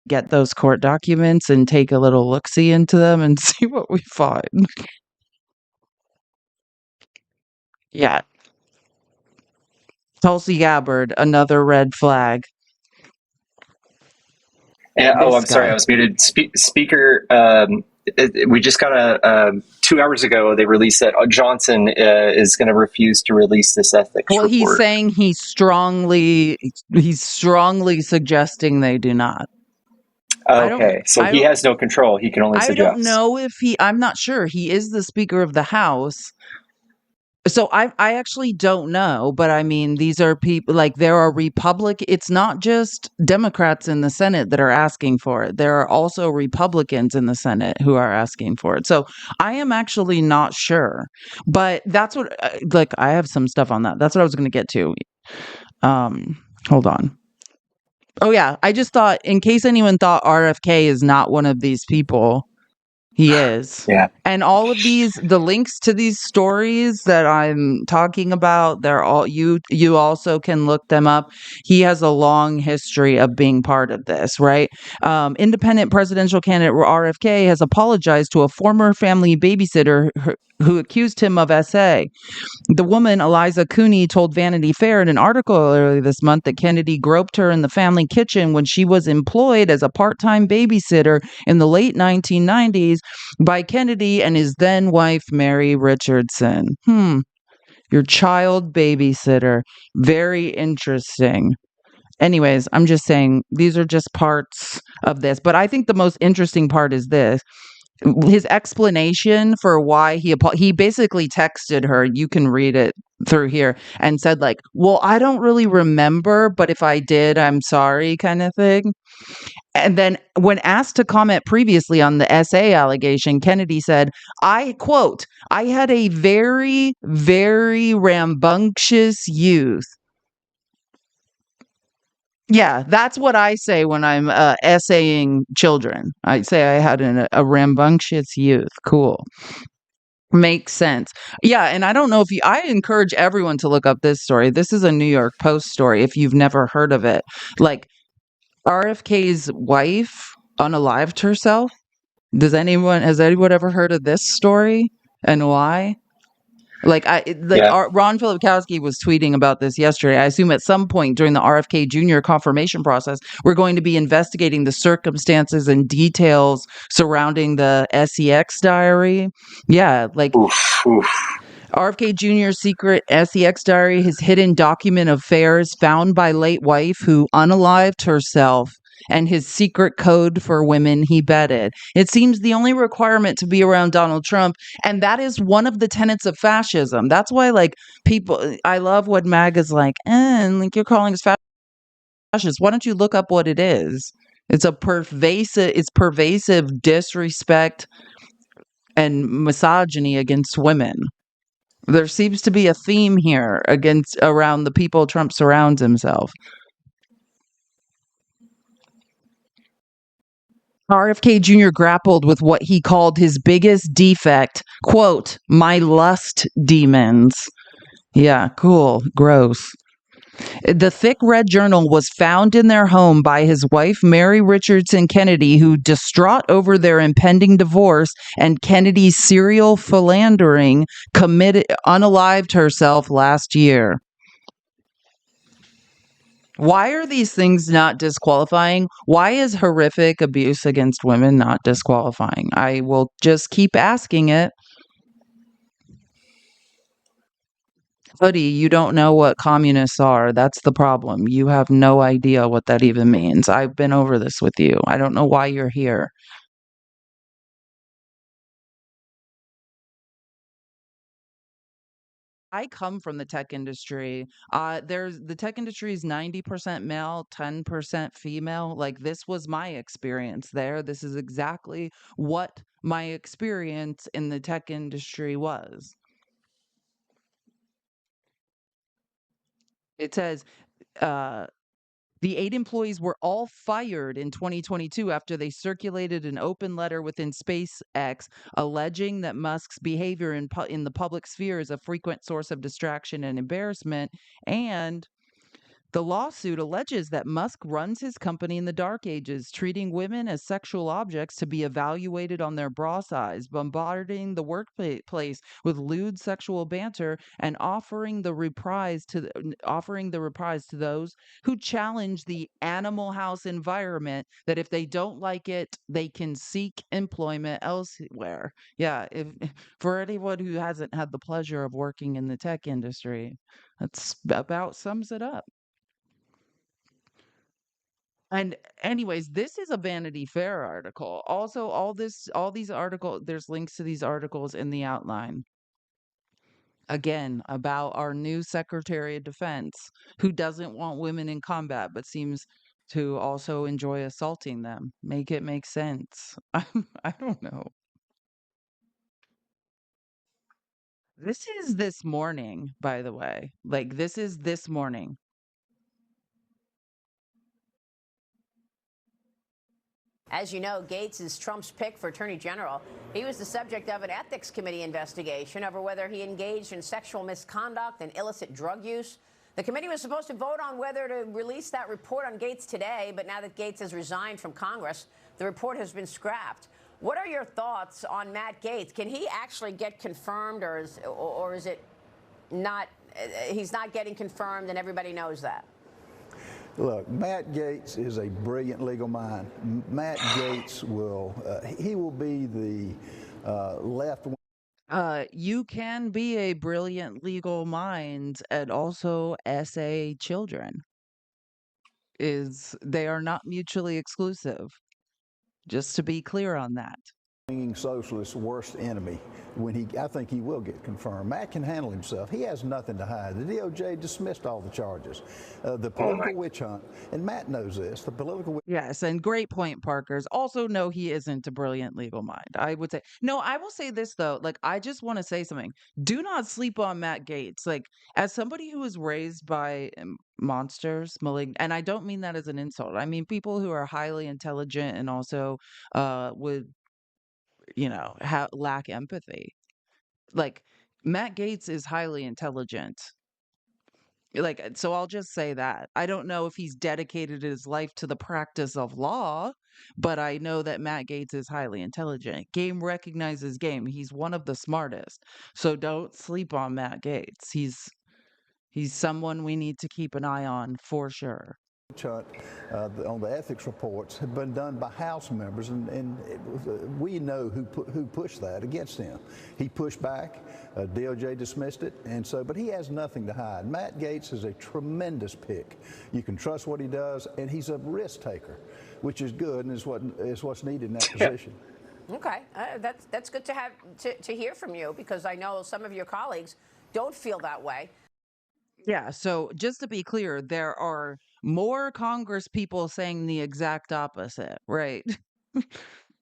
get those court documents and take a little look-see into them and see what we find. Yeah. Tulsi Gabbard, another red flag. I'm This sorry, I guy. was muted. Speaker, we just got 2 hours ago, they released that Johnson is going to refuse to release this ethics Well, he's report. saying he's strongly suggesting they do not. I don't Okay, so I he don't has no control. He can only I don't suggest. know if I'm not sure. He is the Speaker of the House. So I actually don't know, but I mean, these are people like there are it's not just Democrats in the Senate that are asking for it. There are also Republicans in the Senate who are asking for it. So I am actually not sure, but that's what like I have some stuff on that. That's what I was going to get to. Hold on. Oh yeah, I just thought in case anyone thought RFK is not one of these people, he is. Yeah. And all of the links to these stories that I'm talking about, they're all you also can look them up. He has a long history of being part of this, right? Independent presidential candidate RFK has apologized to a former family babysitter who accused him of SA. The woman, Eliza Cooney, told Vanity Fair in an article earlier this month that Kennedy groped her in the family kitchen when she was employed as a part-time babysitter in the late 1990s by Kennedy and his then wife, Mary Richardson. Your child babysitter. Very interesting. Anyways, I'm just saying these are just parts of this. But I think the most interesting part is this his explanation for why he basically texted her, you can read it through here, and said like, well, I don't really remember, but if I did, I'm sorry, kind of thing. And then when asked to comment previously on the SA allegation, Kennedy said, I quote, I had a very, very rambunctious youth. Yeah, that's what I say when I'm essaying children. I say I had a rambunctious youth. Cool. Makes sense. Yeah, and I don't know if I encourage everyone to look up this story. This is a New York Post story if you've never heard of it. Like RFK's wife unalived herself. Has anyone ever heard of this story and why? Yeah. Ron Filipkowski was tweeting about this yesterday. I assume at some point during the RFK Jr. confirmation process, we're going to be investigating the circumstances and details surrounding the SEX diary. Yeah, like Oof, oof. RFK Jr.'s secret SEX diary, his hidden document of affairs found by late wife who unalived herself, and his secret code for women he bedded. It seems the only requirement to be around Donald Trump, and that is one of the tenets of fascism. That's why, like, I love what MAG is like, like you're calling us fascist. Why don't you look up what it is? It's pervasive disrespect and misogyny against women. There seems to be a theme here around the people Trump surrounds himself. RFK Jr. grappled with what he called his biggest defect, quote, my lust demons. Yeah, cool. Gross. The thick red journal was found in their home by his wife, Mary Richardson Kennedy, who, distraught over their impending divorce and Kennedy's serial philandering, unalived herself last year. Why are these things not disqualifying? Why is horrific abuse against women not disqualifying? I will just keep asking it. Hoodie, you don't know what communists are. That's the problem. You have no idea what that even means. I've been over this with you. I don't know why you're here. I come from the tech industry. The tech industry is 90% male, 10% female. Like this was my experience there. This is exactly what my experience in the tech industry was. It says, uh, the 8 employees were all fired in 2022 after they circulated an open letter within SpaceX alleging that Musk's behavior in the public sphere is a frequent source of distraction and embarrassment, and The lawsuit alleges that Musk runs his company in the dark ages, treating women as sexual objects to be evaluated on their bra size, bombarding the workplace with lewd sexual banter, and offering the reprise to those who challenge the animal house environment. That if they don't like it, they can seek employment elsewhere. Yeah, if for anyone who hasn't had the pleasure of working in the tech industry, that's about sums it up. And anyways, this is a Vanity Fair article. Also, all these articles, there's links to these articles in the outline. Again, about our new Secretary of Defense, who doesn't want women in combat, but seems to also enjoy assaulting them. Make it make sense. I don't know. This is this morning, by the way. Like, this is this morning. As you know, Gates is Trump's pick for Attorney General. He was the subject of an ethics committee investigation over whether he engaged in sexual misconduct and illicit drug use. The committee was supposed to vote on whether to release that report on Gates today, but now that Gates has resigned from Congress, the report has been scrapped. What are your thoughts on Matt Gaetz? Can he actually get confirmed, or is it not? He's not getting confirmed, and everybody knows that. Look, Matt Gaetz is a brilliant legal mind. Matt Gaetz he will be the left. You can be a brilliant legal mind and also essay children. They are not mutually exclusive. Just to be clear on that. Socialist's worst enemy. I think he will get confirmed. Matt can handle himself. He has nothing to hide. The DOJ dismissed all the charges. The political witch hunt, and Matt knows this. The political. Yes, and great point, Parkers. Also, no, he isn't a brilliant legal mind. I would say no. I will say this though. Like, I just want to say something. Do not sleep on Matt Gaetz. Like, as somebody who was raised by monsters, and I don't mean that as an insult. I mean people who are highly intelligent and also would lack empathy. Like, Matt Gaetz is highly intelligent. Like, so I'll just say that. I don't know if he's dedicated his life to the practice of law, but I know that Matt Gaetz is highly intelligent. Game recognizes game. He's one of the smartest. So don't sleep on Matt Gaetz. He's someone we need to keep an eye on for sure. Hunt on the ethics reports have been done by House members, and we know who pushed that against him. He pushed back. DOJ dismissed it, but he has nothing to hide. Matt Gaetz is a tremendous pick. You can trust what he does, and he's a risk taker, which is good and is what's needed in that position. Okay, that's good to have to hear from you, because I know some of your colleagues don't feel that way. Yeah, so just to be clear, there are more Congress people saying the exact opposite, right?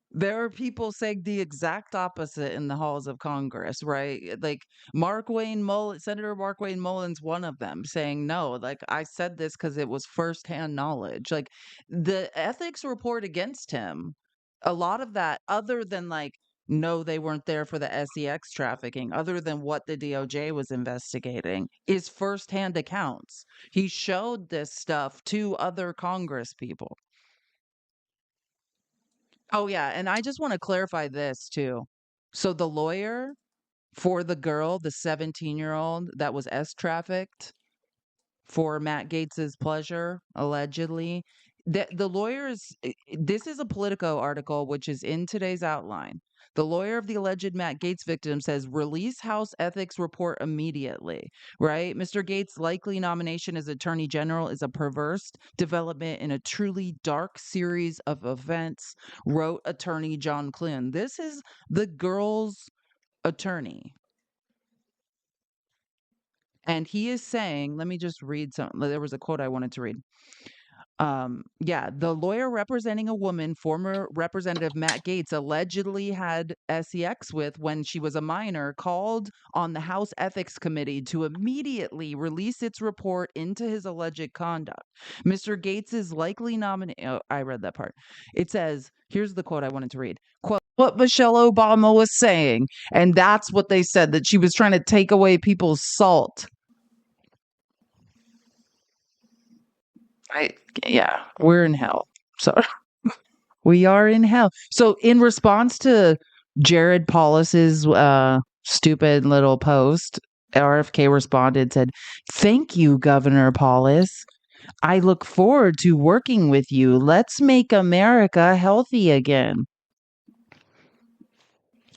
There are people saying the exact opposite in the halls of Congress, right? Like Senator Mark Wayne Mullins, one of them, saying, no, like, I said this because it was firsthand knowledge. Like, the ethics report against him, a lot of that, other than like, no, they weren't there for the SEX trafficking, other than what the DOJ was investigating, is firsthand accounts. He showed this stuff to other Congress people. Oh, yeah, and I just wanna clarify this too. So the lawyer for the girl, the 17-year-old that was S-trafficked for Matt Gates's pleasure, allegedly, the lawyers this is a Politico article, which is in today's outline. The lawyer of the alleged Matt Gaetz victim says, "Release House ethics report immediately," right? Mr. Gaetz' likely nomination as Attorney General is a perverse development in a truly dark series of events, wrote attorney John Clune. This is the girl's attorney. And he is saying, let me just read there was a quote I wanted to read. The lawyer representing a woman former Representative Matt Gaetz allegedly had sex with when she was a minor called on the House Ethics Committee to immediately release its report into his alleged conduct. Mr. Gaetz is likely nominated. Oh, I read that part. It says, here's the quote I wanted to read. Quote, what Michelle Obama was saying, and that's what they said, that she was trying to take away people's salt. I yeah, we're in hell. So we are in hell. So in response to Jared Paulus's stupid little post, RFK responded, said, "Thank you, Governor Paulus. I look forward to working with you. Let's make America healthy again."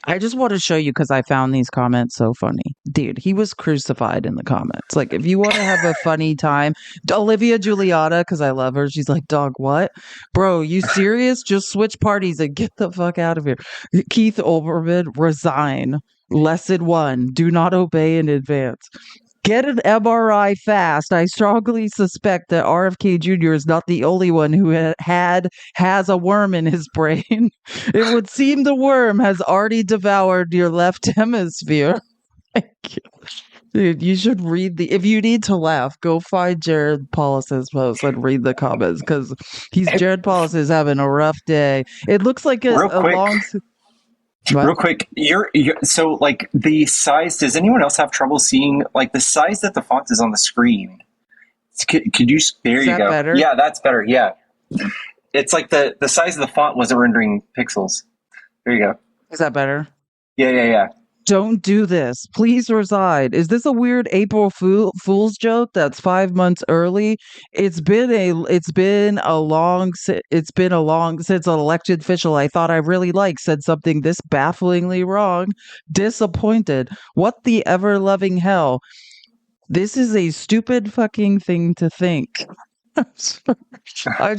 I just want to show you because I found these comments so funny. Dude, he was crucified in the comments. Like, if you want to have a funny time, Olivia Giuliana, because I love her, she's like, "Dog, what? Bro, you serious? Just switch parties and get the fuck out of here." Keith Olbermann, resign. Lesson 1, do not obey in advance. Get an MRI fast. I strongly suspect that RFK Jr. is not the only one who has a worm in his brain. It would seem the worm has already devoured your left hemisphere. Dude, you should read if you need to laugh, go find Jared Paulus's post and read the comments because Jared Paulus is having a rough day. It looks like a long. What? Real quick, you're so like the size. Does anyone else have trouble seeing like the size that the font is on the screen? Could you? There you go. Better? Yeah, that's better. Yeah, it's like the size of the font wasn't rendering pixels. There you go. Is that better? Yeah. Don't do this. Please resign. Is this a weird April Fool's joke that's 5 months early? It's been a long since an elected official I thought I really liked said something this bafflingly wrong. Disappointed. What the ever-loving hell? This is a stupid fucking thing to think. I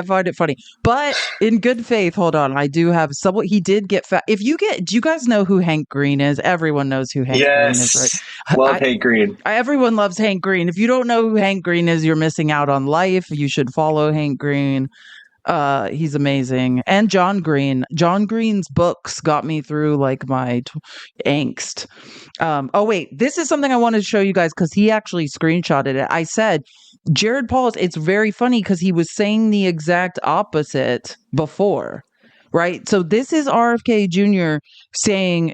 find it funny, but in good faith, hold on. I do have someone. He did get fat. Do you guys know who Hank Green is? Everyone knows who Hank Green is, right? Love Hank Green. Everyone loves Hank Green. If you don't know who Hank Green is, you're missing out on life. You should follow Hank Green. He's amazing. And John Green's books got me through like my angst. Oh wait, this is something I wanted to show you guys because he actually screenshotted it. I said, Jared Paulus, it's very funny because he was saying the exact opposite before. Right. So this is RFK Jr. saying,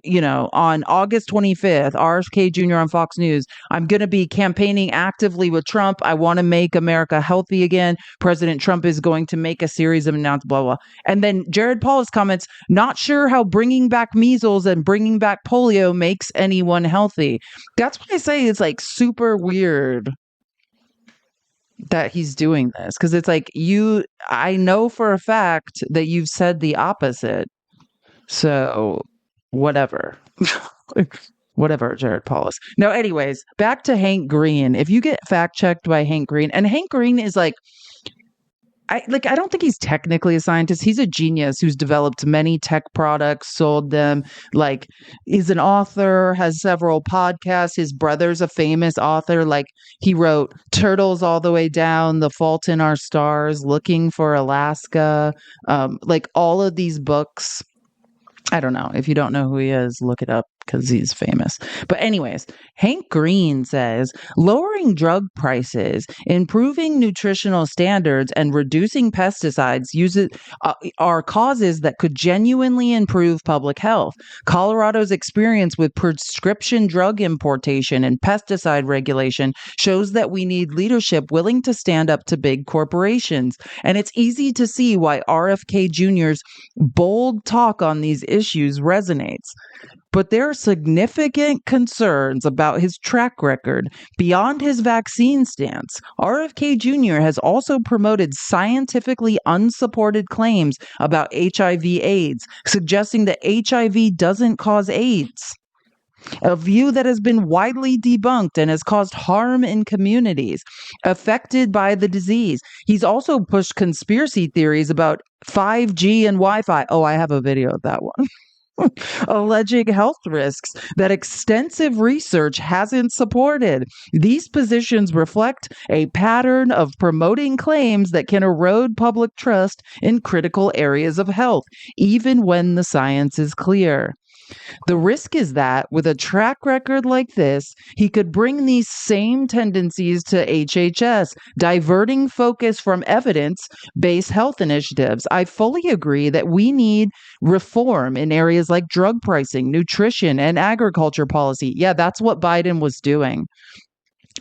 on August 25th, RFK Jr. on Fox News, "I'm going to be campaigning actively with Trump. I want to make America healthy again. President Trump is going to make a series of announcements, blah, blah." And then Jared Paulus comments, "Not sure how bringing back measles and bringing back polio makes anyone healthy." That's what I say is like super weird that he's doing this because it's like I know for a fact that you've said the opposite, so whatever. Whatever, Jared Paulus. Now anyways, back to Hank Green. If you get fact checked by Hank Green, and Hank Green is like I don't think he's technically a scientist. He's a genius who's developed many tech products, sold them, like he's an author, has several podcasts. His brother's a famous author. Like he wrote Turtles All the Way Down, The Fault in Our Stars, Looking for Alaska, like all of these books. I don't know. If you don't know who he is, look it up because he's famous. But anyways, Hank Green says lowering drug prices, improving nutritional standards, and reducing pesticides are causes that could genuinely improve public health. Colorado's experience with prescription drug importation and pesticide regulation shows that we need leadership willing to stand up to big corporations. And it's easy to see why RFK Jr.'s bold talk on these issues resonates. But there are significant concerns about his track record. Beyond his vaccine stance, RFK Jr. has also promoted scientifically unsupported claims about HIV/AIDS, suggesting that HIV doesn't cause AIDS, a view that has been widely debunked and has caused harm in communities affected by the disease. He's also pushed conspiracy theories about 5G and Wi-Fi. Oh, I have a video of that one. Alleging health risks that extensive research hasn't supported. These positions reflect a pattern of promoting claims that can erode public trust in critical areas of health, even when the science is clear. The risk is that with a track record like this, he could bring these same tendencies to HHS, diverting focus from evidence-based health initiatives. I fully agree that we need reform in areas like drug pricing, nutrition, and agriculture policy. Yeah, that's what Biden was doing.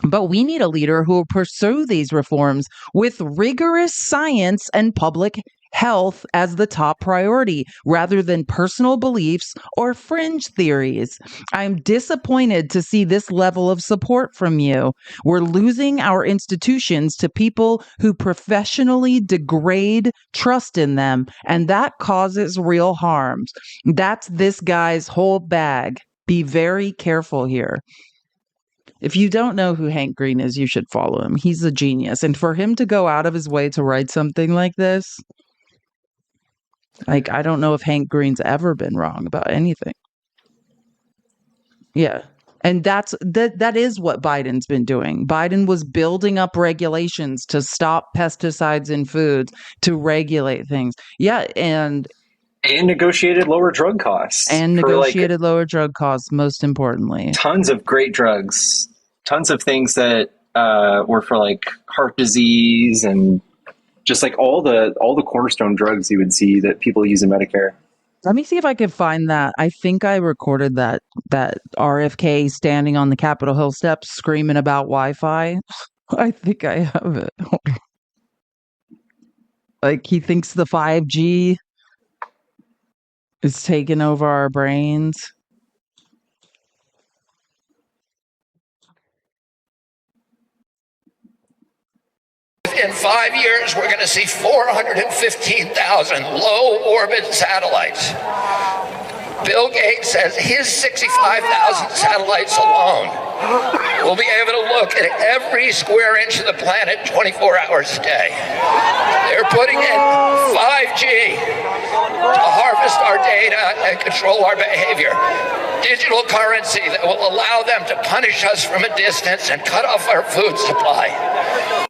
But we need a leader who will pursue these reforms with rigorous science and public health as the top priority rather than personal beliefs or fringe theories. I'm disappointed to see this level of support from you. We're losing our institutions to people who professionally degrade trust in them, and that causes real harms. That's this guy's whole bag. Be very careful here. If you don't know who Hank Green is, you should follow him. He's a genius. And for him to go out of his way to write something like this, like, I don't know if Hank Green's ever been wrong about anything. Yeah. And that is what Biden's been doing. Biden was building up regulations to stop pesticides in foods, to regulate things. Yeah, and negotiated lower drug costs. negotiated lower drug costs, most importantly. Tons of great drugs, tons of things that were for like heart disease and just like all the cornerstone drugs you would see that people use in Medicare. Let me see if I can find that. I think I recorded that RFK standing on the Capitol Hill steps screaming about Wi-Fi. I think I have it. Like, he thinks the 5G is taking over our brains. In 5 years, we're going to see 415,000 low orbit satellites. Bill Gates says his 65,000 satellites alone will be able to look at every square inch of the planet 24 hours a day. They're putting in 5G to harvest our data and control our behavior. Digital currency that will allow them to punish us from a distance and cut off our food supply.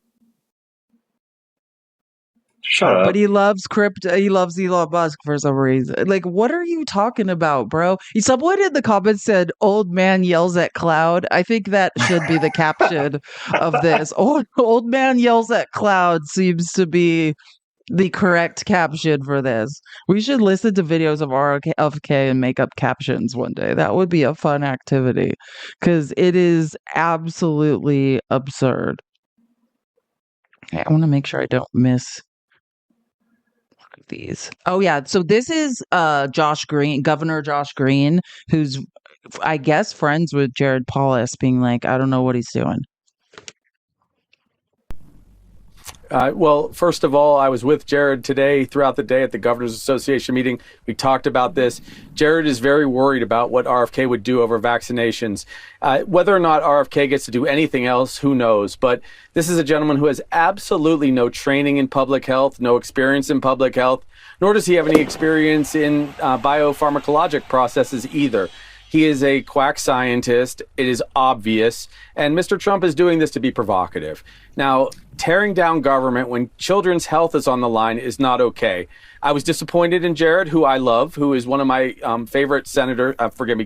Shut up. But he loves crypto. He loves Elon Musk for some reason. Like, what are you talking about, bro? Someone in the comments said, "Old man yells at cloud." I think that should be the caption of this. Old man yells at cloud seems to be the correct caption for this. We should listen to videos of RFK and make up captions one day. That would be a fun activity because it is absolutely absurd. Okay, I want to make sure I don't miss these. Oh yeah, so this is Josh Green, Governor Josh Green, who's, I guess, friends with Jared Polis, being like, I don't know what he's doing. Well, first of all, I was with Jared today throughout the day at the Governors Association meeting. We talked about this. Jared is very worried about what RFK would do over vaccinations. Whether or not RFK gets to do anything else, who knows? But this is a gentleman who has absolutely no training in public health, no experience in public health, nor does he have any experience in biopharmacologic processes either. He is a quack scientist. It is obvious. And Mr. Trump is doing this to be provocative. Now, tearing down government when children's health is on the line is not okay. I was disappointed in Jared, who I love, who is one of my favorite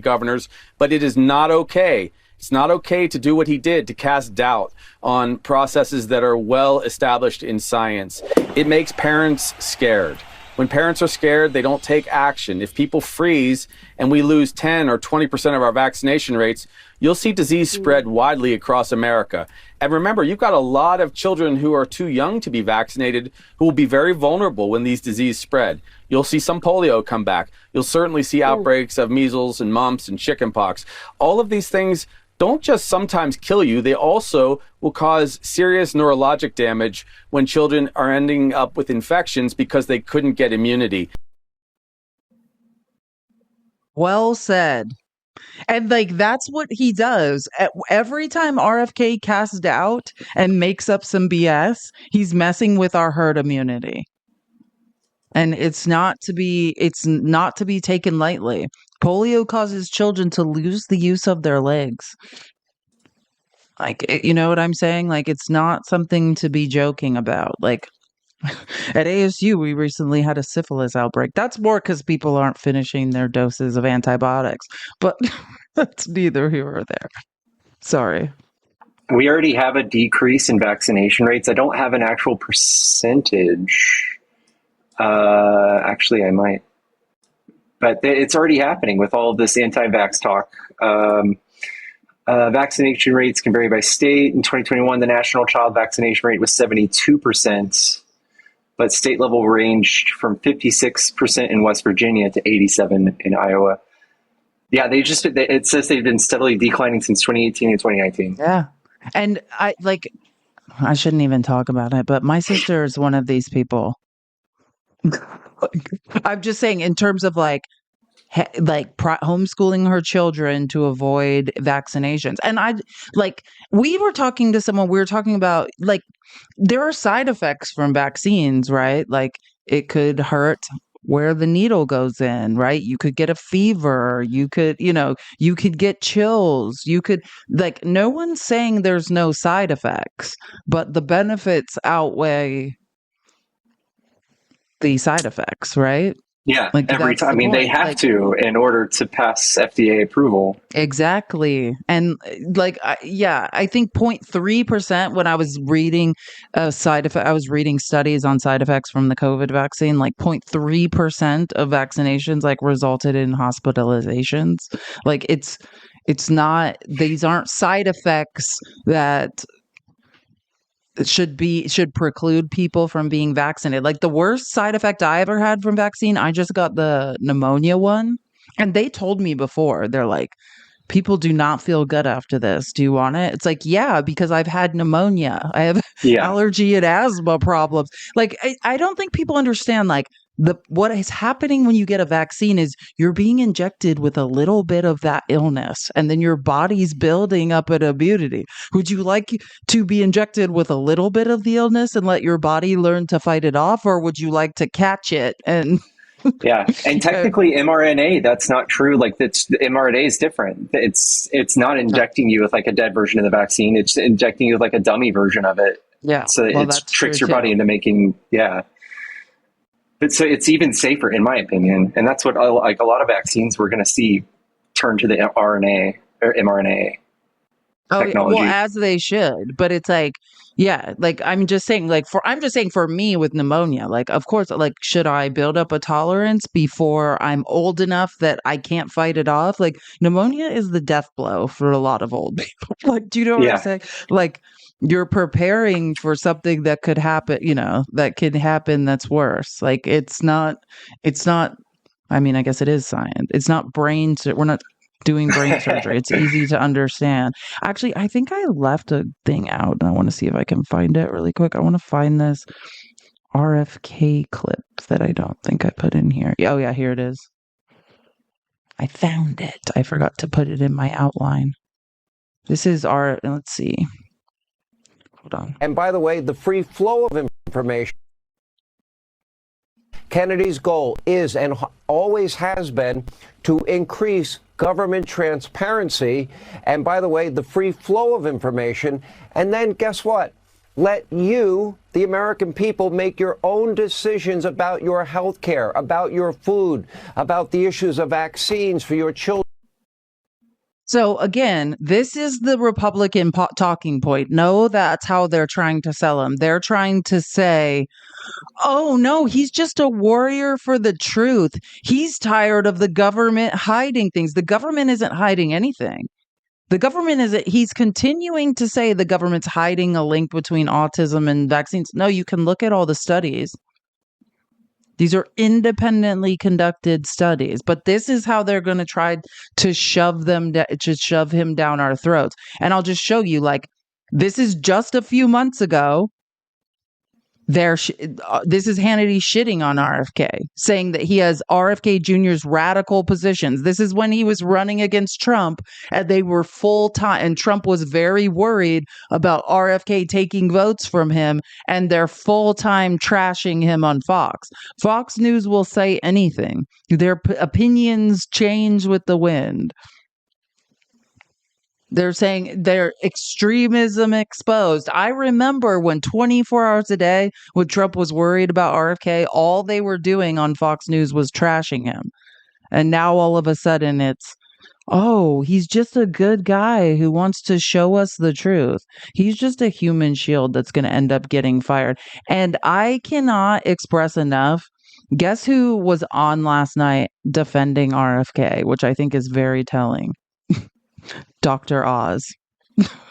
governors, but it is not okay. It's not okay to do what he did, to cast doubt on processes that are well established in science. It makes parents scared. When parents are scared, they don't take action. If people freeze and we lose 10 or 20% of our vaccination rates, you'll see disease spread widely across America. And remember, you've got a lot of children who are too young to be vaccinated who will be very vulnerable when these diseases spread. You'll see some polio come back. You'll certainly see outbreaks of measles and mumps and chickenpox. All of these things don't just sometimes kill you, they also will cause serious neurologic damage when children are ending up with infections because they couldn't get immunity. Well said. And like, that's what he does. Every time RFK casts doubt and makes up some BS, he's messing with our herd immunity. And it's not to be taken lightly. Polio causes children to lose the use of their legs. Like, you know what I'm saying? Like, it's not something to be joking about. Like, at ASU, we recently had a syphilis outbreak. That's more because people aren't finishing their doses of antibiotics. But that's neither here or there. Sorry. We already have a decrease in vaccination rates. I don't have an actual percentage. Actually, I might. But it's already happening with all of this anti-vax talk. Vaccination rates can vary by state. In 2021, the national child vaccination rate was 72%, but state level ranged from 56% in West Virginia to 87% in Iowa. Yeah, it says they've been steadily declining since 2018 and 2019. Yeah. And I shouldn't even talk about it, but my sister is one of these people. I'm just saying, in terms of homeschooling her children to avoid vaccinations. And we were talking to someone, we were talking about there are side effects from vaccines, right? Like it could hurt where the needle goes in, right? You could get a fever, you could get chills, no one's saying there's no side effects, but the benefits outweigh the side effects, right? Yeah, every time. I mean, they have to in order to pass FDA approval. Exactly. And I think 0.3% when I was reading I was reading studies on side effects from the COVID vaccine, 0.3% of vaccinations resulted in hospitalizations. It's not, these aren't side effects that should preclude people from being vaccinated. The worst side effect I ever had from vaccine, I just got the pneumonia one. And they told me before, they're like, people do not feel good after this. Do you want it? It's yeah, because I've had pneumonia. I have allergy and asthma problems. I don't think people understand what is happening when you get a vaccine is you're being injected with a little bit of that illness, and then your body's building up an immunity. Would you like to be injected with a little bit of the illness and let your body learn to fight it off, or would you like to catch it and yeah, and technically mRNA, that's not true. The mRNA is different. It's not injecting you with a dead version of the vaccine. It's injecting you with a dummy version of it. Yeah, so it tricks your body into making But so it's even safer, in my opinion, and that's what a lot of vaccines we're going to see turn to the RNA or mRNA technology. Well, as they should, but it's I'm just saying for me with pneumonia, of course, should I build up a tolerance before I'm old enough that I can't fight it off? Pneumonia is the death blow for a lot of old people. Do you know what I'm saying? You're preparing for something that could happen, that's worse. It's not, I mean, I guess it is science. It's not we're not doing brain surgery. It's easy to understand. Actually, I think I left a thing out and I want to see if I can find it really quick. I want to find this RFK clip that I don't think I put in here. Oh yeah, here it is. I found it. I forgot to put it in my outline. This is let's see. Hold on. And by the way, the free flow of information. Kennedy's goal is and always has been to increase government transparency. And by the way, the free flow of information. And then guess what? Let you, the American people, make your own decisions about your health care, about your food, about the issues of vaccines for your children. So again, this is the Republican talking point. No, that's how they're trying to sell him. They're trying to say, oh no, he's just a warrior for the truth. He's tired of the government hiding things. The government isn't hiding anything. The government he's continuing to say the government's hiding a link between autism and vaccines. No, you can look at all the studies. These are independently conducted studies, but this is how they're going to try to shove him down our throats. And I'll just show you, this is just a few months ago. This is Hannity shitting on RFK, saying that he has RFK Jr.'s radical positions. This is when he was running against Trump, and they were full time, and Trump was very worried about RFK taking votes from him, and they're full time trashing him on Fox. Fox News will say anything. Their opinions change with the wind. They're saying they're extremism exposed. I remember when 24 hours a day, when Trump was worried about RFK, all they were doing on Fox News was trashing him. And now all of a sudden it's, oh, he's just a good guy who wants to show us the truth. He's just a human shield that's going to end up getting fired. And I cannot express enough. Guess who was on last night defending RFK, which I think is very telling. Dr. Oz.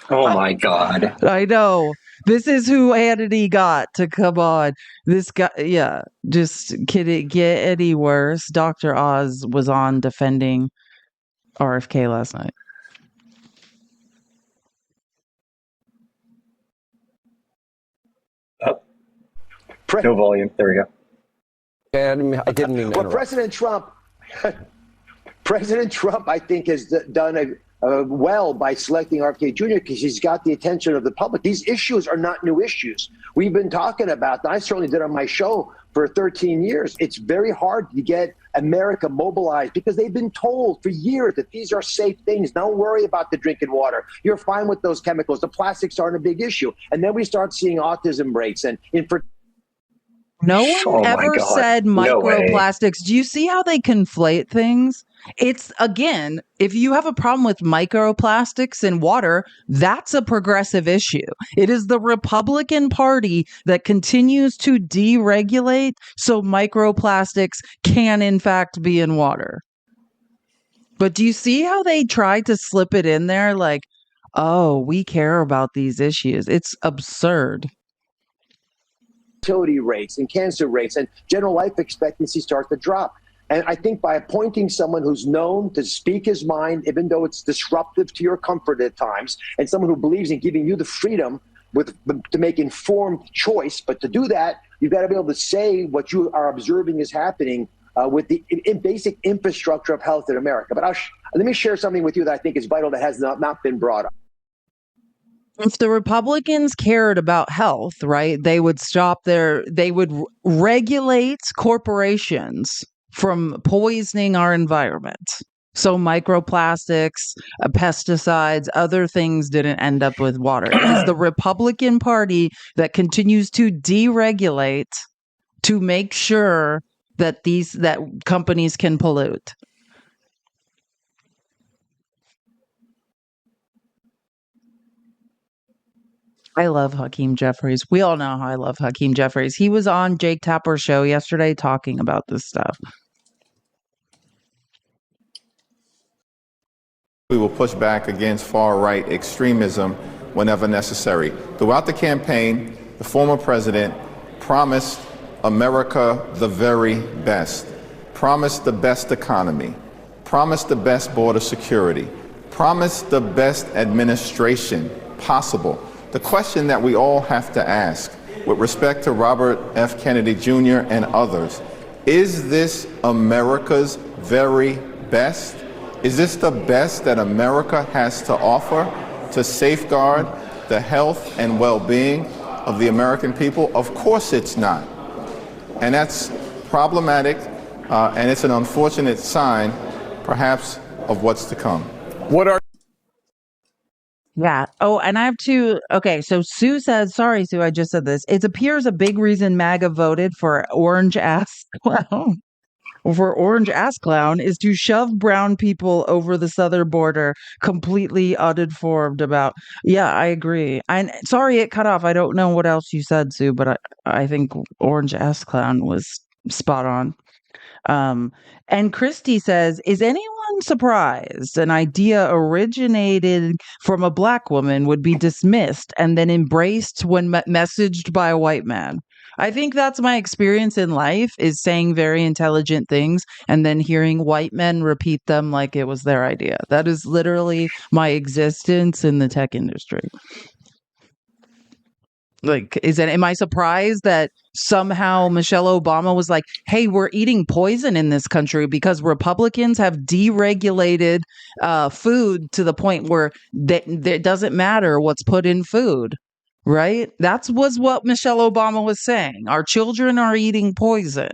Oh my God. I know. This is who Hannity got to come on. This guy, yeah, just could it get any worse? Dr. Oz was on defending RFK last night. Oh. No volume. There we go. I didn't mean to Well, interrupt. President Trump, I think, has done well by selecting RFK Jr. because he's got the attention of the public. These issues are not new issues. We've been talking about, I certainly did on my show for 13 years. It's very hard to get America mobilized because they've been told for years that these are safe things. Don't worry about the drinking water. You're fine with those chemicals. The plastics aren't a big issue. And then we start seeing autism rates and infertility. No one Oh my ever God. said No way. microplastics. Do you see how they conflate things? It's, again, if you have a problem with microplastics in water, that's a progressive issue. It is the Republican Party that continues to deregulate so microplastics can, in fact, be in water. But do you see how they tried to slip it in there? Like, oh, we care about these issues. It's absurd. Fertility rates and cancer rates and general life expectancy start to drop. And I think by appointing someone who's known to speak his mind, even though it's disruptive to your comfort at times, and someone who believes in giving you the freedom to make informed choice, but to do that, you've got to be able to say what you are observing is happening with the basic infrastructure of health in America. But let me share something with you that I think is vital that has not been brought up. If the Republicans cared about health, right, they would they would regulate corporations from poisoning our environment. So microplastics, pesticides, other things didn't end up with water. It is the Republican Party that continues to deregulate to make sure that that companies can pollute. I love Hakeem Jeffries. We all know how I love Hakeem Jeffries. He was on Jake Tapper's show yesterday talking about this stuff. We will push back against far-right extremism whenever necessary. Throughout the campaign, the former president promised America the very best, promised the best economy, promised the best border security, promised the best administration possible. The question that we all have to ask with respect to Robert F. Kennedy Jr. and others, is this America's very best? Is this the best that America has to offer to safeguard the health and well-being of the American people? Of course it's not. And that's problematic, and it's an unfortunate sign, perhaps, of what's to come. Yeah. Oh, and I have to. Okay. So Sue says, sorry, Sue, I just said this. It appears a big reason MAGA voted for Orange Ass Clown. For Orange Ass Clown is to shove brown people over the southern border completely uninformed about. Yeah, I agree. Sorry it cut off. I don't know what else you said, Sue, but I think Orange Ass Clown was spot on. And Christy says, is anyone surprised an idea originated from a black woman would be dismissed and then embraced when messaged by a white man? I think that's my experience in life, is saying very intelligent things and then hearing white men repeat them like it was their idea. That is literally my existence in the tech industry. Like, am I surprised that somehow Michelle Obama was like, hey, we're eating poison in this country because Republicans have deregulated food to the point where it doesn't matter what's put in food, right? That was what Michelle Obama was saying. Our children are eating poison.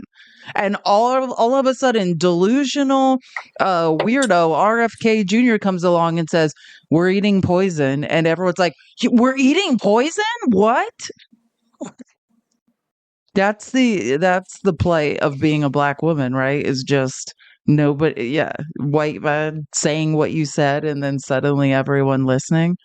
And all of a sudden, delusional weirdo RFK Jr. comes along and says, we're eating poison. And everyone's like, we're eating poison? What? That's the plight of being a black woman, right? Is just nobody, yeah, white man saying what you said and then suddenly everyone listening.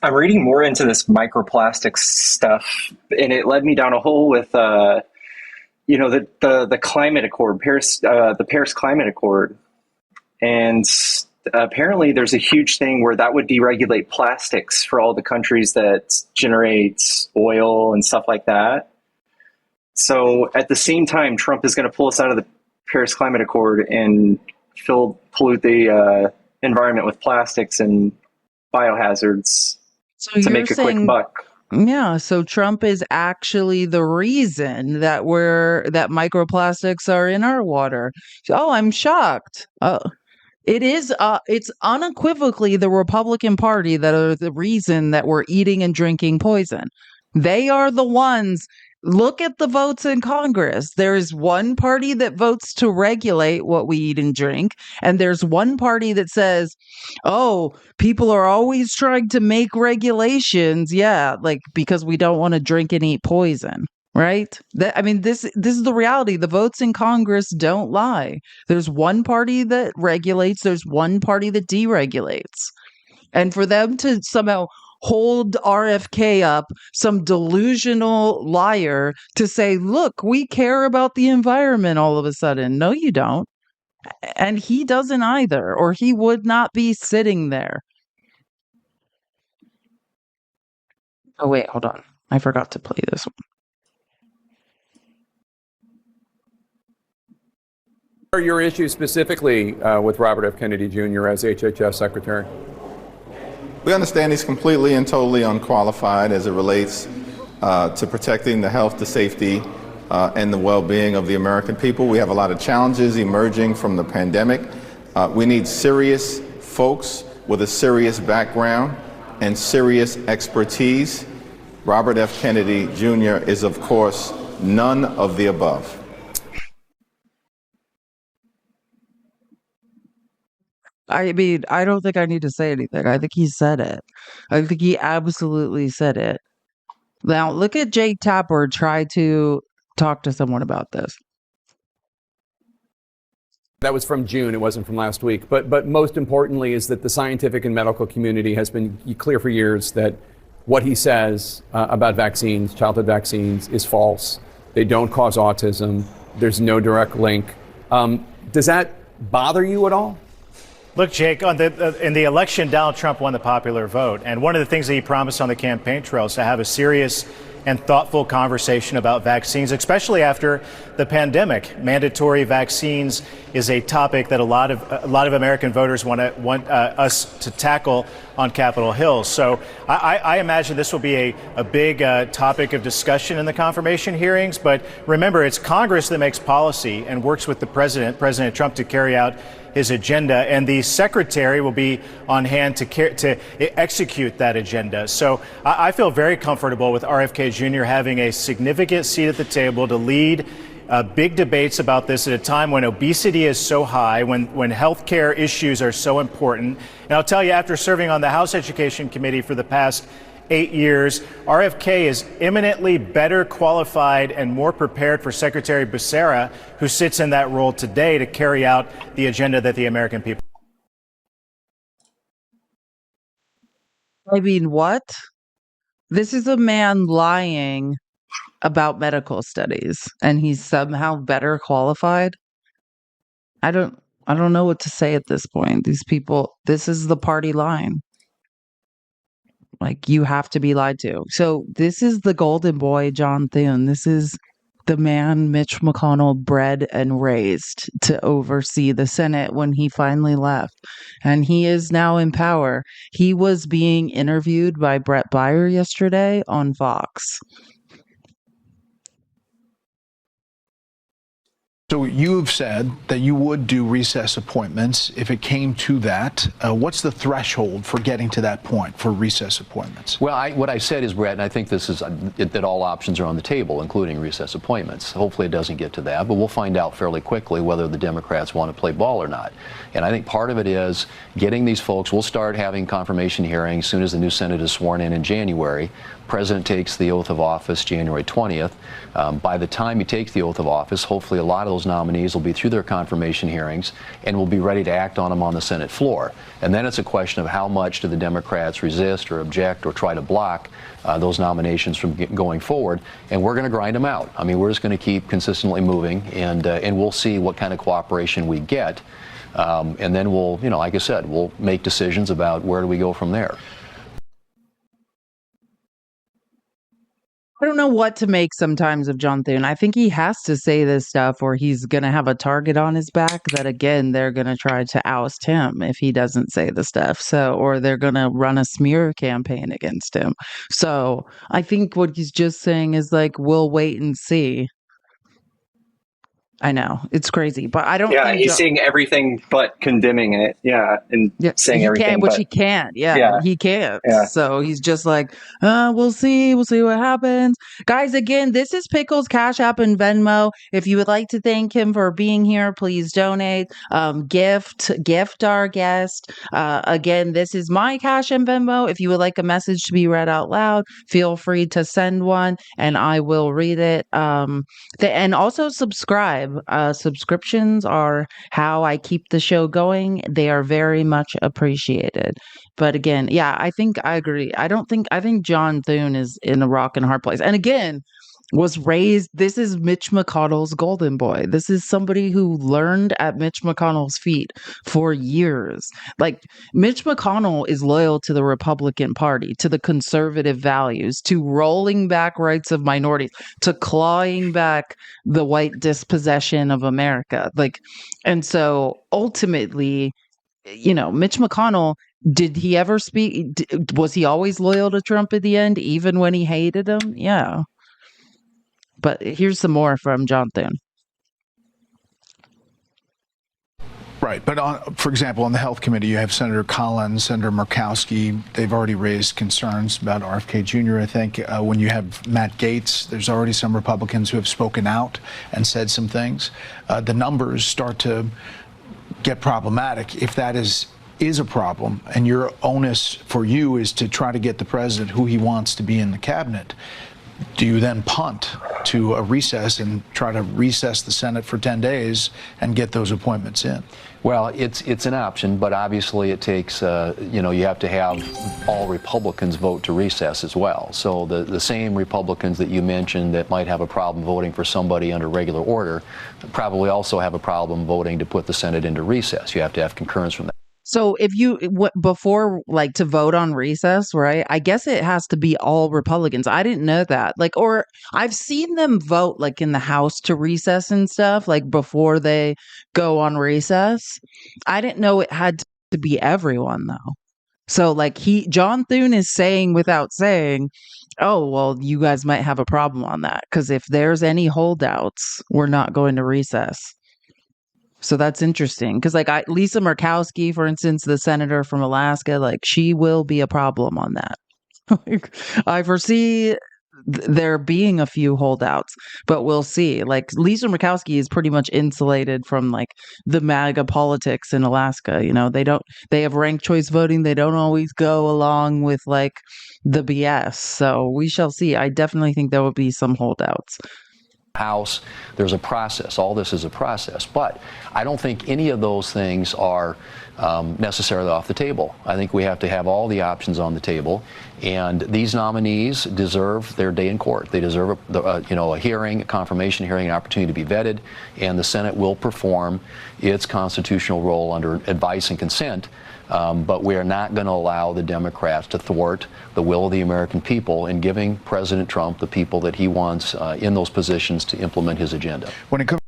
I'm reading more into this microplastics stuff, and it led me down a hole with the climate accord, the Paris Climate Accord, and apparently there's a huge thing where that would deregulate plastics for all the countries that generate oil and stuff like that. So at the same time, Trump is going to pull us out of the Paris Climate Accord and pollute the environment with plastics and biohazards to make a quick buck. Yeah, so Trump is actually the reason that microplastics are in our water. Oh, I'm shocked. It's unequivocally the Republican Party that are the reason that we're eating and drinking poison. They are the ones. Look at the votes in Congress. There is one party that votes to regulate what we eat and drink, and there's one party that says, "Oh, people are always trying to make regulations, because we don't want to drink and eat poison." Right? This is the reality. The votes in Congress don't lie. There's one party that regulates, there's one party that deregulates. And for them to somehow hold RFK up, some delusional liar, to say, look, we care about the environment all of a sudden. No, you don't. And he doesn't either, or he would not be sitting there. Oh, wait, hold on. I forgot to play this one. What are your issues specifically with Robert F. Kennedy Jr. as HHS Secretary? We understand he's completely and totally unqualified as it relates to protecting the health, the safety, and the well-being of the American people. We have a lot of challenges emerging from the pandemic. We need serious folks with a serious background and serious expertise. Robert F. Kennedy Jr. is, of course, none of the above. I don't think I need to say anything. I think he said it. I think he absolutely said it. Now, look at Jake Tapper try to talk to someone about this. That was from June. It wasn't from last week. But most importantly is that the scientific and medical community has been clear for years that what he says about vaccines, childhood vaccines, is false. They don't cause autism. There's no direct link. Does that bother you at all? Look, Jake, in the election, Donald Trump won the popular vote. And one of the things that he promised on the campaign trail is to have a serious and thoughtful conversation about vaccines, especially after the pandemic. Mandatory vaccines is a topic that a lot of American voters want us to tackle on Capitol Hill. So I imagine this will be a big topic of discussion in the confirmation hearings. But remember, it's Congress that makes policy and works with the President Trump, to carry out his agenda, and the secretary will be on hand to execute that agenda. So I feel very comfortable with RFK Jr. having a significant seat at the table to lead big debates about this at a time when obesity is so high, when healthcare issues are so important. And I'll tell you, after serving on the House Education Committee for the past 8 years, RFK is eminently better qualified and more prepared for Secretary Becerra, who sits in that role today, to carry out the agenda that the American people. What? This is a man lying about medical studies, and he's somehow better qualified. I don't know what to say at this point. These people, this is the party line. Like, you have to be lied to. So this is the golden boy, John Thune. This is the man Mitch McConnell bred and raised to oversee the Senate when he finally left. And he is now in power. He was being interviewed by Brett Baier yesterday on Fox. So you've said that you would do recess appointments if it came to that. What's the threshold for getting to that point for recess appointments? Well, what I said is, Brett, and I think this is that all options are on the table, including recess appointments. Hopefully it doesn't get to that, but we'll find out fairly quickly whether the Democrats want to play ball or not. And I think part of it is getting these folks. We'll start having confirmation hearings as soon as the new Senate is sworn in January. President takes the oath of office January 20th. By the time he takes the oath of office, hopefully a lot of those nominees will be through their confirmation hearings and will be ready to act on them on the Senate floor. And then it's a question of how much do the Democrats resist or object or try to block those nominations from going forward. And we're going to grind them out. I mean, we're just going to keep consistently moving, and we'll see what kind of cooperation we get. And then we'll, like I said, we'll make decisions about where do we go from there. I don't know what to make sometimes of John Thune. I think he has to say this stuff or he's going to have a target on his back that, again, they're going to try to oust him if he doesn't say the stuff. So, or they're going to run a smear campaign against him. So I think what he's just saying is like, we'll wait and see. I know it's crazy, but I don't. Yeah, think he's saying everything but condemning it. Yeah, and saying everything, which he can't. Yeah, he can't. Yeah. So he's just like, we'll see what happens, guys. Again, this is Pickles Cash App and Venmo. If you would like to thank him for being here, please donate. Gift our guest. Again, this is my Cash and Venmo. If you would like a message to be read out loud, feel free to send one, and I will read it. And also subscribe. Subscriptions are how I keep the show going. They are very much appreciated. But again, yeah, I think I agree. I think John Thune is in a rock and hard place. And again, was raised, this is Mitch McConnell's golden boy. This is somebody who learned at Mitch McConnell's feet for years. Like, Mitch McConnell is loyal to the Republican Party, to the conservative values, to rolling back rights of minorities, to clawing back the white dispossession of America. Like, and so ultimately, Mitch McConnell, did he ever speak? Was he always loyal to Trump at the end, even when he hated him? Yeah. But here's some more from John Thune. Right. But for example, on the Health Committee, you have Senator Collins, Senator Murkowski. They've already raised concerns about RFK Jr. I think when you have Matt Gaetz, there's already some Republicans who have spoken out and said some things. The numbers start to get problematic if that is a problem, and your onus for you is to try to get the president who he wants to be in the cabinet. Do you then punt to a recess and try to recess the Senate for 10 days and get those appointments in? Well, it's an option, but obviously it takes, you have to have all Republicans vote to recess as well. So the same Republicans that you mentioned that might have a problem voting for somebody under regular order probably also have a problem voting to put the Senate into recess. You have to have concurrence from that. So if before, like, to vote on recess, right? I guess it has to be all Republicans. I didn't know that. Like, or I've seen them vote like in the House to recess and stuff, like before they go on recess. I didn't know it had to be everyone though. So like John Thune is saying without saying, oh, well, you guys might have a problem on that. Because if there's any holdouts, we're not going to recess. So that's interesting because, like, Lisa Murkowski, for instance, the senator from Alaska, like, she will be a problem on that. I foresee there being a few holdouts, but we'll see. Like, Lisa Murkowski is pretty much insulated from like the MAGA politics in Alaska. They have ranked choice voting. They don't always go along with like the BS. So we shall see. I definitely think there will be some holdouts. House, there's a process. All this is a process, but I don't think any of those things are necessarily off the table. I think we have to have all the options on the table, and these nominees deserve their day in court. They deserve a hearing, a confirmation hearing, an opportunity to be vetted, and the Senate will perform its constitutional role under advice and consent. But we are not going to allow the Democrats to thwart the will of the American people in giving President Trump the people that he wants in those positions to implement his agenda. When it comes,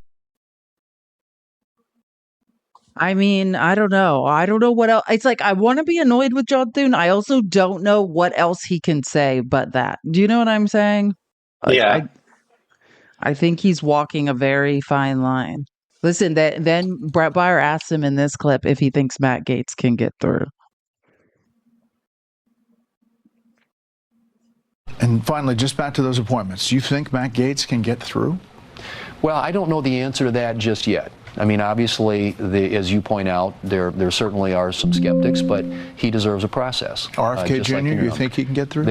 I mean, I don't know. I don't know what else. It's like, I want to be annoyed with John Thune. I also don't know what else he can say but that. Do you know what I'm saying? Yeah. I think he's walking a very fine line. Listen, then Brett Baier asked him in this clip if he thinks Matt Gaetz can get through. And finally, just back to those appointments. Do you think Matt Gaetz can get through? Well, I don't know the answer to that just yet. I mean, obviously, as you point out, there certainly are some skeptics, but he deserves a process. RFK Jr., you think he can get through?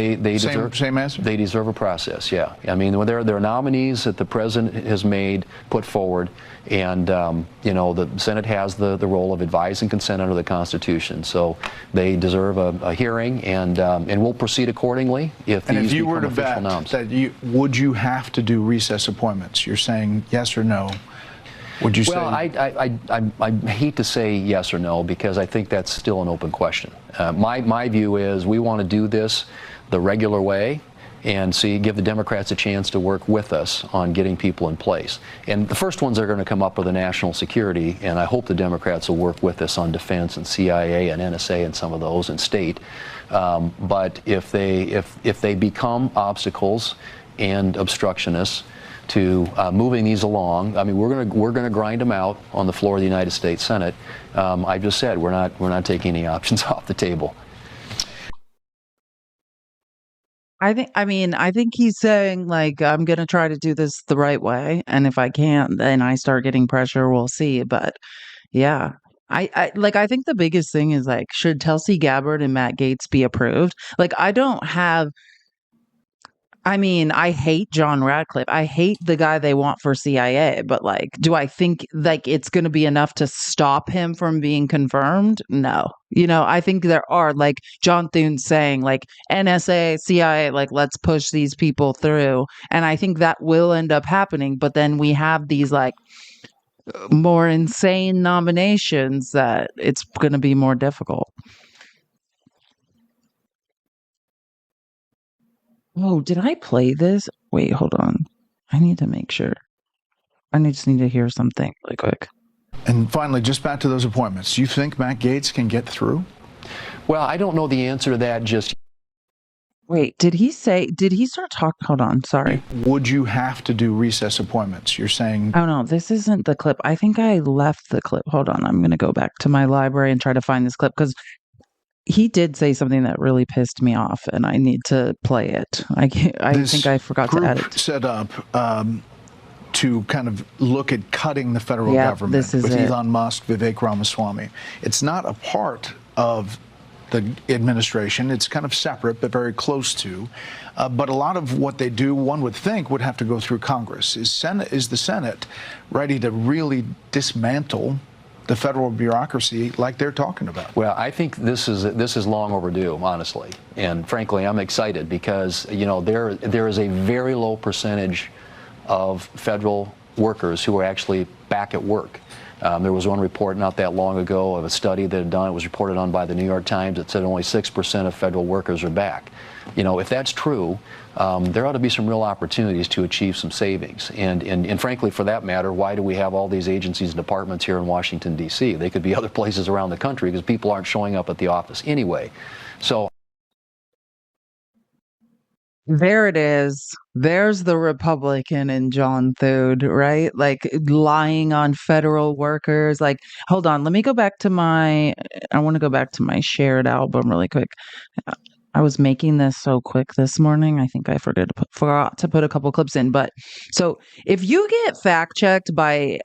Same answer? They deserve a process, yeah. I mean, they're nominees that the president has put forward, and the Senate has the role of advise and consent under the Constitution. So they deserve a hearing, and we'll proceed accordingly if and these if you were to become official bet noms. that would you have to do recess appointments? You're saying yes or no? Would you Well, say? I hate to say yes or no because I think that's still an open question. My view is we want to do this the regular way and give the Democrats a chance to work with us on getting people in place. And the first ones that are going to come up are the national security, and I hope the Democrats will work with us on defense and CIA and NSA and some of those and state. But if they become obstacles and obstructionists to moving these along, I mean, we're going to grind them out on the floor of the United States Senate. I just said we're not taking any options off the table. I think he's saying, like, I'm going to try to do this the right way. And if I can't, then I start getting pressure. We'll see. But yeah, I think the biggest thing is, like, should Tulsi Gabbard and Matt Gaetz be approved? Like, I hate John Radcliffe. I hate the guy they want for CIA, but, like, do I think, like, it's going to be enough to stop him from being confirmed? No. I think there are, like John Thune saying, like, NSA, CIA, like, let's push these people through. And I think that will end up happening. But then we have these, like, more insane nominations that it's going to be more difficult. Oh, did I play this? Wait, hold on. I need to make sure. Just need to hear something really quick. And finally, just back to those appointments. Do you think Matt Gaetz can get through? Well, I don't know the answer to that just yet. Wait, did he start talking? Hold on, sorry. Would you have to do recess appointments? You're saying... Oh, no, this isn't the clip. I think I left the clip. Hold on, I'm going to go back to my library and try to find this clip because he did say something that really pissed me off, and I need to play it. I think I forgot to add it. Set up to kind of look at cutting the federal government this is with it. Elon Musk, Vivek Ramaswamy. It's not a part of the administration. It's kind of separate, but very close to. But a lot of what they do, one would think, would have to go through Congress. Is the Senate ready to really dismantle the federal bureaucracy like they're talking about? Well, I think this is long overdue, honestly. And frankly, I'm excited because, there is a very low percentage of federal workers who are actually back at work. There was one report not that long ago of a study that had done, it was reported on by the New York Times, that said only 6% of federal workers are back. If that's true, there ought to be some real opportunities to achieve some savings. And frankly, for that matter, why do we have all these agencies and departments here in Washington, D.C.? They could be other places around the country because people aren't showing up at the office anyway. So there it is. There's the Republican in John Thune, right? Like, lying on federal workers. Like, hold on, let me go back to I want to go back to my shared album really quick. I was making this so quick this morning. I think I forgot to put a couple clips in. But so if you get fact checked by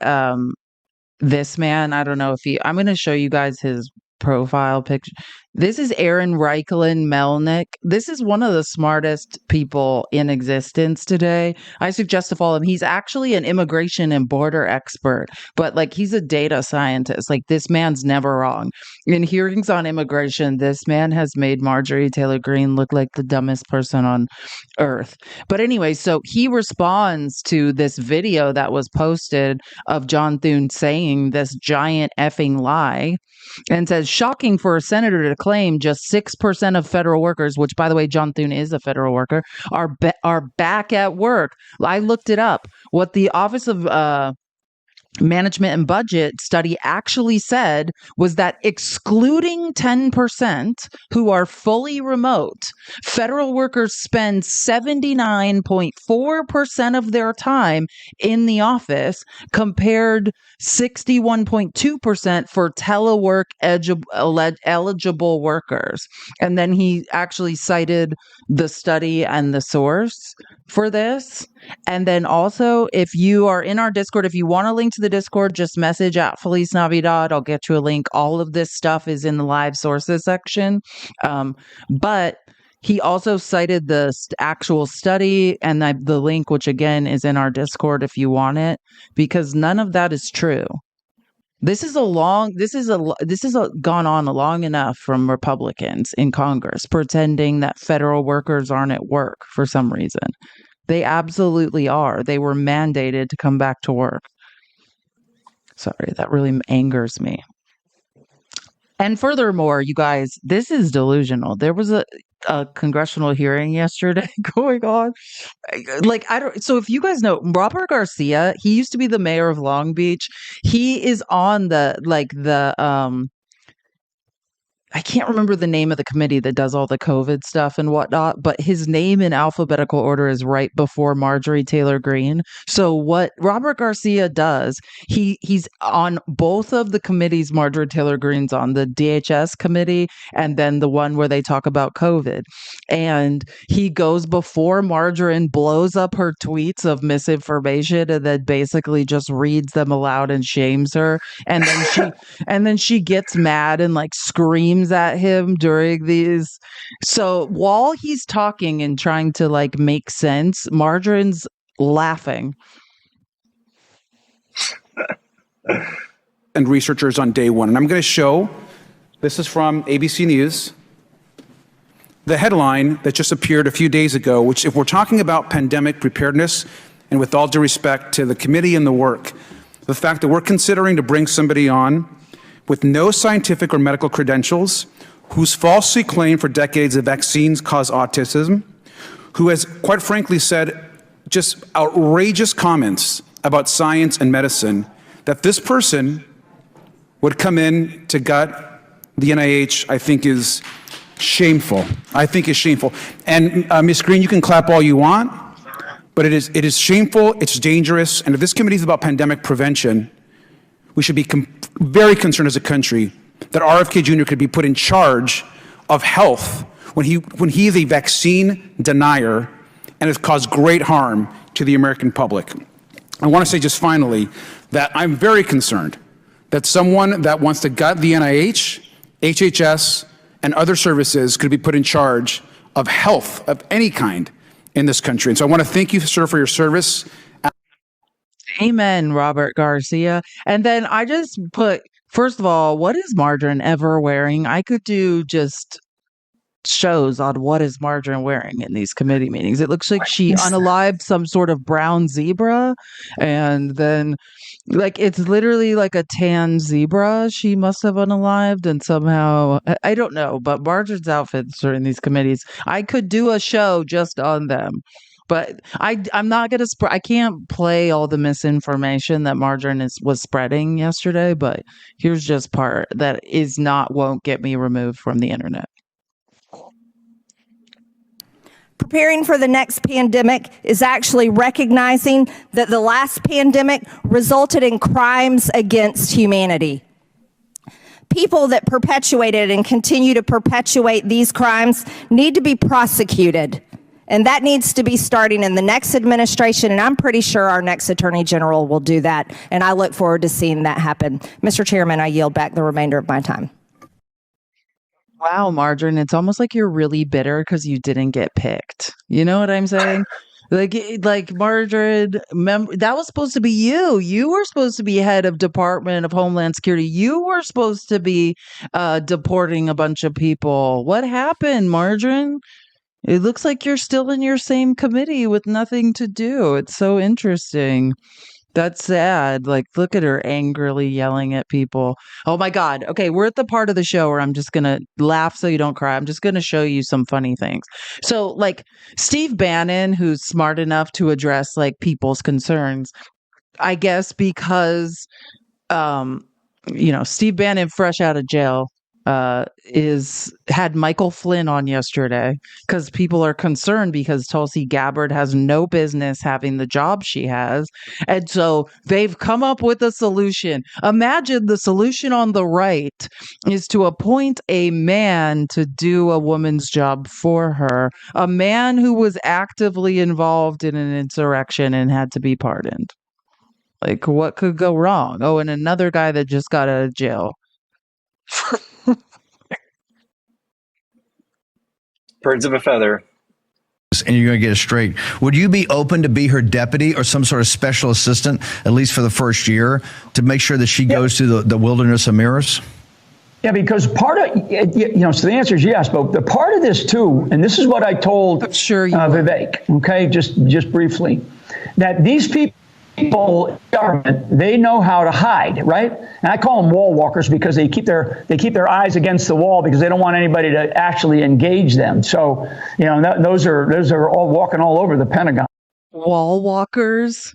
this man, I don't know if I'm going to show you guys his profile picture. This is Aaron Reichlin Melnick. This is one of the smartest people in existence today. I suggest to follow him. He's actually an immigration and border expert, but, like, he's a data scientist. Like, this man's never wrong. In hearings on immigration, this man has made Marjorie Taylor Greene look like the dumbest person on earth. But anyway, so he responds to this video that was posted of John Thune saying this giant effing lie and says, shocking for a senator to claim just 6% of federal workers, which, by the way, John Thune is a federal worker, are back at work. I looked it up. What the Office of Management and Budget study actually said was that excluding 10% who are fully remote, federal workers spend 79.4% of their time in the office compared 61.2% for telework eligible workers. And then he actually cited the study and the source for this. And then also, if you are in our Discord, if you want a link to the Discord, just message at Feliz Navidad. I'll get you a link. All of this stuff is in the live sources section. But he also cited the actual study and the link, which again is in our Discord if you want it, because none of that is true. This is gone on long enough from Republicans in Congress pretending that federal workers aren't at work for some reason. They absolutely are. They were mandated to come back to work. Sorry, that really angers me. And furthermore, you guys, this is delusional. There was a congressional hearing yesterday going on. Like, so if you guys know, Robert Garcia, he used to be the mayor of Long Beach. He is on I can't remember the name of the committee that does all the COVID stuff and whatnot, but his name in alphabetical order is right before Marjorie Taylor Greene. So what Robert Garcia does, he's on both of the committees Marjorie Taylor Greene's on, the DHS committee and then the one where they talk about COVID. And he goes before Marjorie blows up her tweets of misinformation and then basically just reads them aloud and shames her. And then she gets mad and like screams at him during these. So while he's talking and trying to like make sense, Marjorie's laughing. And researchers on day one. And I'm going to show, this is from ABC News, the headline that just appeared a few days ago, which if we're talking about pandemic preparedness, and with all due respect to the committee and the work, the fact that we're considering to bring somebody on with no scientific or medical credentials, who's falsely claimed for decades that vaccines cause autism, who has quite frankly said just outrageous comments about science and medicine, that this person would come in to gut the NIH, I think is shameful. I think is shameful. And Ms. Green, you can clap all you want, but it is shameful, it's dangerous, and if this committee is about pandemic prevention, we should be very concerned as a country that RFK Jr. could be put in charge of health when he is a vaccine denier and has caused great harm to the American public. I want to say just finally that I'm very concerned that someone that wants to gut the NIH, HHS, and other services could be put in charge of health of any kind in this country. And so I want to thank you, sir, for your service. Amen, Robert Garcia. And then I just put, first of all, what is Marjorie ever wearing? I could do just shows on what is Marjorie wearing in these committee meetings. It looks like she unalived some sort of brown zebra, and then like it's literally like a tan zebra she must have unalived, and somehow I don't know, but Marjorie's outfits are in these committees. I could do a show just on them. But I'm not going to I can't play all the misinformation that Marjorie was spreading yesterday, but here's just part that won't get me removed from the internet. Preparing for the next pandemic is actually recognizing that the last pandemic resulted in crimes against humanity. People that perpetuated and continue to perpetuate these crimes need to be prosecuted. And that needs to be starting in the next administration, and I'm pretty sure our next Attorney General will do that, and I look forward to seeing that happen. Mr. Chairman, I yield back the remainder of my time. Wow, Marjorie, it's almost like you're really bitter because you didn't get picked. You know what I'm saying? Like Marjorie, that was supposed to be you. You were supposed to be head of Department of Homeland Security. You were supposed to be deporting a bunch of people. What happened, Marjorie? It looks like you're still in your same committee with nothing to do. It's so interesting. That's sad. Like, look at her angrily yelling at people. Oh my God. Okay, we're at the part of the show where I'm just going to laugh so you don't cry. I'm just going to show you some funny things. So, like, Steve Bannon, who's smart enough to address, like, people's concerns, I guess because, Steve Bannon, fresh out of jail, had Michael Flynn on yesterday because people are concerned because Tulsi Gabbard has no business having the job she has. And so they've come up with a solution. Imagine the solution on the right is to appoint a man to do a woman's job for her, a man who was actively involved in an insurrection and had to be pardoned. Like, what could go wrong? Oh, and another guy that just got out of jail. Birds of a feather. And you're going to get it straight. Would you be open to be her deputy or some sort of special assistant, at least for the first year, to make sure that she goes through the wilderness of mirrors? Yeah, because part of, so the answer is yes, but the part of this too, and this is what I told Vivek, okay, just briefly, that these people in government, they know how to hide, right? And I call them wall walkers because they keep their eyes against the wall because they don't want anybody to actually engage them. So, those are all walking all over the Pentagon. Wall walkers.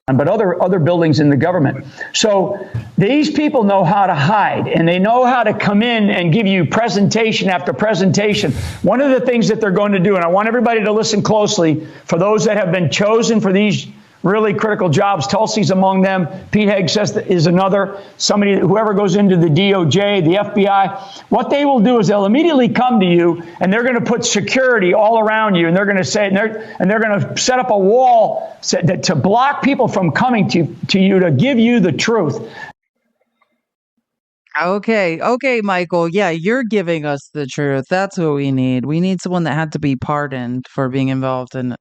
But other buildings in the government. So these people know how to hide, and they know how to come in and give you presentation after presentation. One of the things that they're going to do, and I want everybody to listen closely, for those that have been chosen for these really critical jobs, Tulsi's among them. Pete Hegseth is another. Somebody, whoever goes into the DOJ, the FBI, what they will do is they'll immediately come to you and they're going to put security all around you, and they're going to say, and they're going to set up a wall to block people from coming to you to give you the truth. Okay, Michael. Yeah, you're giving us the truth. That's what we need. We need someone that had to be pardoned for being involved in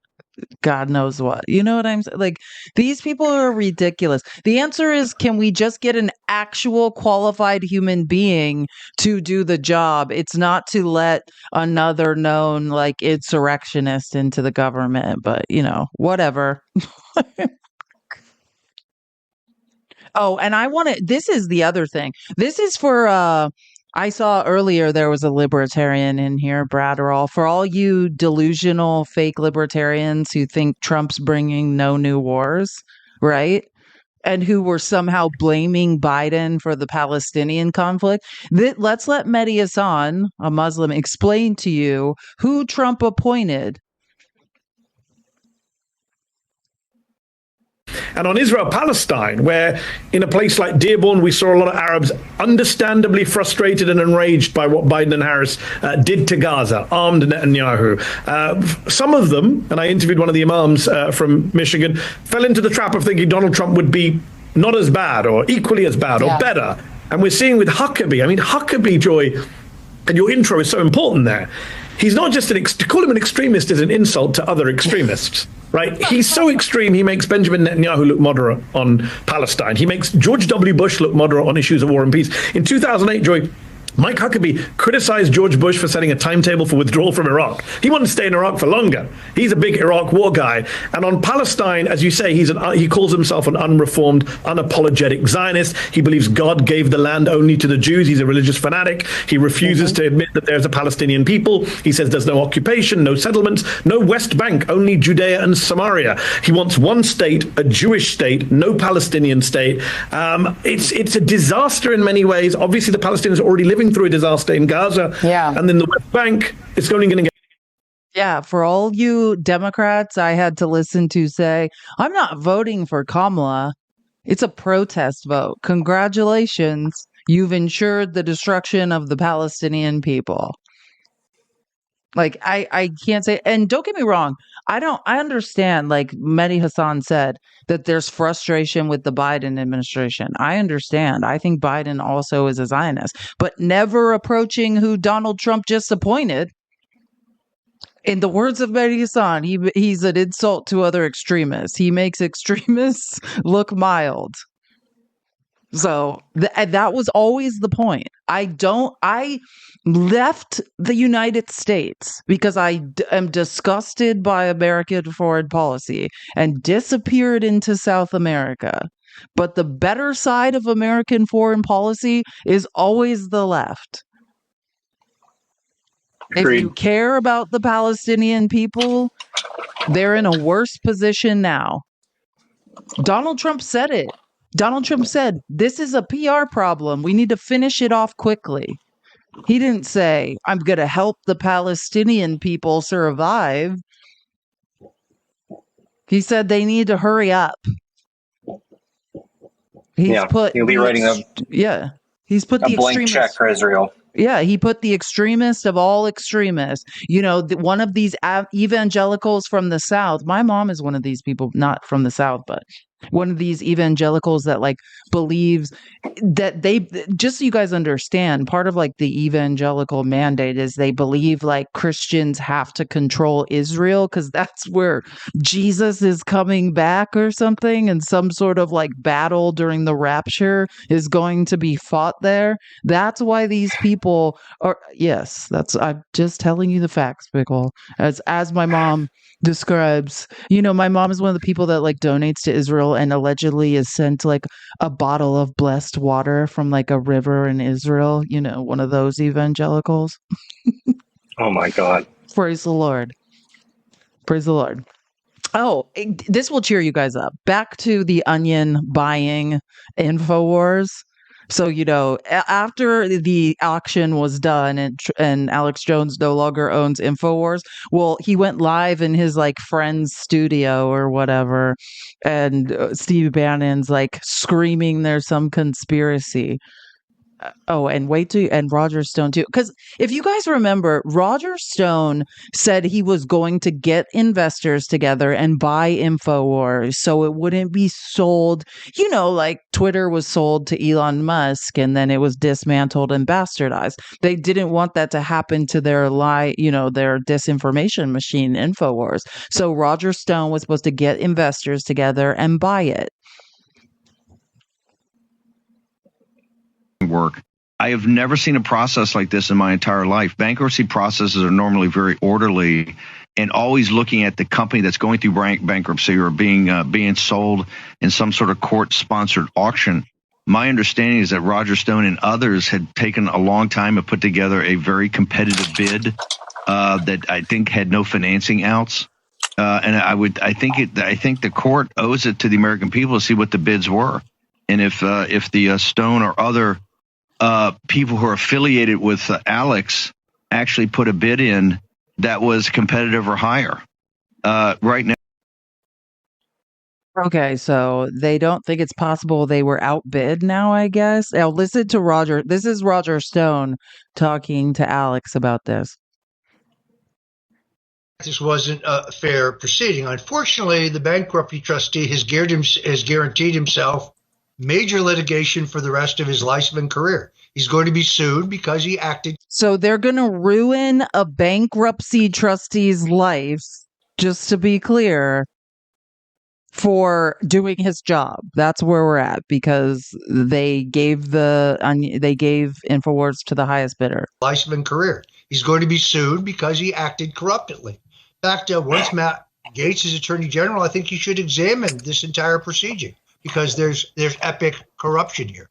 God knows what. You know what I'm saying? Like, these people are ridiculous. The answer is, can we just get an actual qualified human being to do the job? It's not to let another known, like, insurrectionist into the government, but, whatever. Oh, and this is the other thing. This is for, I saw earlier there was a libertarian in here, Brad Earl. For all you delusional fake libertarians who think Trump's bringing no new wars, right? And who were somehow blaming Biden for the Palestinian conflict. Let's let Mehdi Hasan, a Muslim, explain to you who Trump appointed. And on Israel-Palestine, where in a place like Dearborn, we saw a lot of Arabs understandably frustrated and enraged by what Biden and Harris did to Gaza, armed Netanyahu. Some of them, and I interviewed one of the imams from Michigan, fell into the trap of thinking Donald Trump would be not as bad or equally as bad or better. And we're seeing with Huckabee, Huckabee, Joy, and your intro is so important there. He's not just to call him an extremist is an insult to other extremists, right? He's so extreme, he makes Benjamin Netanyahu look moderate on Palestine. He makes George W. Bush look moderate on issues of war and peace. In 2008, Joy, Mike Huckabee criticized George Bush for setting a timetable for withdrawal from Iraq. He wanted to stay in Iraq for longer. He's a big Iraq war guy. And on Palestine, as you say, he calls himself an unreformed, unapologetic Zionist. He believes God gave the land only to the Jews. He's a religious fanatic. He refuses to admit that there's a Palestinian people. He says there's no occupation, no settlements, no West Bank, only Judea and Samaria. He wants one state, a Jewish state, no Palestinian state. It's a disaster in many ways. Obviously, the Palestinians are already living through a disaster in Gaza, and then the West Bank, it's only going to get. Yeah, for all you Democrats I had to listen to say, I'm not voting for Kamala. It's a protest vote. Congratulations. You've ensured the destruction of the Palestinian people. Like, I can't say, and don't get me wrong, I understand, like Mehdi Hasan said, that there's frustration with the Biden administration. I understand. I think Biden also is a Zionist, but never approaching who Donald Trump just appointed. In the words of Mehdi Hasan, he's an insult to other extremists. He makes extremists look mild. So that was always the point. I left the United States because I am disgusted by American foreign policy and disappeared into South America. But the better side of American foreign policy is always the left. Agreed. If you care about the Palestinian people, they're in a worse position now. Donald Trump said it. Donald Trump said, this is a PR problem. We need to finish it off quickly. He didn't say, I'm going to help the Palestinian people survive. He said they need to hurry up. He's put he'll be writing he's put a blank check for Israel. Yeah, he put the extremist of all extremists. You know, one of these evangelicals from the South. My mom is one of these people, not from the South, but one of these evangelicals that like believes that they, just so you guys understand, part of like the evangelical mandate is they believe like Christians have to control Israel because that's where Jesus is coming back or something, and some sort of like battle during the rapture is going to be fought there. That's why these people are, yes, I'm just telling you the facts, Pickle. As my mom describes, you know, my mom is one of the people that like donates to Israel and allegedly is sent like a bottle of blessed water from like a river in Israel, you know, one of those evangelicals. Oh my God. Praise the Lord. Praise the Lord. Oh, this will cheer you guys up. Back to the Onion buying InfoWars. So, you know, after the auction was done and Alex Jones no longer owns InfoWars, well, he went live in his like friend's studio or whatever. And Steve Bannon's like screaming there's some conspiracy. Oh, and and Roger Stone too. Because if you guys remember, Roger Stone said he was going to get investors together and buy InfoWars so it wouldn't be sold, you know, like Twitter was sold to Elon Musk and then it was dismantled and bastardized. They didn't want that to happen to their their disinformation machine, InfoWars. So Roger Stone was supposed to get investors together and buy it. Work. I have never seen a process like this in my entire life. Bankruptcy processes are normally very orderly and always looking at the company that's going through bankruptcy or being sold in some sort of court-sponsored auction. My understanding is that Roger Stone and others had taken a long time to put together a very competitive bid that I think had no financing outs. And I think the court owes it to the American people to see what the bids were, and if the Stone or other people who are affiliated with Alex actually put a bid in that was competitive or higher. Right now. Okay, so they don't think it's possible they were outbid now, I guess. Now listen to Roger. This is Roger Stone talking to Alex about this. This wasn't a fair proceeding. Unfortunately, the bankruptcy trustee has guaranteed himself major litigation for the rest of his life and career. He's going to be sued because he acted. So they're going to ruin a bankruptcy trustee's life, just to be clear, for doing his job. That's where we're at because they gave InfoWars to the highest bidder. Life and career. He's going to be sued because he acted corruptly. In fact, once Matt Gaetz is Attorney General, I think he should examine this entire procedure because there's epic corruption here.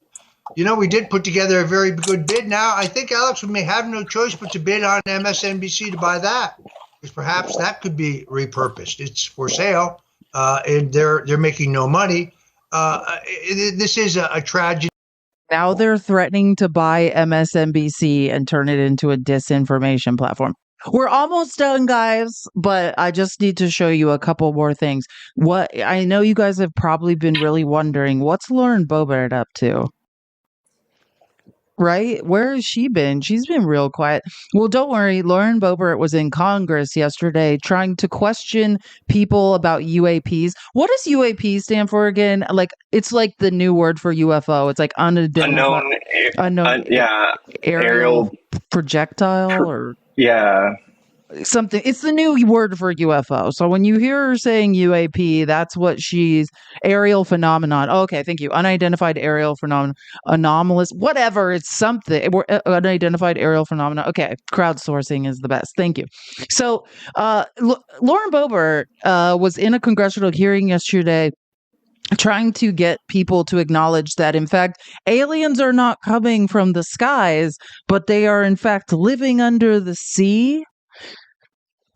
You know, we did put together a very good bid. Now, I think, Alex, we may have no choice but to bid on MSNBC to buy that, because perhaps that could be repurposed. It's for sale, and they're making no money. This is a tragedy. Now they're threatening to buy MSNBC and turn it into a disinformation platform. We're almost done, guys, but I just need to show you a couple more things. What I know you guys have probably been really wondering, what's Lauren Boebert up to? Right? Where has she been? She's been real quiet. Well, don't worry. Lauren Boebert was in Congress yesterday trying to question people about UAPs. What does UAP stand for again? Like, it's like the new word for UFO. It's like unknown aerial projectile or something. It's the new word for UFO. So when you hear her saying UAP, that's what she's aerial phenomenon. Okay, thank you. Unidentified aerial phenomenon, anomalous, whatever. It's something. Unidentified aerial phenomena. Okay, crowdsourcing is the best. Thank you. So Lauren Boebert was in a congressional hearing yesterday trying to get people to acknowledge that, in fact, aliens are not coming from the skies, but they are, in fact, living under the sea.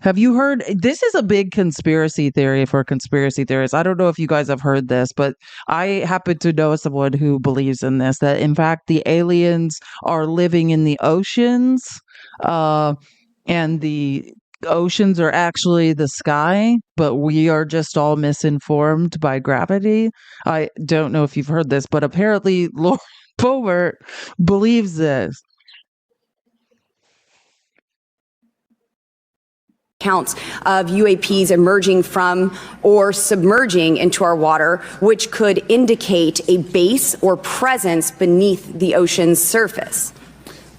Have you heard? This is a big conspiracy theory for conspiracy theorists. I don't know if you guys have heard this, but I happen to know someone who believes in this, that in fact the aliens are living in the oceans, and the oceans are actually the sky, but we are just all misinformed by gravity. I don't know if you've heard this, but apparently Lauren Boebert believes this. Counts of UAPs emerging from or submerging into our water, which could indicate a base or presence beneath the ocean's surface.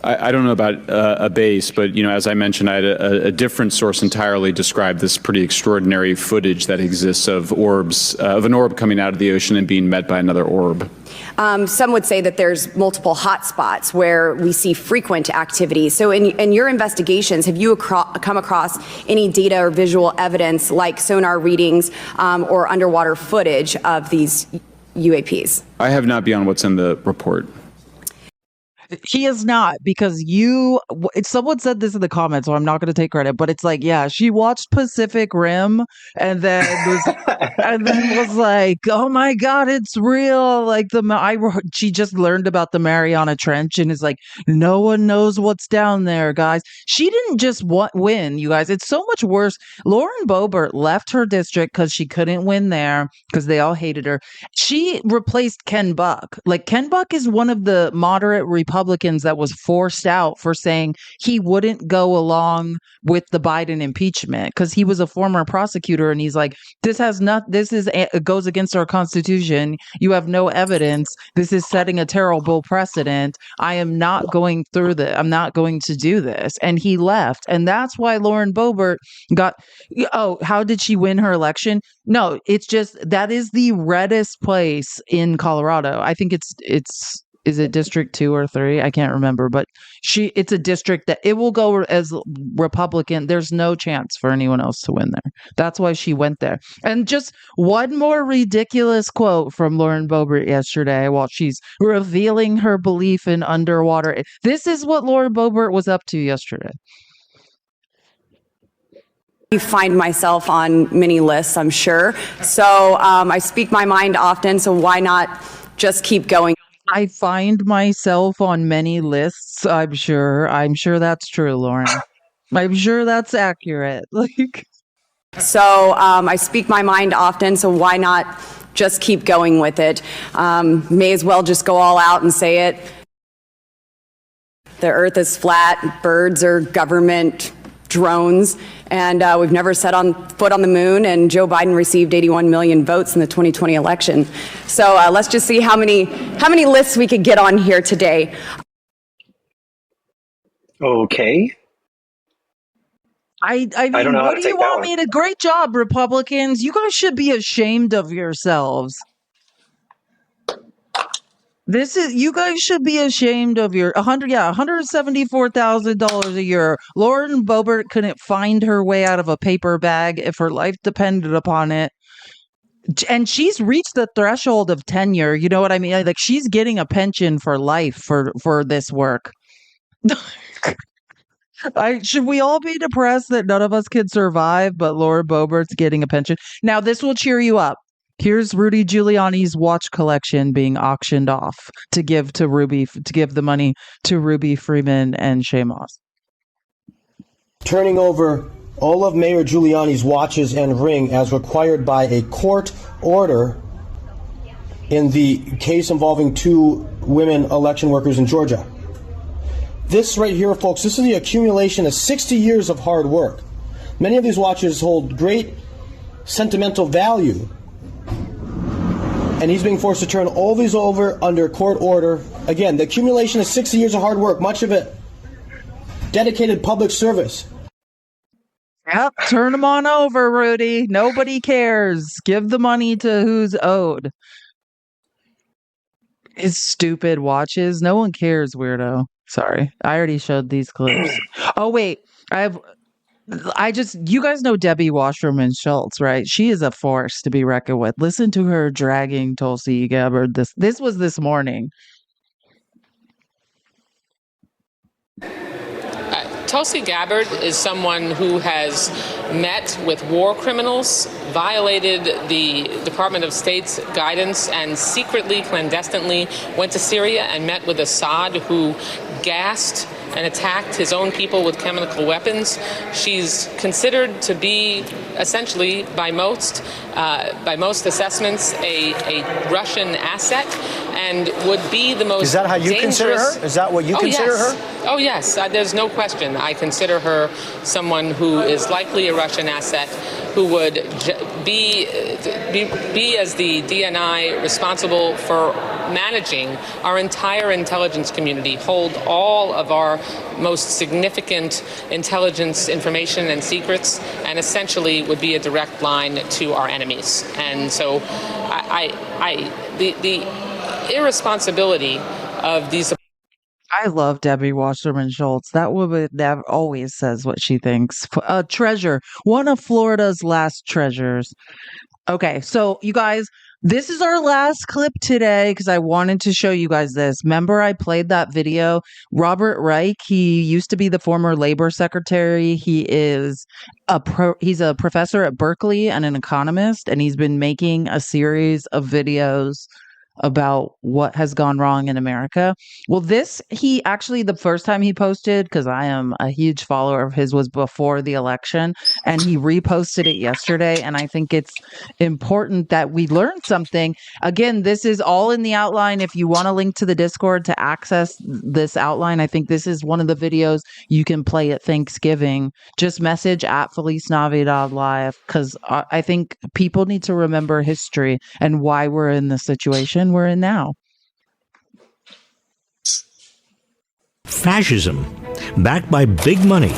I don't know about a base, but as I mentioned, I had a different source entirely describe this pretty extraordinary footage that exists of orbs, of an orb coming out of the ocean and being met by another orb. Some would say that there's multiple hotspots where we see frequent activity. So in your investigations, have you come across any data or visual evidence like sonar readings or underwater footage of these UAPs? I have not beyond what's in the report. He is not, because someone said this in the comments, so I'm not going to take credit, but it's like, yeah, she watched Pacific Rim and then was like, oh my God, it's real. Like she just learned about the Mariana Trench and is like, no one knows what's down there, guys. She didn't just win, you guys. It's so much worse. Lauren Boebert left her district because she couldn't win there because they all hated her. She replaced Ken Buck. Like, Ken Buck is one of the moderate Republicans that was forced out for saying he wouldn't go along with the Biden impeachment because he was a former prosecutor, and he's like, it goes against our Constitution. You have no evidence. This is setting a terrible precedent. I am not going through this. I'm not going to do this. And he left. And that's why Lauren Boebert how did she win her election? No, it's just, that is the reddest place in Colorado. I think is it District 2 or 3? I can't remember, but it's a district that it will go as Republican. There's no chance for anyone else to win there. That's why she went there. And just one more ridiculous quote from Lauren Boebert yesterday while she's revealing her belief in underwater. This is what Lauren Boebert was up to yesterday. You find myself on many lists, I'm sure. So I speak my mind often, so why not just keep going? I find myself on many lists, I'm sure. I'm sure that's true, Lauren. I'm sure that's accurate. So I speak my mind often, so why not just keep going with it? May as well just go all out and say it. The earth is flat, birds are government drones, and we've never set foot on the moon, and Joe Biden received 81 million votes in the 2020 election. So let's just see how many lists we could get on here today. Okay. I mean, don't know how what to do you take that want one. me to? Great job, Republicans. You guys should be ashamed of yourselves. You guys should be ashamed of your $174,000 a year. Lauren Boebert couldn't find her way out of a paper bag if her life depended upon it. And she's reached the threshold of tenure. You know what I mean? Like, she's getting a pension for life for this work. Should we all be depressed that none of us can survive, but Lauren Boebert's getting a pension? Now, this will cheer you up. Here's Rudy Giuliani's watch collection being auctioned off to give the money to Ruby Freeman and Shay Moss. Turning over all of Mayor Giuliani's watches and ring as required by a court order in the case involving 2 women election workers in Georgia. This right here, folks, this is the accumulation of 60 years of hard work. Many of these watches hold great sentimental value. And he's being forced to turn all these over under court order. Again, the accumulation of 60 years of hard work, much of it dedicated public service. Yep, turn them on over, Rudy. Nobody cares. Give the money to who's owed. It's stupid watches. No one cares, weirdo. Sorry. I already showed these clips. Oh, wait. You guys know Debbie Wasserman Schultz, right? She is a force to be reckoned with. Listen to her dragging Tulsi Gabbard. This was this morning. Tulsi Gabbard is someone who has met with war criminals, violated the Department of State's guidance, and secretly, clandestinely went to Syria and met with Assad, who gassed and attacked his own people with chemical weapons. She's considered to be essentially, by most assessments, a Russian asset, and would be the most. Is that how you consider her? Is that what you consider her? Oh yes, there's no question. I consider her someone who is likely a Russian asset, who would be as the DNI responsible for managing our entire intelligence community, hold all of our most significant intelligence information and secrets, and essentially would be a direct line to our enemies. And so the irresponsibility of these. I love Debbie Wasserman Schultz. That woman always says what she thinks. A treasure, one of Florida's last treasures. Okay, so you guys, this is our last clip today because I wanted to show you guys this. Remember, I played that video. Robert Reich, he used to be the former labor secretary. He's a professor at Berkeley and an economist, and he's been making a series of videos about what has gone wrong in America. Well, he actually, the first time he posted, because I am a huge follower of his, was before the election, and he reposted it yesterday. And I think it's important that we learn something. Again, this is all in the outline. If you want to link to the Discord to access this outline, I think this is one of the videos you can play at Thanksgiving. Just message at Feliz Navidad Live, because I think people need to remember history and why we're in the situation we're in now. Fascism, backed by big money,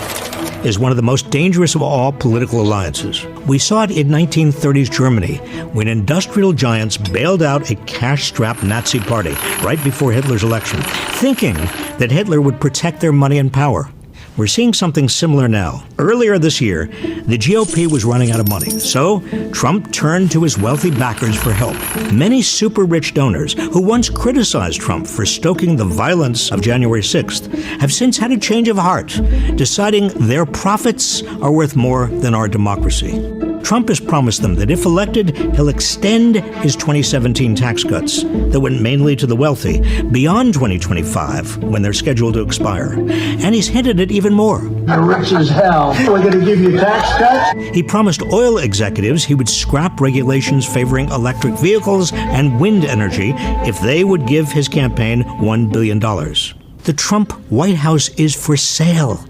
is one of the most dangerous of all political alliances. We saw it in 1930s Germany when industrial giants bailed out a cash-strapped Nazi party right before Hitler's election, thinking that Hitler would protect their money and power. We're seeing something similar now. Earlier this year, the GOP was running out of money, so Trump turned to his wealthy backers for help. Many super-rich donors who once criticized Trump for stoking the violence of January 6th have since had a change of heart, deciding their profits are worth more than our democracy. Trump has promised them that if elected, he'll extend his 2017 tax cuts that went mainly to the wealthy beyond 2025, when they're scheduled to expire. And he's hinted at even more. You're rich as hell. We're going to give you tax cuts? He promised oil executives he would scrap regulations favoring electric vehicles and wind energy if they would give his campaign $1 billion. The Trump White House is for sale,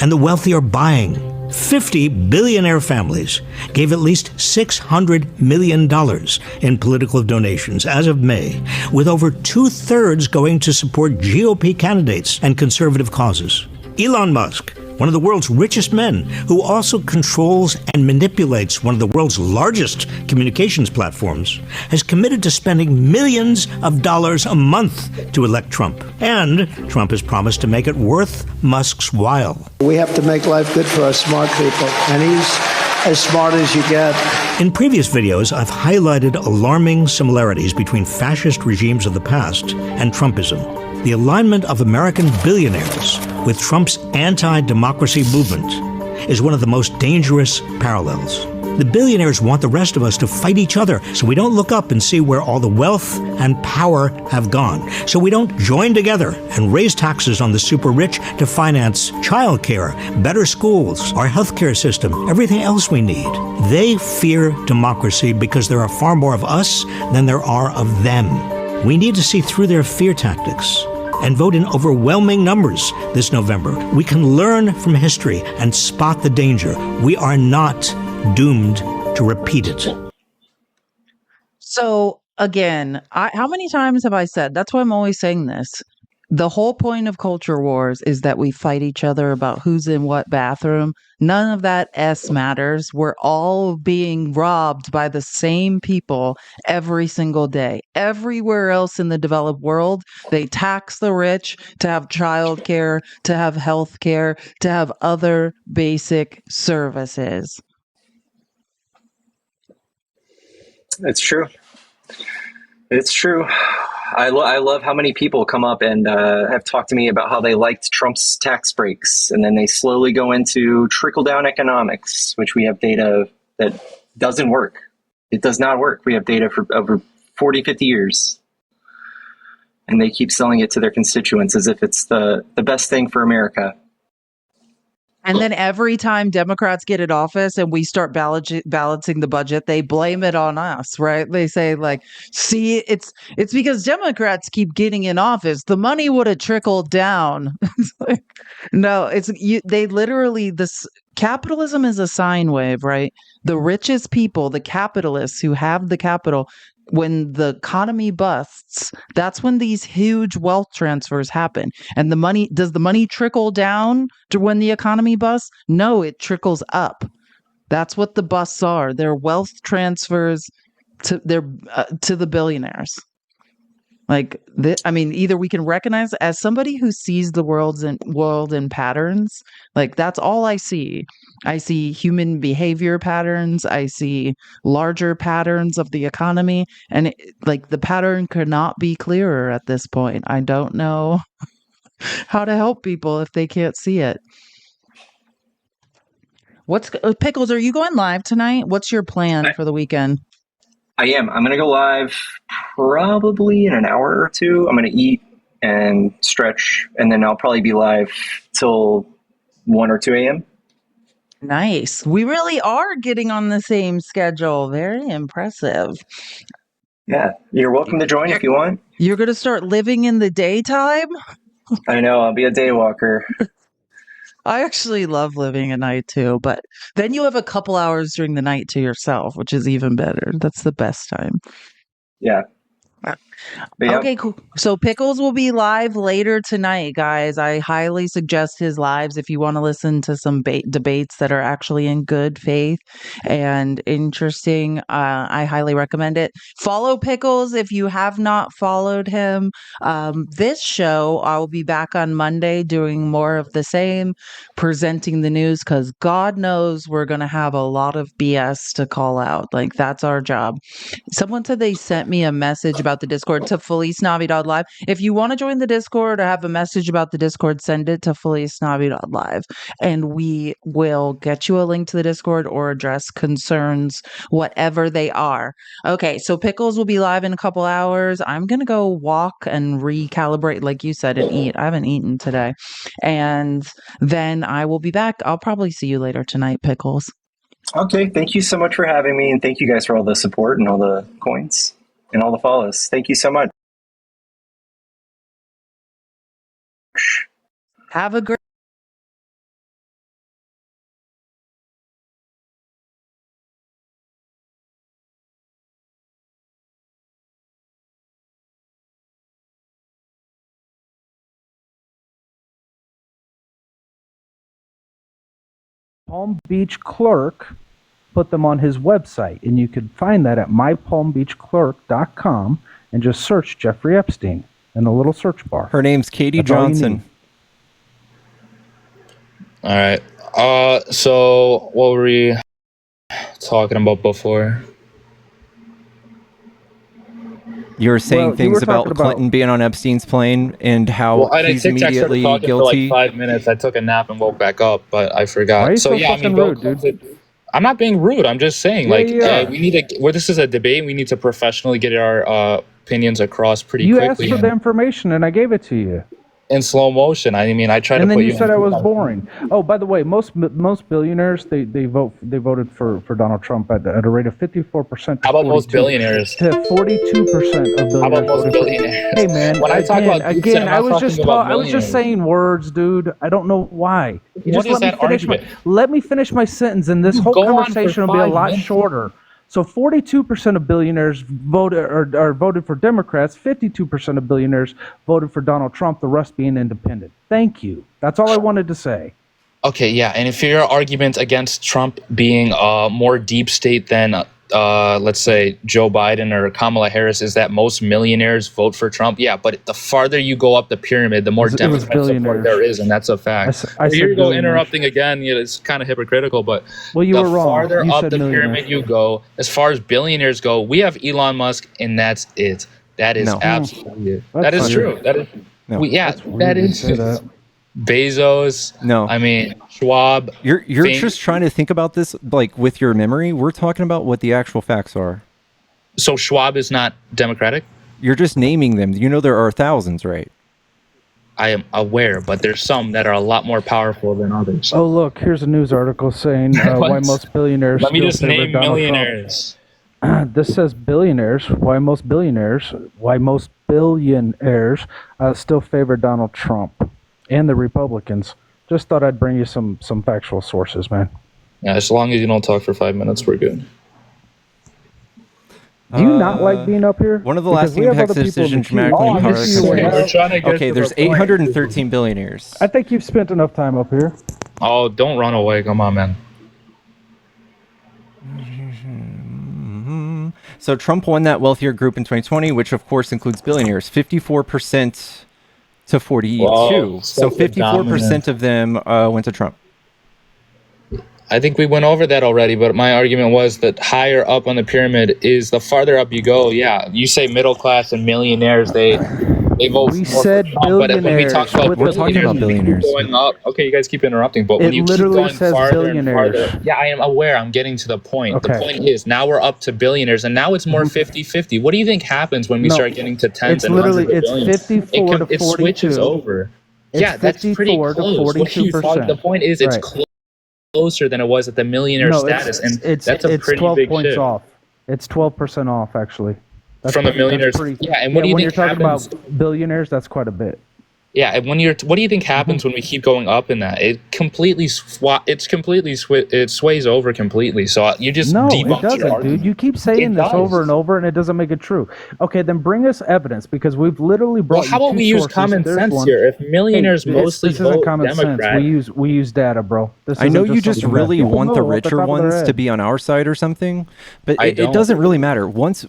and the wealthy are buying. 50 billionaire families gave at least $600 million in political donations as of May, with over 2/3 going to support GOP candidates and conservative causes. Elon Musk, one of the world's richest men, who also controls and manipulates one of the world's largest communications platforms, has committed to spending millions of dollars a month to elect Trump. And Trump has promised to make it worth Musk's while. We have to make life good for our smart people, and he's as smart as you get. In previous videos, I've highlighted alarming similarities between fascist regimes of the past and Trumpism. The alignment of American billionaires with Trump's anti-democracy movement is one of the most dangerous parallels. The billionaires want the rest of us to fight each other so we don't look up and see where all the wealth and power have gone, so we don't join together and raise taxes on the super rich to finance childcare, better schools, our healthcare system, everything else we need. They fear democracy because there are far more of us than there are of them. We need to see through their fear tactics and vote in overwhelming numbers this November. We can learn from history and spot the danger. We are not doomed to repeat it. So again, how many times have I said, that's why I'm always saying this. The whole point of culture wars is that we fight each other about who's in what bathroom. None of that S matters. We're all being robbed by the same people every single day. Everywhere else in the developed world, they tax the rich to have childcare, to have health care, to have other basic services. It's true. It's true. I love how many people come up and have talked to me about how they liked Trump's tax breaks, and then they slowly go into trickle-down economics, which we have data that doesn't work. It does not work. We have data for over 40, 50 years, and they keep selling it to their constituents as if it's the best thing for America. And then every time Democrats get in office and we start balancing the budget, they blame it on us, right? They say like, see, it's because Democrats keep getting in office. The money would have trickled down. It's like, no, they literally, this capitalism is a sine wave, right? The richest people, the capitalists who have the capital, when the economy busts, that's when these huge wealth transfers happen. And does the money trickle down to when the economy busts? No, it trickles up. That's what the busts are. They're wealth transfers to the billionaires. Like, either we can recognize, as somebody who sees the world in patterns, like that's all I see. I see human behavior patterns. I see larger patterns of the economy. And the pattern could not be clearer at this point. I don't know how to help people if they can't see it. Pickles, are you going live tonight? What's your plan for the weekend? I am. I'm going to go live probably in an hour or two. I'm going to eat and stretch, and then I'll probably be live till 1 or 2 a.m. Nice. We really are getting on the same schedule. Very impressive. Yeah. You're welcome to join if you want. You're going to start living in the daytime? I know. I'll be a day walker. I actually love living at night too, but then you have a couple hours during the night to yourself, which is even better. That's the best time. Yeah. Okay, cool. So Pickles will be live later tonight, guys. I highly suggest his lives if you want to listen to some debates that are actually in good faith and interesting. I highly recommend it. Follow Pickles if you have not followed him. This show, I will be back on Monday doing more of the same, presenting the news, because God knows we're going to have a lot of BS to call out. Like, that's our job. Someone said they sent me a message about the Discord to FullySnobby.live. If you want to join the Discord or have a message about the Discord, send it to FullySnobby.live, and we will get you a link to the Discord or address concerns, whatever they are. Okay, so Pickles will be live in a couple hours. I'm going to go walk and recalibrate, like you said, and eat. I haven't eaten today. And then I will be back. I'll probably see you later tonight, Pickles. Okay, thank you so much for having me, and thank you guys for all the support and all the coins and all the follows. Thank you so much. Have a great Palm Beach Clerk put them on his website, and you can find that at mypalmbeachclerk.com and just search Jeffrey Epstein in the little search bar. Her name's Katie Johnson. All right. So what were we talking about before? You were saying things about Clinton being on Epstein's plane and how he's immediately guilty. For like 5 minutes. I took a nap and woke back up, but I forgot. Why are you so so yeah, I fucking mean, rude, dude? I'm not being rude. I'm just saying, we need to. Well, this is a debate. We need to professionally get our opinions across pretty quickly. You asked for the information, and I gave it to you. In slow motion. I mean, I tried to. And then put you said in I was boring. Oh, by the way, most billionaires they voted for Donald Trump at a rate of 54%. How about most billionaires? To 42% of billionaires. How about most billionaires? Hey man, when I talk about again, I was just saying words, dude. I don't know why. You What just is that argument? let me finish my sentence, and this whole go on for conversation will be a 5 lot minutes. shorter. So 42% of billionaires voted for Democrats. 52% of billionaires voted for Donald Trump. The rest being independent. Thank you. That's all I wanted to say. Okay, yeah, and if your argument against Trump being more deep state than, let's say, Joe Biden or Kamala Harris is that most millionaires vote for Trump, yeah, but the farther you go up the pyramid, the more Democrat support there is, and that's a fact. I said Here you go, billionaires. interrupting again. You know, it's kind of hypocritical, but Well, you the were wrong. farther You up said the millionaires. pyramid you go, as far as billionaires go, we have Elon Musk, and that's it. That is No. absolutely it. That's That is weird. true. That is, No. that is Bezos. No. I mean, Schwab. You're Fink. just trying to think about this like with your memory. We're talking about what the actual facts are. So Schwab is not Democratic? You're just naming them. You know there are thousands, right? I am aware, but there's some that are a lot more powerful than others. Oh, look, here's a news article saying why What? most billionaires Let me still just favor name Donald millionaires. Trump. This says why most billionaires still favor Donald Trump and the Republicans. Just thought I'd bring you some factual sources, man. Yeah, as long as you don't talk for 5 minutes, we're good. Do you not like being up here? One of the Because lasting we have impacts other of people in the decision queue. dramatically Oh, I power miss you when We're trying to get Okay, to there's the point. 813 billionaires. I think you've spent enough time up here. Oh, don't run away. Come on, man. So Trump won that wealthier group in 2020, which of course includes billionaires, 54% to 42. Wow, So such a 54% of them went to Trump. I think we went over that already, but my argument was that higher up on the pyramid is the farther up you go. Yeah, you say middle class and millionaires, they vote. We more said for Trump, but when we talk billionaires. about We're talking about we keep billionaires. going up. Okay, you guys keep interrupting, but when It you keep literally going says farther and billionaires. farther, yeah, I am aware. I'm getting to the point. The Okay. point is now we're up to billionaires, and now it's more 50-50. What do you think happens when we No, start getting to tens it's and hundreds literally- of it's billions? 54 to It switches 42. over. It's Yeah, that's pretty 54 to close. What are you talking- 42%. The point is, it's Right. closer than it was at the millionaire status, and that's a pretty 12 big points shift. off. It's 12% off, actually. From the millionaires. Yeah, and what do you when think you're talking happens? about billionaires, that's quite a bit. Yeah, and what do you think happens when we keep going up in that? It completely it sways over completely. So you just No, it debunked your doesn't, argument. dude. You keep saying It this does. over and over, and it doesn't make it true. Okay, then bring us evidence, because we've literally brought Well, how you about two we use sources. common There's sense one. here? If millionaires Hey, mostly this isn't vote common Democrat, sense. We use data, bro. This I know isn't you just just something that really people want the know off richer top of their ones to head. be on our side or something, but I it don't. doesn't really matter. Once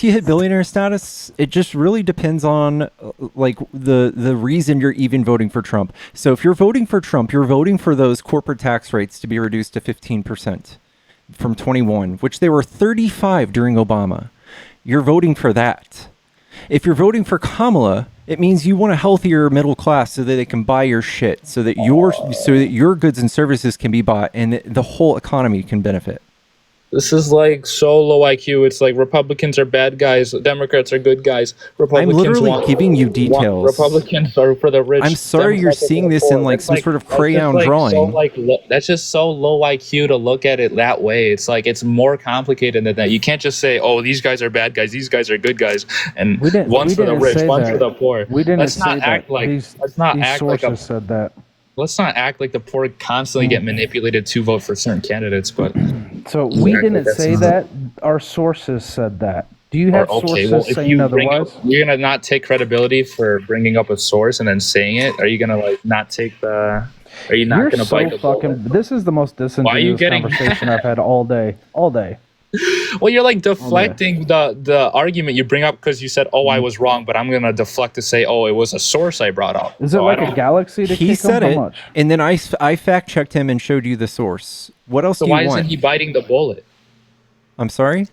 you hit billionaire status, it just really depends on like the reason you're even voting for Trump. So if you're voting for Trump, you're voting for those corporate tax rates to be reduced to 15% from 21, which they were 35 during Obama. You're voting for that. If you're voting for Kamala, it means you want a healthier middle class so that they can buy your shit, so that your goods and services can be bought and the whole economy can benefit. this is like so low IQ. It's like Republicans are bad guys, Democrats are good guys. Republicans I'm literally want, giving you want- details. Republicans are for the rich. I'm sorry you're Democrats are seeing for the this poor. in like That's some sort of that's just, crayon like, drawing. So, like, that's just so low IQ to look at it that way. It's like it's more complicated than that. You can't just say, "Oh, these guys are bad guys, these guys are good guys," and one's for the rich, one's for the poor. We didn't let's say not that. act like These let's not act like sources said that. let's not act like the poor constantly get manipulated to vote for certain candidates. But So we Exactly, didn't that's say not- that. Our sources said that. Do you have sources well, if saying you bring otherwise? up, you're gonna not take credibility for bringing up a source and then saying it. Are you gonna like not take the? Are you not You're gonna so bite the bullet? fucking. This is the most Why are you disingenuous getting conversation I've had all day. All day. Well, you're like deflecting the argument you bring up because you said, "Oh, I was wrong," but I'm gonna deflect to say, "Oh, it was a source I brought up." Is it So like I a don't- galaxy to He kick said him? it, How much? and then I fact checked him and showed you the source. What else So do why you isn't want? he biting the bullet? I'm sorry.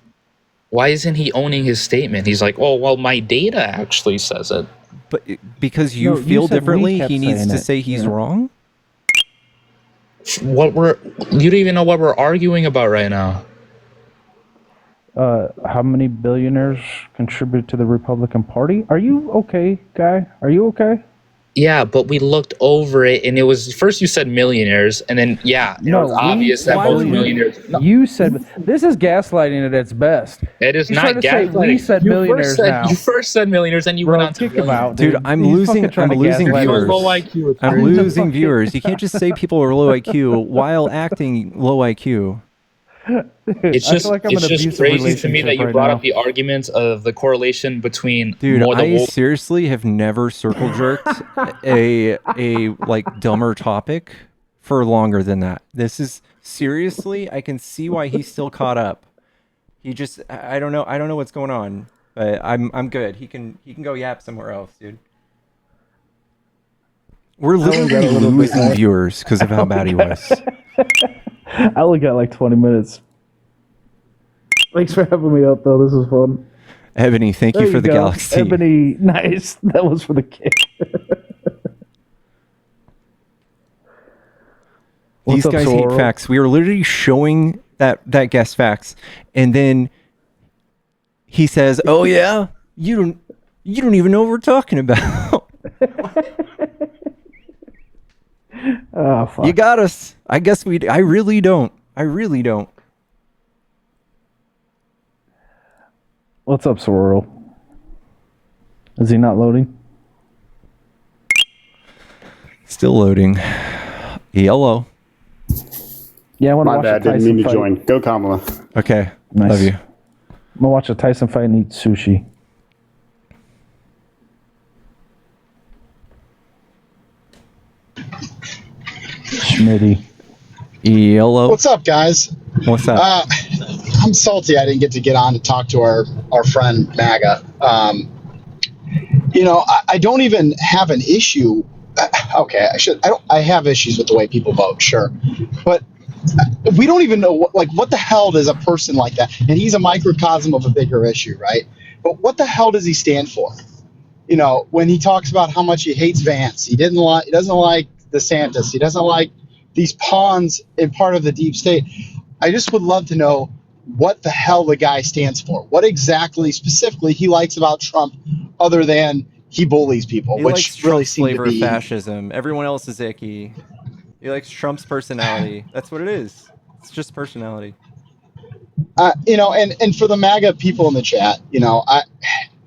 Why isn't he owning his statement? He's like, "Oh, well, my data actually says it." But because you No, you feel said we differently, kept he needs saying to it. say he's Yeah. wrong. You don't even know what we're arguing about right now. How many billionaires contribute to the Republican Party? Are you okay, guy? Are you okay? Yeah, but we looked over it, and it was first you said millionaires, and then it was obvious that most millionaires. No, You said this is gaslighting at its best. it is He's not trying to say gaslighting. we said millionaires now. You first said millionaires, and you Bro, went on to kick him billionaires. out, Dude, I'm He's losing. fucking trying I'm to losing gaslight us. viewers. Low IQ. It's I'm crazy. losing viewers. You can't just say people are low IQ while acting low IQ. It's I just feel like I'm it's in an just abusive crazy to me that you relationship brought right up the argument of the correlation between Dude, more the I wolf. seriously have never circle jerked a like dumber topic for longer than that. This is seriously, I can see why he's still caught up. He just I don't know what's going on. But I'm good. He can go yap somewhere else, dude. We're literally losing viewers because of how bad he was. I only got like 20 minutes. Thanks for having me up, though. This is fun. Ebony, thank There you for the go. galaxy. Ebony, nice. That was for the kid. These guys hate facts. We were literally showing that guest facts, and then he says, "Oh yeah, you don't even know what we're talking about." Oh, fuck. You got us. I guess I really don't. I really don't. What's up, Sorrel? Is he not loading? Still loading. Yellow. Yeah, I want to watch bad, a Tyson didn't mean to fight. join. Go Kamala. Okay, Nice. love you. I'm gonna watch a Tyson fight and eat sushi. Schmitty. Yellow. What's up, guys? What's up? I'm salty I didn't get to get on to talk to our friend MAGA. I don't even have an issue. Okay, I have issues with the way people vote, sure, but we don't even know what the hell does a person like that? And he's a microcosm of a bigger issue, right? But what the hell does he stand for? When he talks about how much he hates Vance, he doesn't like DeSantis, he doesn't like these pawns in part of the deep state. I just would love to know what the hell the guy stands for. What exactly, specifically, he likes about Trump, other than he bullies people, He which likes really Trump's seem to flavor of be. fascism. Everyone else is icky. He likes Trump's personality. That's what it is. It's just personality. And for the MAGA people in the chat,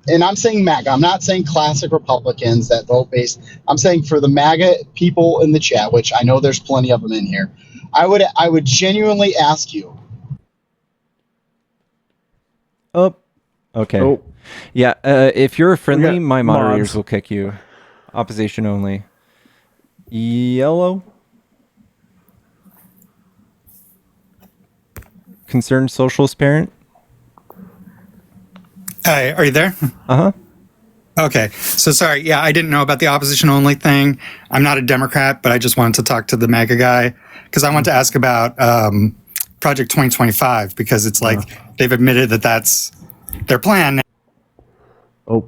I'm saying MAGA. I'm not saying classic Republicans that vote based. I'm saying for the MAGA people in the chat, which I know there's plenty of them in here. I would genuinely ask you. Oh, okay. Oh. Yeah, if you're a friendly, got my moderators mods. will kick you. Opposition only. Yellow. Concerned socialist parent. Hi, are you there? Uh-huh. Okay. So sorry. Yeah, I didn't know about the opposition only thing. I'm not a Democrat, but I just wanted to talk to the MAGA guy because I want to ask about Project 2025 because it's like they've admitted that that's their plan. Oh.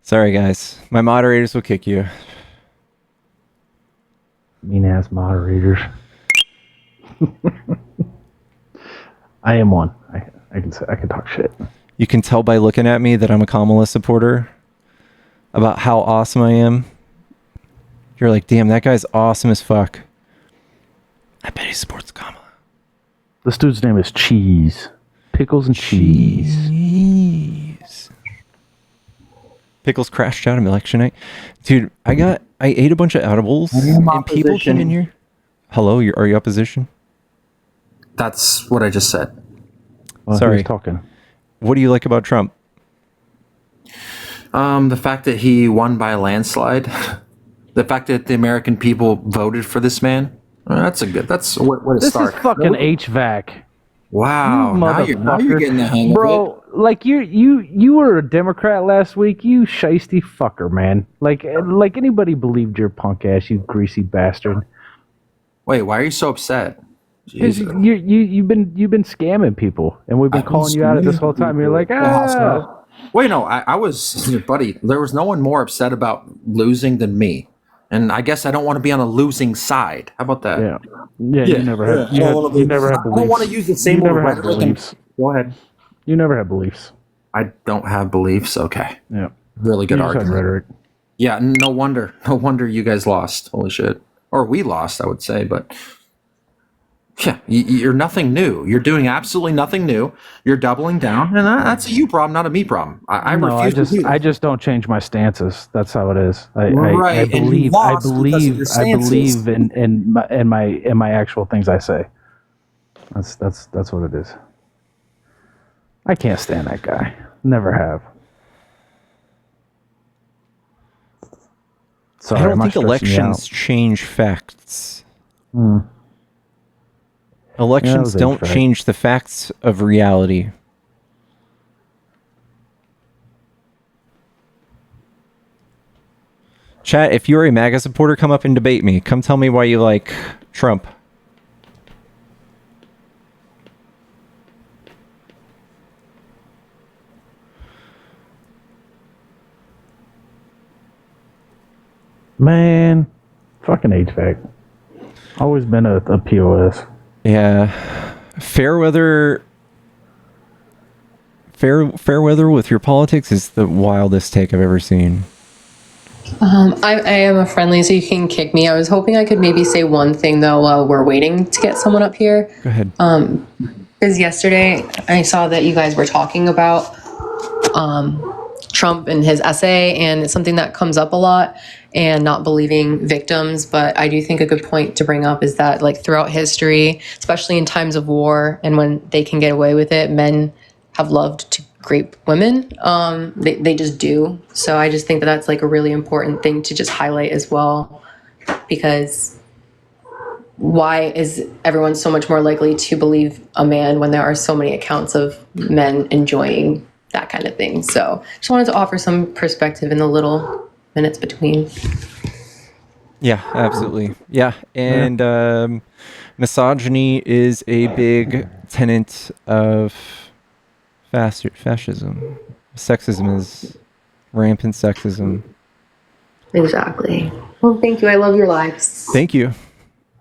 Sorry, guys. My moderators will kick you. Mean ass moderators. I am one. I can talk shit. You can tell by looking at me that I'm a Kamala supporter about how awesome I am. You're like, damn, that guy's awesome as fuck. I bet he supports Kamala. This dude's name is Cheese. Pickles and cheese. Pickles crashed out on election night. Dude, I ate a bunch of edibles and people came in here. Hello, are you opposition? That's what I just said. Well, Sorry. who's talking? What do you like about Trump? The fact that he won by a landslide, the fact that the American people voted for this man, that's a way to This start. is fucking HVAC. Wow, You now you're motherfucker. getting the hang of it. Bro, like you were a Democrat last week, you shiesty fucker, man. Like anybody believed your punk ass, you greasy bastard. Wait, why are you so upset? 'Cause you've been scamming people, and we've been calling you out at this whole time. You're like, Wait, no, I was, buddy, there was no one more upset about losing than me. And I guess I don't want to be on a losing side. How about that? Yeah, you never had. You never had I beliefs. don't want to use the same You never old had rhetoric. beliefs. Go ahead. You never had beliefs. I don't have beliefs. Okay. Yeah. Really good You just had argument. rhetoric. Yeah, no wonder you guys lost. Holy shit. Or we lost, I would say, but yeah, you're nothing new. You're doing absolutely nothing new. You're doubling down, and that's a you problem, not a me problem. I refuse to do that. I just don't change my stances. That's how it is. I Right, and you believe. I lost because of your stances. believe in my actual things I say. That's what it is. I can't stand that guy. Never have. Sorry, I don't am think stressing you elections out? change facts. Hmm. Elections was don't HVAC. change the facts of reality. Chat, if you're a MAGA supporter, come up and debate me. Come tell me why you like Trump. Man, fucking HVAC. Always been a POS. Yeah. Fair weather with your politics is the wildest take I've ever seen. I am a friendly, so you can kick me. I was hoping I could maybe say one thing, though, while we're waiting to get someone up here. Go ahead. Because yesterday I saw that you guys were talking about Trump and his essay, and it's something that comes up a lot, and not believing victims. But I do think a good point to bring up is that, like, throughout history, especially in times of war and when they can get away with it, men have loved to rape women. They just do. So I just think that that's like a really important thing to just highlight as well, because why is everyone so much more likely to believe a man when there are so many accounts of men enjoying that kind of thing? So just wanted to offer some perspective in the little minutes between. Yeah, absolutely. Yeah, and misogyny is a big tenet of fascism. Sexism is rampant sexism. Exactly. Well, thank you. I love your lives. Thank you.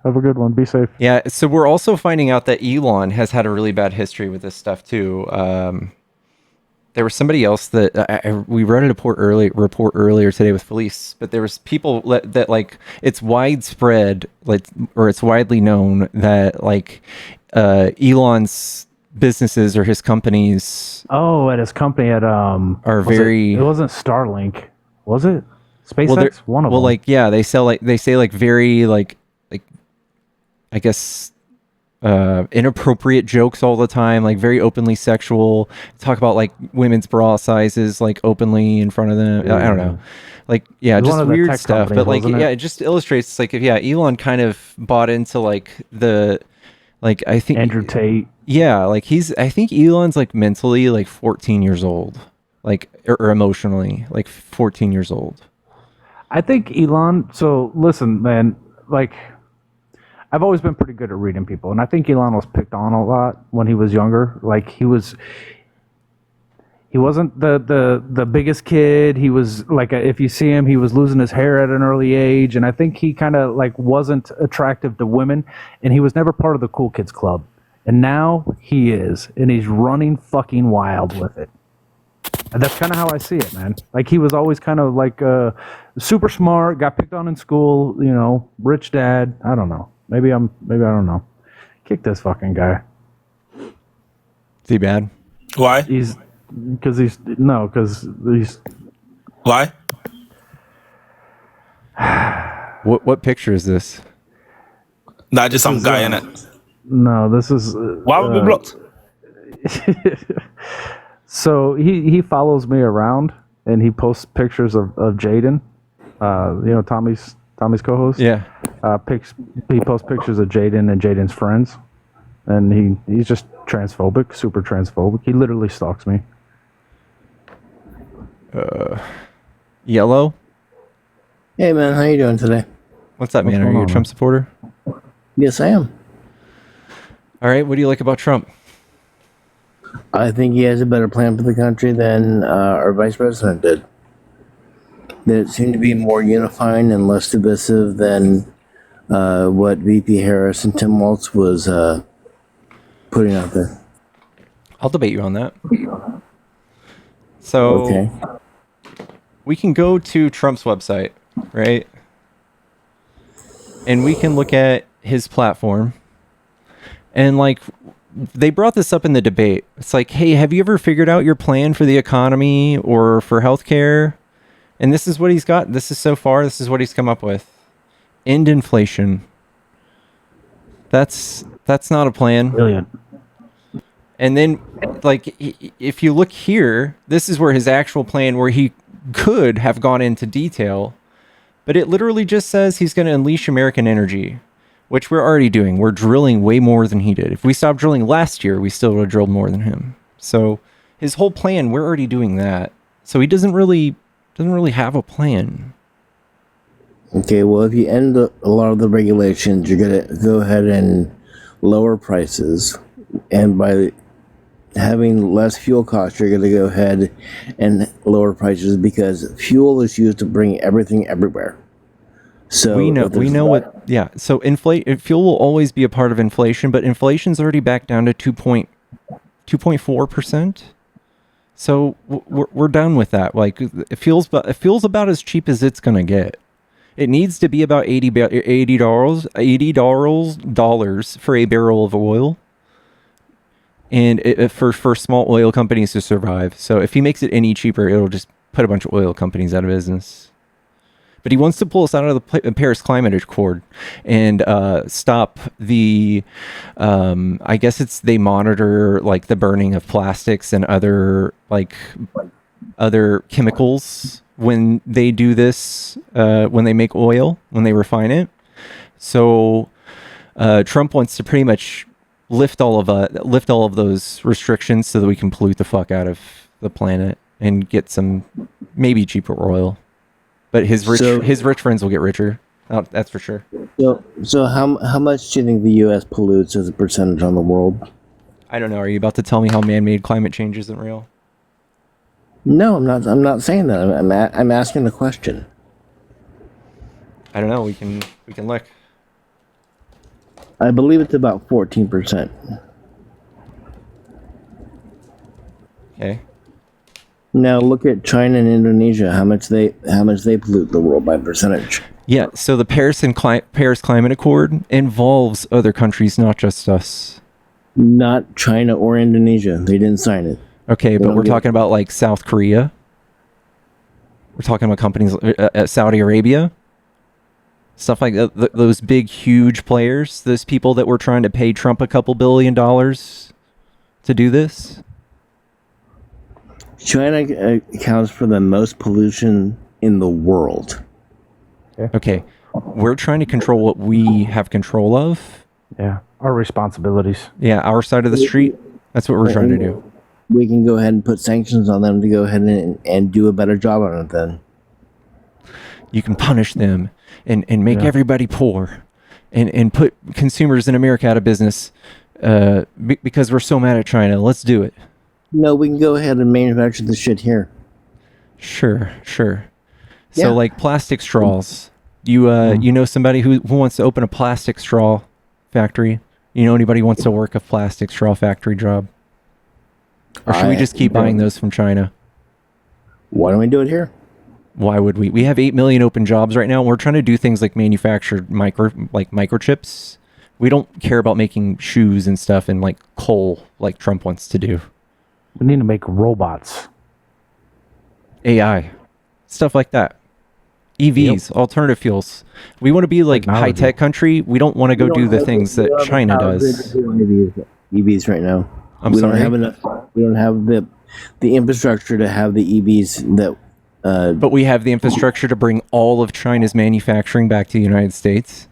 Have a good one. Be safe. Yeah, so we're also finding out that Elon has had a really bad history with this stuff too. There was somebody else that we read a report earlier today with Felice, but there was people that like it's widespread, like, or it's widely known that like Elon's businesses or his companies at his company at are very. It wasn't Starlink, was it? SpaceX. One of them. Well, like they say very I guess inappropriate jokes all the time, like very openly sexual. Talk about like women's bra sizes like openly in front of them. I don't know. Like just weird stuff. But like it just illustrates like if Elon kind of bought into like I think Andrew Tate. Yeah, like I think Elon's like mentally like 14 years old. Like or emotionally like 14 years old. I think Elon, so listen, man, like I've always been pretty good at reading people, and I think Elon was picked on a lot when he was younger. Like he wasn't the biggest kid. He was like if you see him, he was losing his hair at an early age, and I think he kind of like wasn't attractive to women, and he was never part of the cool kids club. And now he is, and he's running fucking wild with it. And that's kind of how I see it, man. Like he was always kind of like super smart, got picked on in school, rich dad. I don't know. Maybe I don't know. Kick this fucking guy. Is he bad? Why? Because he's. Why? What picture is this? Not just some guy in it. No, this is. Why would we blocked? So he follows me around and he posts pictures of Jaden, Tommy's co-host. Yeah. He posts pictures of Jaden and Jaden's friends, and he's just transphobic, super transphobic. He literally stalks me. Yellow. Hey man, how you doing today? What's up, man? Are you a Trump supporter? Yes, I am. All right. What do you like about Trump? I think he has a better plan for the country than our vice president did. That seemed to be more unifying and less divisive than what VP Harris and Tim Walz was putting out there. I'll debate you on that. So, okay. We can go to Trump's website, right? And we can look at his platform. And like, they brought this up in the debate. It's like, hey, have you ever figured out your plan for the economy or for healthcare? And this is what he's got. This is what he's come up with. End inflation. That's not a plan. Brilliant. And then, like, if you look here, this is where his actual plan, where he could have gone into detail, but it literally just says he's going to unleash American energy, which we're already doing. We're drilling way more than he did. If we stopped drilling last year, we still would have drilled more than him. So his whole plan, we're already doing that. So he doesn't really have a plan. Okay, well, if you end a lot of the regulations, you're going to go ahead and lower prices. And by having less fuel costs, you're going to go ahead and lower prices because fuel is used to bring everything everywhere. So we know if there's what. Yeah. So fuel will always be a part of inflation, but inflation's already back down to 2.4%. So we're done with that. Like it feels about as cheap as it's gonna get. It needs to be about $80 for a barrel of oil, and for small oil companies to survive. So if he makes it any cheaper, it'll just put a bunch of oil companies out of business. But he wants to pull us out of the Paris Climate Accord and stop the, I guess they monitor like the burning of plastics and other chemicals when they do this, when they make oil, when they refine it. So Trump wants to pretty much lift all of those restrictions so that we can pollute the fuck out of the planet and get some maybe cheaper oil. But his rich friends will get richer. Oh, that's for sure. So how much do you think the U.S. pollutes as a percentage on the world? I don't know. Are you about to tell me how man-made climate change isn't real? No, I'm not. I'm not saying that. I'm asking a question. I don't know. We can look. I believe it's about 14%. Okay. Now look at China and Indonesia. How much they pollute the world by percentage? Yeah. So the Paris Climate Accord involves other countries, not just us. Not China or Indonesia. They didn't sign it. Okay, but we're talking about like South Korea. We're talking about companies at Saudi Arabia. Stuff like those big, huge players. Those people that were trying to pay Trump a couple $2 billion to do this. China accounts for the most pollution in the world. Okay. We're trying to control what we have control of. Yeah. Our responsibilities. Yeah, our side of the street. That's what we're trying to do. We can go ahead and put sanctions on them to go ahead and do a better job on it then. You can punish them and make everybody poor and put consumers in America out of business because we're so mad at China. Let's do it. No, we can go ahead and manufacture the shit here. Sure. Yeah. So like plastic straws. You know somebody who wants to open a plastic straw factory? You know anybody who wants to work a plastic straw factory job? Or should we just keep buying those from China? Why don't we do it here? Why would we? We have 8 million open jobs right now. And we're trying to do things like manufacture microchips. We don't care about making shoes and stuff and like coal like Trump wants to do. We need to make robots. AI. Stuff like that. EVs, alternative fuels. We want to be like high-tech country. We don't want to go do the things that China does. EVs right now. I'm sorry? We don't have the infrastructure to have the EVs that... but we have the infrastructure to bring all of China's manufacturing back to the United States.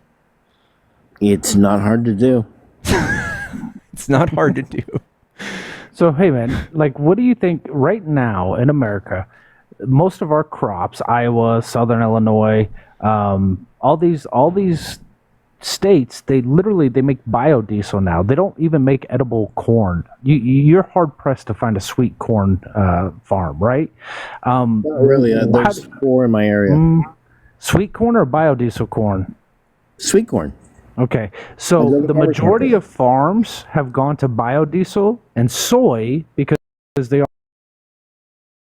It's not hard to do. It's not hard to do. So, hey, man, like, what do you think right now in America, most of our crops, Iowa, Southern Illinois, all these states, they make biodiesel now. They don't even make edible corn. You're hard-pressed to find a sweet corn farm, right? Not really. There's 4 in my area. Sweet corn or biodiesel corn? Sweet corn. Okay, so the majority of farms have gone to biodiesel and soy because they are.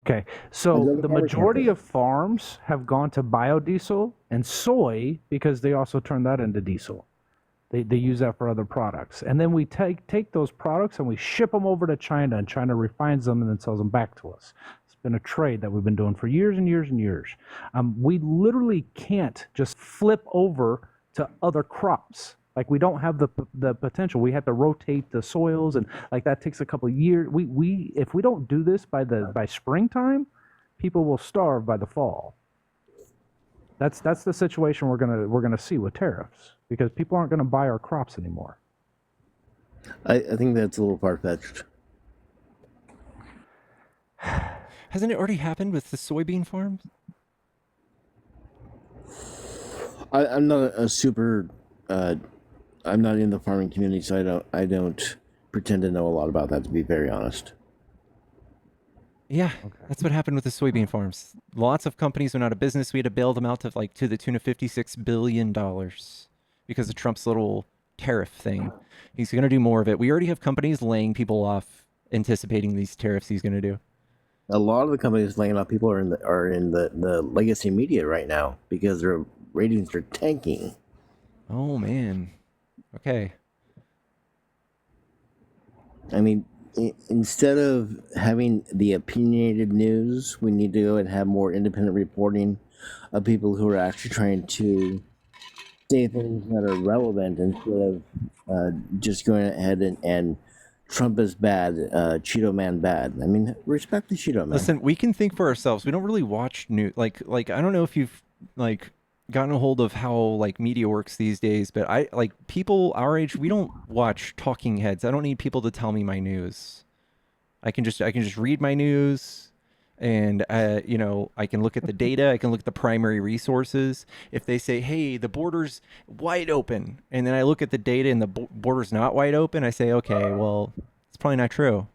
Okay, so the majority of farms have gone to biodiesel and soy because they also turn that into diesel. They use that for other products, and then we take those products and we ship them over to China, and China refines them and then sells them back to us. It's been a trade that we've been doing for years and years and years. We literally can't just flip over to other crops. Like, we don't have the potential. We have to rotate the soils, and like that takes a couple of years. We if we don't do this by springtime, people will starve by the fall. That's the situation we're gonna see with tariffs, because people aren't gonna buy our crops anymore. I think that's a little far-fetched. Hasn't it already happened with the soybean farms? I'm not a super. I'm not in the farming community, so I don't pretend to know a lot about that, to be very honest. Yeah, that's what happened with the soybean farms. Lots of companies went out of business. We had to bail them out to the tune of $56 billion because of Trump's little tariff thing. He's going to do more of it. We already have companies laying people off, anticipating these tariffs he's going to do. A lot of the companies laying off people are in the legacy media right now because their ratings are tanking. Oh man. Okay. I mean, instead of having the opinionated news, we need to go and have more independent reporting of people who are actually trying to say things that are relevant instead of just going ahead and Trump is bad, Cheeto Man bad. I mean, respect the Cheeto Man. Listen, we can think for ourselves. We don't really watch news. Like I don't know if you've gotten a hold of how media works these days, but people our age, we don't watch talking heads. I don't need people to tell me my news. I can just read my news, and I can look at the data. I can look at the primary resources. If they say, "Hey, the border's wide open," and then I look at the data and the border's not wide open, I say, "Okay, well, it's probably not true."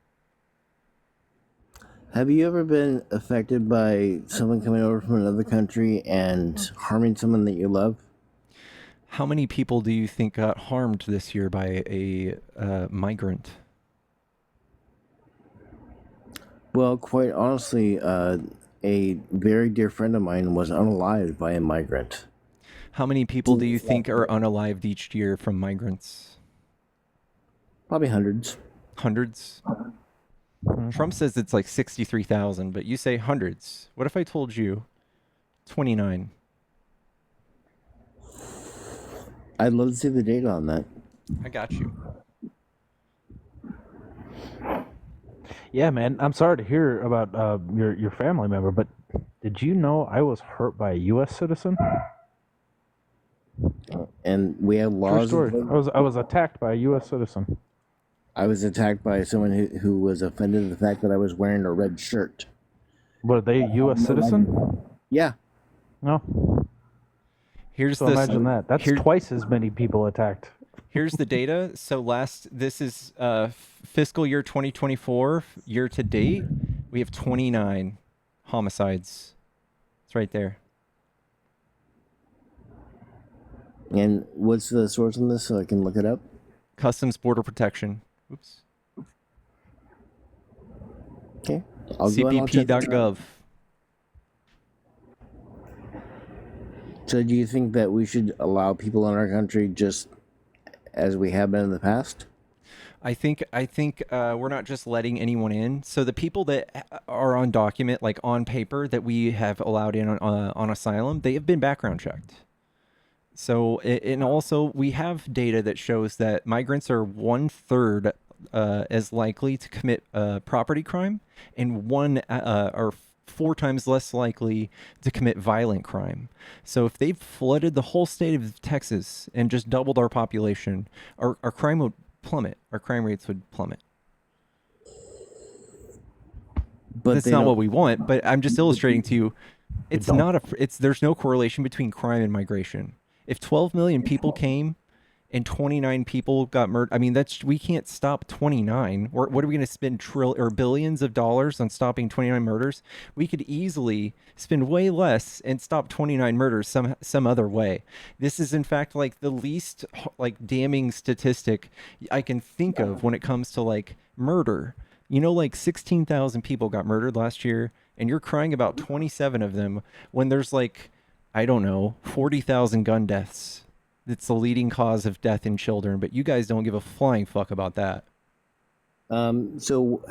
Have you ever been affected by someone coming over from another country and harming someone that you love? How many people do you think got harmed this year by a migrant? Well, quite honestly, a very dear friend of mine was unalived by a migrant. How many people do you think are unalived each year from migrants? Probably hundreds. Hundreds? Trump says it's like 63,000, but you say hundreds. What if I told you 29? I'd love to see the data on that. I got you. Yeah, man. I'm sorry to hear about your family member, but did you know I was hurt by a U.S. citizen? And we have True laws. story. I was attacked by a U.S. citizen. I was attacked by someone who was offended at the fact that I was wearing a red shirt. Were they a U.S. citizen? Yeah. No. Here's So imagine that. That's twice as many people attacked. Here's the data. So this is fiscal year 2024, year to date. We have 29 homicides. It's right there. And what's the source on this so I can look it up? Customs Border Protection. Oops. Okay. I'll go and I'll check it out. CBP.gov. So do you think that we should allow people in our country just as we have been in the past? I think we're not just letting anyone in. So the people that are on document, like on paper, that we have allowed in on asylum, they have been background checked. So, and also we have data that shows that migrants are 1/3 as likely to commit property crime, and are 4 times less likely to commit violent crime. So if they've flooded the whole state of Texas and just doubled our population, our crime would plummet. Our crime rates would plummet. But that's not what we want. But I'm just illustrating to you. There's no correlation between crime and migration. If 12 million people came and 29 people got murdered, I mean, we can't stop 29. What are we going to spend billions of dollars on stopping 29 murders? We could easily spend way less and stop 29 murders some other way. This is in fact like the least damning statistic I can think of when it comes to murder. 16,000 people got murdered last year, and you're crying about 27 of them when there's 40,000 gun deaths. It's the leading cause of death in children, but you guys don't give a flying fuck about that. So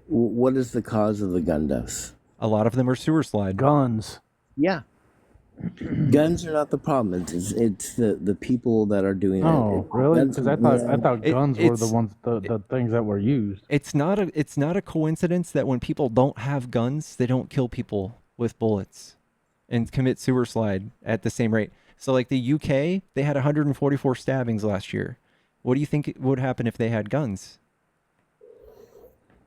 what is the cause of the gun deaths? A lot of them are sewer slide. Guns. Yeah. Guns are not the problem. It's the people that are doing Oh, it. really? Because I thought guns were the ones the things that were used. It's not a coincidence that when people don't have guns, they don't kill people with bullets and commit sewer slide at the same rate. So the UK, they had 144 stabbings last year. What do you think would happen if they had guns?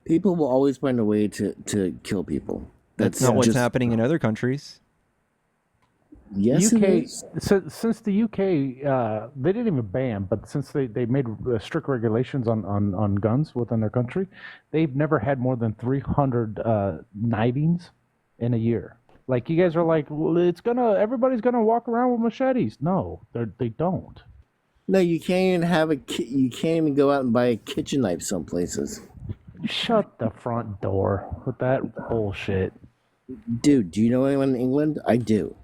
People will always find a way to kill people. That's not what's happening in other countries. Yes, it UK is. since the UK they didn't even ban, but since they made strict regulations on guns within their country, they've never had more than 300 knivings in a year. Like you guys are like, well, everybody's gonna walk around with machetes. No, they don't. No, you can't even have you can't even go out and buy a kitchen knife some places. Shut the front door with that bullshit. Dude, do you know anyone in England? I do.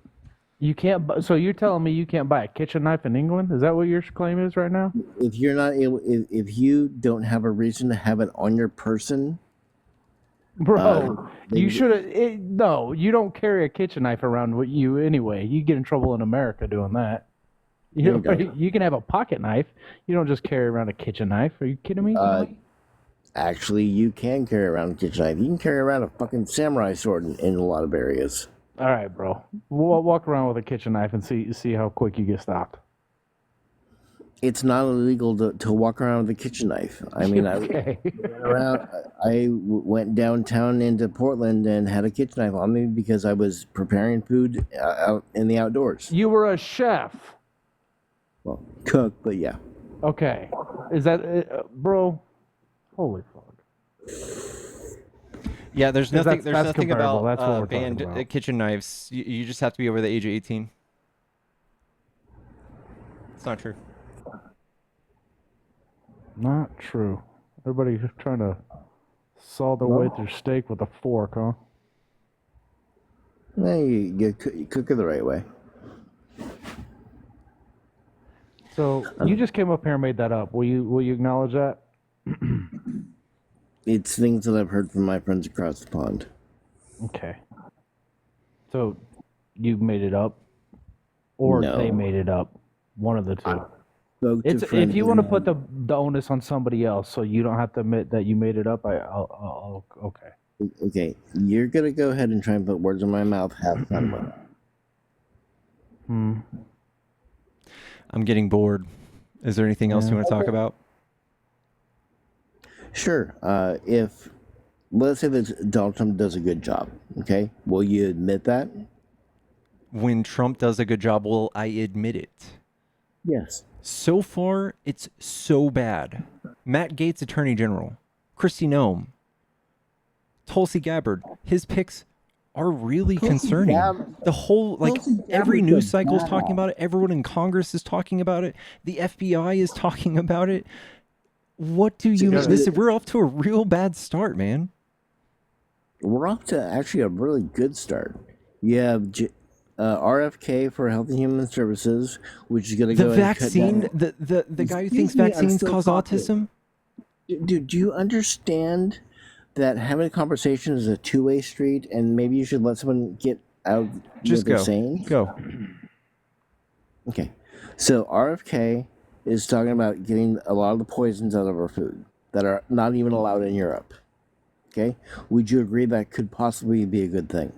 You can't. So you're telling me you can't buy a kitchen knife in England? Is that what your claim is right now? If you're not able, if you don't have a reason to have it on your person, Bro, you should have. No, you don't carry a kitchen knife around with you anyway. You get in trouble in America doing that. You don't. you can have a pocket knife. You don't just carry around a kitchen knife. Are you kidding me? actually, you can carry around a kitchen knife. You can carry around a fucking samurai sword in a lot of areas. All right, bro. We'll walk around with a kitchen knife and see how quick you get stopped. It's not illegal to walk around with a kitchen knife. I mean, Okay. I went downtown into Portland and had a kitchen knife on me because I was preparing food out in the outdoors. You were a chef. Well, cook, but yeah. Okay. Is that, bro? Holy fuck. Yeah, there's nothing. That's There's nothing comparable. about That's what we're banned talking about. kitchen knives. You just have to be over the age of 18. It's not true. Not true. Everybody's trying to saw their way through steak with a fork, huh? No, you cook it the right way. So you just came up here and made that up. Will you acknowledge that? It's things that I've heard from my friends across the pond. Okay. So you made it up, or No. they made it up? One of the two. Spoke to It's if friends you want to and- put the onus on somebody else, so you don't have to admit that you made it up. I'll okay. Okay, you're gonna go ahead and try and put words in my mouth. Have fun with it. I'm getting bored. Is there anything else you want to talk about? Sure. If let's say that Donald Trump does a good job, okay, will you admit that? When Trump does a good job, will I admit it? Yes. So far, it's so bad. Matt Gaetz, Attorney General, Kristi Noem, Tulsi Gabbard, his picks are really concerning. The whole, every news cycle is talking about it. Everyone in Congress is talking about it. The FBI is talking about it. What do you... We're off to a real bad start, man. We're off to actually a really good start. You have RFK for Health and Human Services, which is going to The go vaccine, and cut down. the guy who Excuse thinks me, I'm vaccines still cause talking. autism? Dude, do you understand that having a conversation is a two-way street, and maybe you should let someone get out Just what they're go. saying? Go. Okay. So RFK is talking about getting a lot of the poisons out of our food that are not even allowed in Europe. Okay? Would you agree that could possibly be a good thing?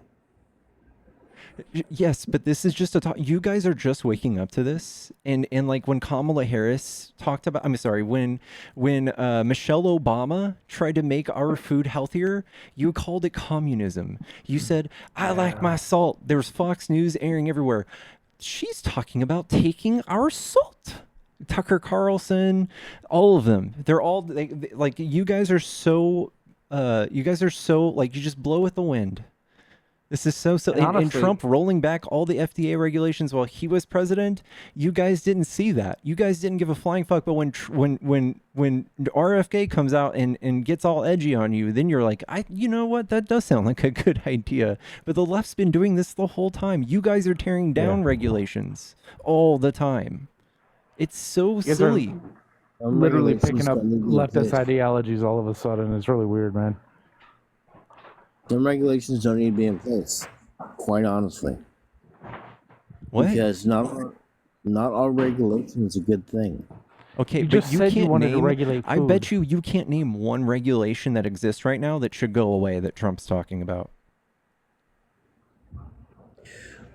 Yes, but this is just a talk. You guys are just waking up to this, and like when Kamala Harris talked about, I'm sorry, when Michelle Obama tried to make our food healthier, you called it communism. You said, "I like my salt." There was Fox News airing everywhere. She's talking about taking our salt. Tucker Carlson, all of them. They're all like you guys are so. You guys are so like you just blow with the wind. This is so and honestly- Trump rolling back all the FDA regulations while he was president. You guys didn't see that. You guys didn't give a flying fuck. But when RFK comes out and gets all edgy on you, then you're like, you know what? That does sound like a good idea. But the left's been doing this the whole time. You guys are tearing down regulations all the time. It's so guys are silly. Literally Regulations picking up don't need to be leftist placed. ideologies all of a sudden. It's really weird, man. Some regulations don't need to be in place, quite honestly. What? Because not all regulation is a good thing. Okay, You but just you said you can't wanted to name. regulate I bet food. you can't name one regulation that exists right now that should go away that Trump's talking about.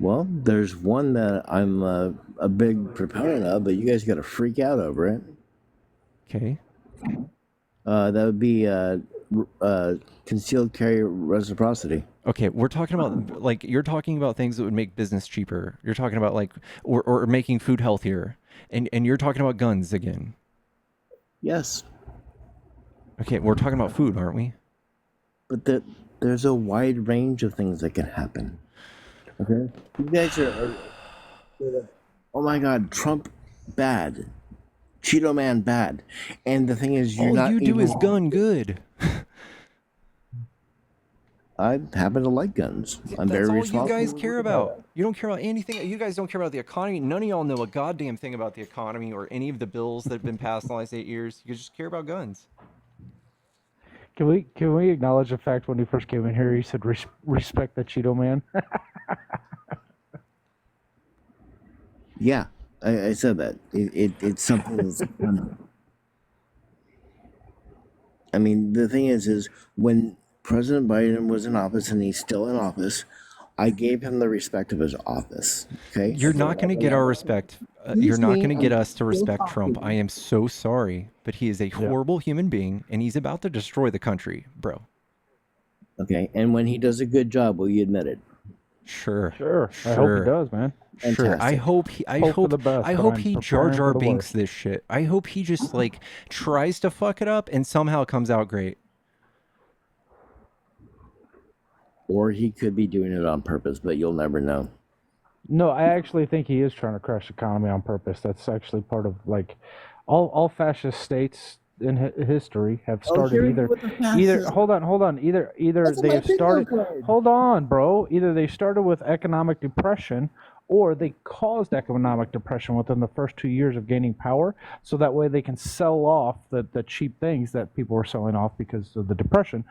Well, there's one that I'm a big proponent of, but you guys got to freak out over it. Okay. That would be concealed carry reciprocity. Okay, we're talking about like you're talking about things that would make business cheaper. You're talking about like or making food healthier, and you're talking about guns again. Yes, Okay, we're talking about food, aren't we? but there's a wide range of things that can happen. Okay, you guys are oh my God, Trump bad, Cheeto Man bad, and the thing is, you're All not you do even, is gun good. I happen to like guns. I'm That's very all responsible. you guys care about. You don't care about anything. You guys don't care about the economy. None of y'all know a goddamn thing about the economy or any of the bills that have been passed in the last 8 years. You just care about guns. Can we acknowledge the fact when he first came in here, he said respect the Cheeto Man? Yeah, I said that. It's something that's. I mean, the thing is when President Biden was in office and he's still in office, I gave him the respect of his office. Okay, You're not going to get our respect. You're not going to get us to respect Trump. I am so sorry, but he is a horrible human being, and he's about to destroy the country, bro. Okay, and when he does a good job, will you admit it? Sure. I hope he does, man. Sure. I hope he. I Hope for hope. the best, I but hope I'm he preparing Jar Jar for the Binks worst. this shit. I hope he just like tries to fuck it up and somehow comes out great. Or he could be doing it on purpose, but you'll never know. No, I actually think he is trying to crash the economy on purpose. That's actually part of like all fascist states in history have started here you either go with the either fascism. hold on either That's they my have bingo started card. hold on, bro, either they started with economic depression or they caused economic depression within the first 2 years of gaining power, so that way they can sell off the cheap things that people were selling off because of the depression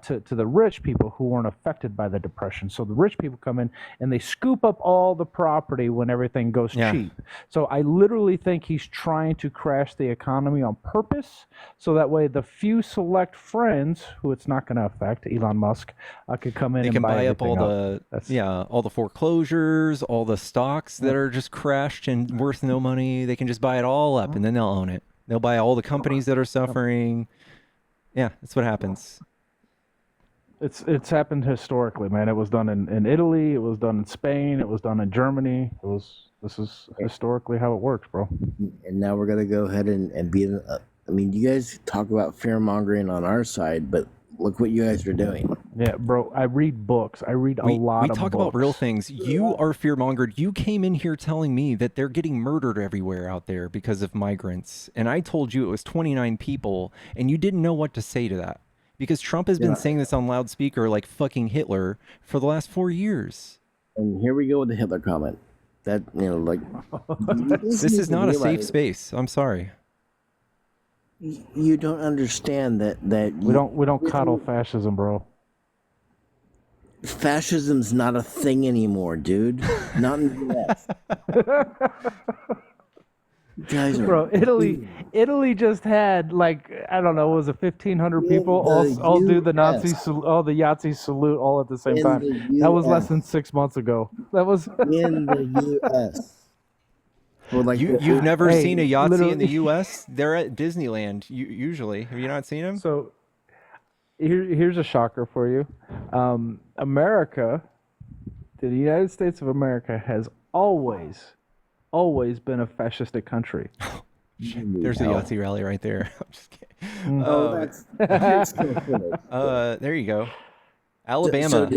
to the rich people who weren't affected by the depression. So the rich people come in and they scoop up all the property when everything goes cheap. So I literally think he's trying to crash the economy on purpose, so that way the few select friends who it's not going to affect, Elon Musk, could come in They and can buy up all everything the all the foreclosures, all the stocks that are just crashed and worth no money. They can just buy it all up and then they'll own it. They'll buy all the companies that are suffering. Yeah, that's what happens. It's happened historically, man. It was done in Italy, it was done in Spain, it was done in Germany. This is historically how it works, bro. And now we're gonna go ahead and be. I mean, you guys talk about fear mongering on our side, but look what you guys are doing. Yeah, bro. I read books. I read a lot We of talk books. about real things. You are fear-mongered. You came in here telling me that they're getting murdered everywhere out there because of migrants. And I told you it was 29 people, and you didn't know what to say to that. Because Trump has been saying this on loudspeaker like fucking Hitler for the last 4 years. And here we go with the Hitler comment. That, like... This is not a safe space. I'm sorry. You don't understand that we don't coddle fascism, bro. Fascism's not a thing anymore, dude. Not in the US. Guys are Bro, Italy just had like, I don't know, was it 1,500 people all do the Nazi all the Yahtzee salute all at the same time. That was less than 6 months ago. That was in the US. Well, like you've never seen a Yahtzee in the U.S.? They're at Disneyland usually. Have you not seen them? So here's a shocker for you. America, the United States of America, has always been a fascistic country. There's a Yahtzee rally right there. I'm just kidding. There you go. Alabama.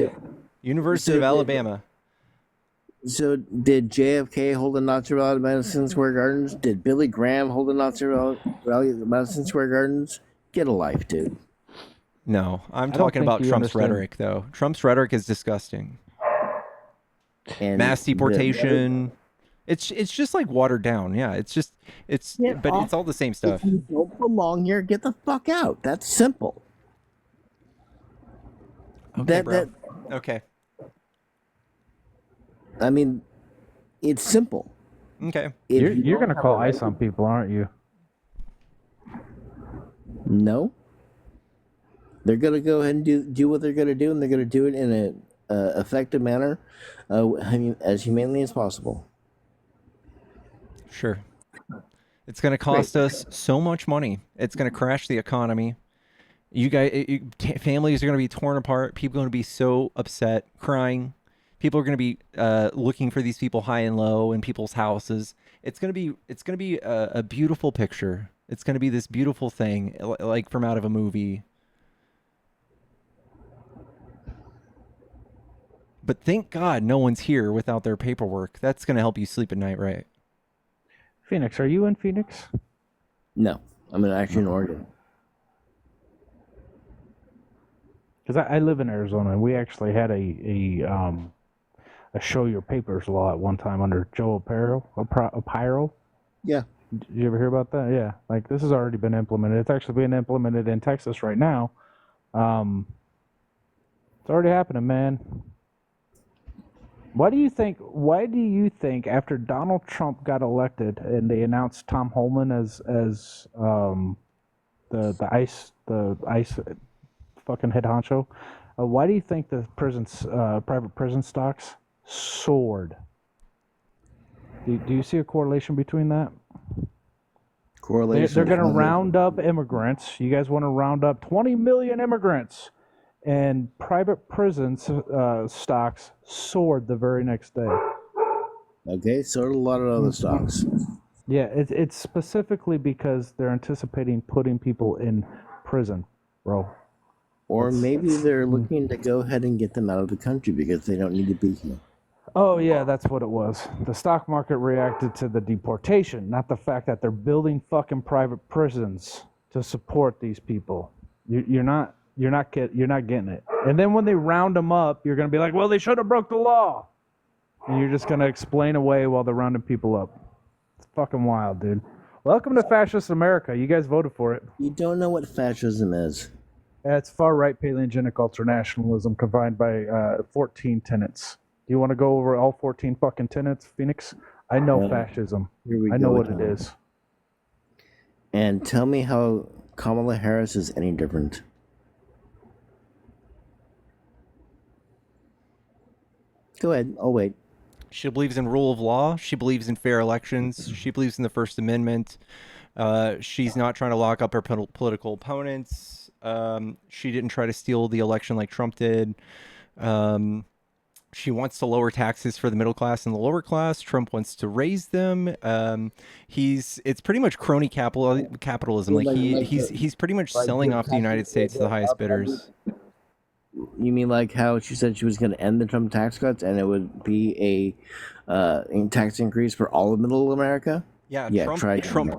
University of Alabama. So did JFK hold a Nazi rally at Madison Square Gardens? Did Billy Graham hold a Nazi rally at Madison Square Gardens? Get a life, dude. No, I'm talking about Trump's rhetoric, though. Trump's rhetoric is disgusting. And mass deportation. It's just like watered down. Yeah, but it's all the same stuff. If you don't belong here, get the fuck out. That's simple. Okay, bro. Okay. I mean, it's simple. Okay. You're going to call ICE on people, aren't you? No. They're going to go ahead and do what they're going to do, and they're going to do it in an effective manner, as humanely as possible. Sure. It's going to cost us so much money. It's going to crash the economy. You guys, families are going to be torn apart. People are going to be so upset, crying. People are going to be looking for these people high and low in people's houses. It's going to be a beautiful picture. It's going to be this beautiful thing, like from out of a movie. But thank God no one's here without their paperwork. That's going to help you sleep at night, right? Phoenix, are you in Phoenix? No, I'm actually in Oregon. Because I live in Arizona, and we actually had a show your papers law at one time under Joe Apiro. Yeah. Did you ever hear about that? Yeah. Like, this has already been implemented. It's actually being implemented in Texas right now. It's already happening, man. Why do you think after Donald Trump got elected and they announced Tom Holman as the ICE fucking head honcho, why do you think the private prison stocks soared? Do you see a correlation between that? Correlation. They're going to round up immigrants. You guys want to round up 20 million immigrants, and private prisons stocks soared the very next day. Okay, so did a lot of other stocks. Yeah, it's specifically because they're anticipating putting people in prison, bro. Or maybe they're looking to go ahead and get them out of the country because they don't need to be here. Oh, yeah, that's what it was. The stock market reacted to the deportation, not the fact that they're building fucking private prisons to support these people. You're not getting it. And then when they round them up, you're going to be like, well, they should have broke the law. And you're just going to explain away while they're rounding people up. It's fucking wild, dude. Welcome to fascist America. You guys voted for it. You don't know what fascism is. It's far-right paleogenic ultranationalism combined by 14 tenets. Do you want to go over all 14 fucking tenets, Phoenix? I know fascism. I know what it is. And tell me how Kamala Harris is any different. Go ahead. I'll wait. She believes in rule of law. She believes in fair elections. She believes in the First Amendment. She's not trying to lock up her political opponents. She didn't try to steal the election like Trump did. She wants to lower taxes for the middle class and the lower class. Trump wants to raise them. It's pretty much crony capitalism. Like he's pretty much selling off the United States to the highest bidders. You mean like how she said she was going to end the Trump tax cuts and it would be a tax increase for all of Middle America? Yeah,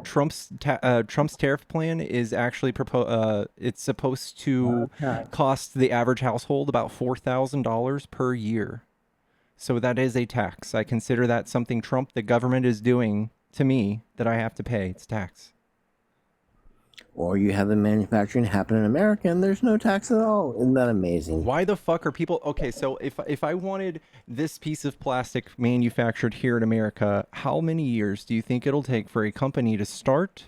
Trump's tariff plan is actually it's supposed to cost the average household about $4,000 per year. So that is a tax. I consider that something the government is doing to me that I have to pay. It's tax. Or you have the manufacturing happen in America and there's no tax at all. Isn't that amazing? Why the fuck are people... Okay, so if I wanted this piece of plastic manufactured here in America, how many years do you think it'll take for a company to start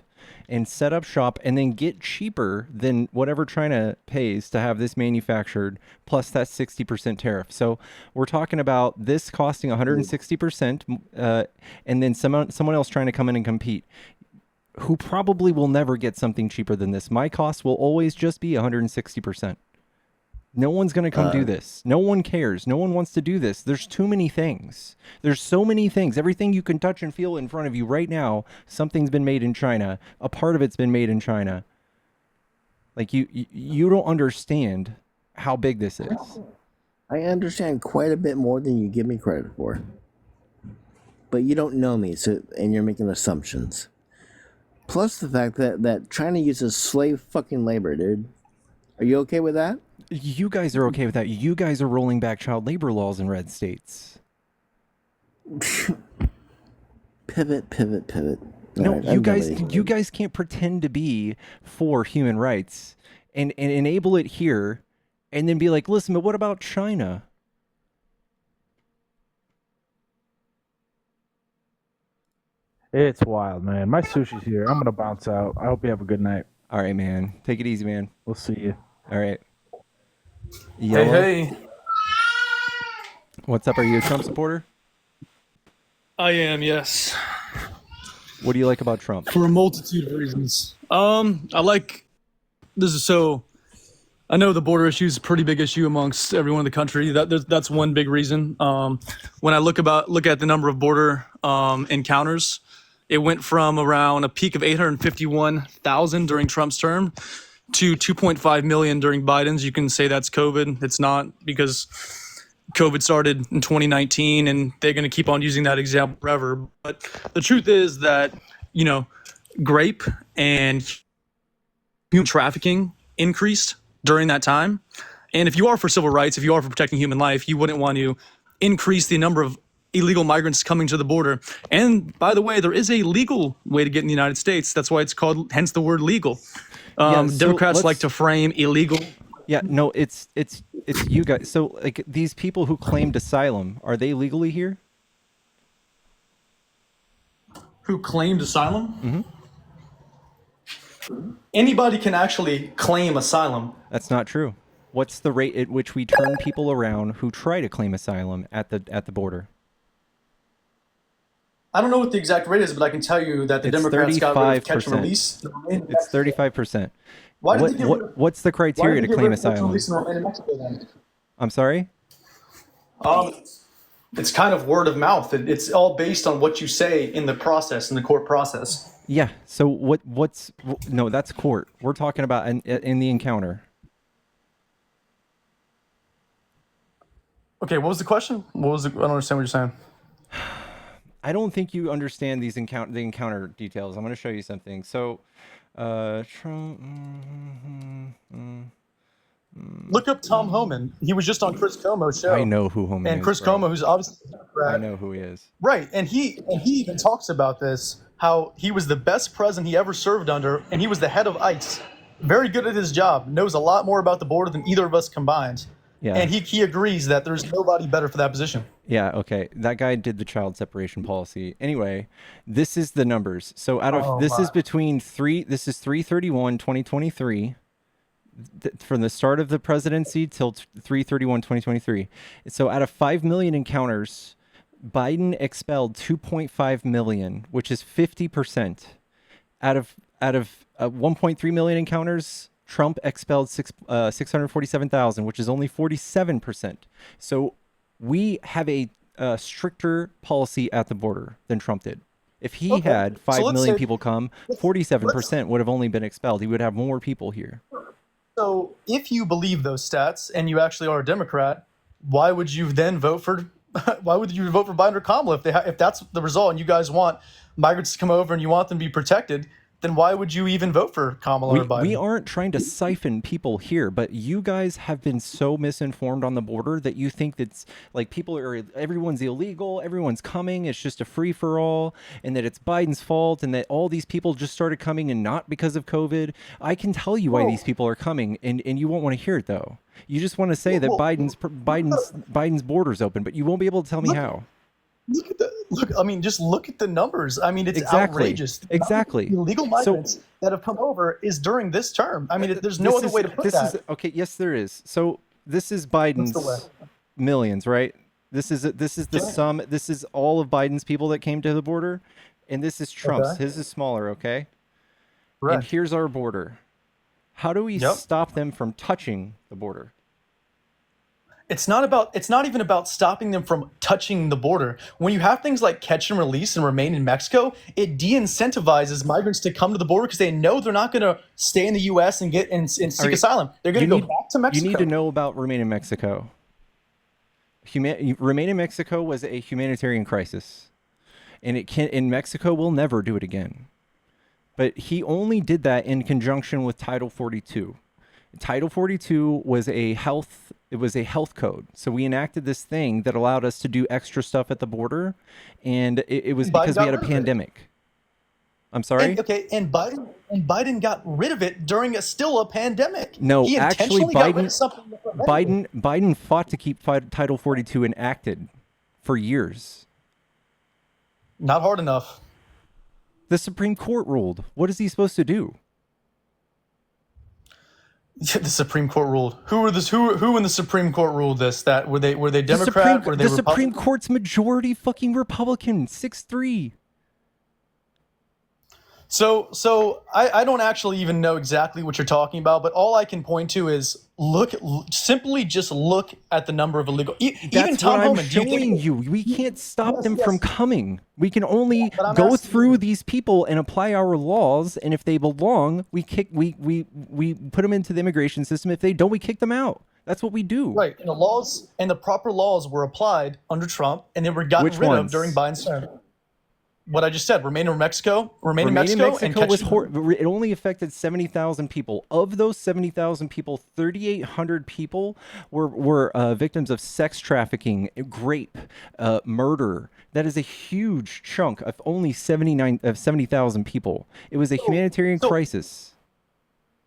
and set up shop and then get cheaper than whatever China pays to have this manufactured, plus that 60% tariff? So we're talking about this costing 160%, and then someone else trying to come in and compete, who probably will never get something cheaper than this. My cost will always just be 160%. No one's going to come do this. No one cares. No one wants to do this. There's too many things. There's so many things. Everything you can touch and feel in front of you right now, something's been made in China. A part of it's been made in China. Like you don't understand how big this is. I understand quite a bit more than you give me credit for. But you don't know me, and you're making assumptions. Plus the fact that China uses slave fucking labor, dude. Are you okay with that? You guys are okay with that. You guys are rolling back child labor laws in red states. Pivot. No, right, you guys can't pretend to be for human rights and enable it here and then be like, listen, but what about China? It's wild, man. My sushi's here. I'm going to bounce out. I hope you have a good night. All right, man. Take it easy, man. We'll see you. All right. Yellow. Hey. What's up? Are you a Trump supporter? I am, yes. What do you like about Trump? For a multitude of reasons. I like this is so. I know the border issue is a pretty big issue amongst everyone in the country. That's one big reason. When I look at the number of border encounters, it went from around a peak of 851,000 during Trump's term to 2.5 million during Biden's. You can say that's COVID. It's not, because COVID started in 2019 and they're going to keep on using that example forever. But the truth is that, grape and human trafficking increased during that time. And if you are for civil rights, if you are for protecting human life, you wouldn't want to increase the number of illegal migrants coming to the border. And by the way, there is a legal way to get in the United States. That's why it's called, hence the word legal. Democrats like to frame illegal. Yeah, no, it's you guys. So like these people who claimed asylum, are they legally here? Who claimed asylum? Mm-hmm. Anybody can actually claim asylum. That's not true. What's the rate at which we turn people around who try to claim asylum at the border? I don't know what the exact rate is, but I can tell you that the It's Democrats got rid of catch and 35%. release. It's 35%. Why did they get rid of- What's the criteria to claim catch and asylum? release and remain in Mexico then? I'm sorry? It's kind of word of mouth. It's all based on what you say in the process, in the court process. Yeah. So no, that's court. We're talking about in the encounter. Okay, what was the question? I don't understand what you're saying. I don't think you understand the encounter details. I'm going to show you something. So, Trump. Look up Tom Homan. He was just on Chris Cuomo's show. I know who Homan is. And Chris bro. Cuomo, who's obviously a Democrat. I know who he is. Right, and he even talks about this, how he was the best president he ever served under, and he was the head of ICE. Very good at his job, knows a lot more about the border than either of us combined. Yeah. And he agrees that there's nobody better for that position. Yeah, okay. That guy did the child separation policy. Anyway, this is the numbers. So this is 3/31/2023 from the start of the presidency till 3/31/2023. So out of 5 million encounters, Biden expelled 2.5 million, which is 50%. Out of 1.3 million encounters, Trump expelled 647,000, which is only 47%. So we have a stricter policy at the border than Trump did. If he had 5 million people come, 47% would have only been expelled. He would have more people here. So if you believe those stats and you actually are a Democrat, why would you then vote for Biden or Kamala if that's the result and you guys want migrants to come over and you want them to be protected? Then why would you even vote for Kamala or Biden? We aren't trying to siphon people here, but you guys have been so misinformed on the border that you think that's like everyone's illegal, everyone's coming, it's just a free for all, and that it's Biden's fault, and that all these people just started coming and not because of COVID. I can tell you why these people are coming, and you won't want to hear it though. You just want to say that Biden's border's open, but you won't be able to tell me how. Just look at the numbers. I mean, it's Exactly. outrageous. Exactly. The illegal migrants that have come over is during this term. I mean, there's no other way to put that. Okay, yes, there is. So this is Biden's millions, right? This is the sum. This is all of Biden's people that came to the border, and this is Trump's. Okay. His is smaller, okay? Right. And here's our border. How do we stop them from touching the border? It's not even about stopping them from touching the border. When you have things like catch and release and remain in Mexico, it de-incentivizes migrants to come to the border because they know they're not going to stay in the U.S. and seek asylum. They're going to go back to Mexico. You need to know about Remain in Mexico. Remain in Mexico was a humanitarian crisis, and Mexico will never do it again. But he only did that in conjunction with Title 42. Title 42 was a health code. So we enacted this thing that allowed us to do extra stuff at the border, and it was because we had a pandemic. I'm sorry? And Biden got rid of it during still a pandemic. No, he actually got rid of something Biden fought to keep Title 42 enacted for years. Not hard enough. The Supreme Court ruled. What is he supposed to do? The Supreme Court ruled. Who in the Supreme Court ruled this? That were they Democrat? Were they the Supreme Court's majority fucking Republican, 6-3. So I don't actually even know exactly what you're talking about, but all I can point to is simply just look at the number of illegal. Even That's Tom what I'm Homan. Do you showing think? you. We can't stop Yes, them yes. from coming. We can only But I'm go asking through you- these people and apply our laws. And if they belong, we put them into the immigration system. If they don't, we kick them out. That's what we do. Right, and the proper laws were applied under Trump, and they were gotten Which rid ones? of during Biden's term. What I just said: remain in Mexico, Remain in and Mexico was catch. it only affected 70,000 people. Of those 70,000 people, 3,800 people were victims of sex trafficking, rape, murder. That is a huge chunk of only 70,000 people. It was a humanitarian crisis.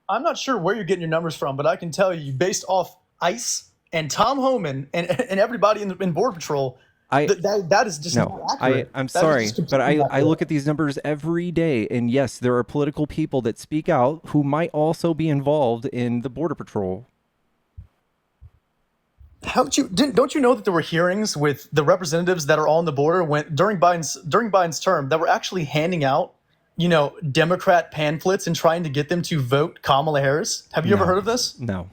I'm not sure where you're getting your numbers from, but I can tell you, based off ICE and Tom Homan and everybody in Border Patrol, that is just not accurate. I'm That is sorry, just but completely I accurate. look at these numbers every day, and yes, there are political people that speak out who might also be involved in the Border Patrol. Don't you know that there were hearings with the representatives that are on the border during Biden's term that were actually handing out, Democrat pamphlets and trying to get them to vote Kamala Harris? Have you ever heard of this? No.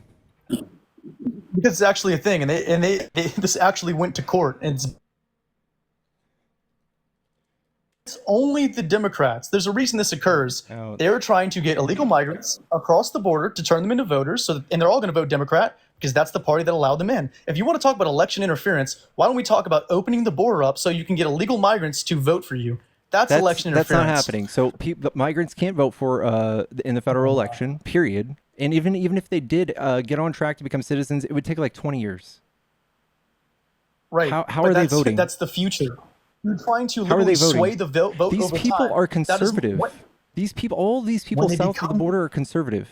Because it's actually a thing, and they this actually went to court, and it's only the Democrats. There's a reason this occurs. Oh. They're trying to get illegal migrants across the border to turn them into voters, and they're all going to vote Democrat because that's the party that allowed them in. If you want to talk about election interference, why don't we talk about opening the border up so you can get illegal migrants to vote for you? That's election That's interference. not happening. So the migrants can't vote for in the federal election. Period. And even if they did get on track to become citizens, it would take like 20 years. Right. How But are they voting? That's the future. You're trying to How are they literally voting? sway the vote These over people time. are That is conservative. what- All these people When they south of the become- border are conservative.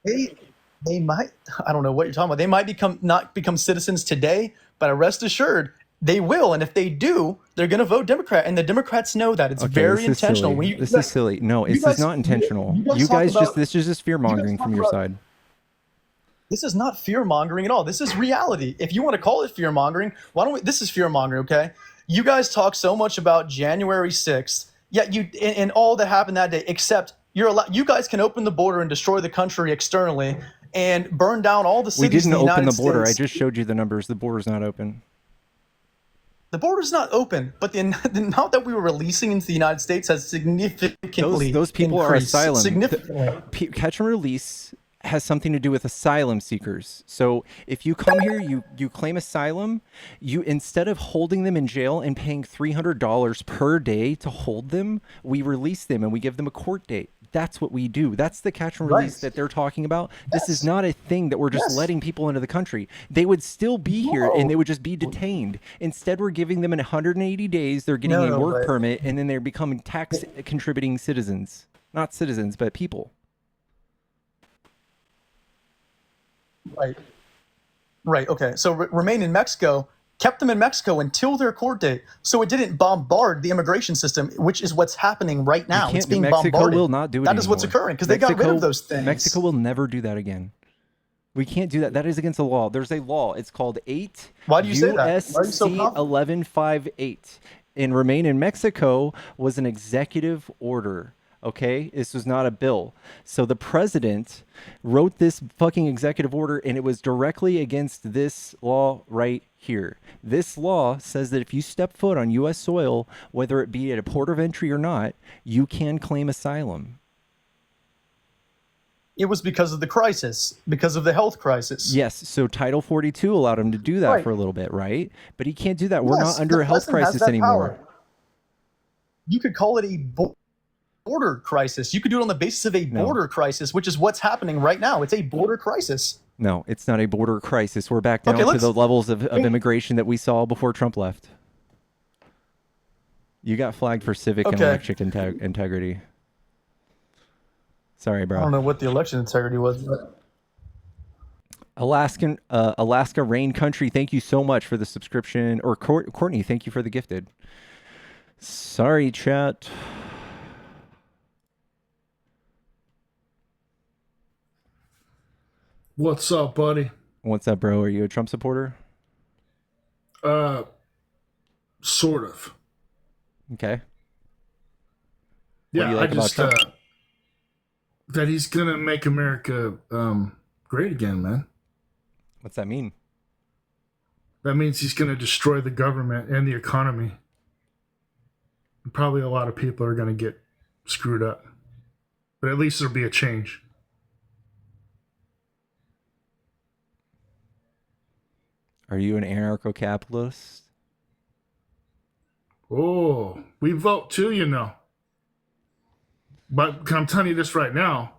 They might, I don't know what you're talking about. They might not become citizens today, but rest assured they will. And if they do, they're going to vote Democrat. And the Democrats know that. It's Okay, very this is intentional. silly. When you- This is silly. No, you this guys- is not intentional. you guys talk about- this is just fear mongering talk from your about- side. This is not fear mongering at all. This is reality. If you want to call it fear mongering, why don't we? This is fear mongering, okay? You guys talk so much about January 6th, yet and all that happened that day, except you guys can open the border and destroy the country externally and burn down all the We cities in didn't the open United the border. States. I just showed you the numbers. The border's not open. The border's not open, but the amount that we were releasing into the United States has significantly Those people are increased. asylum. Significantly. Catch and release has something to do with asylum seekers. So if you come here, you claim asylum, you instead of holding them in jail and paying $300 per day to hold them, we release them and we give them a court date. That's what we do. That's the catch and release that they're talking about. This is not a thing that we're just letting people into the country. They would still be here and they would just be detained. Instead, we're giving them in 180 days, they're getting a work permit, and then they're becoming tax contributing citizens. Not citizens, but people. Right. Okay. So remain in Mexico, kept them in Mexico until their court date, so it didn't bombard the immigration system, which is what's happening right now. It's being Mexico bombarded. will not do it That is what's anymore. occurring because they got rid of those things. Mexico will never do that again. We can't do that. That is against the law. There's a law. It's called 8 Why do you say that? Why are you USC so confident? 1158. And remain in Mexico was an executive order. Okay, this was not a bill. So the president wrote this fucking executive order, and it was directly against this law right here. This law says that if you step foot on U.S. soil, whether it be at a port of entry or not, you can claim asylum. It was because of the crisis, because of the health crisis. Yes, so Title 42 allowed him to do that Right. for a little bit, right? But he can't do that. We're Yes, not under the a health president has crisis that anymore. power. You could call it a border crisis. You could do it on the basis of a border crisis, which is what's happening right now. It's a border crisis. No, it's not a border crisis. We're back down Okay, to let's- the levels of immigration that we saw before Trump left. You got flagged for civic and Okay. electric integrity. Sorry, I bro. don't know what the election integrity was. But Alaska Rain Country, thank you so much for the subscription. Or Courtney, thank you for the gifted. Sorry, chat. What's up, buddy? What's up, bro? Are you a Trump supporter? Sort of. Okay. What Yeah, do you like I just about Trump? that he's gonna make America great again, man. What's that mean? That means he's gonna destroy the government and the economy. And probably a lot of people are gonna get screwed up, but at least there'll be a change. Are you an anarcho-capitalist? Oh, we vote too, you know. But I'm telling you this right now.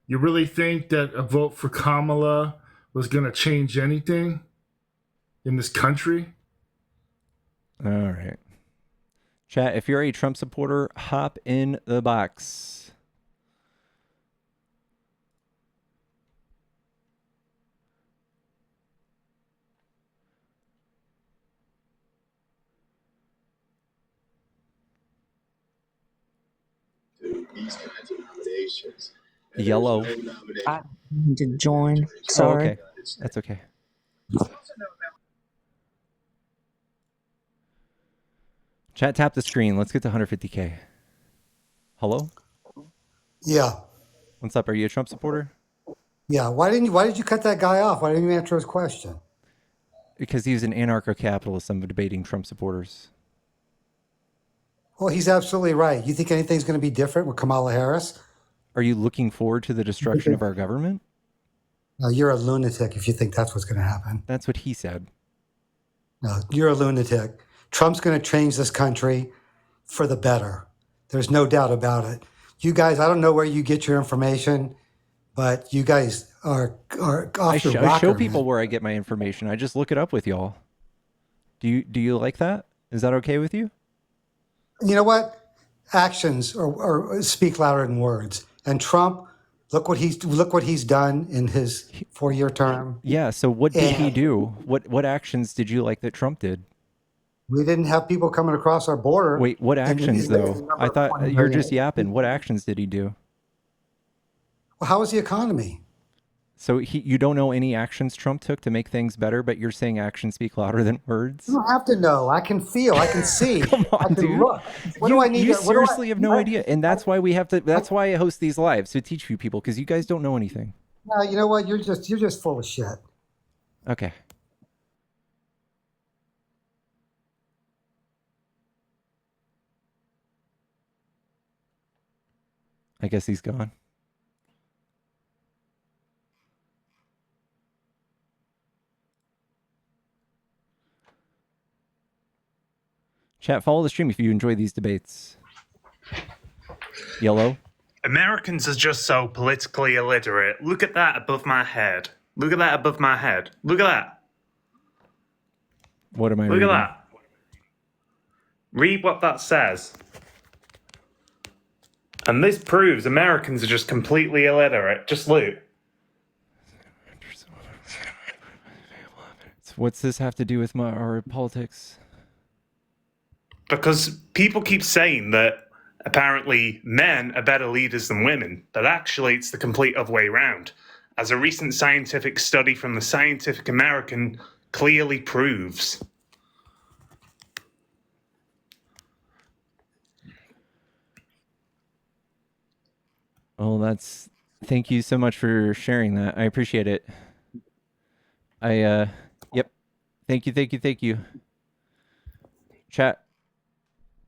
You really think that a vote for Kamala was going to change anything in this country? All right. Chat, if you're a Trump supporter, hop in the box. These kinds of nominations. Yellow. I need to join. Oh, Sorry. okay. That's okay. Chat, tap the screen. Let's get to 150K. Hello? Yeah. What's up? Are you a Trump supporter? Yeah. Why did you cut that guy off? Why didn't you answer his question? Because he's an anarcho-capitalist. I'm debating Trump supporters. Well, he's absolutely right. You think anything's going to be different with Kamala Harris? Are you looking forward to the destruction of our government? No, you're a lunatic if you think that's what's going to happen. That's what he said. No, you're a lunatic. Trump's going to change this country for the better. There's no doubt about it. You guys, I don't know where you get your information, but you guys are off your I rocker, show people where I get my information. I just look it up with y'all. Do you like that? Is that okay with you? You know what? Actions or speak louder than words. And Trump, look what he's done in his 4-year term. Yeah. So what did he do? What actions did you like that Trump did? We didn't have people coming across our border. Wait, what actions though? I thought you're just yapping. What actions did he do? Well, how was the economy? So you don't know any actions Trump took to make things better, but you're saying actions speak louder than words? You don't have to know. I can feel. I can see. Come on, I can dude. look. What do I need? You to, what do I- seriously have no idea, and that's why we have to. That's why I host these lives to teach you people, because you guys don't know anything. No, you know what? You're just full of shit. Okay. I guess he's gone. Chat, follow the stream if you enjoy these debates. Yellow. Americans are just so politically illiterate. Look at that above my head. Look at that above my head. Look at that. What am I Look reading? at that. Read what that says. And this proves Americans are just completely illiterate. Just look. So what's this have to do with our politics? Because people keep saying that apparently men are better leaders than women, but actually it's the complete other way around. As a recent scientific study from the Scientific American clearly proves. Oh, thank you so much for sharing that. I appreciate it. Yep. Thank you. Chat.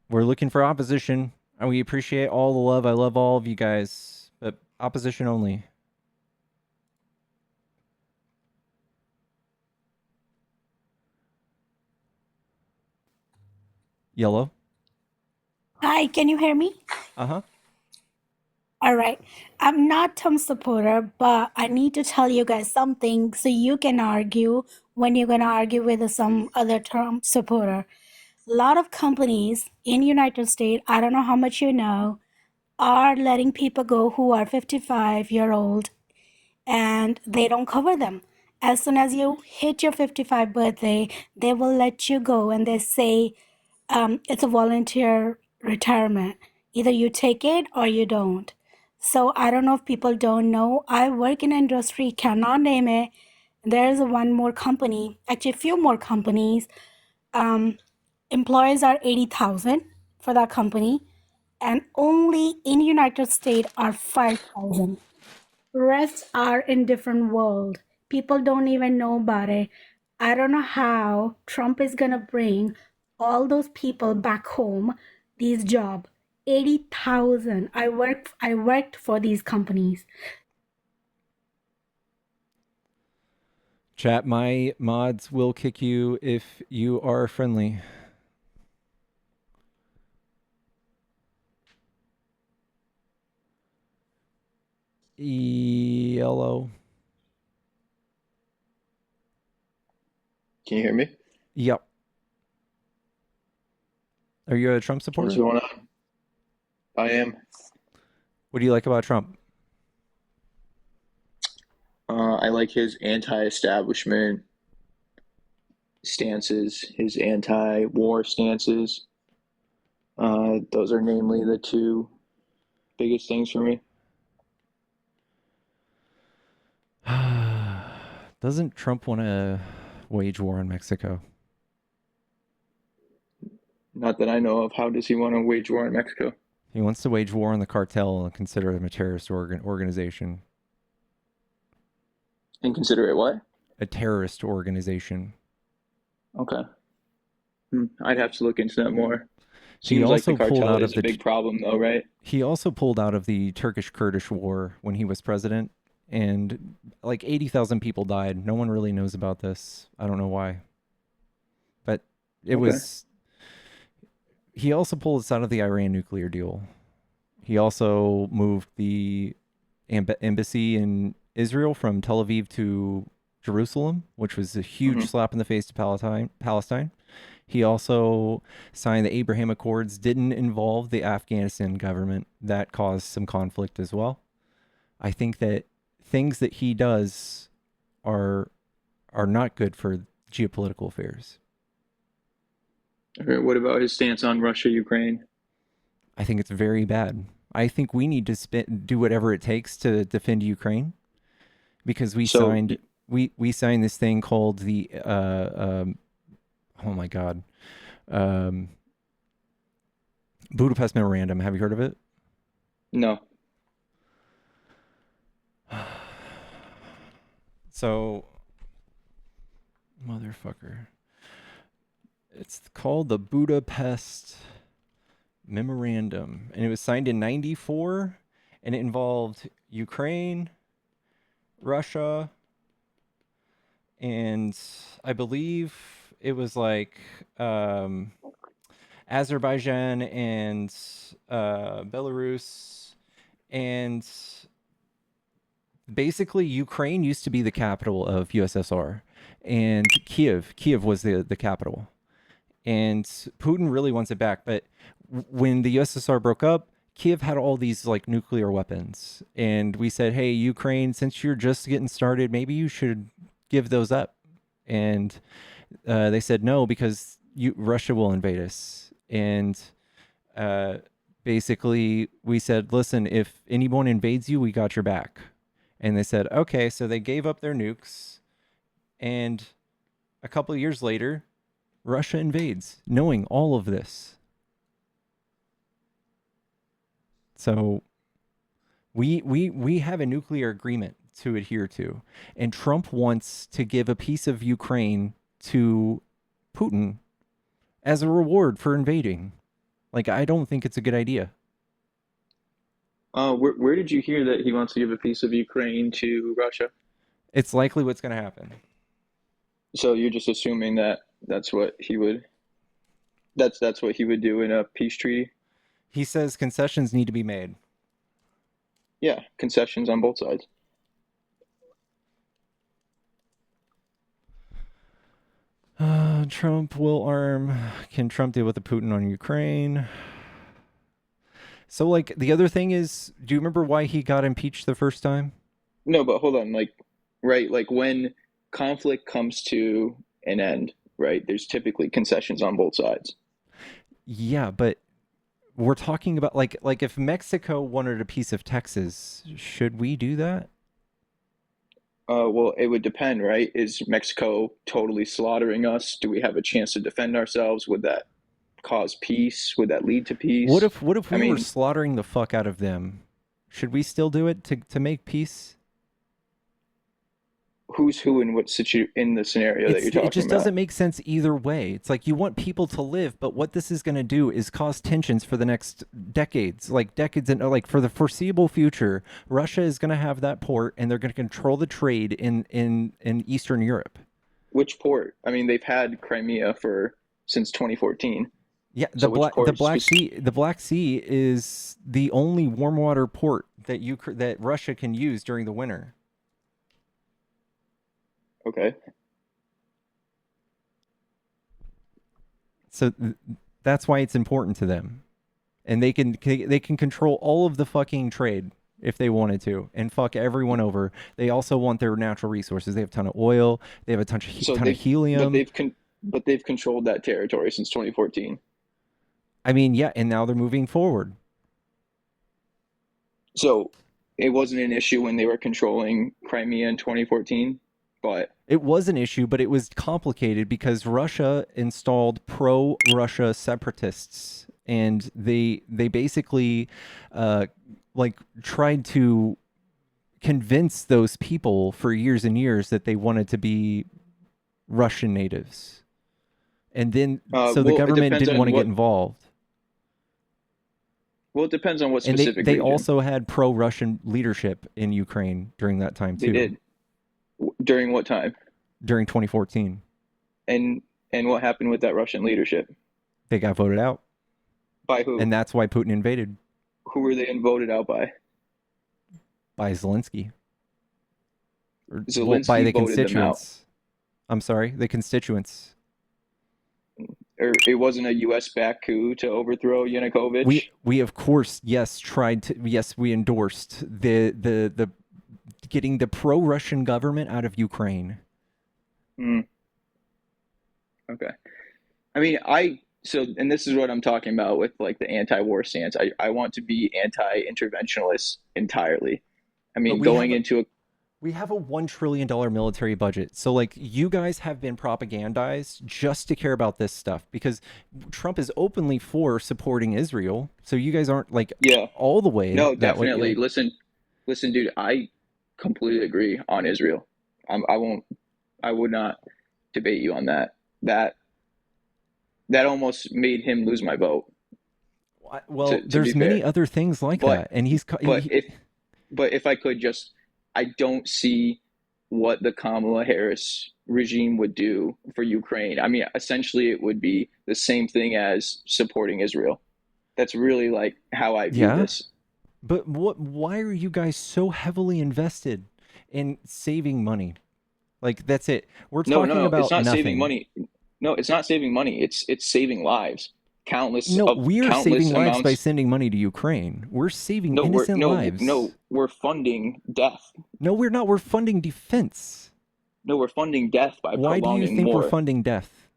We're looking for opposition, and we appreciate all the love. I love all of you guys, but opposition only. Yellow. Hi, can you hear me? Uh-huh. All right. I'm not Trump supporter, but I need to tell you guys something so you can argue when you're going to argue with some other Trump supporter. A lot of companies in United States, I don't know how much you know, are letting people go who are 55-year-old and they don't cover them. As soon as you hit your 55 birthday, they will let you go and they say it's a volunteer retirement. Either you take it or you don't. So I don't know if people don't know. I work in industry, cannot name it. There's one more company, actually a few more companies. Employees are 80,000 for that company. and only in United States are 5,000. Rest are in different world. People don't even know about it. I don't know how Trump is gonna bring all those people back home these jobs. 80,000. I worked for these companies. Chat, my mods will kick you if you are friendly. Yellow. Can you hear me? Yep. Are you a Trump supporter? What's going on? I am. What do you like about Trump? I like his anti-establishment stances, his anti-war stances. Those are namely the two biggest things for me. Doesn't Trump want to wage war on Mexico? Not that I know of. How does he want to wage war in Mexico? He wants to wage war on the cartel and consider them a terrorist organization. And consider it what? A terrorist organization. Okay. I'd have to look into that more. He Seems like the also pulled cartel out is of a the big problem, though, right? He also pulled out of the Turkish-Kurdish war when he was president, and like 80,000 people died. No one really knows about this. I don't know why. But it was... He also pulled us out of the Iran nuclear deal. He also moved the embassy in Israel from Tel Aviv to Jerusalem, which was a huge slap in the face to Palestine. He also signed the Abraham Accords, didn't involve the Afghanistan government. That caused some conflict as well. I think that things that he does are not good for geopolitical affairs. What about his stance on Russia, Ukraine? I think it's very bad. I think we need to do whatever it takes to defend Ukraine, because we signed this thing called the Budapest Memorandum. Have you heard of it? No. So, motherfucker. It's called the Budapest Memorandum, and it was signed in '94, and it involved Ukraine, Russia, and I believe it was like Azerbaijan and Belarus, and basically Ukraine used to be the capital of USSR, and Kiev was the capital. And Putin really wants it back. But when the USSR broke up, Kiev had all these like nuclear weapons. And we said, hey, Ukraine, since you're just getting started, maybe you should give those up. And they said no, because Russia will invade us. And basically we said, listen, if anyone invades you, we got your back. And they said, okay. So they gave up their nukes. And a couple of years later, Russia invades, knowing all of this. So we have a nuclear agreement to adhere to, and Trump wants to give a piece of Ukraine to Putin as a reward for invading. Like, I don't think it's a good idea. Where did you hear that he wants to give a piece of Ukraine to Russia? It's likely what's going to happen. So you're just assuming that that's what he would do in a peace treaty? He says concessions need to be made. Yeah, concessions on both sides. Trump will arm. Can Trump deal with the Putin on Ukraine? So, like, the other thing is, do you remember why he got impeached the first time? No, but hold on. Like when conflict comes to an end, right, there's typically concessions on both sides. Yeah, but we're talking about, like if Mexico wanted a piece of Texas, should we do that? Well, it would depend, right? Is Mexico totally slaughtering us? Do we have a chance to defend ourselves? Would that cause peace? Would that lead to peace? What if I we mean, were slaughtering the fuck out of them? Should we still do it to make peace? who's who in in the scenario that you're talking It just about? doesn't make sense either way. It's like you want people to live, but what this is going to do is cause tensions for the next decades, and like for the foreseeable future. Russia is going to have that port, and they're going to control the trade in Eastern Europe. Which port? I mean, they've had Crimea since 2014. Yeah, So which the ports Black Sea is the only warm water port that Russia can use during the winter. Okay. So that's why it's important to them, and they can control all of the fucking trade if they wanted to, and fuck everyone over. They also want their natural resources. They have a ton of oil. They have a ton of helium. But they've controlled that territory since 2014. I mean, yeah, and now they're moving forward. So it wasn't an issue when they were controlling Crimea in 2014, but it was an issue, but it was complicated because Russia installed pro-Russia separatists, and they basically tried to convince those people for years and years that they wanted to be Russian natives, and then the government didn't want to get involved. Well, it depends on what And specific they region. also had pro-Russian leadership in Ukraine during that time too. They did. During what time? During 2014. And what happened with that Russian leadership? They got voted out. By who? And that's why Putin invaded. Who were they voted out by? By Zelensky. Zelensky by the voted them out. constituents. I'm sorry, the constituents. Or it wasn't a U.S.-backed coup to overthrow Yanukovych? We of course, we endorsed the getting the pro-Russian government out of Ukraine. Okay. I mean, and this is what I'm talking about with like the anti-war stance. I want to be anti-interventionist entirely. I mean, we have a $1 trillion military budget. So like you guys have been propagandized just to care about this stuff because Trump is openly for supporting Israel. So you guys aren't all the way. No, that way. definitely. Listen, dude, I completely agree on Israel. I would not debate you on that. That almost made him lose my vote. Well, there's many other things like that. And but if I could just, I don't see what the Kamala Harris regime would do for Ukraine. I mean, essentially it would be the same thing as supporting Israel. That's really like how I view this. But why are you guys so heavily invested in saving money? Like that's it. We're talking about it's not nothing. saving money. No, it's not saving money. It's saving lives. We're saving lives by sending money to Ukraine. We're saving innocent lives. No, we're funding death. No, we're not. We're funding defense. No, we're funding death by prolonging war. Why do you think we're funding death?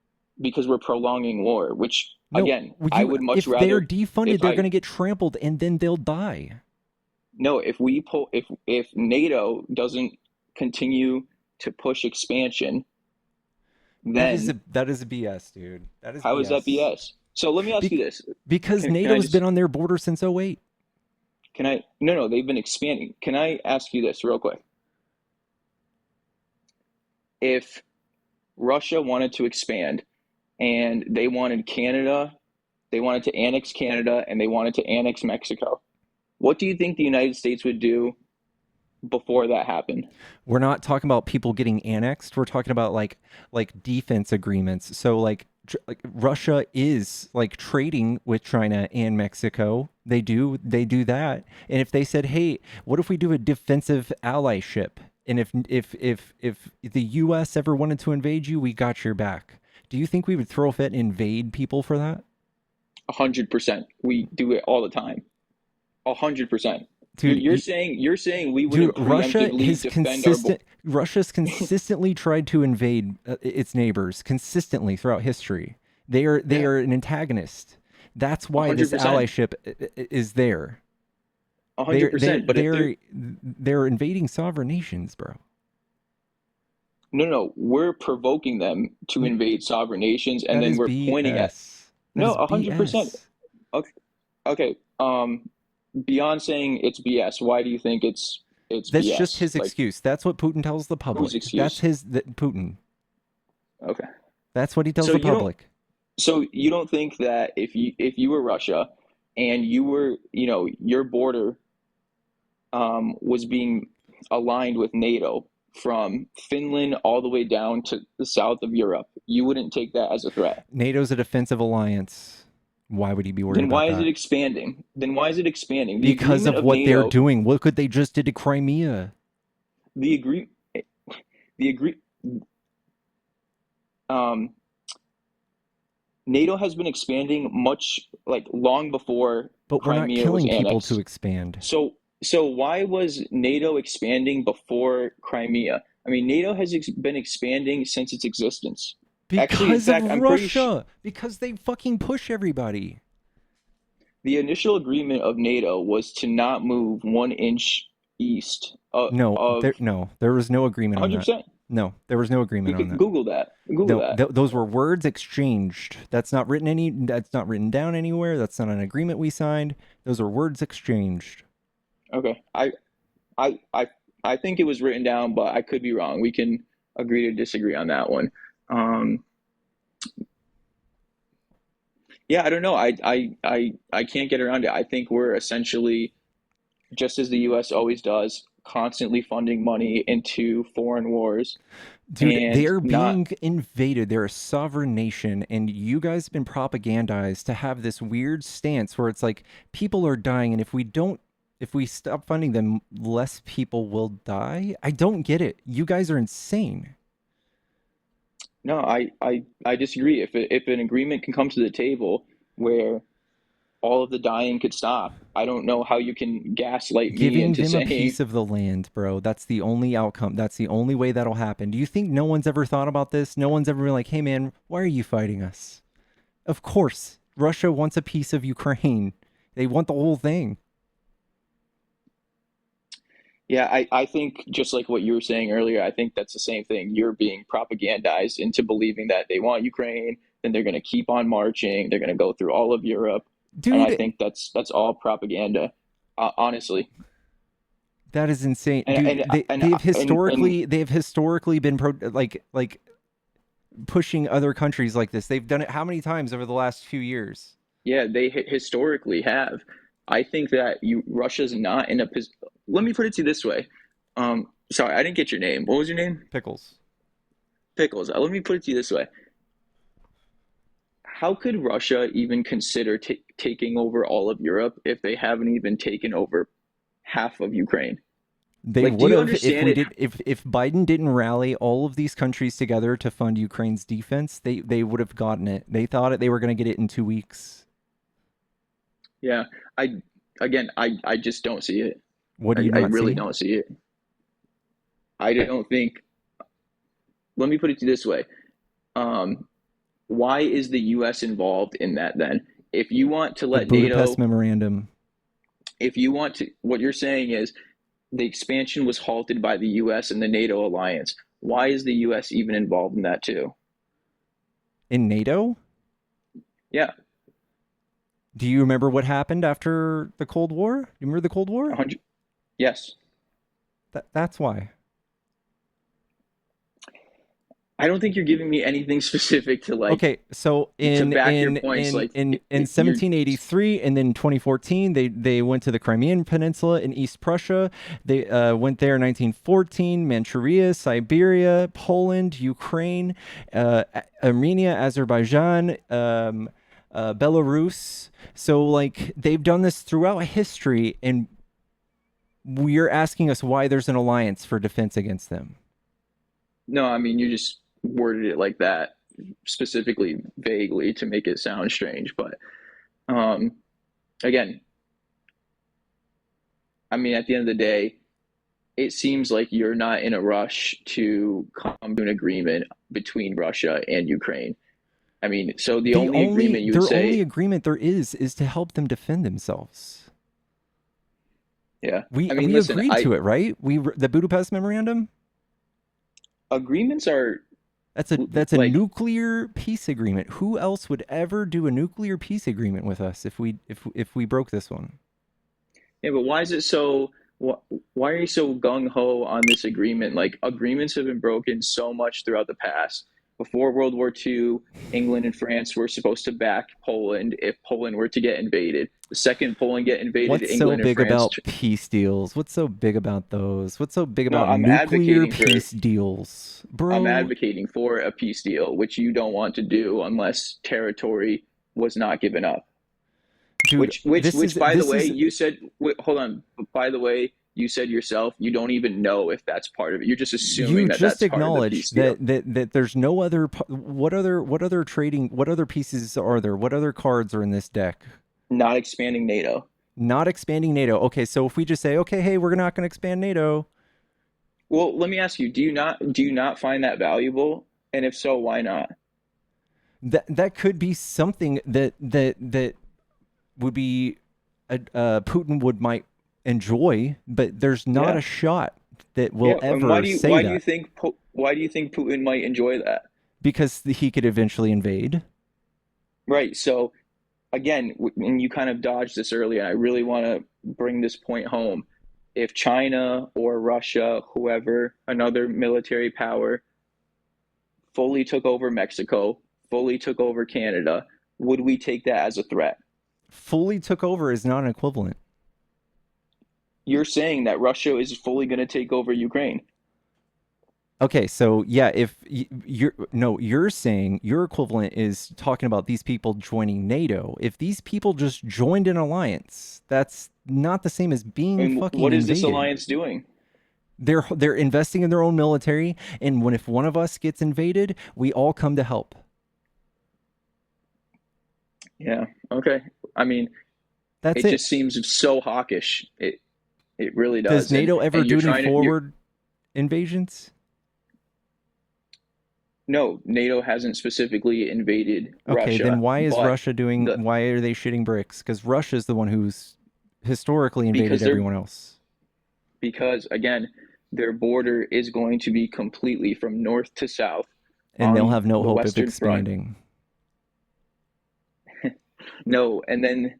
Because we're prolonging war, which again, I would much rather. If they're defunded, they're going to get trampled and then they'll die. No, if NATO doesn't continue to push expansion, then that is a BS, dude. That is how is that BS? So let me ask you this. Because NATO's been on their border since 2008. No, they've been expanding. Can I ask you this real quick? If Russia wanted to expand and they wanted to annex Canada and they wanted to annex Mexico, what do you think the United States would do before that happened? We're not talking about people getting annexed. We're talking about like defense agreements. So like Russia is like trading with China and Mexico. They do that. And if they said, "Hey, what if we do a defensive allyship? And if the U.S. ever wanted to invade you, we got your back." Do you think we would throw a fit and invade people for that? 100%. We do it all the time. 100%. Dude, you're saying we would preemptively defend our border. Russia's consistently tried to invade its neighbors consistently throughout history. They are an antagonist. That's why 100%. this allyship is there. 100%. But they're invading sovereign nations, bro. No, we're provoking them to invade sovereign nations, and then we're pointing at. That is No, 100%. BS. Okay. Okay. Beyond saying it's BS, why do you think it's That's BS? just his Like, excuse. That's what Putin tells the public. excuse? That's Putin. Okay. That's what he tells So the you don't public. so you don't think that if you were Russia and you were, your border was being aligned with NATO from Finland all the way down to the south of Europe, you wouldn't take that as a threat? NATO's a defensive alliance. Why would he be worried Then about why is that? it expanding? Then why is it expanding? Because of what they're NATO, doing. Look what they just did to Crimea. the agree NATO has been expanding much like long before But we're not Crimea was killing people annexed. to expand. So why was NATO expanding before Crimea? I mean, NATO has been expanding since its existence. Actually, in Because fact, of I'm pretty sure Russia. Because they fucking push everybody. the initial agreement of NATO was to not move 1 inch east of No, there was no agreement on that. 100%. No, there was no agreement You on could that. Google that. Google No, that. those were words exchanged. That's not written down anywhere. That's not an agreement we signed. Those are words exchanged. Okay. I think it was written down, but I could be wrong. We can agree to disagree on that one. Yeah, I don't know. I can't get around it. I think we're essentially, just as the US always does, constantly funding money into foreign wars. Dude, and they are not being invaded. They're a sovereign nation, and you guys have been propagandized to have this weird stance where it's like people are dying, and if we stop funding them, less people will die. I don't get it. You guys are insane. No, I disagree. If an agreement can come to the table where all of the dying could stop, I don't know how you can gaslight me Giving into them a saying piece of the land, bro. That's the only outcome. That's the only way that'll happen. Do you think no one's ever thought about this? No one's ever been like, hey man, why are you fighting us? Of course, Russia wants a piece of Ukraine. They want the whole thing. Yeah, I think just like what you were saying earlier, I think that's the same thing. You're being propagandized into believing that they want Ukraine, then they're going to keep on marching. They're going to go through all of Europe. Dude, and I think that's all propaganda, honestly. that is insane. And- Dude, and- they and- have and- historically been like pushing other countries like this. They've done it how many times over the last few years? Yeah, they historically have. I think that Russia's not in a position. Let me put it to you this way. Sorry, I didn't get your name. What was your name? Pickles. Pickles. Let me put it to you this way. How could Russia even consider taking over all of Europe if they haven't even taken over half of Ukraine? They Like, do would you have understand it? if Biden didn't rally all of these countries together to fund Ukraine's defense, they would have gotten it. They thought they were going to get it in 2 weeks. Yeah, I just don't see it. What do you I not really see? don't see it. I don't think. Let me put it to you this way. Why is the U.S. involved in that then? If you want to The let Budapest NATO, Memorandum. if you want to, what you're saying is the expansion was halted by the U.S. and the NATO alliance. Why is the U.S. even involved in that too? In NATO? Yeah, Do you remember what happened after the Cold War? You remember the Cold War? 100. Yes. That's why. I don't think you're giving me anything specific to like. Okay, so in back your in points, in, like, in, you're- 1783 and then 2014 they went to the Crimean Peninsula in East Prussia. They went there in 1914, Manchuria, Siberia, Poland, Ukraine, Armenia, Azerbaijan, Belarus. So like they've done this throughout history, and we're asking us why there's an alliance for defense against them. No, I mean, you just worded it like that, specifically vaguely to make it sound strange. But again, I mean, at the end of the day, it seems like you're not in a rush to come to an agreement between Russia and Ukraine. I mean, so the only agreement you would their say, only agreement there is to help them defend themselves. yeah, We I mean, we listen, agreed to it, right? The Budapest Memorandum. agreements are That's a Like, nuclear peace agreement. Who else would ever do a nuclear peace agreement with us if we broke this one? yeah, but why is it so? Why are you so gung ho on this agreement? Like, agreements have been broken so much throughout the past. Before World War II, England and France were supposed to back Poland if Poland were to get invaded. The second Poland get invaded, What's so England and big France. about peace deals? What's so big about those? What's so big No, about I'm nuclear advocating for. peace deals, bro? I'm advocating for a peace deal, which you don't want to do unless territory was not given up. Dude, Which, by the way, you said. Wait, hold on. By the way, you said yourself you don't even know if that's part of it. You're just assuming you that just that's part of the peace acknowledged deal. that there's no other. What other trading? What other pieces are there? What other cards are in this deck? Not expanding NATO. Not expanding NATO. Okay, so if we just say, okay, hey, we're not going to expand NATO. Well, let me ask you: do you not find that valuable? And if so, why not? That could be something that would be Putin might enjoy, but there's not a shot that will ever and why do you say why that. do you think Putin might enjoy that? Because he could eventually invade. Right. So again, and you kind of dodged this earlier, and I really want to bring this point home. If China or Russia, whoever, another military power, fully took over Mexico, fully took over Canada, would we take that as a threat? Fully took over is not an equivalent. You're saying that Russia is fully going to take over Ukraine. Okay, so yeah, if you're saying your equivalent is talking about these people joining NATO. If these people just joined an alliance, that's not the same as being And fucking what is this invaded. alliance doing? They're investing in their own military, and if one of us gets invaded, we all come to help. Yeah. Okay. I mean, That's it it. just seems so hawkish. It really does. Does NATO ever and do you're any trying to- forward invasions? No, NATO hasn't specifically invaded Okay, Russia. then why is but Russia doing? Why are they shitting bricks? Because Russia's the one who's historically invaded Because they're- everyone else. Because again, their border is going to be completely from north to south. And they'll on have no the hope of Western front. expanding. No, and then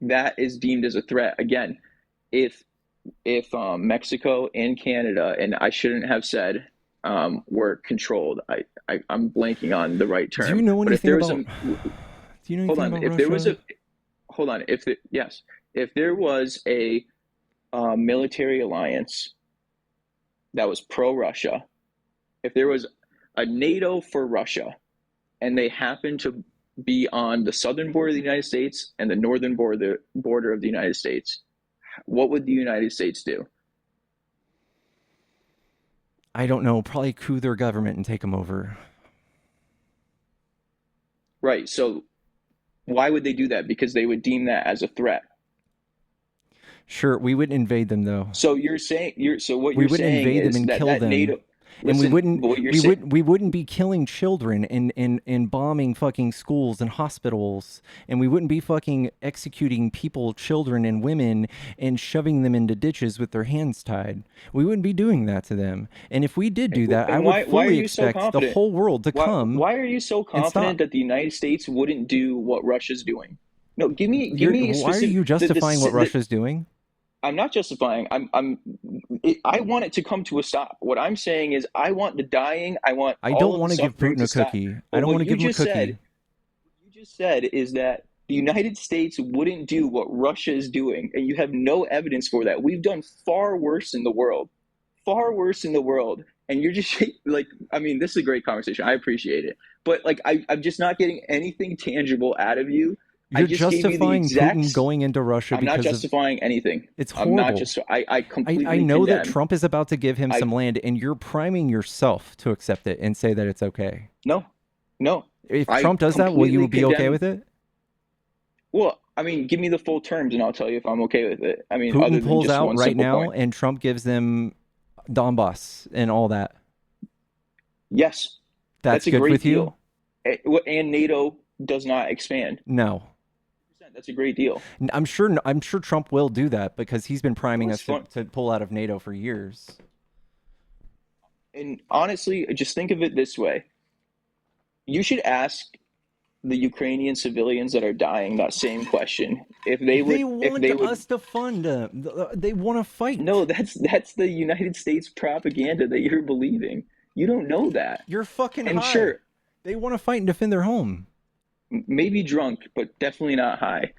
that is deemed as a threat. Again, if Mexico and Canada, and I shouldn't have said were controlled. I'm blanking on the right term. Do you know But if anything there was about? Do you know hold anything on, about if there was Russia? hold on, if there was a military alliance that was pro-Russia, if there was a NATO for Russia, and they happened to be on the southern border of the United States and the northern border of the United States, what would the United States do? I don't know. Probably coup their government and take them over. Right. So why would they do that? Because they would deem that as a threat. Sure, we wouldn't invade them though. So you're saying what We you're wouldn't saying invade is them and that, kill that them. NATO. And Listen, we wouldn't but what you're we saying- would we wouldn't be killing children and bombing fucking schools and hospitals, and we wouldn't be fucking executing people, children and women, and shoving them into ditches with their hands tied. We wouldn't be doing that to them. And if we did do that, And I why would are fully you so expect the confident? whole world to Why- come. Why are you so and stop. confident that the United States wouldn't do what Russia's doing? No, give me Why are specific- you justifying what the- Russia's doing? I'm not justifying. I want it to come to a stop. What I'm saying is, I want the dying. I want. I all don't of want the to give suffering Putin a stop. cookie. But I don't what want to you give him a just cookie. said- What you just said is that the United States wouldn't do what Russia is doing, and you have no evidence for that. We've done far worse in the world, and you're just like, I mean, this is a great conversation. I appreciate it, but like, I'm just not getting anything tangible out of you. I You're just gave you the justifying exact- Putin going into Russia I'm not because justifying anything. It's I'm not horrible. just. I completely. I know that condemn. Trump is about to give him some land, and you're priming yourself to accept it and say that it's okay. No. If I Trump does that, will you completely be okay condemn- with it? Well, I mean, give me the full terms, and I'll tell you if I'm okay with it. I mean, other Putin than pulls just out one right simple now, point. and Trump gives them Donbass and all that. Yes, That's a good great with you? deal. And NATO does not expand. No. That's a great deal. I'm sure Trump will do that because he's been priming us Well, to pull out of NATO for years. And honestly, just think of it this way: You should ask the Ukrainian civilians that are dying that same question. If they would, They want if they would, us to fund them. They want to fight. no, that's the United States propaganda that you're believing. You don't know that. You're fucking And high. sure, They want to fight and defend their home. maybe drunk, but definitely not high.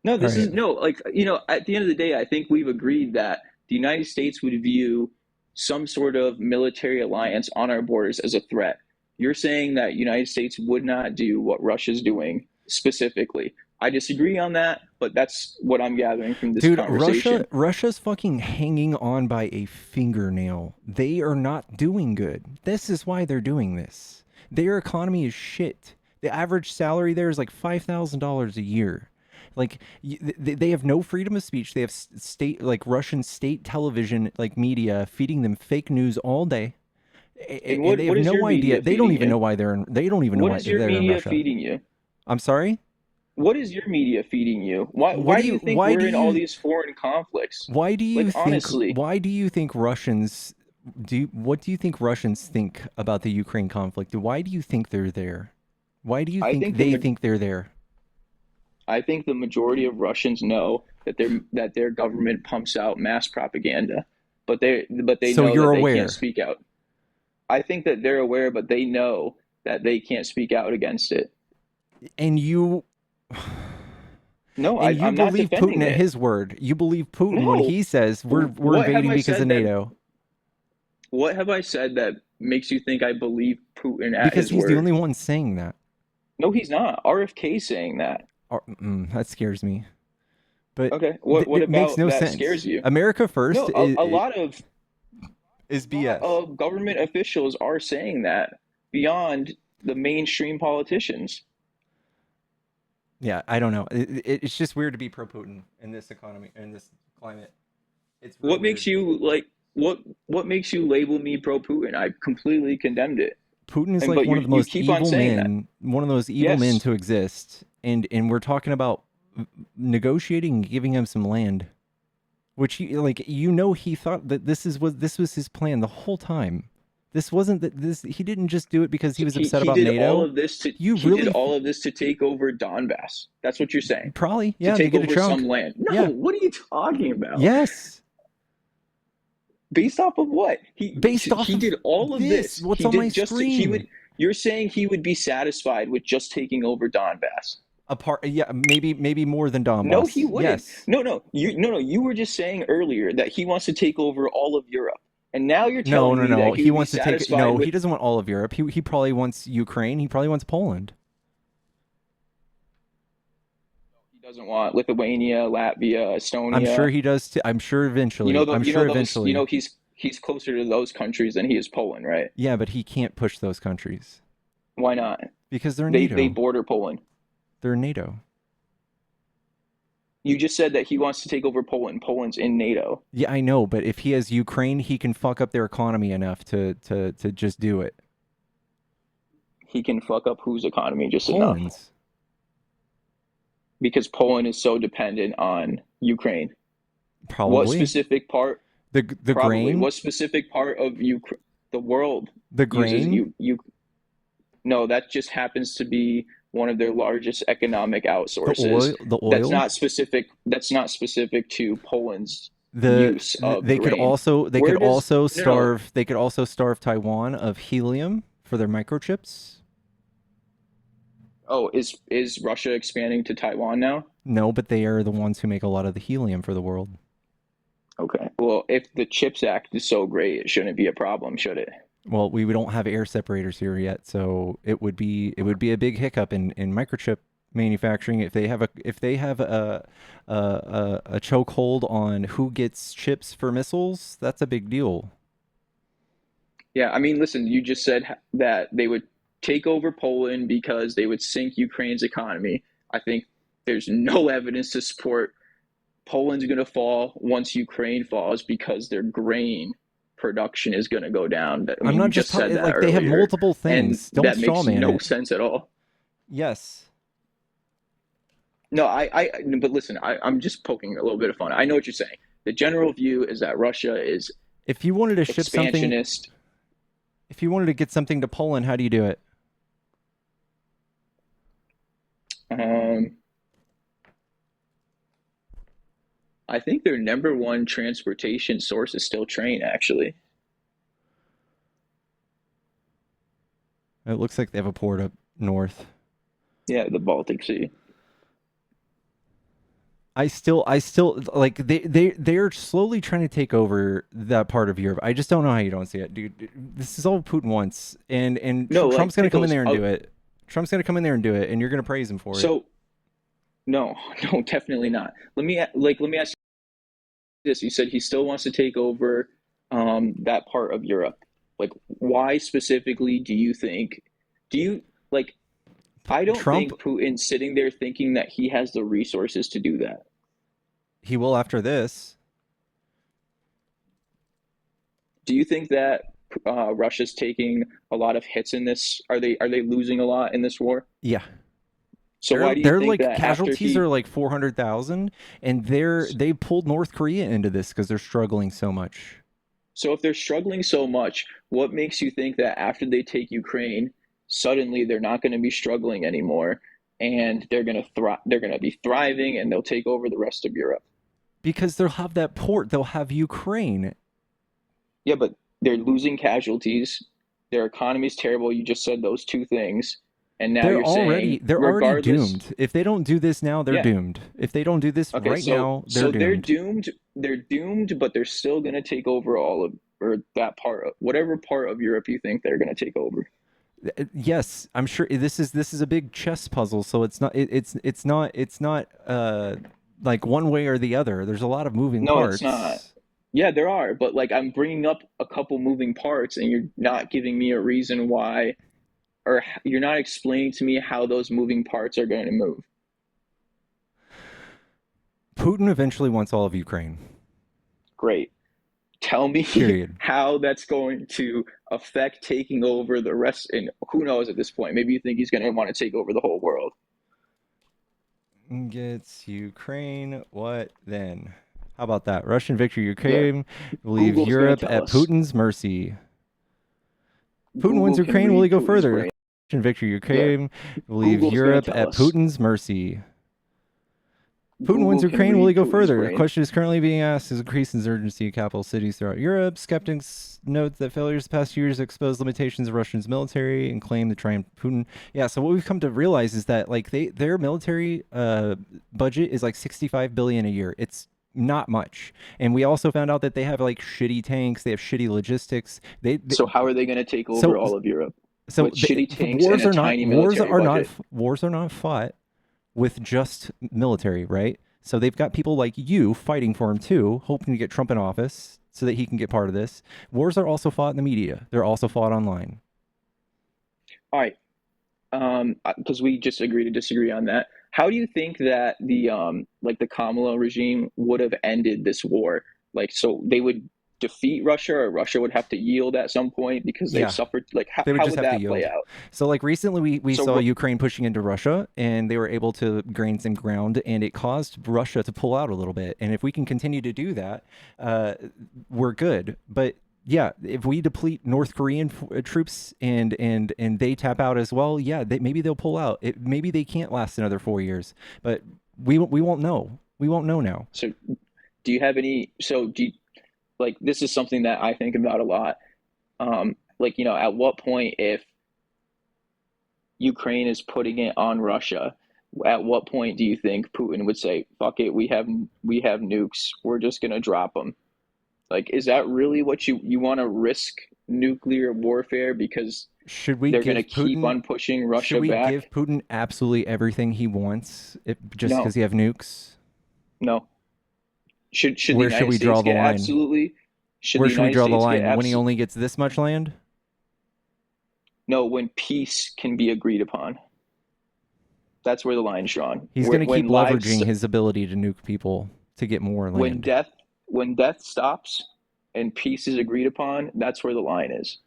No, this is Right. no, like, at the end of the day, I think we've agreed that the United States would view some sort of military alliance on our borders as a threat. You're saying that United States would not do what Russia's doing specifically. I disagree on that, but that's what I'm gathering from this Dude, conversation. Russia's fucking hanging on by a fingernail. They are not doing good. This is why they're doing this. Their economy is shit. The average salary there is like $5,000 a year. Like they have no freedom of speech. They have Russian state television, like media, feeding them fake news all day. And what they have is no your idea. media They don't feeding even you? know why they're in. They don't even know What why is your they're in media Russia. feeding you? I'm sorry. What is your media feeding you? Why What do you think why we're do in all you- these foreign conflicts? Why do you Like, think? honestly. Why do you think Russians? What do you think Russians think about the Ukraine conflict? Why do you think they're there? Why do you I think think they think they're there? I think the majority of Russians know that their government pumps out mass propaganda, but they So know you're that they aware. can't speak out. I think that they're aware, but they know that they can't speak out against it. And you. No, And you I'm not believe defending Putin at it. his word. You believe Putin when No. he says we're What have invading I because said of that- NATO. What have I said that makes you think I believe Putin at Because his he's word? the only one saying that. No, he's not. RFK saying that. That scares me. But Okay, what it makes about no that sense. scares you? America first No, a lot of is BS. Government officials are saying that beyond the mainstream politicians. Yeah, I don't know. It's just weird to be pro Putin in this economy, in this climate. It's What makes you like what makes you label me pro Putin? I completely condemned it. Putin is And- like but one you- of the most you keep on evil saying that. men, one of those evil Yes. men to exist, and we're talking about negotiating, and giving him some land, which he he thought that this was his plan the whole time. This wasn't that this he didn't just do it because he was upset he about did NATO. all of this to You he really did all of this to take over Donbass. That's what you're saying. Probably, yeah, To to take get a over chunk. some land. No, Yeah. what are you talking about? Yes. Based off of what? He of did all of this, this. what's He on did my just screen. you're saying he would be satisfied with just taking over Donbass. Yeah, maybe more than Donbass. No, he wouldn't. Yes. No. You were just saying earlier that he wants to take over all of Europe. And now you're telling me No. that He would wants be to take. satisfied No, with, he doesn't want all of Europe. He probably wants Ukraine. He probably wants Poland. he doesn't want Lithuania, Latvia, Estonia. I'm sure he does. I'm sure eventually. I'm sure eventually. He's closer to those countries than he is Poland, right? Yeah, but he can't push those countries Why not? because they're They NATO. they border Poland. They're NATO. You just said that he wants to take over Poland. Poland's in NATO. Yeah, I know, but if he has Ukraine, he can fuck up their economy enough to just do it. He can fuck up whose economy just enough. Poland's. Because Poland is so dependent on Ukraine. Probably. What specific part? The Probably. grain. What specific part of the world? The uses grain. No, that just happens to be one of their largest economic outsources. The oil. That's not specific. That's not specific to Poland's The use of they could grain. also they Where could does- also no, starve they could also starve Taiwan of helium for their microchips. Oh, is Russia expanding to Taiwan now? No, but they are the ones who make a lot of the helium for the world. Okay. Well, if the CHIPS Act is so great, it shouldn't be a problem, should it? Well, we don't have air separators here yet, so it would be a big hiccup in microchip manufacturing if they have a chokehold on who gets chips for missiles. That's a big deal. Yeah, I mean, listen, you just said that they would take over Poland because they would sink Ukraine's economy. I think there's no evidence to support Poland's going to fall once Ukraine falls because their grain production is going to go down. I mean, I'm not you just said talking that like they have earlier, multiple and things. Don't that makes strawman no it. sense at all. Yes. No, but listen, I'm just poking a little bit of fun. I know what you're saying. The general view is that Russia is If you wanted to ship something, expansionist. if you wanted to get something to Poland, how do you do it? I think their number one transportation source is still train, actually. It looks like they have a port up north. Yeah, the Baltic Sea. I still like they're slowly trying to take over that part of Europe. I just don't know how you don't see it, dude. This is all Putin wants, and No, like, Trump's gonna come in Pickles, there and do it. Trump's gonna come in there and do it, and you're gonna praise him for it. So, no, definitely not. Let me ask you this. You said he still wants to take over that part of Europe. Like, why specifically do you think? I don't Trump, think Putin's sitting there thinking that he has the resources to do that. he will after this. Do you think that Russia's taking a lot of hits in this? Are they losing a lot in this war? Yeah. So why do you they're think like that casualties are like 400,000, and they pulled North Korea into this because they're struggling so much. So if they're struggling so much, what makes you think that after they take Ukraine, suddenly they're not going to be struggling anymore, and they're going to be thriving, and they'll take over the rest of Europe? Because they'll have that port, they'll have Ukraine. Yeah, but they're losing casualties. Their economy's terrible. You just said those two things, and now They're you're already saying they're already regardless. doomed. If they don't do this now, they're Yeah. doomed. If they don't do this Okay, right now, they're doomed. they're doomed. They're doomed, but they're still going to take over all of, or that part of, whatever part of Europe you think they're going to take over. Yes, I'm sure this is a big chess puzzle. So it's not like one way or the other. There's a lot of moving No, parts. it's not. Yeah, there are, but like I'm bringing up a couple moving parts, and you're not giving me a reason why, or you're not explaining to me how those moving parts are going to move. Putin eventually wants all of Ukraine. Great. Tell me Period. how that's going to affect taking over the rest, and who knows at this point. Maybe you think he's going to want to take over the whole world. Gets Ukraine. What then? How about that? Russian victory, Ukraine will leave Google's gonna Europe tell at us. Putin's mercy. Putin Google wins can Ukraine. Will he read go Putin's further? brain. Russian victory, Ukraine will leave Google's gonna Europe tell at us. Putin's mercy. Putin Google wins can Ukraine. Will he read go Putin's further? The brain. question is currently being asked is increasing urgency in capital cities throughout Europe. Skeptics note that failures the past years expose limitations of Russia's military and claim to triumph Putin. Yeah, so what we've come to realize is that like their military budget is like $65 billion a year. It's not much. And we also found out that they have like shitty tanks. They have shitty logistics. So how are they going to take over So- all of Europe? So with shitty tanks wars and a are not tiny wars military are not budget? wars are not fought with just military, right? So they've got people like you fighting for him too, hoping to get Trump in office so that he can get part of this. Wars are also fought in the media. They're also fought online. All right. Because we just agree to disagree on that. How do you think that the Kamala regime would have ended this war? Like, so they would defeat Russia, or Russia would have to yield at some point because they've Yeah. suffered? Like, how They would would just have to that yield. play out? So like recently we So saw Ru- Ukraine pushing into Russia, and they were able to gain some ground, and it caused Russia to pull out a little bit. And if we can continue to do that, we're good. But yeah, if we deplete North Korean troops and they tap out as well, yeah, maybe they'll pull out. Maybe they can't last another 4 years, but we won't know. We won't know now. So, do you have any? So, like, this is something that I think about a lot. Like, at what point, if Ukraine is putting it on Russia, at what point do you think Putin would say, "Fuck it, we have nukes. We're just gonna drop them"? Like, is that really what you want to risk nuclear warfare because Should we they're give going to keep Putin- on pushing Russia Should we back? give Putin absolutely everything he wants just No. because he have nukes? No. Should the Where United should we States draw the get line? absolutely? Where should we United draw the States get line? When he abso- only gets this much land? No, when peace can be agreed upon. That's where the line's drawn. He's Where- going to keep when lives- leveraging his ability to nuke people to get more land. when death stops and peace is agreed upon, that's where the line is.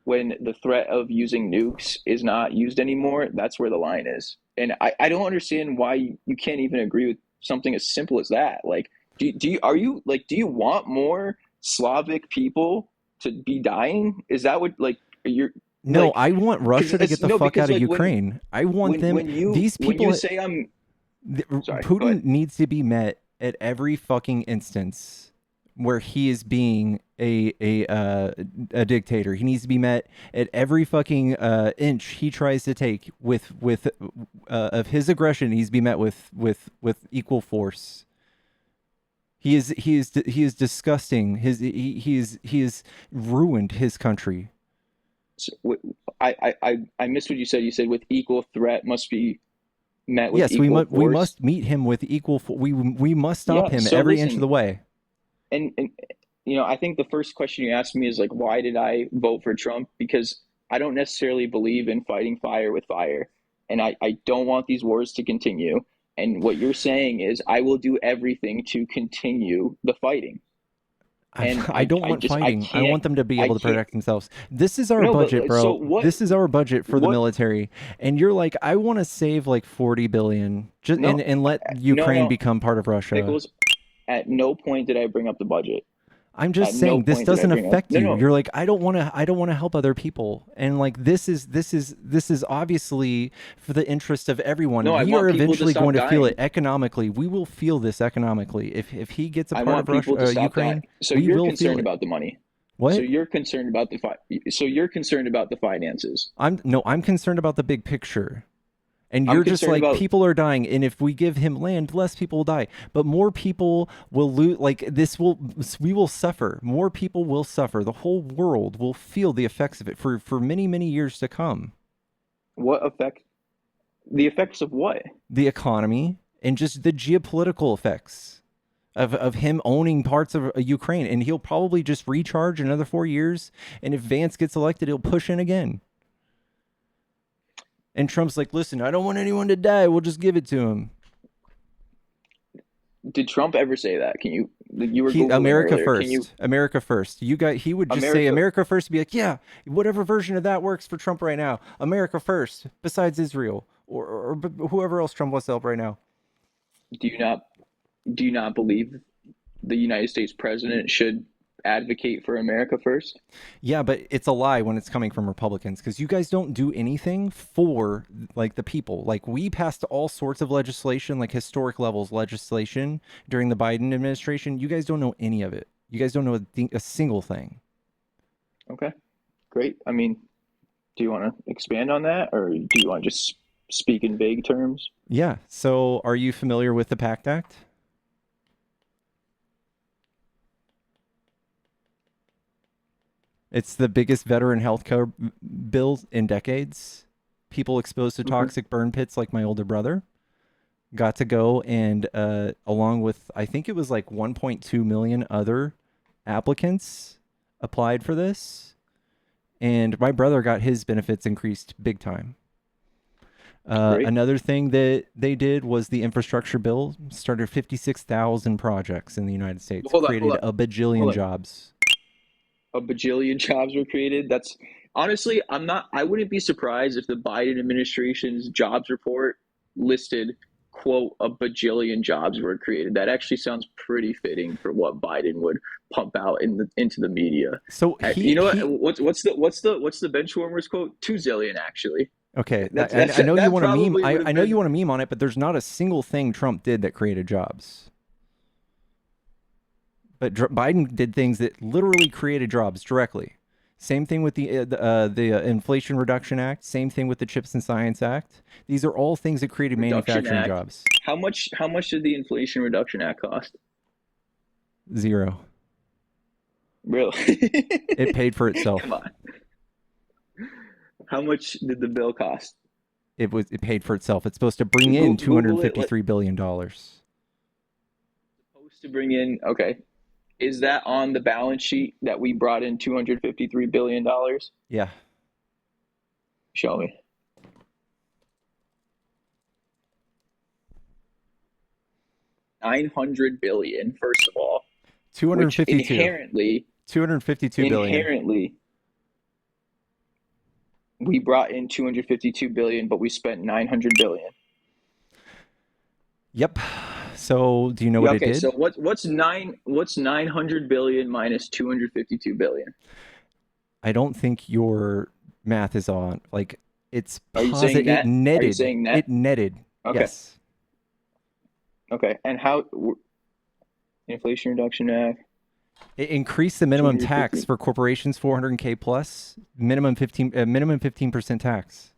When the threat of using nukes is not used anymore, that's where the line is. And I don't understand why you can't even agree with something as simple as that. Like, do you want more Slavic people to be dying? Is that what, like, you're No, like, I want Russia to get the fuck out of like, Ukraine. I want them. These when people. you say sorry, go Putin ahead. needs to be met at every fucking instance where he is being a dictator. He needs to be met at every fucking inch he tries to take with of his aggression. He needs to be met with equal force. He is disgusting. He is ruined his country. So, I missed what you said. You said with equal threat must be met with Yes, equal force. we must meet him with equal. We must stop him so every inch listen, of the way. And you know, I think the first question you asked me is like, why did I vote for Trump? Because I don't necessarily believe in fighting fire with fire, and I don't want these wars to continue. And what you're saying is, I will do everything to continue the fighting. And I don't want fighting. I want them to be able to protect themselves. This is our No, but, budget, bro. so what- This is our budget for the what- military. And you're like, I want to save like 40 billion just No, and let Ukraine no. become part of Russia. Pickles, at no point did I bring up the budget. I'm just At no saying this point did I doesn't bring up- affect No, you. no. You're like, I don't want to help other people. And like this is obviously for the interest of everyone. No, I We want are people to eventually stop going to feel dying. it economically. We will feel this economically. If he gets a I part want of people Russia, to stop Ukraine, dying. So we you're will feel concerned it. about the money. What? So you're concerned about you're concerned about the finances. I'm concerned about the big picture. And I'm you're just concerned like, about- people are dying, and if we give him land, less people will die. But more people will lose. Like we will suffer. More people will suffer. The whole world will feel the effects of it for many, many years to come. What effect? The effects of what? The economy and just the geopolitical effects of him owning parts of Ukraine, and he'll probably just recharge another 4 years. And if Vance gets elected, he'll push in again. And Trump's like, listen, I don't want anyone to die. We'll just give it to him. Did Trump ever say that? Can you? You were He, Googling America earlier. first. Can you? America first. He would just say America first and be like, yeah, whatever version of that works for Trump right now. America first, besides Israel or whoever else Trump wants to help right now. Do you not believe the United States president should advocate for America first? Yeah, but it's a lie when it's coming from Republicans, because you guys don't do anything for like the people. Like we passed all sorts of legislation, like historic levels legislation during the Biden administration. You guys don't know any of it. You guys don't know a single thing. Okay, great. I mean, do you want to expand on that, or do you want to just speak in vague terms? Yeah. So are you familiar with the PACT Act? It's the biggest veteran health care bill in decades. People exposed to toxic burn pits like my older brother got to go and along with, I think it was like 1.2 million other applicants applied for this. And my brother got his benefits increased big time. Another thing that they did was the infrastructure bill started 56,000 projects in the United States, created a bajillion jobs. A bajillion jobs were created. That's honestly, I wouldn't be surprised if the Biden administration's jobs report listed, quote, a bajillion jobs were created. That actually sounds pretty fitting for what Biden would pump out into the media. So you know what? What's the Benchwarmers quote? 2 zillion actually. Okay, I know you want to meme. I know you want to meme on it, but there's not a single thing Trump did that created jobs. But Biden did things that literally created jobs directly. Same thing with the Inflation Reduction Act. Same thing with the Chips and Science Act. These are all things that created manufacturing jobs. How much did the Inflation Reduction Act cost? 0. Really? It paid for itself. Come on. How much did the bill cost? It paid for itself. It's supposed to bring in $253 billion. Supposed to bring in, okay. Is that on the balance sheet that we brought in $253 billion? Yeah. Show me. $900 billion, first of all. 252. Which inherently, 252 billion. Inherently, we brought in 252 billion, but we spent 900 billion. Yep. So do you know Yeah, what okay, it did? so what's 900 billion minus 252 billion? I don't think your math is on. Like it's Are you saying positive. It net? Are you netted. saying net? It netted. Okay. Yes. Okay. And how Inflation Reduction Act? It increased the minimum tax 250. for corporations 400K plus, minimum 15% tax.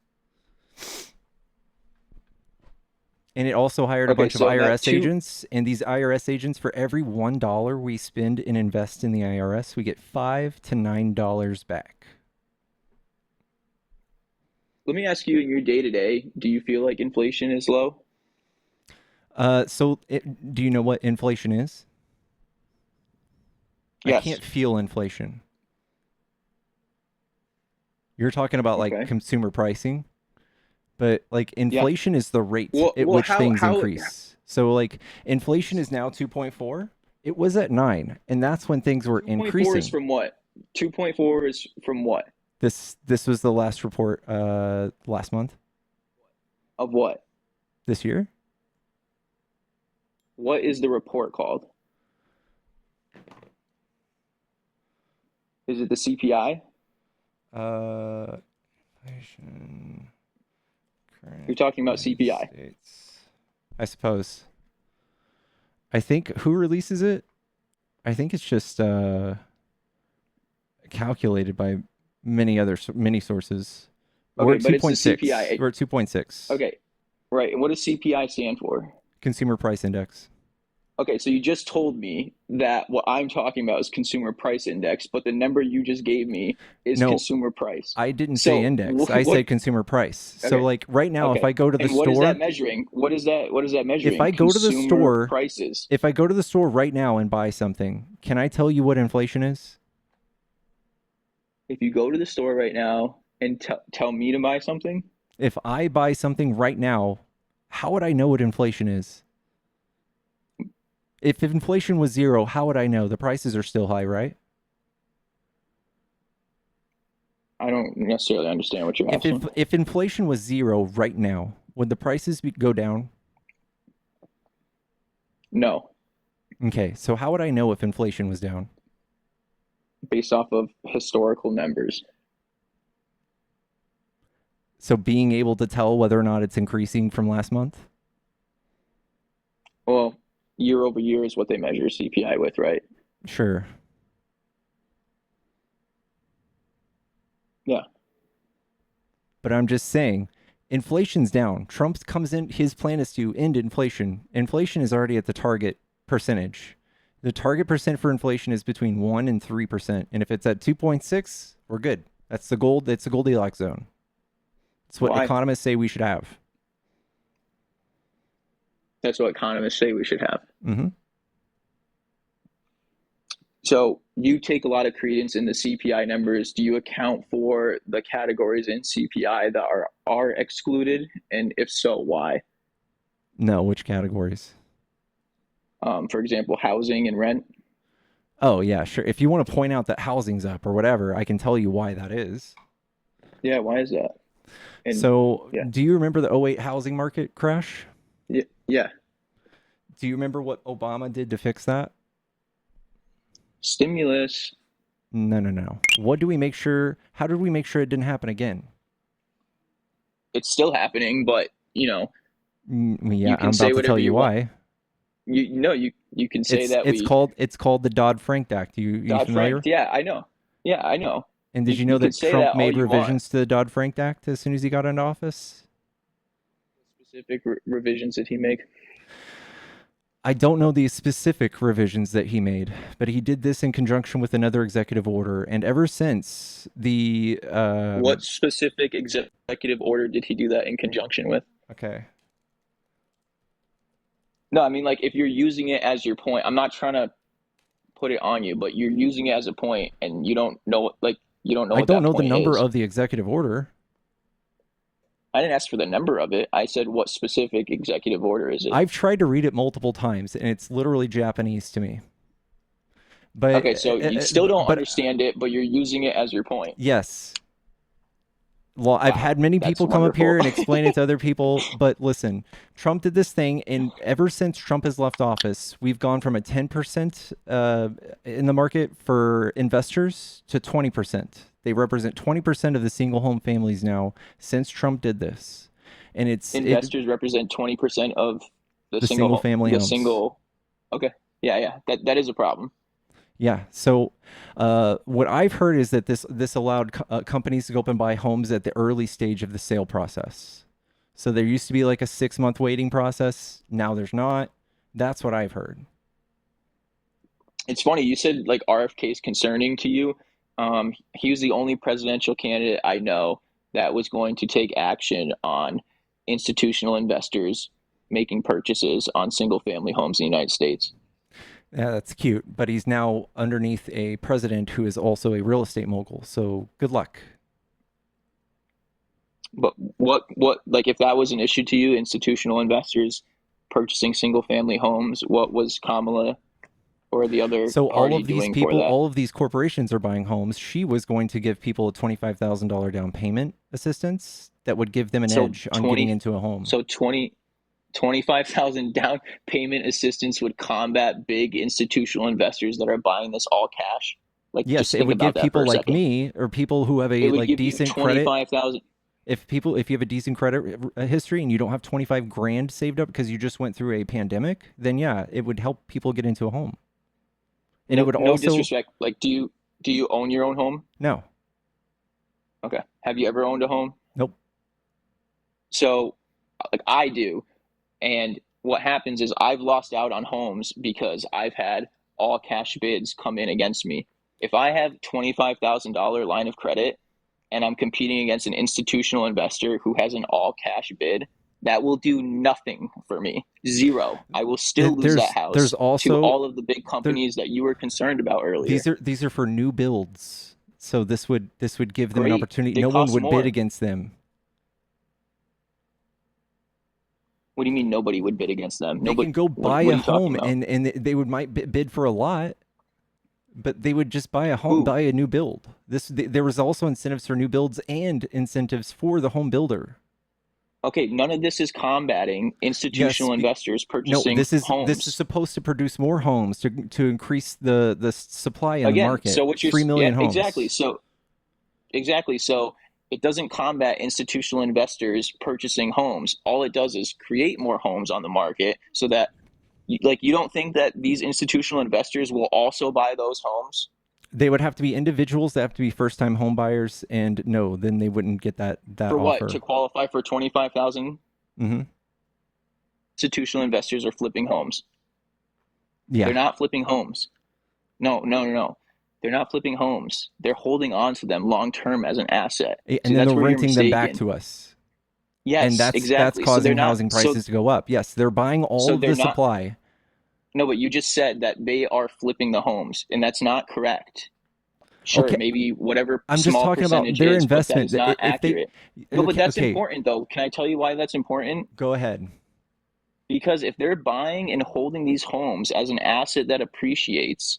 And it also hired a Okay, bunch of so that IRS agents, and these IRS agents, for every $1 we spend and invest in the IRS, we get $5 to $9 back. Let me ask you, in your day to day, do you feel like inflation is low? Do you know what inflation is? I Yes. can't feel inflation. You're talking about like Okay. consumer pricing, but like inflation is the rate Well, at well, which things increase. So like inflation is now 2.4. It was at 9, and that's when things were 2.4 increasing. is from what? 2.4 is from what? This was the last report last month, Of what? this year. What is the report called? Is it the CPI? Inflation. You're talking about CPI. States. I suppose. I think who releases it? I think it's just calculated by many sources. We're Okay, at but it's the 2.6. CPI. We're at 2.6. Okay, right. And what does CPI stand for? Consumer Price Index. Okay, so you just told me that what I'm talking about is consumer price index, but the number you just gave me is No, consumer price. I didn't So say index. I what? said consumer price. So Okay. like right now, if Okay. I go to the And what is store, that measuring? What is that measuring? if I go to the Consumer store, prices. if I go to the store right now and buy something, can I tell you what inflation is? If you go to the store right now and tell me to buy something, If I buy something right now, how would I know what inflation is? If inflation was 0, how would I know? The prices are still high, right? I don't necessarily understand what you're If asking. if inflation was 0 right now, would the prices go down? No, Okay, so how would I know if inflation was down? based off of historical numbers. So being able to tell whether or not it's increasing from last month? Well, year over year is what they measure CPI with, right? Sure. Yeah. But I'm just saying, inflation's down. Trump comes in, his plan is to end inflation. Inflation is already at the target percentage. The target percent for inflation is between 1 and 3%. And if it's at 2.6, we're good. That's the gold. That's the Goldilocks zone. It's what Why? economists say we should have. That's what economists say we should have. Mm-hmm. So you take a lot of credence in the CPI numbers. Do you account for the categories in CPI that are excluded? And if so, why? No, which categories? For example, housing and rent. Oh, yeah, sure. If you want to point out that housing's up or whatever, I can tell you why that is. Yeah, why is that? And, So, yeah. do you remember the 2008 housing market crash? Yeah. Do you remember what Obama did to fix that? Stimulus. No. What do we make sure? How did we make sure it didn't happen again? It's still happening, but Yeah, you can I'm say about to whatever tell you you want. why. You can say that it's called the Dodd-Frank Act. You familiar? Dodd-Frank. Yeah, I know. Yeah, I know. And did you know can that say Trump that all made you want. revisions to the Dodd-Frank Act as soon as he got into office? Specific revisions did he make? I don't know the specific revisions that he made, but he did this in conjunction with another executive order. And ever since the What specific executive order did he do that in conjunction with? Okay. No, I mean, like, if you're using it as your point, I'm not trying to put it on you, but you're using it as a point, and you don't know, like, you don't know. I what don't that know the point number is. of the executive order. I didn't ask for the number of it. I said, what specific executive order is it? I've tried to read it multiple times, and it's literally Japanese to me. But Okay, so you still don't but- understand it, but you're using it as your point. Yes. Well, I've had many that's people come up here and wonderful. explain it to other people, but listen, Trump did this thing, and ever since Trump has left office, we've gone from a 10% in the market for investors to 20%. They represent 20% of the single home families now since Trump did this. And Investors represent 20% of the single family homes. Okay. Yeah. That is a problem. Yeah. So what I've heard is that this allowed companies to go up and buy homes at the early stage of the sale process. So there used to be like a 6-month waiting process. Now there's not. That's what I've heard. It's funny. You said like RFK is concerning to you. He was the only presidential candidate I know that was going to take action on institutional investors making purchases on single family homes in the United States. Yeah, that's cute. But he's now underneath a president who is also a real estate mogul. So good luck. But what like if that was an issue to you, institutional investors purchasing single family homes, what was Kamala or the other So all party of these doing people, for that? all of these corporations are buying homes. She was going to give people a $25,000 down payment assistance that would give them an edge on getting into a home. So 25,000 down payment assistance would combat big institutional investors that are buying this all cash. Like, Yes, just it think would about give that for people a like second. me or people who have It a would like give you decent credit. 25,000. If you have a decent credit history and you don't have 25 grand saved up because you just went through a pandemic, then yeah, it would help people get into a home. And it would No also disrespect. Like, do you own your own home? No. Okay. Have you ever owned a home? Nope. So, like, I do. And what happens is I've lost out on homes because I've had all cash bids come in against me. If I have $25,000 line of credit and I'm competing against an institutional investor who has an all cash bid, that will do nothing for me. Zero. I will still lose that house There's also to all of the big companies that you were concerned about earlier. these are for new builds. So this would give them an Great. opportunity. They No one cost would more. bid against them. What do you mean nobody would bid against them? They Nobody can go what buy are a you talking home about? and they might bid for a lot, but they would just buy a home, buy a new build. There was also incentives for new builds and incentives for the home builder. Okay, none of this is combating institutional investors purchasing No, this is homes. supposed to produce more homes to increase the supply in the Again, market. so what you're 3 million homes. exactly. So it doesn't combat institutional investors purchasing homes. All it does is create more homes on the market so that you don't think that these institutional investors will also buy those homes? They would have to be individuals that have to be first-time home buyers, and no, then they wouldn't get that For offer. what? To qualify for 25,000? Mm-hmm. Institutional investors are flipping homes. Yeah. They're not flipping homes. No. They're not flipping homes. They're holding on to them long term as an asset. And See, then that's they're where you're renting them back mistaken. to us. Yes, and that's exactly. So they're causing not- housing prices to go up. Yes, they're buying all So of they're the not- supply. No, but you just said that they are flipping the homes, and that's not correct. Sure, Okay. maybe whatever I'm just small talking about percentage their is, investment. but that is not If they- accurate. No, but Okay, that's okay. important, though. Can I tell you why that's important? Go ahead. Because if they're buying and holding these homes as an asset that appreciates,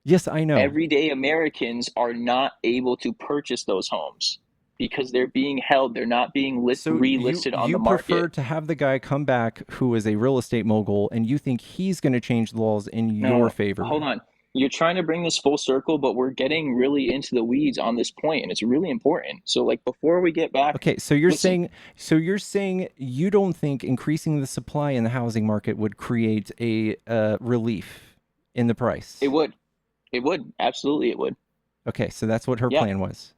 Yes, I know. everyday Americans are not able to purchase those homes because they're being held. They're not being relisted on the market. You prefer to have the guy come back who is a real estate mogul, and you think he's going to change the laws in No, your favor. Hold on. You're trying to bring this full circle, but we're getting really into the weeds on this point, and it's really important. So, like, before we get back, Okay, so you're listen, saying you don't think increasing the supply in the housing market would create a relief in the price? it would. It would. Absolutely, it would. Okay, so that's what her Yeah. plan was.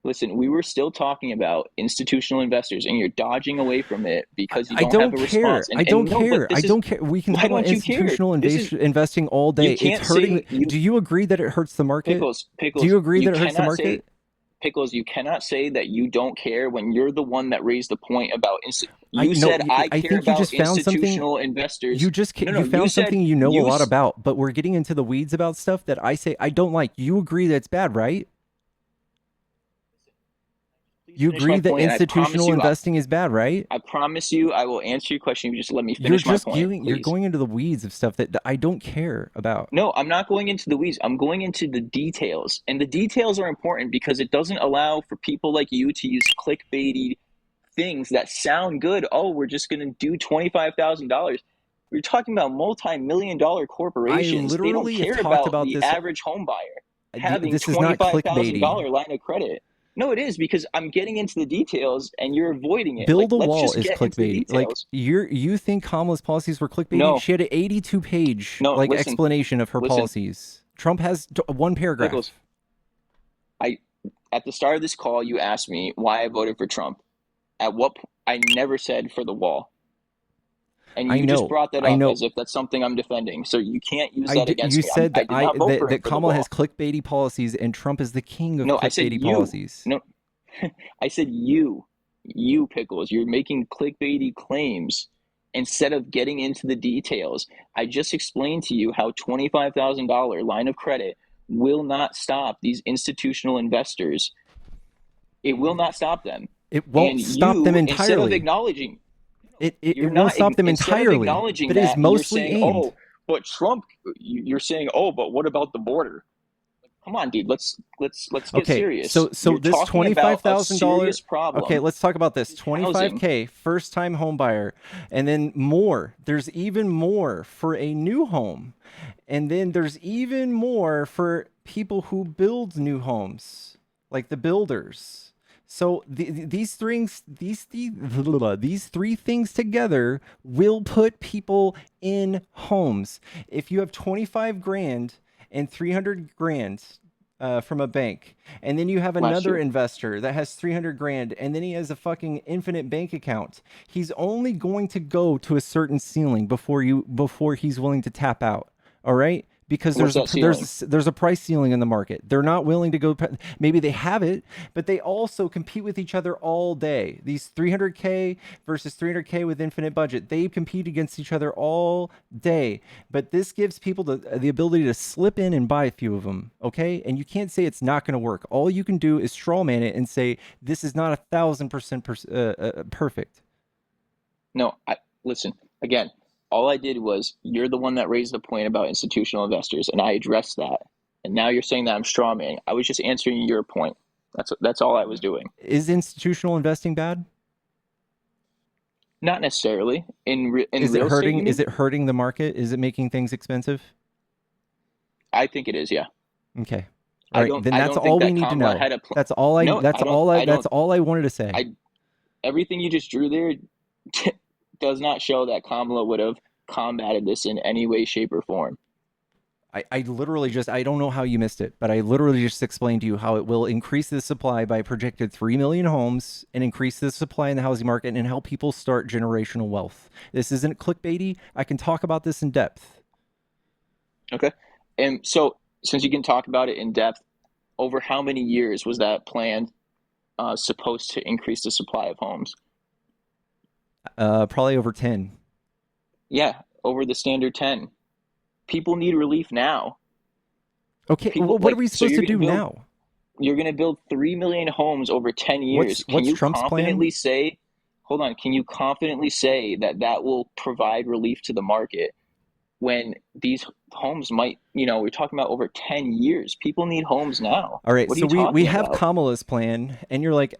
Listen, we were still talking about institutional investors, and you're dodging away from it because you I don't don't have a care. response. I don't no, but care. this I is- don't care. We can Why talk about don't you care? institutional This is- investing all day. can't It's say hurting. you- Do you agree that it hurts the market? Pickles, Do you agree that it hurts the cannot say- market? Pickles, you cannot say that you don't care when you're the one that raised the point about I- you no, said y- I I care think you about just found something- institutional investors. You just No, no, you found said something you know a lot s- about, but we're getting into the weeds about stuff that I say I don't like. You agree that it's bad, right? You finish my agree that point, and I promise institutional you, investing is bad, right? I promise you, I will answer your question. You just let me You're finish my just point, you're please. going into the weeds of stuff that I don't care about. No, I'm not going into the weeds. I'm going into the details. And the details are important because it doesn't allow for people like you to use clickbaity things that sound good. Oh, we're just going to do $25,000. We're talking about multi-million-dollar corporations. They don't literally have care talked about about the this. average home buyer having This is not clickbaity. $25,000 line of credit. No, it is, because I'm getting into the details and you're avoiding it. Build a Let's wall just is get into the clickbaity. Like details. you think Kamala's policies were clickbaity? No. She had an 82-page No, listen. explanation of her Listen. policies. Trump has one paragraph. Nicholas, at the start of this call, you asked me why I voted for Trump. I never said for the wall. And you just brought that up as if that's something I'm defending. So you can't use that against you me. said I did not vote for him that for the Kamala wall. has clickbaity policies and Trump is the king of No, I said clickbaity you. policies. No, I said you, Pickles. You're making clickbaity claims instead of getting into the details. I just explained to you how $25,000 line of credit will not stop these institutional investors. It will not stop them. It won't stop them entirely. Instead of acknowledging, it won't stop them entirely. But it is mostly you're saying, aimed. oh, but Trump. You're saying, oh, but what about the border? Come on, dude. Let's get serious. So You're this talking about a $25,000 serious problem. Okay, let's talk about this. Housing. $25K first time home buyer, and then more. There's even more for a new home, and then there's even more for people who build new homes, like the builders. So these three things together will put people in homes. If you have 25 grand and 300 grand from a bank, and then you have another investor that has 300 grand, and then he has a fucking infinite bank account, he's only going to go to a certain ceiling before he's willing to tap out. All right? Because there's a price ceiling in the market. They're not willing to go. Maybe they have it, but they also compete with each other all day. These 300K versus 300K with infinite budget, they compete against each other all day. But this gives people the ability to slip in and buy a few of them. Okay, and you can't say it's not going to work. All you can do is straw man it and say this is not 1,000% perfect. No, listen again. All I did was, you're the one that raised the point about institutional investors, and I addressed that. And now you're saying that I'm strawmanning. I was just answering your point. That's all I was doing. Is institutional investing bad? Not necessarily. Is it hurting? Is it hurting the market? Is it making things expensive? I think it is. Yeah. Okay. All right. Then that's all we need to know. That's all I. That's all I wanted to say. Everything you just drew there does not show that Kamala would have combated this in any way, shape, or form. I literally just, I don't know how you missed it, but I literally just explained to you how it will increase the supply by a projected 3 million homes and increase the supply in the housing market and help people start generational wealth. This isn't clickbaity. I can talk about this in depth. Okay. And so, since you can talk about it in depth, over how many years was that plan supposed to increase the supply of homes? Probably over 10. Yeah, over the standard 10. People need relief now. Okay, what are we supposed to do now? You're going to build 3 million homes over 10 years. What's Trump's confidently plan? say, hold on, can you confidently say that will provide relief to the market when these homes might, we're talking about over 10 years. People need homes now. All right, what so are you we have about? Kamala's plan, and you're like,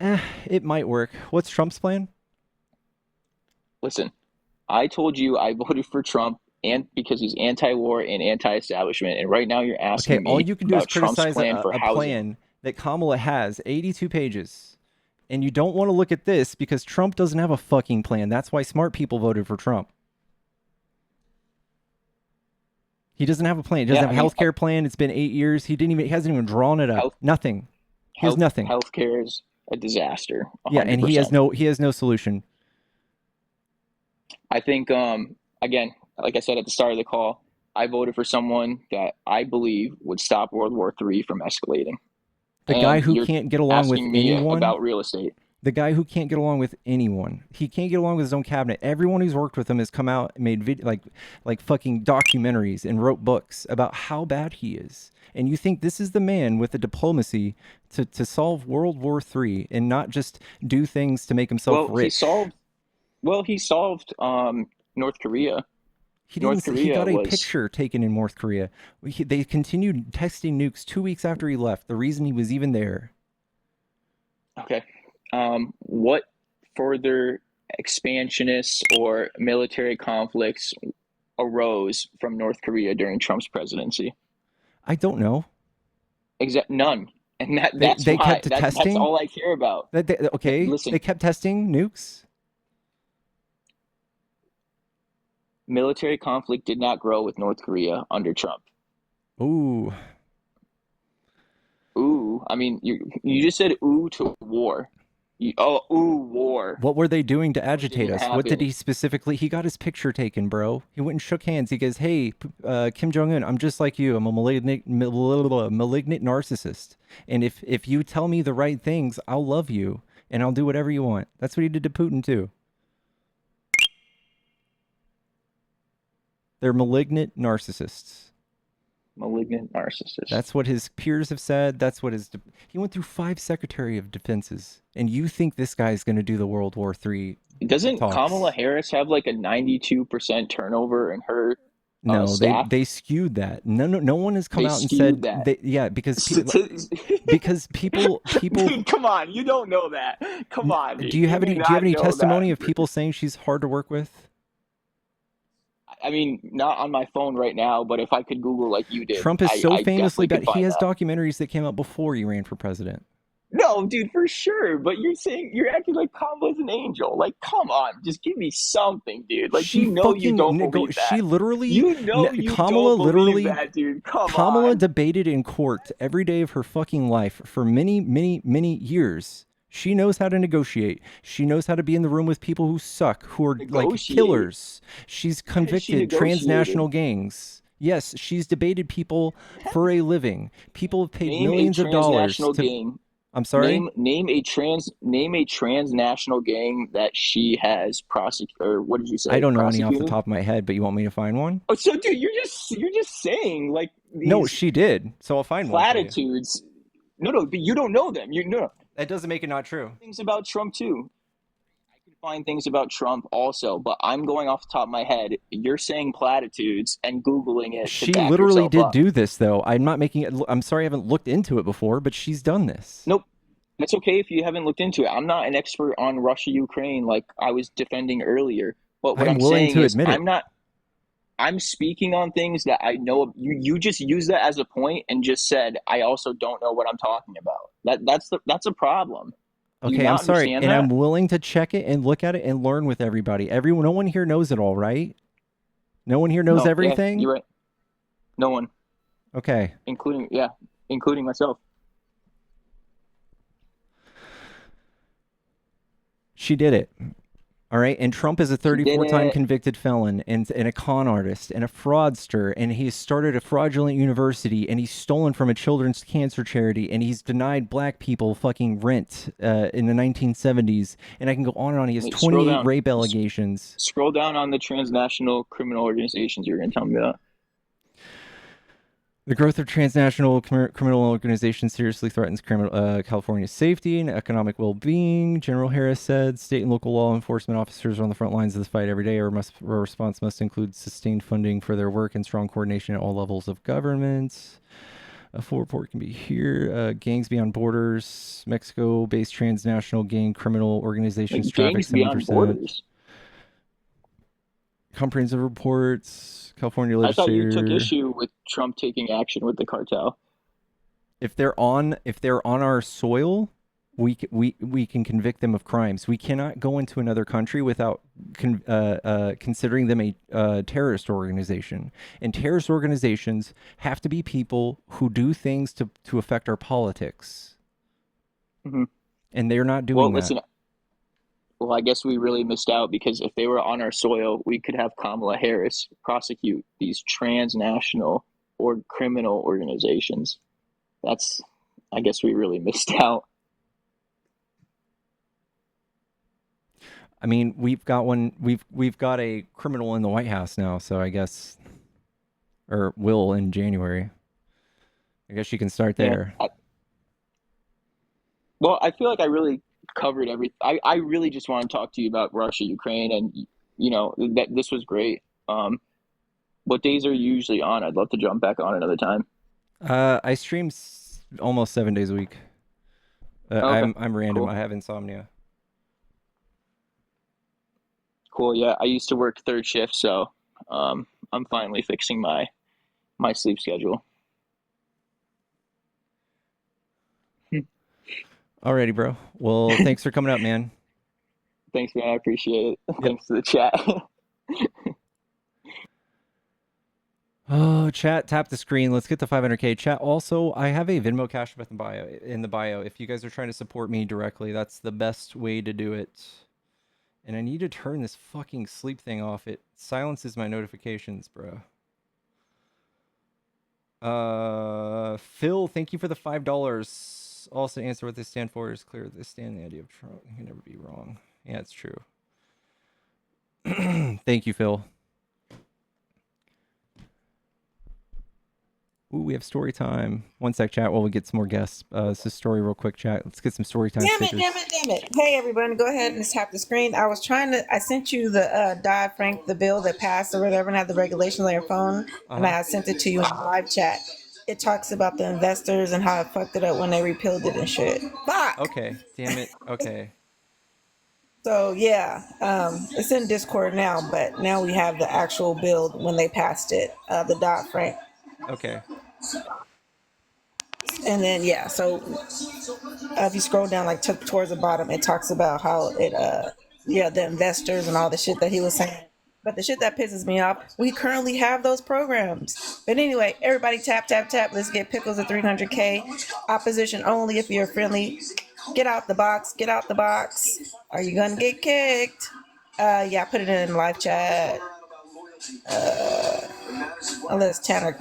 it might work. What's Trump's plan? Listen, I told you I voted for Trump and because he's anti-war and anti-establishment, and right now you're asking me all you can do is about Trump's criticize plan for a housing. plan that Kamala has, 82 pages, and you don't want to look at this because Trump doesn't have a fucking plan. That's why smart people voted for Trump. He doesn't have a plan. He doesn't have a healthcare plan. It's been 8 years. He hasn't even drawn it up. Nothing. He has nothing. Healthcare is a disaster. 100%. Yeah, and he has no solution. I think, again, like I said at the start of the call, I voted for someone that I believe would stop World War III from escalating. The guy who can't get along with asking me anyone about real estate. The guy who can't get along with anyone. He can't get along with his own cabinet. Everyone who's worked with him has come out and made like fucking documentaries and wrote books about how bad he is. And you think this is the man with the diplomacy to solve World War III and not just do things to make himself rich? He solved North Korea. He got a picture taken in North Korea. They continued testing nukes 2 weeks after he left. The reason he was even there. Okay. What further expansionists or military conflicts arose from North Korea during Trump's presidency? I don't know. None. And that's they why. kept That's testing. all I care about. Listen, they kept testing nukes. Military conflict did not grow with North Korea under Trump. Ooh. I mean, you just said ooh to war. War. What were they doing to agitate us? What did happen? he specifically? He got his picture taken, bro. He went and shook hands. He goes, "Hey, Kim Jong Un, I'm just like you. I'm a malignant narcissist. And if you tell me the right things, I'll love you and I'll do whatever you want." That's what he did to Putin too. They're malignant narcissists. Malignant narcissist. That's what his peers have said. That's what he went through 5 Secretary of Defenses. And you think this guy's going to do the World War III Doesn't talks. Kamala Harris have like a 92% turnover in her No, staff? they skewed that. No one has come They out and skewed said that. because people Dude, come on, you don't know that. Come on. do you have any know testimony that. of people saying she's hard to work with? I mean, not on my phone right now, but if I could Google like you did, Trump is so I famously definitely bad. could He has find that. documentaries that came out before he ran for president. No, dude, for sure. But you're acting like Kamala's an angel. Like, come on, just give me something, dude. Like, She you know you fucking don't nego- believe that. she literally- you know you Kamala don't literally- believe that, dude. Come Kamala on. debated in court every day of her fucking life for many, many, many years. She knows how to negotiate. She knows how to be in the room with people who suck, who are like Negotiate? killers. She's convicted negotiated? transnational gangs. Yes, she's debated people for a living. People have paid Name millions a of dollars transnational to. gang. I'm sorry. Name a transnational gang that she has prosecuted. Or what did you say? I don't know any off the prosecuted? top of my head, but you want me to find one? Oh, so dude, you're just saying like these No, she did. So I'll find one. for you. platitudes. No, but you don't know them. No. That doesn't make it not true. Things about Trump too. I can find things about Trump also, but I'm going off the top of my head. You're saying platitudes and Googling it. She to back literally yourself did up. do this, though. I'm not making it. I'm sorry, I haven't looked into it before, but she's done this. Nope. That's okay if you haven't looked into it. I'm not an expert on Russia, Ukraine, like I was defending earlier. But what I'm I'm willing saying to is, admit it. I'm speaking on things that I know. You just used that as a point and just said, I also don't know what I'm talking about. That's a problem. Do you Okay, I'm not sorry, understand and that? I'm willing to check it and look at it and learn with everybody. No one here knows it all, right? No one here knows No, yeah, everything. you're right. No one, Okay. including myself. She did it. All right. And Trump is a 34-time it. convicted felon and a con artist and a fraudster. And he has started a fraudulent university and he's stolen from a children's cancer charity and he's denied black people fucking rent in the 1970s. And I can go on and on. He has Wait, scroll 28 down. rape allegations. Scroll down on the transnational criminal organizations. You're going to tell me that. The growth of transnational criminal organizations seriously threatens California's safety and economic well-being. General Harris said state and local law enforcement officers are on the front lines of this fight every day. Our response must include sustained funding for their work and strong coordination at all levels of government. A full report can be here. Gangs Beyond Borders, Mexico-based transnational gang criminal organizations traffic Gangs Beyond 7%. Borders. Comprehensive reports. California I thought you legislature. took issue with Trump taking action with the cartel. If they're on our soil, we can convict them of crimes. We cannot go into another country without considering them a terrorist organization. And terrorist organizations have to be people who do things to affect our politics. Mm-hmm. And they're not doing Well, that. listen. Well, I guess we really missed out because if they were on our soil, we could have Kamala Harris prosecute these transnational or criminal organizations. I guess we really missed out. I mean, we've got one. We've got a criminal in the White House now, so I guess, or will in January. I guess you can start there. Well, I feel like I really covered everything. I really just want to talk to you about Russia, Ukraine, and that this was great. What days are you usually on? I'd love to jump back on another time. I stream almost 7 days a week. Okay. I'm random. Cool. I have insomnia. Cool. Yeah, I used to work third shift, so I'm finally fixing my sleep schedule. Alrighty, bro. Well, thanks for coming up, man. Thanks, man. I appreciate it. Thanks to the chat. Oh, chat, tap the screen. Let's get to 500K. Chat, also, I have a Venmo Cash App in the bio. If you guys are trying to support me directly, that's the best way to do it. And I need to turn this fucking sleep thing off. It silences my notifications, bro. Phil, thank you for the $5. Also, answer what they stand for is clear. They stand the idea of Trump. You can never be wrong. Yeah, it's true. Thank you, Phil. Ooh, we have story time. One sec, chat, while we get some more guests. This is story real quick, chat. Let's get some story time Damn it, stickers. damn it. Hey, everybody, go ahead and tap the screen. I sent you the Dodd-Frank, the bill that passed or whatever, and had the regulations on your phone, and I sent it to you in the live chat. It talks about the investors and how it fucked it up when they repealed it and shit. Fuck! Okay, damn it. Okay. So, yeah, it's in Discord now, but now we have the actual bill when they passed it, the Dodd-Frank. Okay. And then, yeah, so if you scroll down, like towards the bottom, it talks about how it, the investors and all the shit that he was saying. But the shit that pisses me off, we currently have those programs. But anyway, everybody tap. Let's get Pickles at 300K. Opposition only if you're friendly. Get out the box. Are you gonna get kicked? Yeah, put it in live chat. Unless Tanner,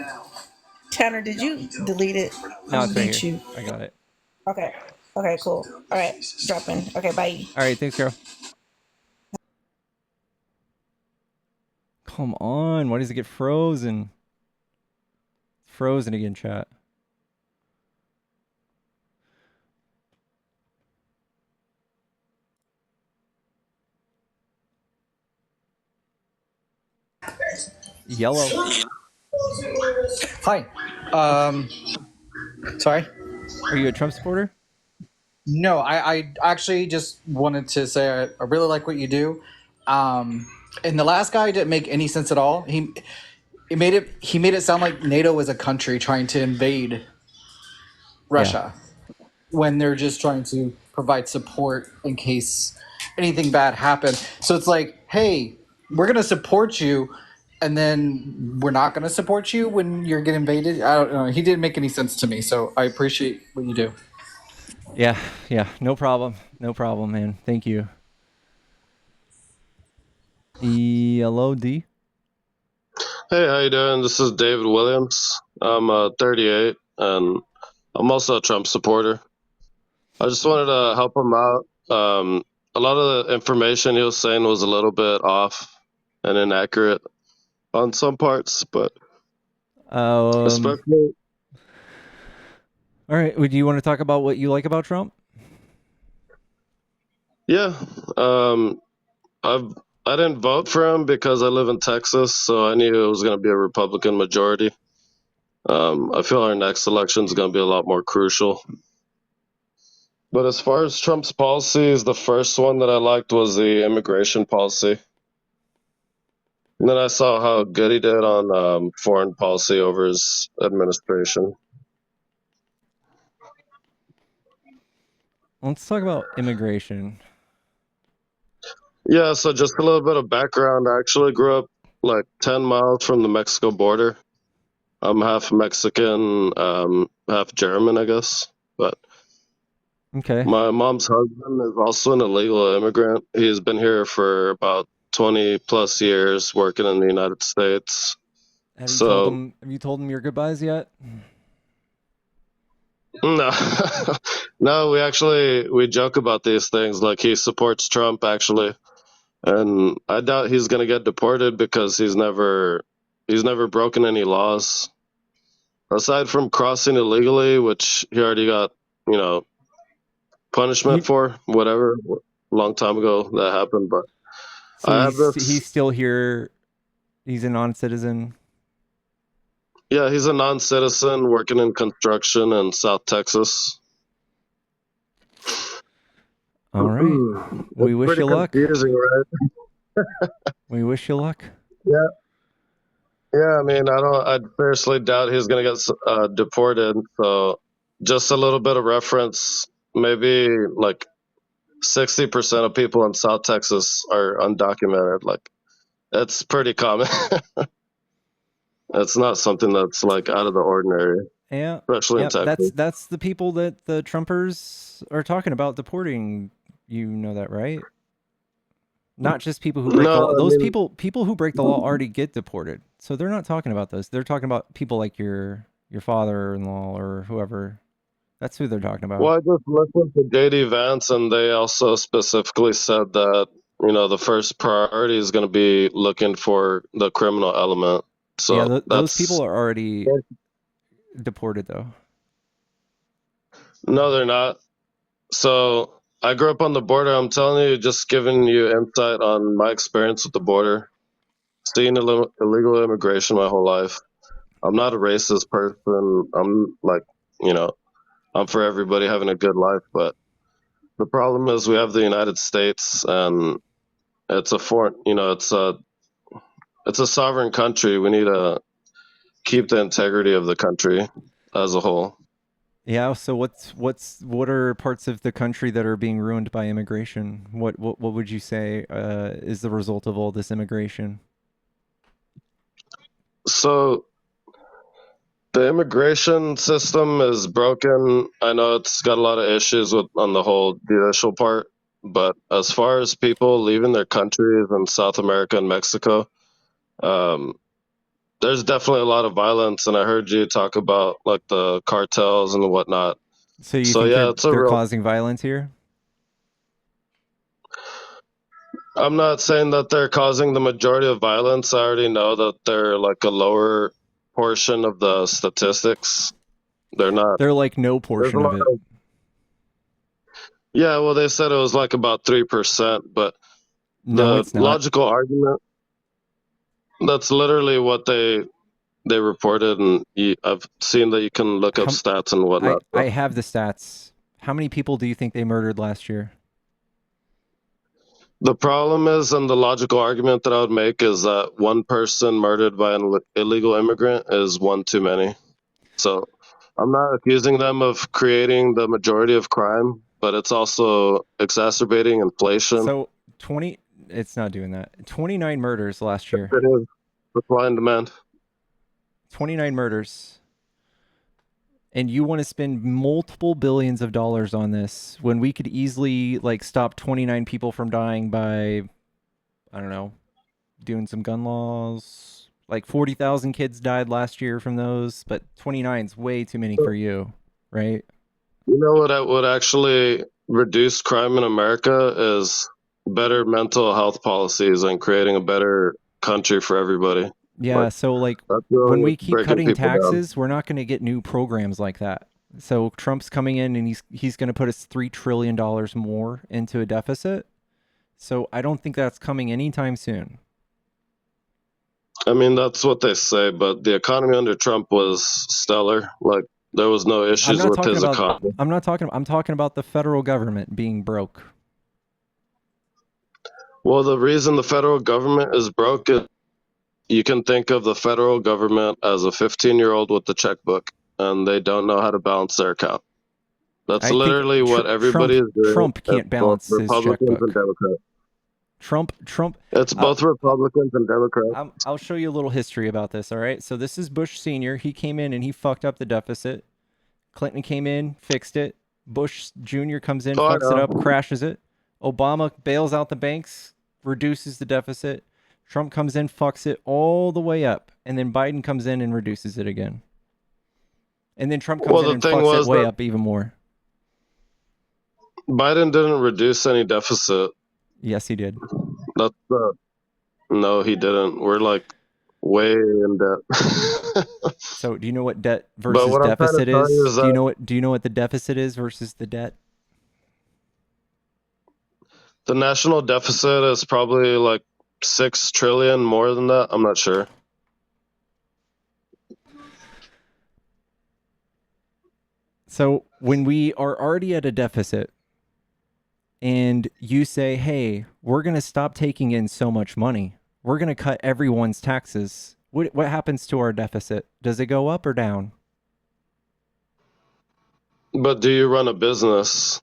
did you delete it? No, it's right here. You. I got it. Okay, cool. All right, dropping. Okay, bye. All right, thanks, girl. Come on, why does it get frozen? Frozen again, chat. Yellow. Hi. Sorry? Are you a Trump supporter? No, I actually just wanted to say I really like what you do. And the last guy didn't make any sense at all. He made it sound like NATO was a country trying to invade Russia when they're just trying to provide support in case anything bad happened. So it's like, hey, we're going to support you, and then we're not going to support you when you're getting invaded. I don't know. He didn't make any sense to me, so I appreciate what you do. Yeah, no problem, man. Thank you. Hello, D. Hey, how you doing? This is David Williams. I'm 38, and I'm also a Trump supporter. I just wanted to help him out. A lot of the information he was saying was a little bit off and inaccurate on some parts, but especially. All right, do you want to talk about what you like about Trump? Yeah, I didn't vote for him because I live in Texas, so I knew it was going to be a Republican majority. I feel our next election is going to be a lot more crucial. But as far as Trump's policies, the first one that I liked was the immigration policy. And then I saw how good he did on foreign policy over his administration. Let's talk about immigration. Yeah, so just a little bit of background. I actually grew up like 10 miles from the Mexico border. I'm half Mexican, half German, I guess. But okay. My mom's husband is also an illegal immigrant. He's been here for about 20 plus years working in the United States. Have you told him your goodbyes yet? No, no, we joke about these things. Like, he supports Trump, actually. and I doubt he's gonna get deported because he's never broken any laws aside from crossing illegally, which he already got, you know, punishment for, whatever, long time ago that happened. But So I have he's still here. He's a non-citizen. yeah, he's a non-citizen working in construction in South Texas. All right. We It's wish pretty you luck. confusing, right? We wish you luck. Yeah. Yeah, I mean, I seriously doubt he's going to get deported. So just a little bit of reference, maybe like 60% of people in South Texas are undocumented. Like, it's pretty common. It's not something that's like out of the ordinary, Yeah. especially in Texas. That's the people that the Trumpers are talking about deporting. You know that, right? Not just people who break the law. Those people who break the law already get deported. So they're not talking about those. They're talking about people like your father-in-law or whoever. That's who they're talking about. Well, I just listened to JD Vance, and they also specifically said that, you know, the first priority is going to be looking for the criminal element. So yeah, those that's people are already deported, though. no, they're not. So I grew up on the border. I'm telling you, just giving you insight on my experience with the border, seeing illegal immigration my whole life. I'm not a racist person. I'm like, you know, I'm for everybody having a good life. But the problem is we have the United States, and it's a foreign, you know, it's a sovereign country. We need to keep the integrity of the country as a whole. Yeah. So what are parts of the country that are being ruined by immigration? What would you say is the result of all this immigration? So the immigration system is broken. I know it's got a lot of issues on the whole judicial part, but as far as people leaving their countries in South America and Mexico, there's definitely a lot of violence, and I heard you talk about like the cartels and whatnot. So you think yeah, it's a they're real. causing violence here? I'm not saying that they're causing the majority of violence. I already know that they're like a lower portion of the statistics. They're not. They're like no portion of it. Yeah, well, they said it was like about 3%, but No, the it's not. logical argument, that's literally what they reported, and I've seen that you can look up stats and whatnot. I have the stats. How many people do you think they murdered last year? The problem is, and the logical argument that I would make is that one person murdered by an illegal immigrant is one too many. So I'm not accusing them of creating the majority of crime, but it's also exacerbating inflation. So it's not doing that. 29 murders last year. It is supply and demand. 29 murders. And you want to spend multiple billions of dollars on this when we could easily like stop 29 people from dying by, I don't know, doing some gun laws. Like 40,000 kids died last year from those, but 29 is way too many for you, right? You know what would actually reduce crime in America is better mental health policies and creating a better country for everybody. Yeah, so like when we keep cutting taxes, we're not going to get new programs like that. So Trump's coming in and he's going to put us $3 trillion more into a deficit. So I don't think that's coming anytime soon. I mean, that's what they say, but the economy under Trump was stellar. Like there was no issues with his economy. I'm talking about the federal government being broke. Well, the reason the federal government is broke is you can think of the federal government as a 15-year-old with the checkbook, and they don't know how to balance their account. That's literally what everybody is doing. Trump can't balance his Republicans checkbook. and Democrats. Trump. It's both Republicans and Democrats. I'll show you a little history about this. All right. So this is Bush Sr. He came in and he fucked up the deficit. Clinton came in, fixed it. Bush Jr. comes in, fucks it up, crashes it. Obama bails out the banks, reduces the deficit. Trump comes in, fucks it all the way up, and then Biden comes in and reduces it again. And then Trump comes in and fucks it way up even more. Biden didn't reduce any deficit. Yes, he did. That's no, he didn't. We're like way in debt. So, do you know what debt But versus what I'm trying to deficit tell you is? is Do you that know what the deficit is versus the debt? the national deficit is probably like 6 trillion, more than that. I'm not sure. So, when we are already at a deficit and you say, "Hey, we're going to stop taking in so much money. We're going to cut everyone's taxes." What happens to our deficit? Does it go up or down? But do you run a business?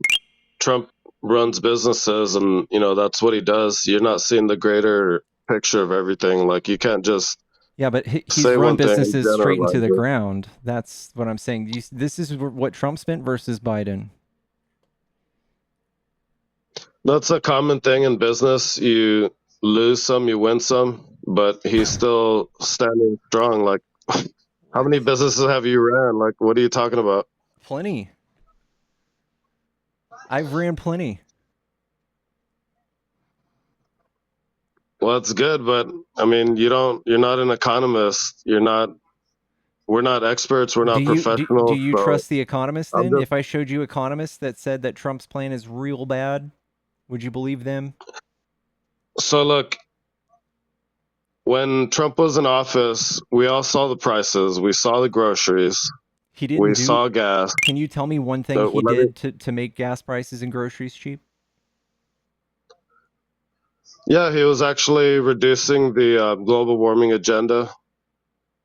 Trump runs businesses, and that's what he does. You're not seeing the greater picture of everything. Like, you can't just Yeah, but he's say run one thing and businesses straight into generalize the it. ground. That's what I'm saying. This is what Trump spent versus Biden. That's a common thing in business. You lose some, you win some, but he's still standing strong. Like, how many businesses have you ran? Like, what are you talking about? Plenty. I've ran plenty. Well, it's good, but I mean, you're not an economist. We're not experts. We're Do not you professionals. you So trust the economists I'm then? just, If I showed you economists that said that Trump's plan is real bad, would you believe them? so look, when Trump was in office, we all saw the prices. We saw the groceries. He didn't We do. saw gas. Can you tell me one thing So he whenever, did to make gas prices and groceries cheap? yeah, he was actually reducing the global warming agenda,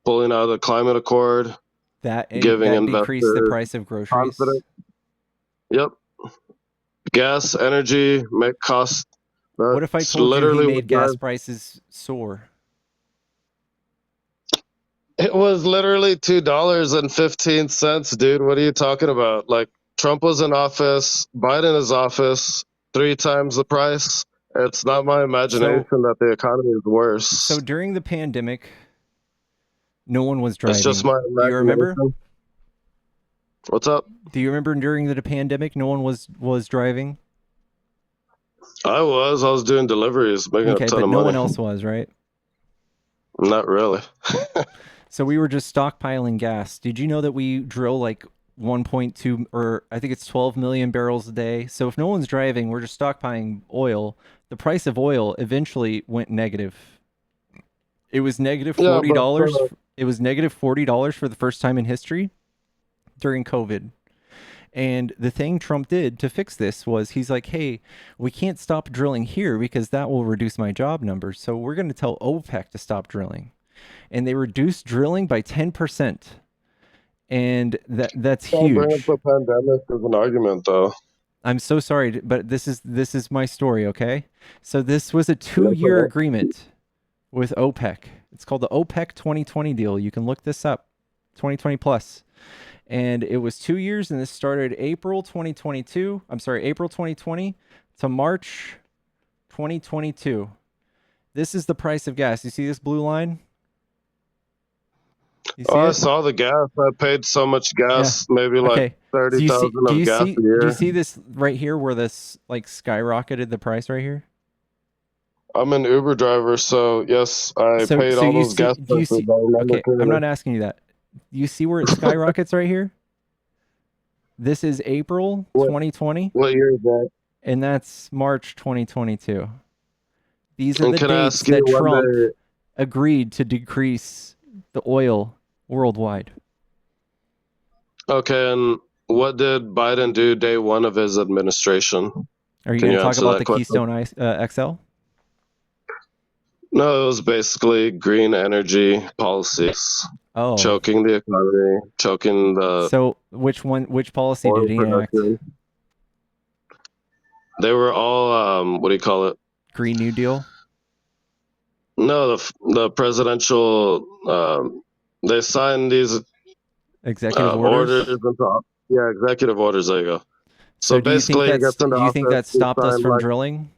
pulling out of the climate accord, giving That decreased the investors price of groceries. confidence. Yep. Gas, energy, make cost. What if I That's told you he literally what made gas drives. prices soar? It was literally $2.15, dude. What are you talking about? Like, Trump was in office, Biden is office, 3 times the price. It's not my So imagination that the economy is worse. so during the pandemic, no one was It's just driving. my Do you remember? imagination. What's up? Do you remember during the pandemic, no one was driving? I was doing deliveries, making a Okay, ton but of no money. one else was, right? Not really. So we were just stockpiling gas. Did you know that we drill like 1.2 or I think it's 12 million barrels a day? So if no one's driving, we're just stockpiling oil. The price of oil eventually went negative. It was negative Yeah, $40. but It was negative $40 for the first time in history during COVID. And the thing Trump did to fix this was he's like, hey, we can't stop drilling here because that will reduce my job numbers. So we're going to tell OPEC to stop drilling. And they reduced drilling by 10%. And that's don't bring up huge. the pandemic as an argument, though. I'm so sorry, but this is my story, okay? So this was a 2-year agreement with OPEC. It's called the OPEC 2020 deal. You can look this up. 2020 plus. And it was 2 years, and this started April 2022. I'm sorry, April 2020 to March 2022. This is the price of gas. You see this blue line? You see Oh, I it? saw the gas. I paid so much Yeah. gas, maybe like Okay. So do 30,000 of gas a do year. you see this right here where this like skyrocketed the price right here? I'm an Uber driver, so yes, I So paid so all you those see gas do you prices. see I remember okay, I'm clearly. not asking you that. You see where it skyrockets right here? This is April 2020 What year is that? and that's March 2022. These are And the can I dates ask you that when Trump they? agreed to decrease the oil worldwide. Okay, and what did Biden do day one of his administration? Are you Can going you to talk answer about that the question? Keystone XL? No, it was basically green energy policies, Oh. choking the economy, choking the So which policy oil did he enact? production. They were all what do you call it? Green New Deal? No, the presidential. They signed these Executive orders? orders into, yeah, executive orders. There you go. So So do you think basically, he gets into office. that He stopped us signed from like drilling?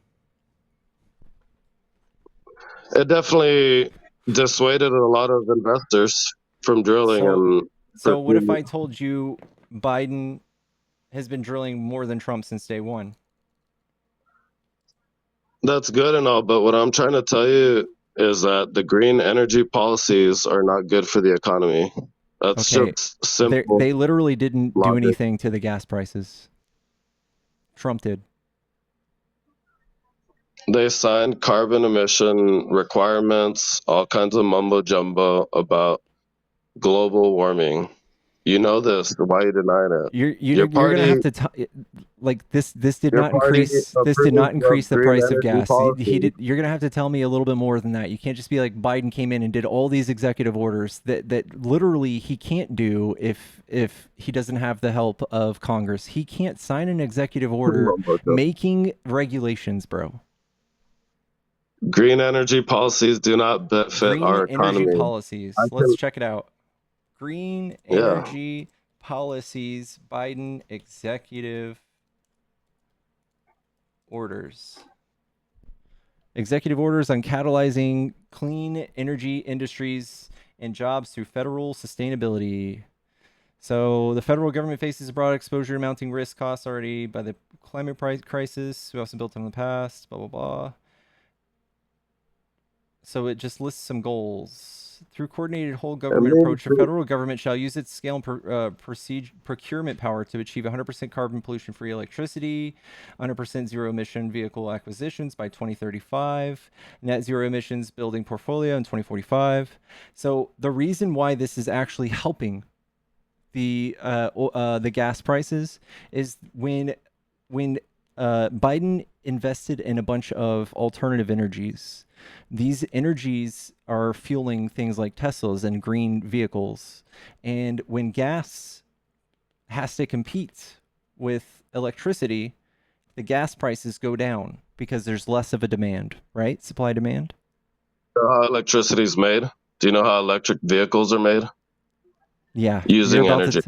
it definitely dissuaded a lot of investors from drilling So and so what if proceeding. I told you Biden has been drilling more than Trump since day one? That's good and all, but what I'm trying to tell you is that the green energy policies are not good for the economy. That's Okay, just simple they literally didn't do logic. anything to the gas prices. Trump did. They signed carbon emission requirements, all kinds of mumbo jumbo about global warming. You know this. Why are you denying it? You're gonna have to like this did Your not party increase the green price of energy gas. policy. You're gonna have to tell me a little bit more than that. You can't just be like Biden came in and did all these executive orders that literally he can't do if he doesn't have the help of Congress. He can't sign an executive order making regulations, bro. Green energy policies do not benefit Green our energy economy. policies. Let's check it out. Green energy policies, Biden executive orders. Executive orders on catalyzing clean energy industries and jobs through federal sustainability. So the federal government faces a broad exposure to mounting risk costs already by the climate crisis. We also built on the past, blah, blah, blah. So it just lists some goals. Through coordinated whole government approach, the federal government shall use its scale and procurement power to achieve 100% carbon pollution-free electricity, 100% zero-emission vehicle acquisitions by 2035, net zero emissions building portfolio in 2045. So the reason why this is actually helping the gas prices is when Biden invested in a bunch of alternative energies. These energies are fueling things like Teslas and green vehicles. And when gas has to compete with electricity, the gas prices go down because there's less of a demand, right? Supply demand. You know how electricity is made? Do you know how electric vehicles are made? Yeah. Using energy.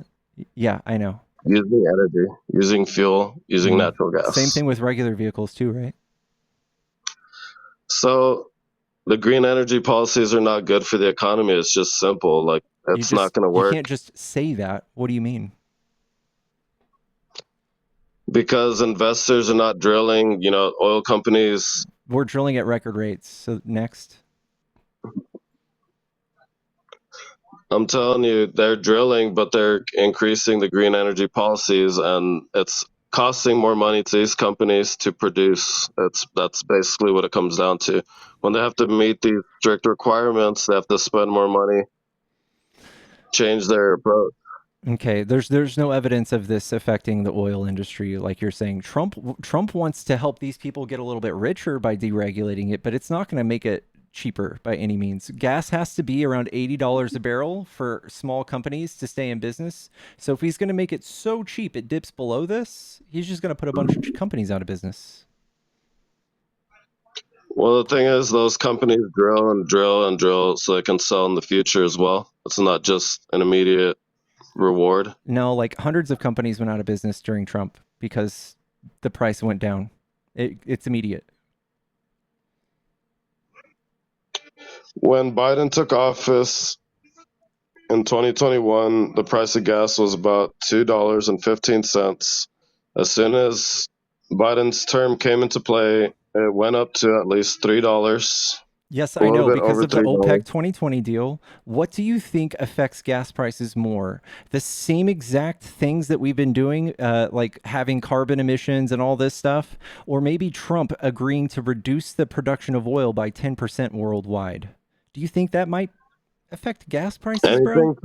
Yeah, I know. Using energy, using fuel, using natural gas. Same thing with regular vehicles too, right? So the green energy policies are not good for the economy. It's just simple. Like, it's not going to work. You can't just say that. What do you mean? Because investors are not drilling, oil companies. We're drilling at record rates. So next. I'm telling you, they're drilling, but they're increasing the green energy policies, and it's costing more money to these companies to produce. That's basically what it comes down to. When they have to meet these strict requirements, they have to spend more money, change their approach. Okay, there's no evidence of this affecting the oil industry, like you're saying. Trump wants to help these people get a little bit richer by deregulating it, but it's not going to make it cheaper by any means. Gas has to be around $80 a barrel for small companies to stay in business. So if he's going to make it so cheap it dips below this, he's just going to put a bunch of companies out of business. Well, the thing is, those companies drill and drill and drill so they can sell in the future as well. It's not just an immediate reward. No, like hundreds of companies went out of business during Trump because the price went down. It's immediate. When Biden took office in 2021, the price of gas was about $2.15. As soon as Biden's term came into play, it went up to at least $3. Yes, I know, because of the OPEC 2020 deal. What do you think affects gas prices more? The same exact things that we've been doing, like having carbon emissions and all this stuff, or maybe Trump agreeing to reduce the production of oil by 10% worldwide? Do you think that might affect gas prices, bro?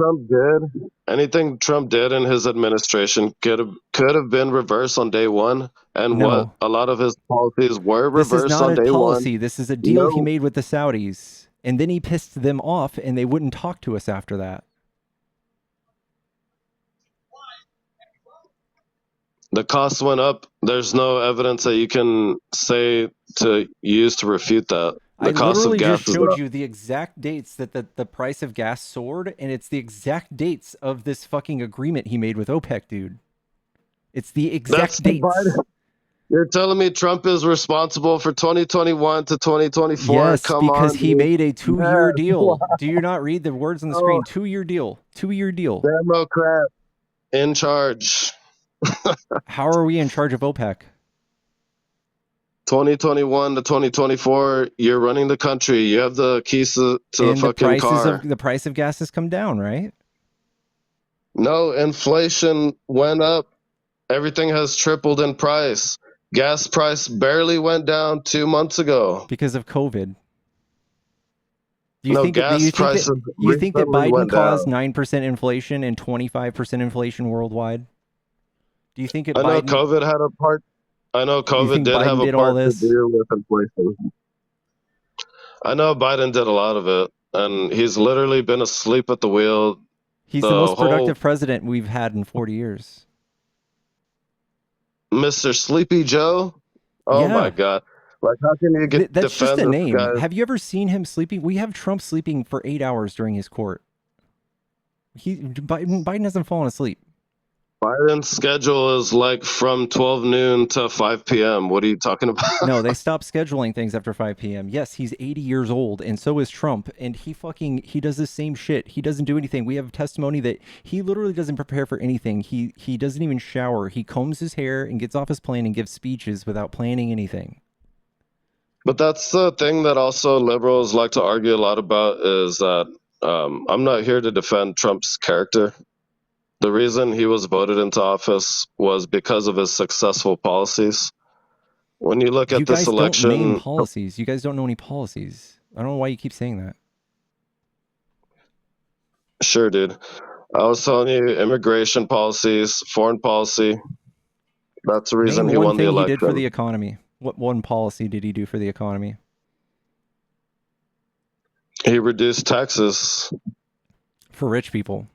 Anything Trump did in his administration could have been reversed on day one, and what a lot of his policies were reversed on day one. This is not a policy. This is a deal he made with the Saudis, and then he pissed them off, and they wouldn't talk to us after that. The cost went up. There's no evidence that you can say to use to refute that. I literally just showed you the exact dates that the price of gas soared, and it's the exact dates of this fucking agreement he made with OPEC, dude. It's the exact dates. You're telling me Trump is responsible for 2021 to 2024? Yes, Come because on, he made a 2-year deal. Do you not read the words on the screen? 2-year deal. 2-year deal. Democrat in charge. How are we in charge of OPEC? 2021 to 2024, you're running the country. You have the keys to the And the fucking prices car. of the price of gas has come down, right? No, inflation went up. Everything has tripled in price. Gas price barely went down 2 months ago. Because of COVID. Do you No, think that gas prices you think that recently Biden went caused down. 9% inflation and 25% inflation worldwide? Do you think I know Biden COVID had a part. I know you COVID think did have Biden a did all part to this? do with inflation. I know Biden did a lot of it, and he's literally been asleep at the wheel. He's the most productive president we've had in 40 years. Mr. Sleepy Joe. Oh Yeah. my God! Like, how can you get That's just defend a this name. guy? Have you ever seen him sleeping? We have Trump sleeping for 8 hours during his court. Biden hasn't fallen asleep. Biden's schedule is like from 12 noon to 5 p.m. What are you talking about? No, they stopped scheduling things after 5 p.m. Yes, he's 80 years old, and so is Trump, and he does the same shit. He doesn't do anything. We have testimony that he literally doesn't prepare for anything. He doesn't even shower. He combs his hair and gets off his plane and gives speeches without planning anything. But that's the thing that also liberals like to argue a lot about is that I'm not here to defend Trump's character. The reason he was voted into office was because of his successful policies. When you look You at this guys don't name election, policies. You guys don't know any policies. I don't know why you keep saying that. sure, dude. I was telling you, immigration policies, foreign policy. That's the reason Name he one won the thing he election. did for the economy. What one policy did he do for the economy? He reduced taxes. For rich people.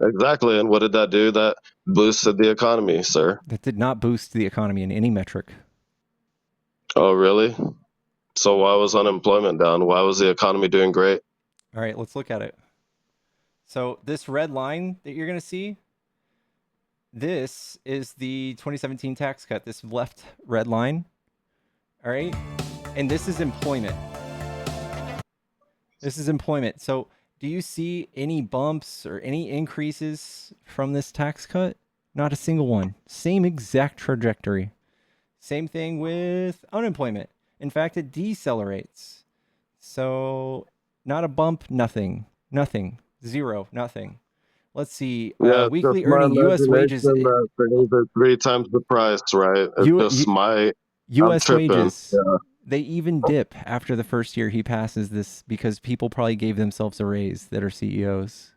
Exactly. And what did that do? That boosted the economy, sir. That did not boost the economy in any metric. Oh, really? So why was unemployment down? Why was the economy doing great? All right, let's look at it. So this red line that you're going to see, this is the 2017 tax cut, this left red line. All right. And this is employment. This is employment. So do you see any bumps or any increases from this tax cut? Not a single one. Same exact trajectory. Same thing with unemployment. In fact, it decelerates. So not a bump, nothing. Nothing. Zero. Nothing. Let's see. Yeah, Weekly just my earning U.S. wages. imagination that things are 3 times the price, right? It's just I'm U.S. tripping. wages. Yeah. They even dip after the first year he passes this because people probably gave themselves a raise that are CEOs.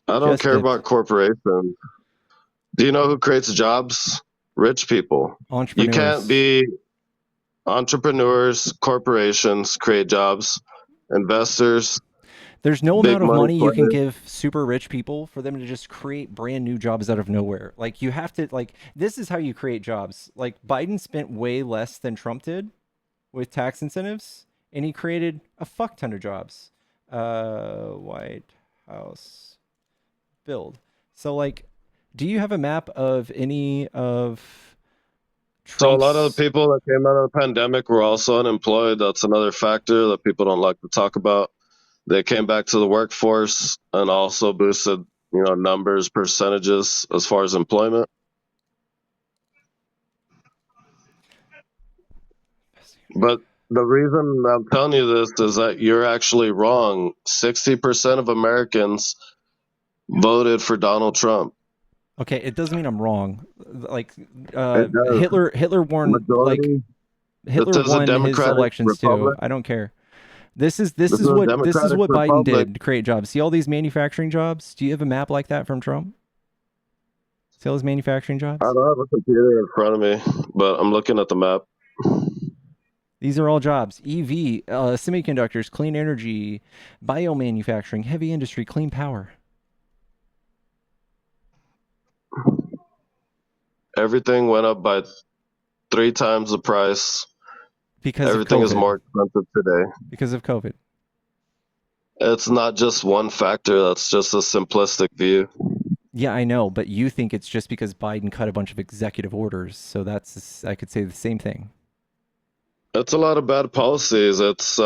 I don't Just care dipped. about corporations. Do you know who creates jobs? Rich people. You Entrepreneurs. can't be entrepreneurs, corporations create jobs, investors. There's no big amount of money you can players. give super rich people for them to just create brand new jobs out of nowhere. Like you have to this is how you create jobs. Like Biden spent way less than Trump did with tax incentives and he created a fuck ton of jobs. White House build. So do you have a map of any of So a lot of the people that came out of the pandemic were also unemployed. That's another factor that people don't like to talk about. They came back to the workforce and also boosted, numbers, percentages as far as employment. But the reason I'm telling you this is that you're actually wrong. 60% of Americans voted for Donald Trump. Okay, it doesn't mean I'm wrong. It does. Hitler won Majority. Hitler This is a won his Democratic elections republic. too. I don't care. This is This is a what Democratic Biden republic. did to create jobs. See all these manufacturing jobs? Do you have a map like that from Trump? See all those manufacturing jobs? I don't have a computer in front of me, but I'm looking at the map. These are all jobs. EV, semiconductors, clean energy, biomanufacturing, heavy industry, clean power. Everything went up by 3 times the price. Because everything of is COVID. more expensive today. Because of COVID. It's not just one factor. That's just a simplistic view. Yeah, I know, but you think it's just because Biden cut a bunch of executive orders. So I could say the same thing. It's a lot of bad policies. It's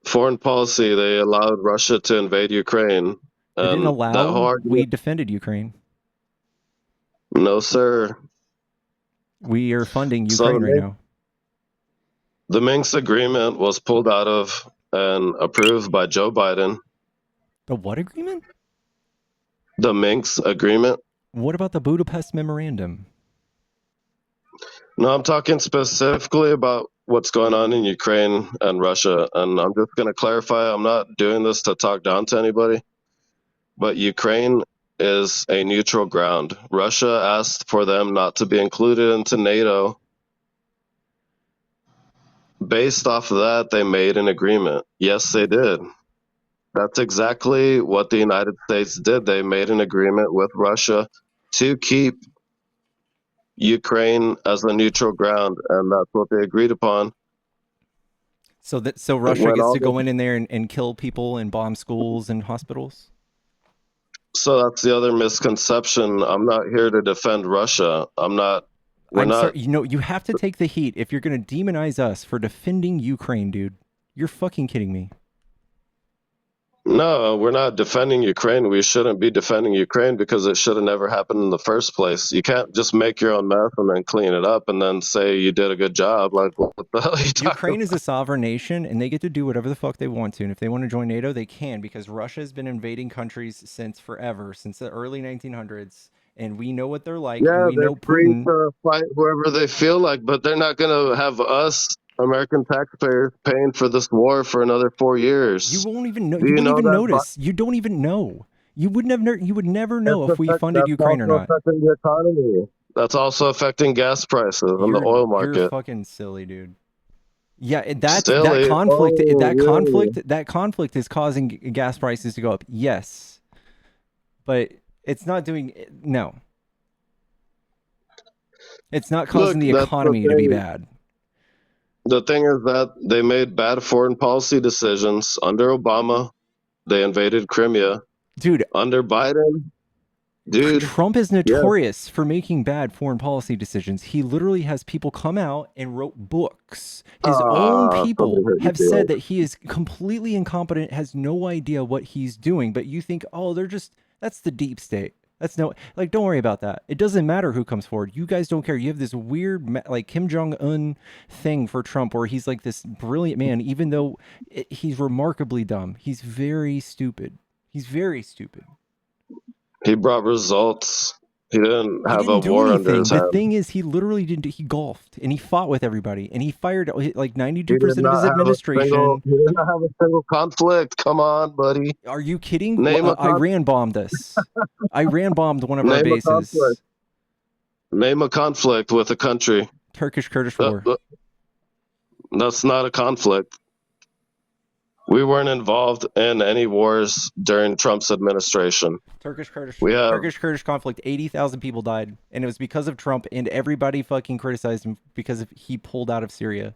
foreign policy. They allowed Russia to invade Ukraine. They didn't And that whole allow. argument, We defended Ukraine. No, sir. We are funding So Ukraine right now. the Minsk agreement was pulled out of and approved by Joe Biden. The what agreement? The Minsk agreement. What about the Budapest Memorandum? No, I'm talking specifically about what's going on in Ukraine and Russia. And I'm just going to clarify, I'm not doing this to talk down to anybody, but Ukraine is a neutral ground. Russia asked for them not to be included into NATO. Based off of that, they made an agreement. Yes, they did. That's exactly what the United States did. They made an agreement with Russia to keep Ukraine as a neutral ground, and that's what they agreed upon. So Russia When gets all to go the- in there and kill people and bomb schools and hospitals? So that's the other misconception. I'm not here to defend Russia. We're I'm not. sorry, you have to take the heat if you're going to demonize us for defending Ukraine, dude. You're fucking kidding me. No, we're not defending Ukraine. We shouldn't be defending Ukraine because it should have never happened in the first place. You can't just make your own mess and then clean it up and then say you did a good job. Like, what the hell are you talking Ukraine is a sovereign nation, and they get to do whatever the fuck they want to. And if they want to join NATO, they can, because Russia has been invading countries since forever, since the early 1900s. And we know what they're like. Yeah, and we they're know free Putin. to fight whoever they feel like, but they're not going to have us, American taxpayers, paying for this war for another 4 years. You won't even know. Do You wouldn't even that, notice. You don't even know. You would never. You would never know That's if we affect- funded that's Ukraine or also not. affecting the economy. That's also affecting gas prices and the oil You're market. fucking silly, dude. Yeah, that Silly? conflict, Oh, that conflict is causing gas prices to go up. Yes, but it's not doing. No, it's not causing the that's economy to be thing. bad. The thing is that they made bad foreign policy decisions under Obama. They invaded Crimea. Dude, under Biden, dude, Trump is notorious for making bad foreign policy decisions. He literally has people come out and wrote books. His own people somebody hurt your have said feelings. that he is completely incompetent, has no idea what he's doing. But you think, oh, that's the deep state. That's don't worry about that. It doesn't matter who comes forward. You guys don't care. You have this weird, like Kim Jong-un thing for Trump where he's like this brilliant man, even though he's remarkably dumb. He's very stupid. He's very stupid. he brought results. He didn't He have didn't a do war under anything. his The hand. thing is, he literally didn't. He golfed and he fought with everybody and he fired like 92% He did of his not have a administration. he did not have a single conflict. Come on, buddy. Are you kidding? Name a Iran bombed us. Iran bombed one of our Name a bases. conflict. Name a conflict with a country. Turkish-Kurdish war. That's not a conflict. We weren't involved in any wars during Trump's administration. Turkish-Kurdish conflict. 80,000 people died, and it was because of Trump. And everybody fucking criticized him because he pulled out of Syria.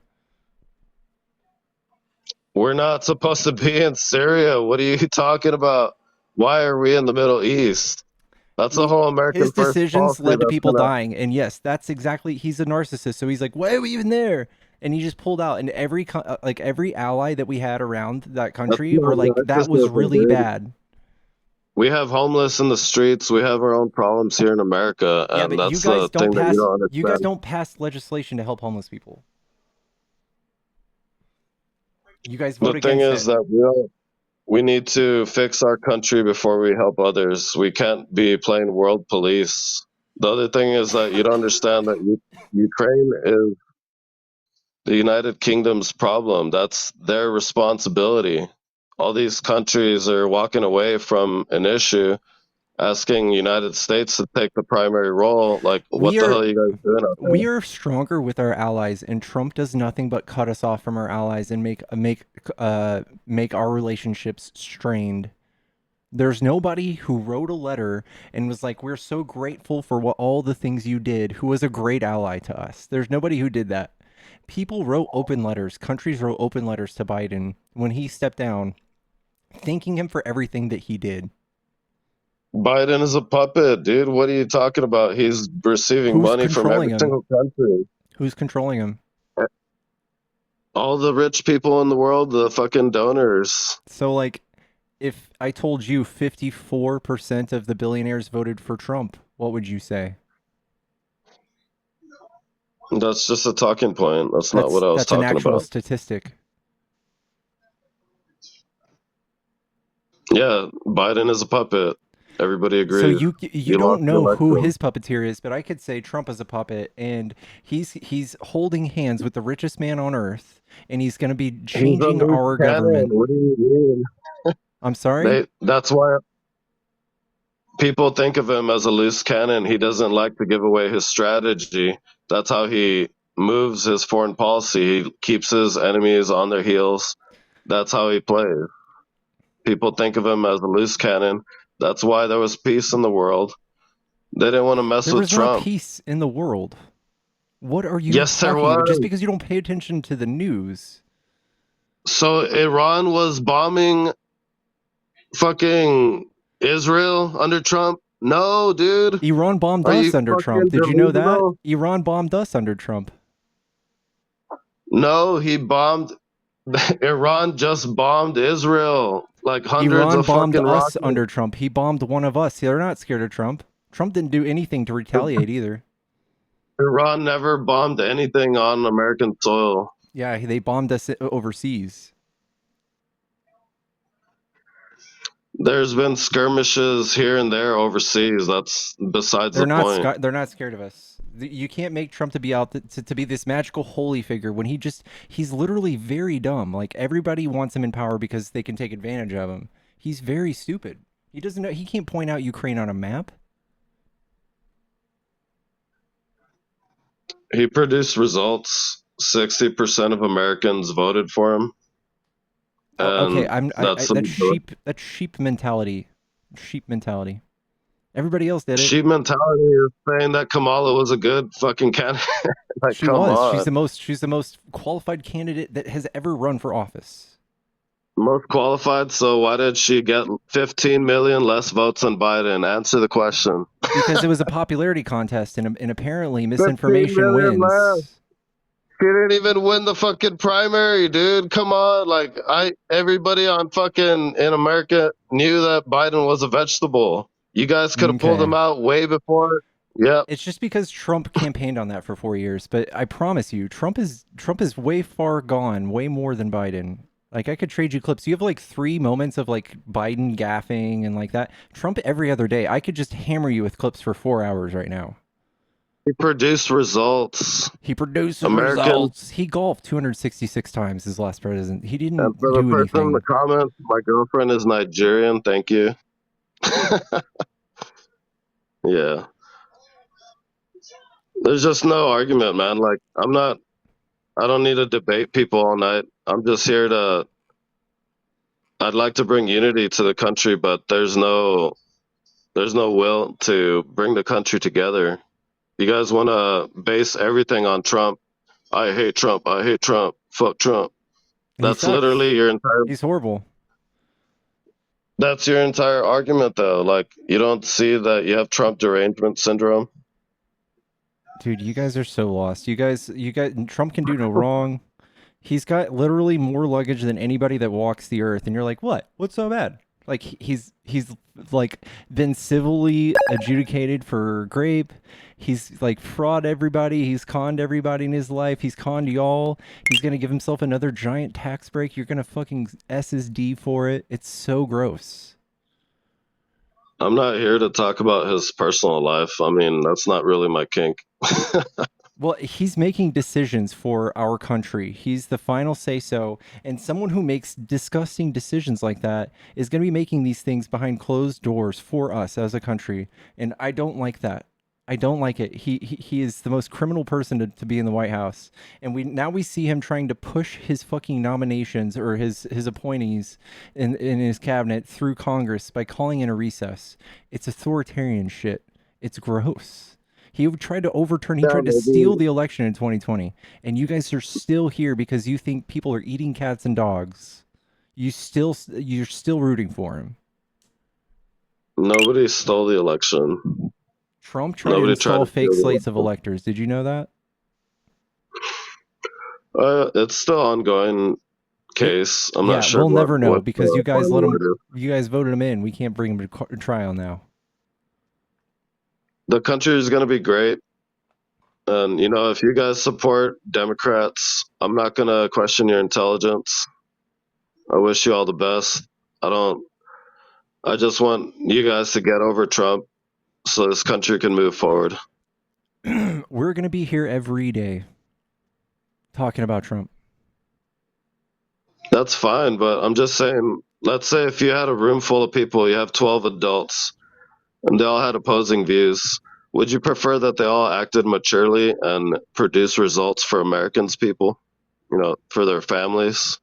We're not supposed to be in Syria. What are you talking about? Why are we in the Middle East? That's the whole American His first decisions policy led to that's people gonna- dying, and yes, that's exactly. He's a narcissist, so he's like, "Why are we even there?" And he just pulled out. And every every ally that we had around that country not were like, "That was narcissism, really dude. bad." We have homeless in the streets. We have our own problems here in America, Yeah, and but you that's guys the thing don't that pass. you don't understand. You guys don't pass legislation to help homeless people. You guys vote The thing against is it. that we need to fix our country before we help others. We can't be playing world police. The other thing is that you don't understand that Ukraine is the United Kingdom's problem. That's their responsibility. All these countries are walking away from an issue, asking United States to take the primary role. Like, what the hell are you guys doing out there? We are stronger with our allies, and Trump does nothing but cut us off from our allies and make our relationships strained. There's nobody who wrote a letter and was like, "We're so grateful for all the things you did," who was a great ally to us. There's nobody who did that. People wrote open letters. Countries wrote open letters to Biden when he stepped down, thanking him for everything that he did. Biden is a puppet, dude. What are you talking about? He's receiving Who's money from controlling every him? single country. Who's controlling him? All the rich people in the world, the fucking donors. So, like, if I told you 54% of the billionaires voted for Trump, what would you say? That's just a talking point. That's not what I was That's an talking actual about. statistic. Yeah, Biden is a puppet. Everybody So agrees. you He lost don't the know who election. his puppeteer is, but I could say Trump is a puppet, and he's holding hands with the richest man on earth, and he's going to be He's a changing loose our cannon. government. What do you mean? I'm sorry. That's why people think of him as a loose cannon. He doesn't like to give away his strategy. That's how he moves his foreign policy. He keeps his enemies on their heels. That's how he plays. People think of him as a loose cannon. That's why there was peace in the world. They didn't want to mess There with was not Trump. peace in the world. What are you Yes, there talking about? Just was. because you don't pay attention to the news. So Iran was bombing fucking Israel under Trump? No, dude. Iran bombed Are us you under Trump. fucking Did you know that? delusional? Iran bombed us under Trump. No, he bombed. Iran just bombed Israel. Like hundreds Iran of bombed fucking us rockets. under Trump. He bombed one of us. They're not scared of Trump. Trump didn't do anything to retaliate either. Iran never bombed anything on American soil. Yeah, they bombed us overseas. There's been skirmishes here and there overseas. That's besides They're the not. point. They're not scared of us. You can't make Trump to be out to be this magical holy figure when he's literally very dumb. Like everybody wants him in power because they can take advantage of him. He's very stupid. He doesn't know. He can't point out Ukraine on a map. He produced results. 60% of Americans voted for him. Okay, And that's sheep mentality. Sheep mentality. Everybody else did it. sheep mentality is saying that Kamala was a good fucking candidate. Like, She come was. on. She's the most qualified candidate that has ever run for office. Most qualified, so why did she get 15 million less votes than Biden? Answer the question. Because it was a popularity contest, and apparently 15 misinformation million wins. less. She didn't even win the fucking primary, dude. Come on. Like, everybody on fucking in America knew that Biden was a vegetable. You guys could have pulled Okay. him out way before. Yep. It's just because Trump campaigned on that for 4 years, but I promise you, Trump is way far gone, way more than Biden. Like I could trade you clips. You have like 3 moments of like Biden gaffing and like that. Trump every other day. I could just hammer you with clips for 4 hours right now. He produced results. He produced American- results. He golfed 266 times his last president. He didn't And for the do person in anything. the comments, my girlfriend is Nigerian. Thank you. Yeah. There's just no argument, man. Like, I don't need to debate people all night. I'm just here I'd like to bring unity to the country, but there's no will to bring the country together. You guys want to base everything on Trump. I hate Trump. I hate Trump. Fuck Trump. And he That's sucks. literally your entire. He's horrible. That's your entire argument, though. Like, you don't see that you have Trump derangement syndrome. Dude, you guys are so lost. You guys, Trump can do no wrong. He's got literally more luggage than anybody that walks the earth, and you're like, what? What's so bad? Like he's like been civilly adjudicated for grape. He's like fraud everybody. He's conned everybody in his life. He's conned y'all. He's gonna give himself another giant tax break. You're gonna fucking SSD for it. It's so gross. I'm not here to talk about his personal life. I mean, that's not really my kink. Well, he's making decisions for our country. He's the final say-so, and someone who makes disgusting decisions like that is going to be making these things behind closed doors for us as a country, and I don't like that. I don't like it. He is the most criminal person to be in the White House, and we see him trying to push his fucking nominations or his appointees in his cabinet through Congress by calling in a recess. It's authoritarian shit. It's gross. He tried to steal the election in 2020, and you guys are still here because you think people are eating cats and dogs. You're still rooting for him. Nobody stole the election. Trump tried to install fake slates of electors. Did you know that? It's still ongoing case. I'm not sure. We'll never know because you guys let him. You guys voted him in. We can't bring him to trial now. The country is going to be great. And you know, if you guys support Democrats, I'm not gonna question your intelligence. I wish you all the best. I just want you guys to get over Trump so this country can move forward. We're going to be here every day talking about Trump. That's fine, but I'm just saying, let's say if you had a room full of people, you have 12 adults, and they all had opposing views, would you prefer that they all acted maturely and produced results for Americans people, you know, for their families?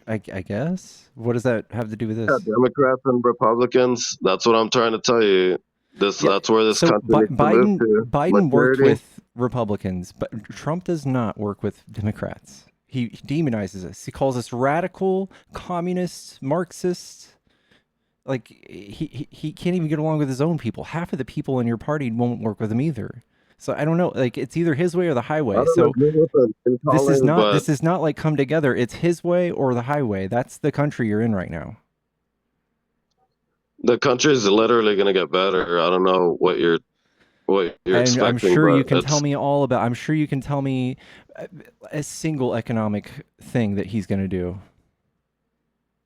I guess. What does that have to do with this? Yeah, Democrats and Republicans, that's what I'm trying to tell you. That's where this So country needs to move to. Biden worked Maturity. with Republicans, but Trump does not work with Democrats. He demonizes us. He calls us radical, communists, Marxists. Like he can't even get along with his own people. Half of the people in your party won't work with him either. So I don't know. Like it's either his way or the highway. I don't So agree with it entirely, this is not like come together. It's his way or the highway. That's the country you're in right now. the country's literally going to get better. I don't know what you're expecting. I'm sure but you can it's- tell me all about. I'm sure you can tell me a single economic thing that he's going to do.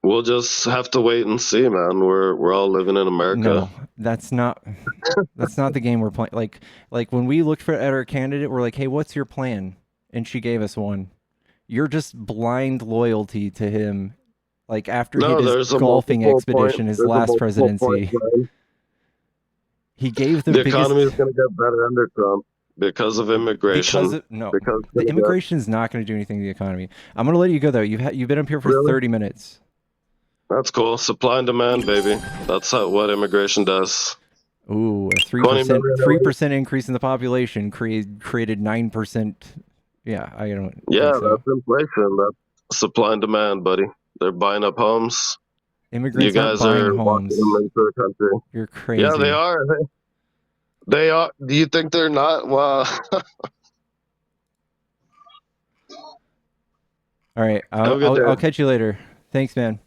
We'll just have to wait and see, man. We're all living in America. No, that's not the game we're playing. Like when we looked at our candidate, we're like, hey, what's your plan? And she gave us one. You're just blind loyalty to him. Like after No, he did there's his a golfing multiple expedition, point- his there's a last multiple presidency, point plan. he gave the The biggest. economy is going to get better under Trump because of immigration. Because The immigration is not going to do anything to the economy. I'm going to let you go though. You've been up here for Really? 30 minutes. That's cool. Supply and demand, baby. That's what immigration does. Ooh, a 20 million 3% increase in the population created 9%. Yeah, I don't. Yeah, think so. that's inflation. That's supply and demand, buddy. They're buying up homes. Immigrants You guys aren't are buying walking homes. them into the country. You're crazy. Yeah, they are. They are. Do you think they're not? Wow. All right, Have a good day. I'll catch you later. Thanks, man.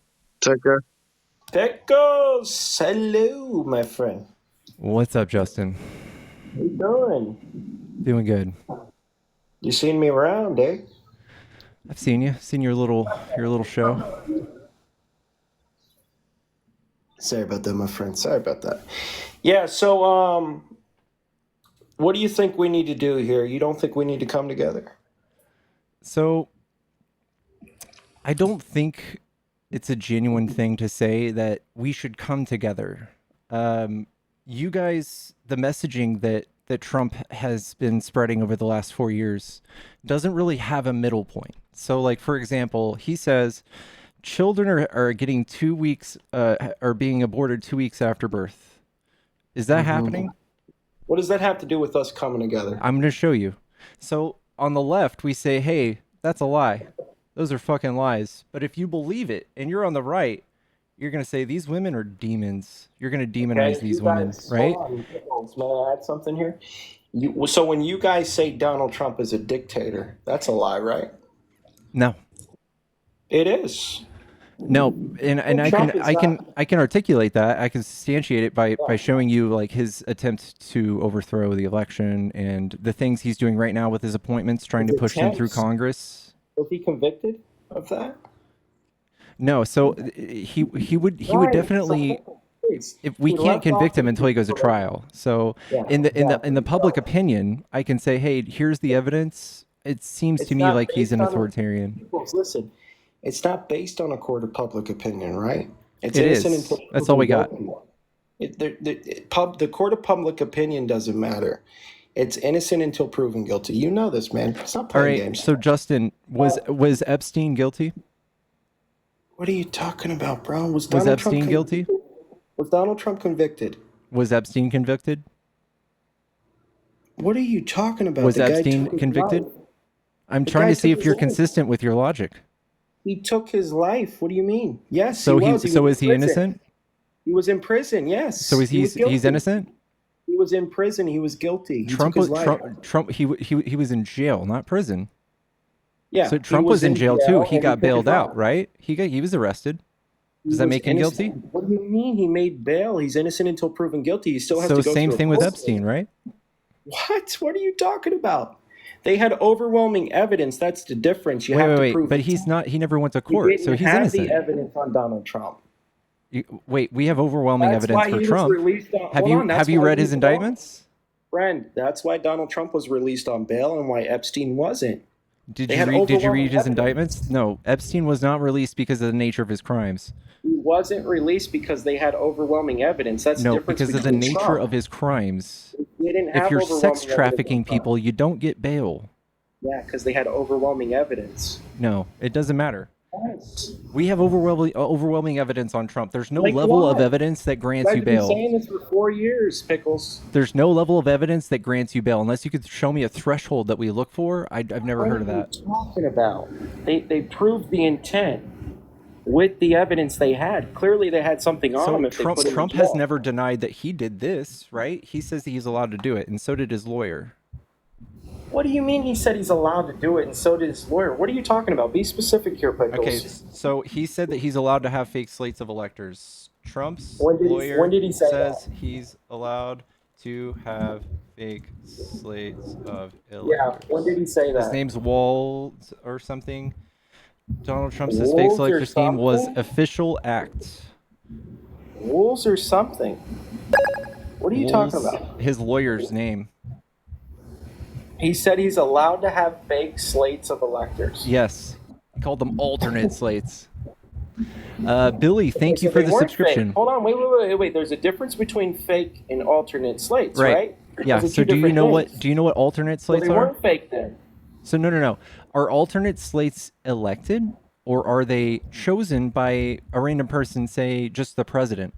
Take care. Pecos, hello, my friend. What's up, Justin? How you doing? Doing good. You seen me around, eh? I've seen you. Seen your little show. Sorry about that, my friend. Sorry about that. Yeah, so what do you think we need to do here? You don't think we need to come together? So, I don't think it's a genuine thing to say that we should come together. You guys, the messaging that Trump has been spreading over the last 4 years doesn't really have a middle point. So, like, for example, he says children are getting 2 weeks, are being aborted 2 weeks after birth. Is that happening? What does that have to do with us coming together? I'm going to show you. So on the left, we say, hey, that's a lie. Those are fucking lies. But if you believe it and you're on the right, you're going to say these women are demons. You're going to demonize these women, right? May I add something here? So when you guys say Donald Trump is a dictator, that's a lie, right? No. It is. No, and I Trump is can articulate that. I can substantiate it by showing you like his attempt to overthrow the election and the things he's doing right now with his appointments, trying to His push them through attempts? Congress. Was he convicted of that? No, so he would Right, definitely. so- If we Dude, can't let's convict talk- him until he goes to trial. So Yeah, in the exactly. public opinion, I can say, hey, here's the evidence. It seems It's to me not like he's an based on- authoritarian. Peoples, listen, it's not based on a court of public opinion, right? It's It innocent is. until That's all we got. proven guilty. The court of public opinion doesn't matter. It's innocent until proven guilty. You know this, man. Stop All playing right. games. So Justin, was Epstein guilty? What are you talking about, bro? Was Was Donald Trump Epstein guilty? Was Donald Trump convicted? Was Epstein convicted? What are you talking about? Was The guy Epstein took his convicted? life. I'm The trying guy to see took if his you're life. consistent with your logic. He took his life. What do you mean? Yes, So he was. so was is he in prison. innocent? He was in prison. Yes. So is was he's guilty. innocent? He was in prison. He was guilty. He Trump took his was life. Trump. He was in jail, not prison. Yeah. So he Trump was in jail too. He and got took his bailed out, life. right? He was arrested. He Does that was make him innocent. guilty? What do you mean? He made bail. He's innocent until proven guilty. He still has So to go same through a thing with process. Epstein, right? What? What are you talking about? They had overwhelming evidence. That's the difference. You Wait, have wait, to wait. prove But it. he's not. He never went to You court, so didn't he's have the innocent. evidence on Donald Trump. Wait, we have overwhelming That's evidence why for he was Trump. released on. Have Hold you on. That's have you why read he his was indictments? Friend, that's why Donald Trump was released on bail and why Epstein wasn't. Did They you had read? Did you overwhelming read his evidence. indictments? No, Epstein was not released because of the nature of his crimes. He wasn't released because they had overwhelming evidence. That's the No, difference because of the between nature Trump. of his crimes. They didn't If have you're overwhelming sex evidence trafficking on Trump. people, you don't get bail. Yeah, because they had overwhelming evidence. No, it doesn't matter. Yes. We have overwhelming evidence on Trump. There's no Like level of what? evidence that grants I've you been bail. saying this for 4 years, Pickles. There's no level of evidence that grants you bail unless you could show me a threshold that we look for. I've never heard of What are that. you talking about? They proved the intent with the evidence they had. Clearly, they had something on So him if they Trump put him in Trump has jail. never denied that he did this, right? He says that he's allowed to do it, and so did his lawyer. What do you mean he said he's allowed to do it and so did his lawyer? What are you talking about? Be specific here, Pickles. Okay, so he said that he's allowed to have fake slates of electors. Trump's When lawyer did he say says that? he's allowed to have fake slates of Yeah, electors. when did he say His that? name's Wald or something. Donald Trump says fake Wolves or selector scheme was something? official act. Wolves or something? What are you talking Wolves- about? His lawyer's name. He said he's allowed to have fake slates of electors. Yes. He called them alternate slates. Billy, thank you So for they the weren't subscription. Fake. Hold on, wait. There's a difference between fake and alternate slates, right? Yeah. Those are So two do you different know things. what alternate So slates they are? weren't fake then. So no. Are alternate slates elected or are they chosen by a random person, say just the president?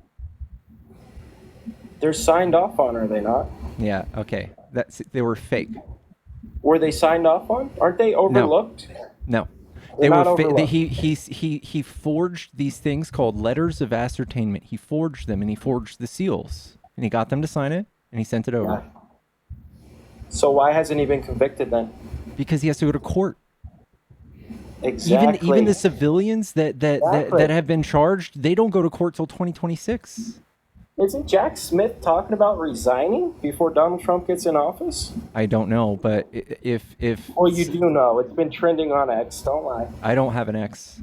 They're signed off on, are they not? Yeah, okay. They were fake. Were they signed off on? Aren't they overlooked? No. They're They not were overlooked. he forged these things called letters of ascertainment. He forged them and he forged the seals. And he got them to sign it and he sent it over. So why hasn't he been convicted then? Because he has to go to court. Exactly. Even the civilians that Exactly. have been charged, they don't go to court till 2026. Isn't Jack Smith talking about resigning before Donald Trump gets in office? I don't know, but if Well, you do know. It's been trending on X, don't lie. I don't have an ex.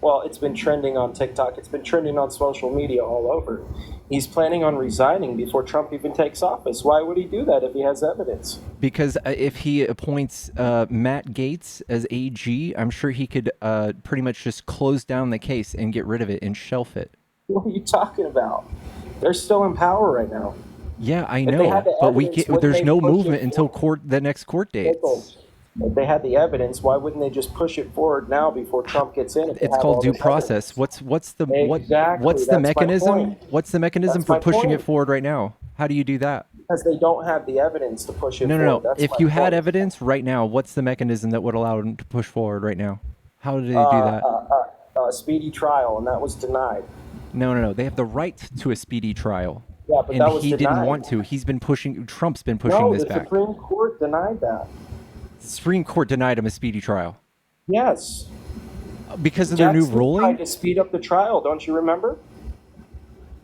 Well, it's been trending on TikTok. It's been trending on social media all over. He's planning on resigning before Trump even takes office. Why would he do that if he has evidence? Because if he appoints Matt Gaetz as AG, I'm sure he could pretty much just close down the case and get rid of it and shelf it. What are you talking about? They're still in power right now. Yeah, I If they know, had the but we evidence, can't, would there's they no push it movement until the next court date. Pickles. If they had the evidence, why wouldn't they just push it forward now before Trump gets in? if they It's have called all due this process. What's the Exactly, what's the that's my mechanism? point. What's the mechanism That's for my pushing it point. forward right now? How do you do that? Because they don't have the evidence to push it No. forward. That's If my you had point. evidence right now, what's the mechanism that would allow them to push forward right now? How did they do that? Speedy trial, and that was denied. No. They have the right to a speedy trial. Yeah, but And that was he didn't denied. want to. He's been pushing. Trump's been pushing No, this the back. Supreme Court denied that. The Supreme Court denied him a speedy trial Yes. because of their Jack new Smith ruling. tried to speed up the trial. Don't you remember?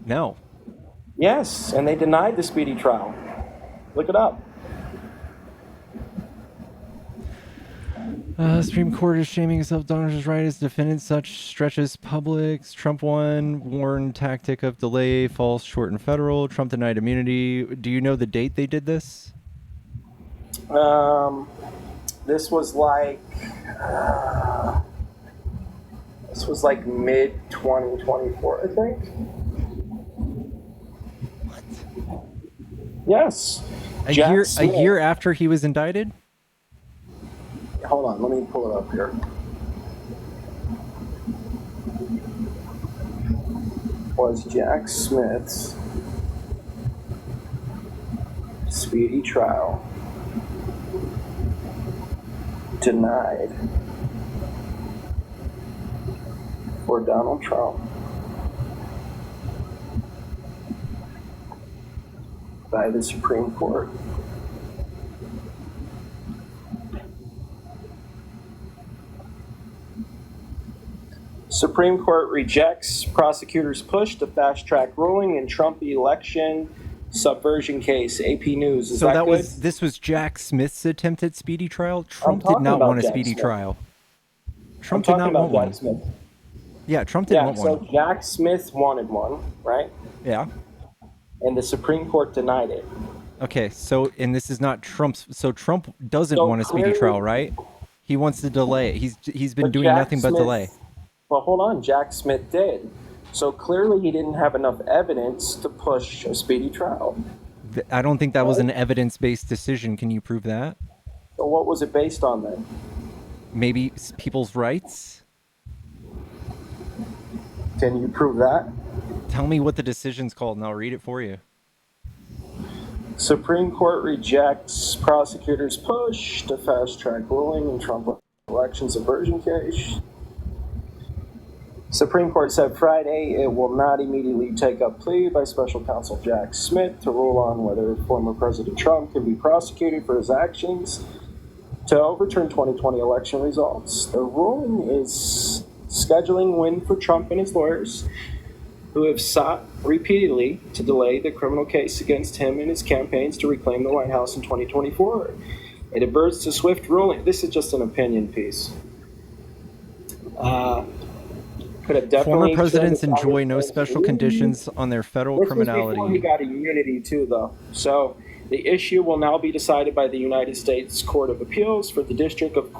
No. Yes, and they denied the speedy trial. Look it up. Supreme Court is shaming itself. Donald's right as defendant. Such stretches public. Trump won. Warren tactic of delay. False, short, and federal. Trump denied immunity. Do you know the date they did this? This was like mid 2024, I think. What? Yes. A Jack year Smith- after he was indicted? Hold on, let me pull it up here. Was Jack Smith's speedy trial denied for Donald Trump by the Supreme Court? Supreme Court rejects prosecutor's push to fast-track ruling in Trump election subversion case, AP News. Is So that good? this was Jack Smith's attempt at speedy trial. Trump did talking not about want a Jack speedy Smith. trial. I'm Trump did talking not about want Jack one. Smith. Yeah, Trump didn't Yeah, want so one. Jack Smith wanted one, right? Yeah. And the Supreme Court denied it. Okay, so and this is not Trump's. So Trump doesn't So want a speedy clearly- trial, right? He wants to delay it. He's been But doing Jack nothing but Smith- delay. Well, hold on. Jack Smith did. So clearly he didn't have enough evidence to push a speedy trial. I don't think that was an evidence-based decision. Can you prove that? So what was it based on then? Maybe people's rights? Can you prove that? Tell me what the decision's called and I'll read it for you. Supreme Court rejects prosecutor's push to fast-track ruling in Trump election subversion case. Supreme Court said Friday it will not immediately take up plea by special counsel Jack Smith to rule on whether former President Trump can be prosecuted for his actions to overturn 2020 election results. The ruling is scheduling win for Trump and his lawyers, who have sought repeatedly to delay the criminal case against him and his campaigns to reclaim the White House in 2024. It averts to swift ruling. This is just an opinion piece. Could have definitely Former presidents said that enjoy no was- special conditions on their federal This was before he criminality. got immunity too, though. So the issue will now be decided by the United States Court of Appeals for the District of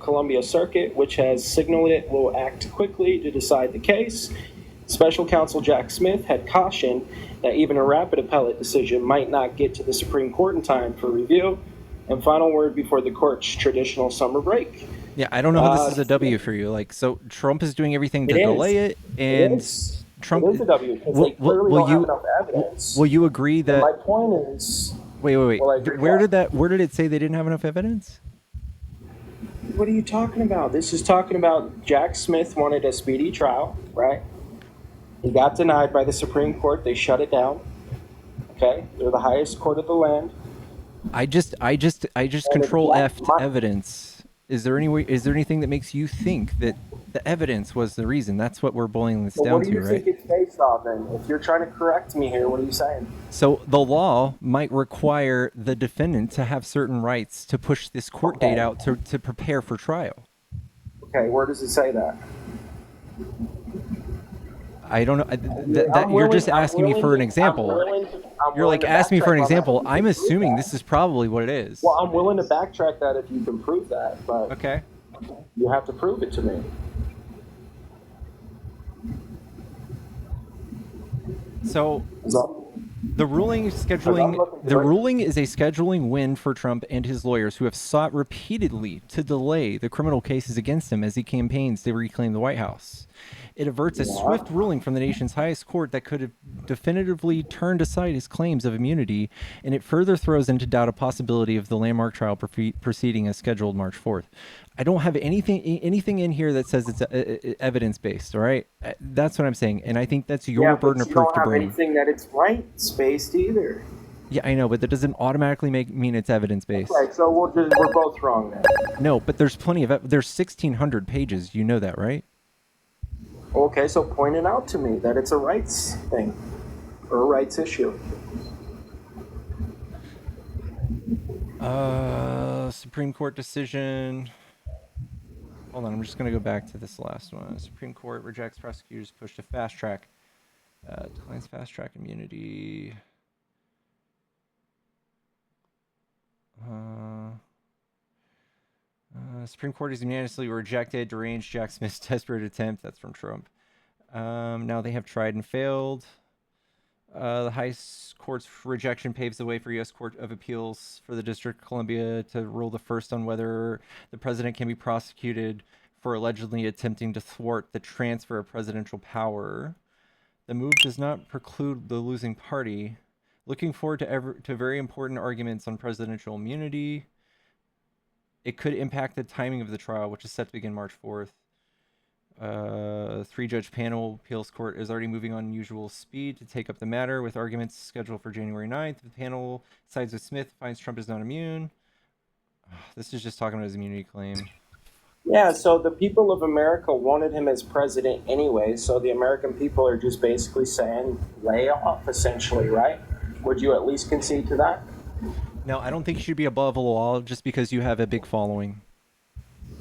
Columbia Circuit, which has signaled it will act quickly to decide the case. Special counsel Jack Smith had cautioned that even a rapid appellate decision might not get to the Supreme Court in time for review and final word before the court's traditional summer break. Yeah, I don't know how this is a W for you. Like, so Trump is doing everything to It is. delay it, and is. Trump. It is a W because they clearly don't have enough evidence. Will you agree that? And my point is, Wait. Well, I agree Where with did Where did it say they didn't have enough evidence? what are you talking about? This is talking about Jack Smith wanted a speedy trial, right? He got denied by the Supreme Court. They shut it down. Okay, they're the highest court of the land. I just control F to evidence. Is there anything that makes you think that the evidence was the reason? That's what we're boiling this Well, down what do to, you right? think it's based off then? If you're trying to correct me here, what are you saying? So the law might require the defendant to have certain rights to push this court date out to prepare for trial. Okay, where does it say that? I don't know. You're just asking me for an example. You're like asking me for an example. I'm assuming this is probably what it is. Well, I'm willing to backtrack that if you can prove that, but okay, you have to prove it to me. So the ruling is a scheduling win for Trump and his lawyers, who have sought repeatedly to delay the criminal cases against him as he campaigns to reclaim the White House. It averts a swift ruling from the nation's highest court that could have definitively turned aside his claims of immunity, and it further throws into doubt a possibility of the landmark trial proceeding as scheduled March 4th. I don't have anything in here that says it's evidence-based, all right? That's what I'm saying, and I think that's your burden of proof to bring. You don't have anything that it's rights-based either. Yeah, I know, but that doesn't automatically mean it's evidence-based. Right, so we're both wrong then. No, but there's plenty of there's 1,600 pages. You know that, right? Okay, so point it out to me that it's a rights thing or a rights issue. Supreme Court decision. Hold on, I'm just going to go back to this last one. Supreme Court rejects prosecutors' push to fast track. Declines fast track immunity. Supreme Court has unanimously rejected deranged Jack Smith's desperate attempt. That's from Trump. Now they have tried and failed. The highest court's rejection paves the way for U.S. Court of Appeals for the District of Columbia to rule the first on whether the president can be prosecuted for allegedly attempting to thwart the transfer of presidential power. The move does not preclude the losing party. Looking forward to very important arguments on presidential immunity. It could impact the timing of the trial, which is set to begin March 4th. Three-judge panel appeals court is already moving on unusual speed to take up the matter, with arguments scheduled for January 9th. The panel sides with Smith, finds Trump is not immune. This is just talking about his immunity claim. Yeah, so the people of America wanted him as president anyway, so the American people are just basically saying lay off, essentially, right? Would you at least concede to that? No, I don't think you should be above the law just because you have a big following.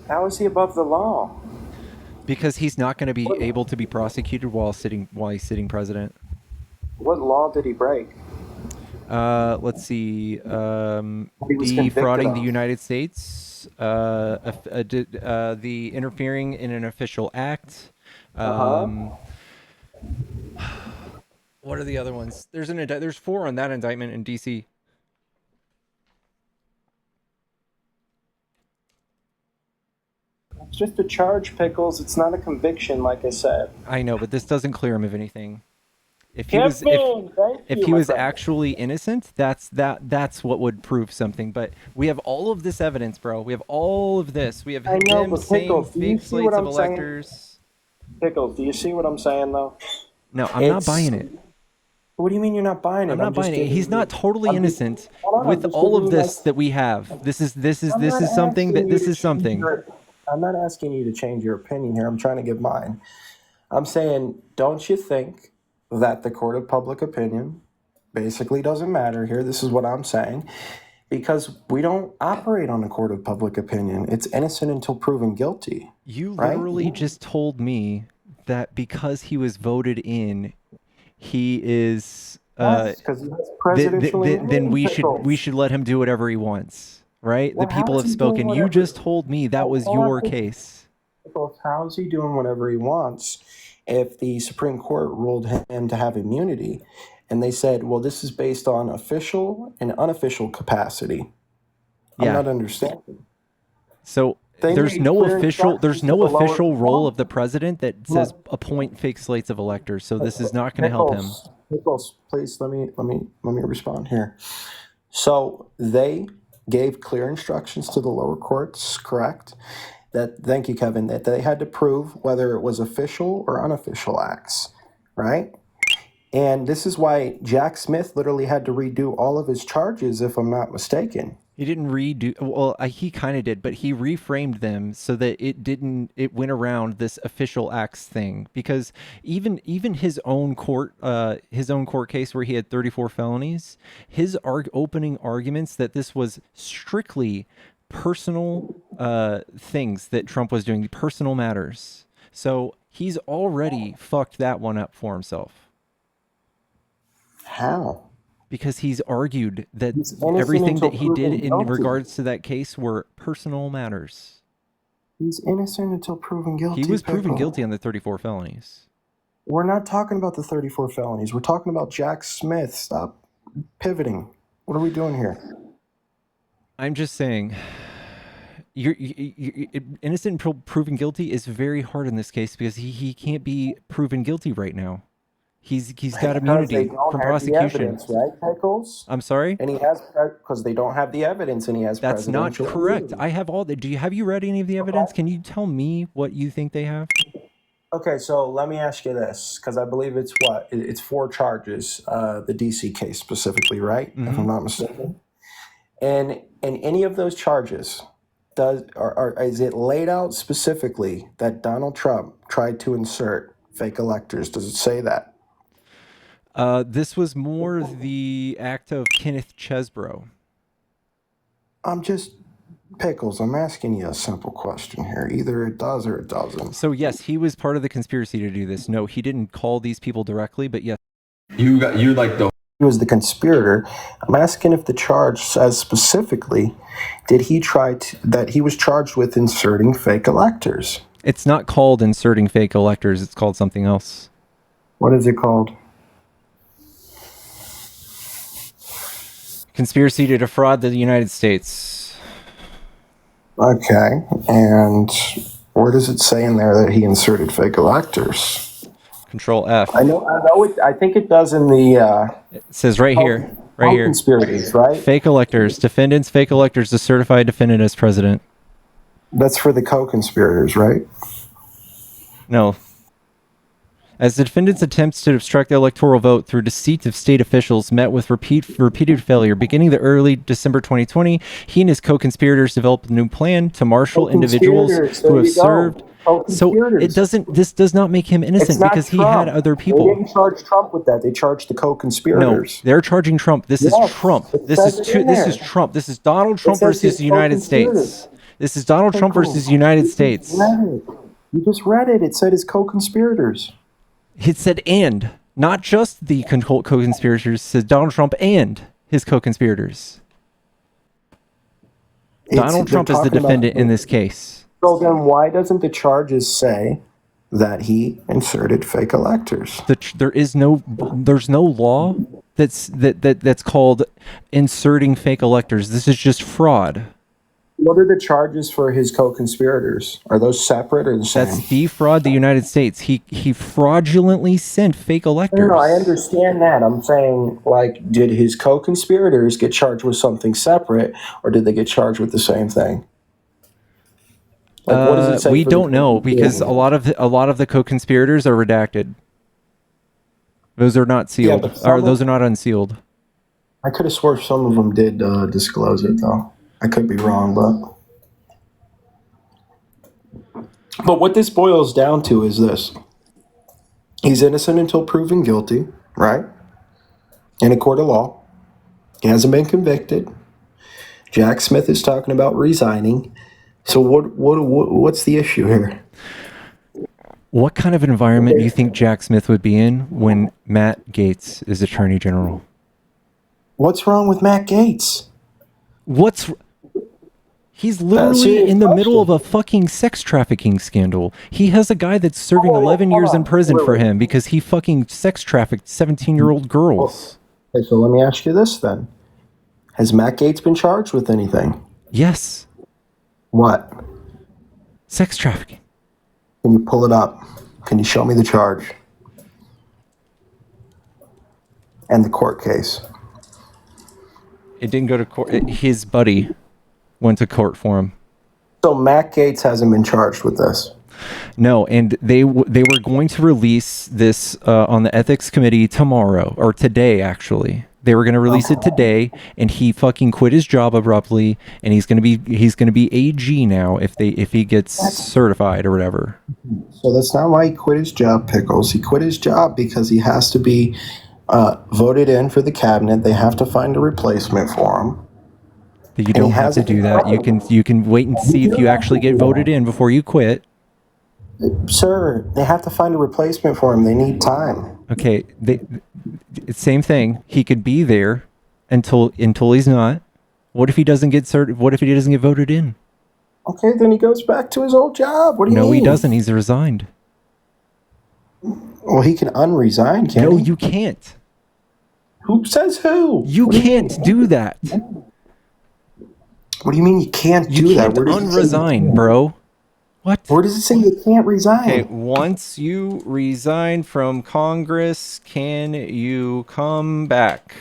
How is he above the law? Because he's not going to be able to be prosecuted while he's sitting president. What law did he break? Let's see. He was Defrauding convicted the of. United States, the interfering in an official act. What are the other ones? There's 4 on that indictment in D.C. It's just a charge, Pickles. It's not a conviction, like I said. I know, but this doesn't clear him of anything. If he Kevin, was thank you, my friend. actually innocent, that's what would prove something. But we have all of this evidence, bro. We have all of this. We have I know, him but saying Pickles, do you fake see slates what of I'm saying? electors. Pickles, do you see what I'm saying, though? No, I'm not buying it. What do you mean you're not buying it? I'm not just buying it. giving He's you- not totally I'm just- innocent hold on, I'm with just all giving of you my- this that we have. This is I'm not something that asking you this to is something. I'm not asking you to change your opinion here. I'm trying to give mine. I'm saying, don't you think that the court of public opinion basically doesn't matter here? This is what I'm saying. Because we don't operate on a court of public opinion. It's innocent until proven guilty. You right? literally just told me that because he was voted in, he is Yes, 'cause he has presidential then we immunity. should let him do whatever he wants, right? Well, the how people is have he doing spoken. You whatever- just told me that was Hold on, your please. case. How is he doing whatever he wants if the Supreme Court ruled him to have immunity? And they said, well, this is based on official and unofficial capacity. I'm Yeah. not understanding. So They there's made no clear official instructions to the lower official role court. of the president that says appoint fake slates of electors. So this is not going to help him. Nichols, please let me respond here. So they gave clear instructions to the lower courts, correct? Thank you, Kevin, that they had to prove whether it was official or unofficial acts, right? And this is why Jack Smith literally had to redo all of his charges, if I'm not mistaken. He didn't redo. Well, he kind of did, but he reframed them so that it went around this official acts thing. Because even his own court case where he had 34 felonies, his opening arguments that this was strictly personal things that Trump was doing, personal matters. So he's already fucked that one up for himself. How? Because he's argued that innocent everything until that he did proven in guilty. regards to that case were personal matters. He's innocent until proven guilty. He was proven Pickle. guilty on the 34 felonies. We're not talking about the 34 felonies. We're talking about Jack Smith. Stop pivoting. What are we doing here? I'm just saying, you're innocent until proven guilty is very hard in this case because he can't be proven guilty right now. He's got immunity from prosecution. Evidence, right, Pickles? I'm sorry? And he has, because they don't have the evidence, and he has That's not presidential correct. immunity. I have all the. Have you read any of the evidence? Can you tell me what you think they have? Okay, so let me ask you this, because I believe it's what? It's 4 charges, the DC case specifically, right? If I'm not mistaken. And in any of those charges, is it laid out specifically that Donald Trump tried to insert fake electors? Does it say that? This was more the act of Kenneth Chesebro. I'm just, Pickles, I'm asking you a simple question here. Either it does or it doesn't. So yes, he was part of the conspiracy to do this. No, he didn't call these people directly, but yes. He was the conspirator. I'm asking if the charge says specifically, did he that he was charged with inserting fake electors? It's not called inserting fake electors. It's called something else. What is it called? Conspiracy to defraud the United States. Okay, and where does it say in there that he inserted fake electors? Control F. I know it. I think it does in the. It says right here. Right here. Conspiracies, right? Fake electors. Defendants, fake electors to certify defendant as president. That's for the co-conspirators, right? No. As the defendant's attempts to obstruct the electoral vote through deceit of state officials met with repeated failure, beginning the early December 2020, he and his co-conspirators developed a new plan to marshal individuals Co-conspirators, who there have you go. served. So it doesn't. This does not make him It's innocent not because he Trump. had other They people. didn't charge Trump with that. They charged the No, co-conspirators. they're charging Trump. This is Yes, Trump. it This says is it in this is there. Trump. This is Donald It Trump says versus his the United co-conspirators. States. This is Donald Okay, Trump cool. versus the United States. You just read it. It said his co-conspirators. It said and, not just the co-conspirators. It said Donald Trump and his co-conspirators. Donald They're Trump is the talking about- defendant in this case. So then why doesn't the charges say that he inserted fake electors? There's no law that's called inserting fake electors. This is just fraud. What are the charges for his co-conspirators? Are those separate or the same? That's defraud the United States. He fraudulently sent fake electors. No, I understand that. I'm saying, like, did his co-conspirators get charged with something separate, or did they get charged with the same thing? Like, what does it say We for the don't know because a lot of the co-conspirators are redacted. Those are not sealed, but some or of- those are not unsealed. I could have swore some of them did disclose it, though. I could be wrong, but what this boils down to is this: he's innocent until proven guilty, right? In a court of law, he hasn't been convicted. Jack Smith is talking about resigning. So what's the issue here? What kind of environment do you think Jack Smith would be in when Matt Gaetz is Attorney General? What's wrong with Matt Gaetz? He's literally in the middle of a fucking sex trafficking scandal. He has a guy that's serving 11 years in prison for him because he fucking sex trafficked 17-year-old girls. Okay, so let me ask you this then. Has Matt Gaetz been charged with anything? Yes. What? Sex trafficking. Can you pull it up? Can you show me the charge? And the court case. It didn't go to court. His buddy went to court for him. So Matt Gaetz hasn't been charged with this? No, and they were going to release this on the ethics committee tomorrow, or today actually. They were going to release it today, and he fucking quit his job abruptly, and he's going to be AG now if he gets certified or whatever. So that's not why he quit his job, Pickles. He quit his job because he has to be voted in for the cabinet. They have to find a replacement for him. But you don't have to do that. You can wait and see if you actually get voted in before you quit. Sir, they have to find a replacement for him. They need time. Okay, same thing. He could be there until he's not. What if he doesn't get What if he doesn't get voted in? Okay, then he goes back to his old job. What do you mean? No, he doesn't. He's resigned. Well, he can unresign, can't No, he? you can't. Who says who? You can't do that. What do you mean you can't do You that? can't unresign, bro. What? Where does it say you can't resign? Okay, once you resign from Congress, can you come back?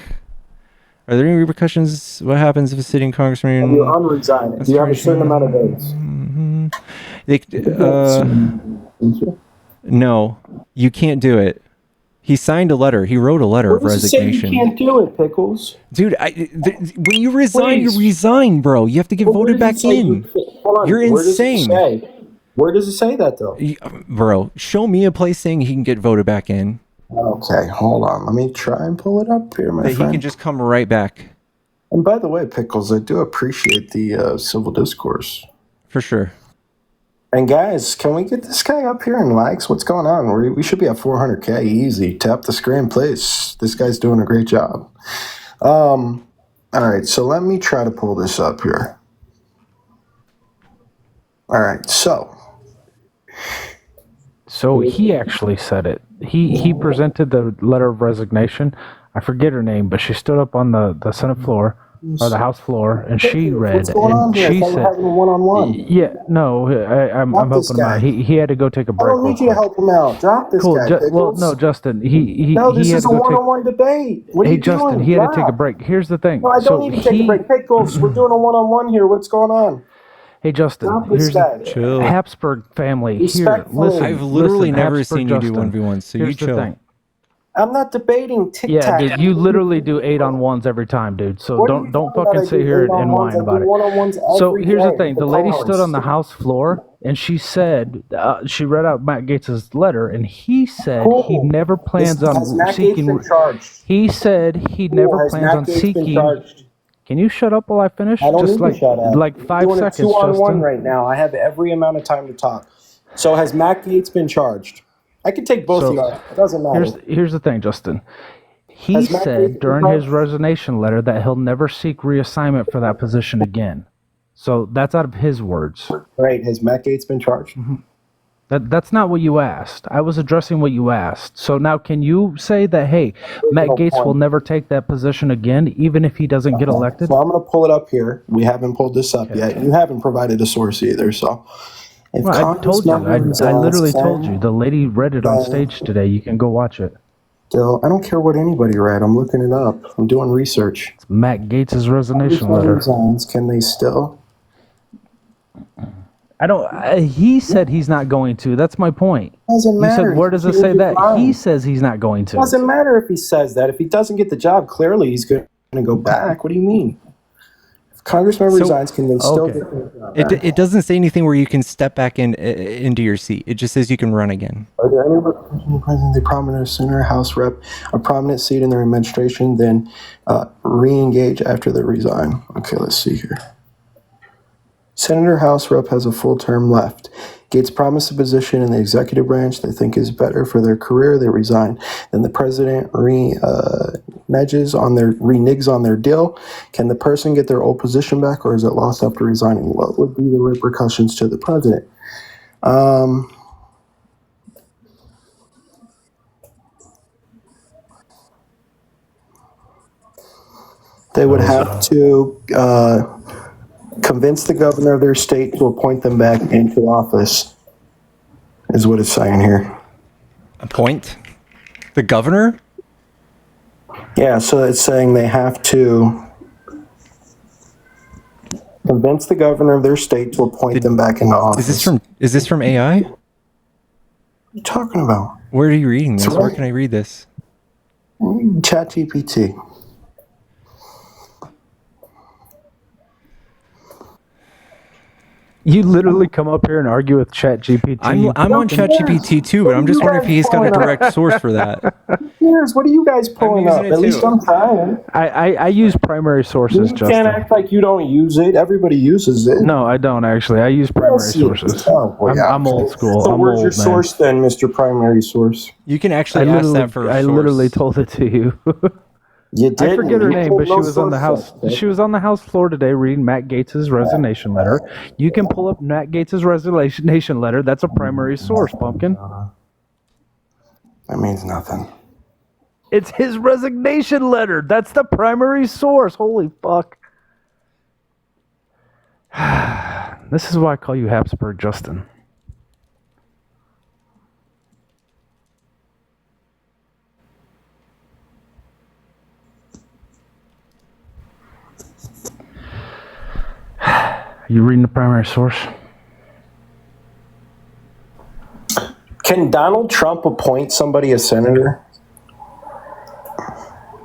Are there any repercussions? What happens if a sitting congressman? You unresign. Do you have a certain amount of days? No, you can't do it. He signed a letter. He wrote a letter of Where does it say resignation. you can't do it, Pickles? Dude, when you resign, you resign, bro. You have to get Well, where voted does it back say in. Hold on. You're Where does it insane. say? Where does it say that, though? Bro, show me a place saying he can get voted back in. Okay, hold on. Let me try and pull it up here, my That he friend. can just come right back. And by the way, Pickles, I do appreciate the civil discourse. For sure. And guys, can we get this guy up here in likes? What's going on? We should be at 400K easy. Tap the screen, please. This guy's doing a great job. All right, so let me try to pull this up here. All right, so he actually said it. He presented the letter of resignation. I forget her name, but she stood up on the Senate floor or the House floor, and she read. what's going on And here? I she thought we're said, having a one-on-one. "Yeah, no, I'm Drop this helping him out. guy. He had to go take a I break. don't need you to help him out. Drop this guy, Pickles. Well, no, Justin. He No, this he had is to a go take. one-on-one debate. What are Hey, you Justin, doing? he had to take a Drop. break. Here's the thing. No, I don't So need to take a break. Pickles, we're doing a one-on-one here. What's going on? Hey, Justin, Stop this here's guy. Chill. Habsburg family. Here, Respectfully. listen. I've literally listen, never Habsburg seen you do Justin. 1v1, so Here's you the chill. thing. I'm not debating tic Yeah, tac. dude, you literally do 8-on-1s every time, dude. So What are you don't talking about? fucking I sit do here and 8-on-1s. whine I about do it. 1-on-1s So every here's the day thing: with the lady stood cars. on the House floor and she said she read out Matt Gaetz's letter, and he said he Cool. never plans on Has Matt Gaetz seeking. been charged? He said he Cool. never Has plans Matt on Gaetz been seeking. charged? Can you shut up while I finish? I don't Just need to shut up. like We're 5 doing a seconds, 2-on-1 Justin. right now. I have every amount of time to talk. So has Matt Gaetz been charged? I can take both of you So out. It doesn't matter. here's the thing, Justin. He Has Matt Gaetz said been during his charged? resignation letter that he'll never seek reassignment for that position again. So that's out of his words. Right. Has Matt Gaetz been charged? That's not what you asked. I was addressing what you asked. So now can you say that, hey, Matt No Gaetz will point. never take that position again, even if he doesn't get elected? So I'm going to pull it up here. We haven't pulled this up yet. You haven't provided a source either. So if Well, I Congress told you. members I literally ask told you. The lady read it on then stage today. You can go watch it. still, I don't care what anybody read. I'm looking it up. I'm doing research. It's Matt Gaetz's Congress resignation letter. resigns. Can they still? I don't. He said he's not going to. That's my point. Doesn't You matter. said, where does it He'll say be that? fine. He says he's not going to. Doesn't matter if he says that. If he doesn't get the job, clearly he's going to go back. What do you mean? If Congress member So- resigns, can they still Okay. get the job back? It doesn't say anything where you can step back into your seat. It just says you can run again. Are there any Republican presidents, a prominent senator, House rep, a prominent seat in their administration, then re-engage after they resign? Okay, let's see here. Senator, House rep has a full term left. Gates promised a position in the executive branch they think is better for their career. They resign. Then the president reneges on their deal. Can the person get their old position back, or is it lost after resigning? What would be the repercussions to the president? They would have to convince the governor of their state to appoint them back into office, is what it's saying here. Appoint the governor? Yeah, so it's saying they have to convince the governor of their state to appoint them back into office. Is this from AI? What are you talking about? Where are you reading this? It's Where right- can I read this? ChatGPT. You literally come up here and argue with ChatGPT. I'm on ChatGPT too, but I'm just wondering if he's got a direct source for that. Here's what are you guys pulling up? using it At least too. I'm trying. I use primary sources, You Justin. can't act like you don't use it. Everybody uses it. No, I don't actually. I use primary Yes, you do. sources. Oh, well, yeah, I'm old okay. school. So I'm where's old, your man. source then, Mr. Primary Source? You can I actually ask literally, that for a I source. literally told it to you. You did. I forget her name, but she was on the house. She was on the House floor today reading Matt Gaetz's resignation letter. You can pull up Matt Gaetz's resignation letter. That's a primary source, pumpkin. That means nothing. It's his resignation letter. That's the primary source. Holy fuck. This is why I call you Habsburg Justin. You reading the primary source? Can Donald Trump appoint somebody as senator?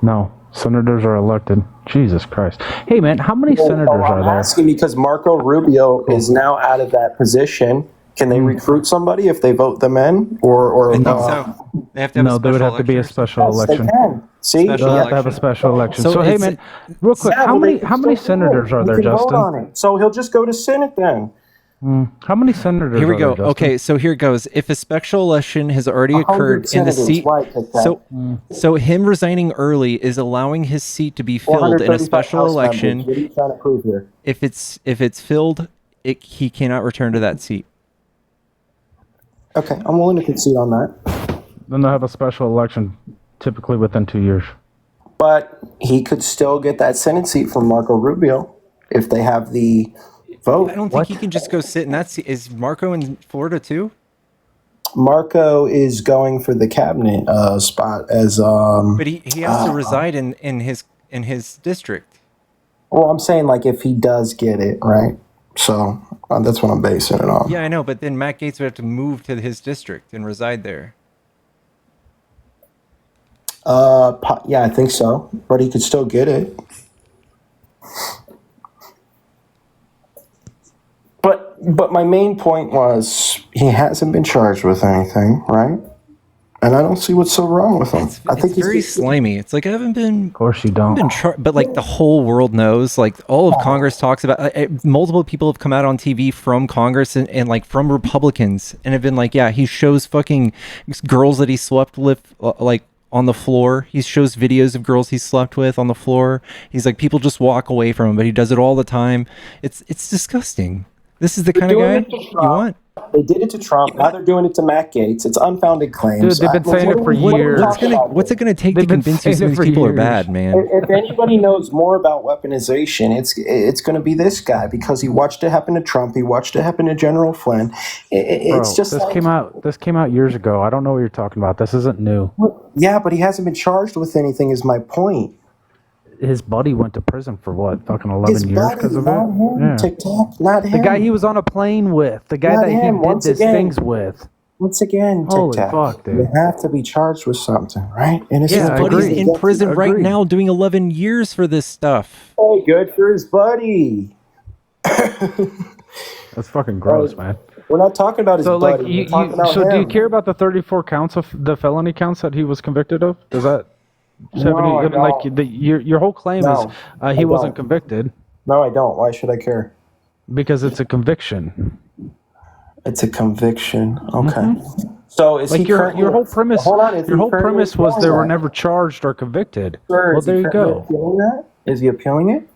No. Senators are elected. Jesus Christ. Hey, man, how many senators I'm are there? asking because Marco Rubio is now out of that position. Can they recruit somebody if they vote them in? Or I think so. They have to have No, a they would special have to be a election. special Yes, they election. can. See? Special They'll have to have a election. special election. So So, hey, it's- man, real quick, Yeah, how well, many they how can many still do it. senators are He there, can vote Justin? on it. So he'll just go to Senate then. How many senators Here we are go. there, Justin? Okay, so here it goes. If a special election has already 100 occurred in the senators, seat, right, take that. so him resigning early is allowing his seat to be filled in a 435 special House election. members. What are you trying to prove here? If it's filled, he cannot return to that seat. Okay, I'm willing to concede on that. Then they'll have a special election typically within 2 years. But he could still get that Senate seat from Marco Rubio if they have the vote. I don't think he can just go sit in that seat. Is Marco in Florida too? Marco is going for the cabinet spot as But he has to reside in his district. well, I'm saying like if he does get it, right? So That's what I'm basing it on. Yeah, I know, but then Matt Gaetz would have to move to his district and reside there. Yeah, I think so, but he could still get it. But my main point was he hasn't been charged with anything, right? And I don't see what's so wrong with him. I think It's very slimy. It's like I haven't been. Of course you don't. But like the whole world knows. Like all of Congress talks about. Multiple people have come out on TV from Congress and like from Republicans and have been like, yeah, he shows fucking girls that he slept with like on the floor. He shows videos of girls he slept with on the floor. He's like, people just walk away from him, but he does it all the time. It's disgusting. This is the kind of guy you want. They did it to Trump. Now they're doing it to Matt Gaetz. It's unfounded claims. Dude, they've been saying it for years. What's it going to take to convince you some of these people are bad, man? If anybody knows more about weaponization, it's going to be this guy because he watched it happen to Trump. He watched it happen to General Flynn. It's Bro, just this like, came out years ago. I don't know what you're talking about. This isn't new. yeah, but he hasn't been charged with anything. Is my point. His buddy went to prison for what, fucking 11 His years buddy, because of not it. him. Yeah. TikTok, not him. The guy he was on a plane with, the guy Not that he him, did once these again. things with. Once again, Holy TikTok. fuck, dude. You have to be charged with something, right? And it's His not buddy's easy. in prison right Agreed. now doing 11 years for this stuff. Hey, good for his buddy. That's fucking gross, man. We're not talking about his So, buddy. like, We're talking about so do you him. care about the 34 counts of the felony counts that he was convicted of? Does that No, I like don't. your whole claim No, is I he wasn't don't. convicted No, I don't. Why should I care? because it's a conviction. It's a conviction. Okay. So is Like he your currently, whole premise, Hold on, is your he whole currently premise was appealing they were that? never charged or convicted. Sir, Well, is he there you currently go. appealing that? Is he appealing it?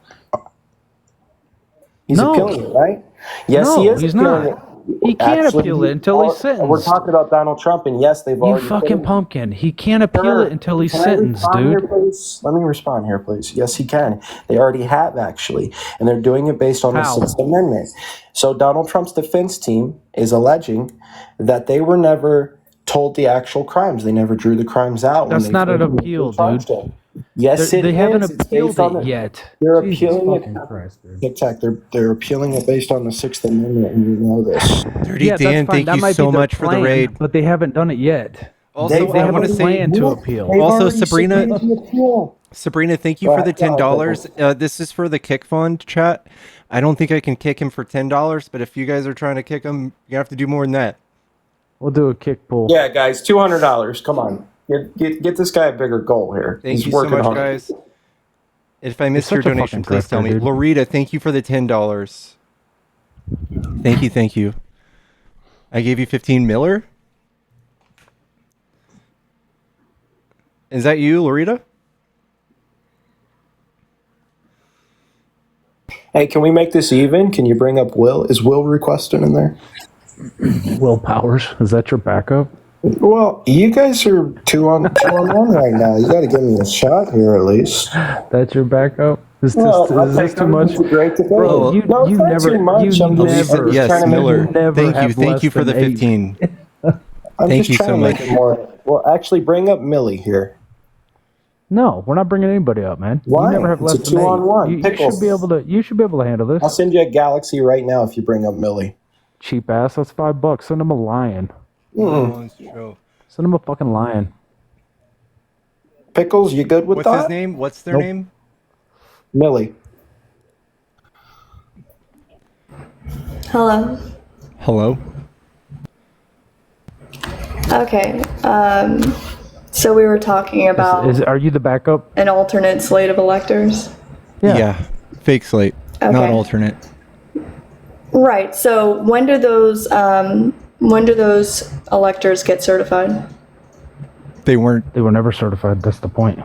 He's No. appealing it, right? Yes, No, he is he's appealing not. it. He can't Actually, appeal it until he's We're sentenced. talking about Donald Trump, and yes, they've You already. fucking pumpkin. He can't appeal Sir, it until he's can I sentenced, respond dude. Here, please? Let me respond here, please. Yes, he can. They already have, actually. And they're doing it based on the How? Sixth Amendment. So Donald Trump's defense team is alleging that they were never told the actual crimes. They never drew the crimes out. That's when not an when they appeal, charged dude. him. Yes, They it haven't is. It's appealed based on it the- yet. They're Jesus appealing fucking it. Christ, dude. TikTok, they're appealing it based on the Sixth Amendment, and you know this. Dirty Yeah, that's Dan, fine. thank That you might be so their much for the plan, raid. but they haven't done it yet. Also, They I have want a to say, plan to appeal. They've also already Sabrina, submitted the appeal. Sabrina, thank you Go for the ahead, go ahead, $10. This is for the kick fund chat. I don't think I can kick him for $10, but if you guys are trying to kick him, you have to do more than that. We'll do a kick pull. Yeah, guys, $200. Come on, get this guy a bigger goal here. Thank He's you so working much, hard. guys. If I missed You're your such a donation, fucking please tell grifter, me. dude. Lorita, thank you for the $10. Thank you. I gave you 15 Miller. Is that you, Lorita? Hey, can we make this even? Can you bring up Will? Is Will requested in there? Will Powers, is that your backup? Well, you guys are two on one right now. You got to give me a shot here at least. That's your backup? Is Well, I'll this take too much? It's a great debate. Bro, you No, it's not never, too much. you I'm just never, Yes, trying to make Miller. it- never Thank you. have Thank less you for the than 8. 15. I'm Thank just you trying so to make much. it more. Well, actually, bring up Millie here. No, we're not bringing anybody up, man. Why? You never have It's less a than 8. 2-on-1. You should Pickles. be able to. You should be able to handle this. I'll send you a Galaxy right now if you bring up Millie. Cheap ass. That's $5. Send him a lion. Send him a fucking lion. Pickles, you good with What's that? his name? What's their Nope. name? Millie. Hello. Hello. Okay. So we were talking about Are you the backup? an alternate slate of electors. Yeah. Fake slate, not Okay. alternate. Right. So when do those electors get certified? They weren't. They were never certified. That's the point.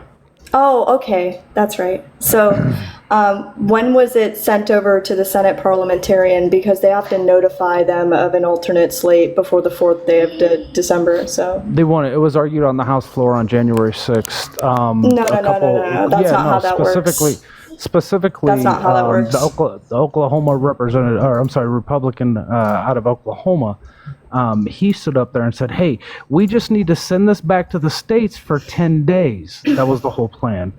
Oh, okay. That's right. So when was it sent over to the Senate parliamentarian? Because they have to notify them of an alternate slate before the 4th day of December. So They won it. It was argued on the House floor on January 6th. No. That's not how that works. Specifically, That's not how that works. The Oklahoma representative, or I'm sorry, Republican out of Oklahoma, he stood up there and said, "Hey, we just need to send this back to the states for 10 days." That was the whole plan.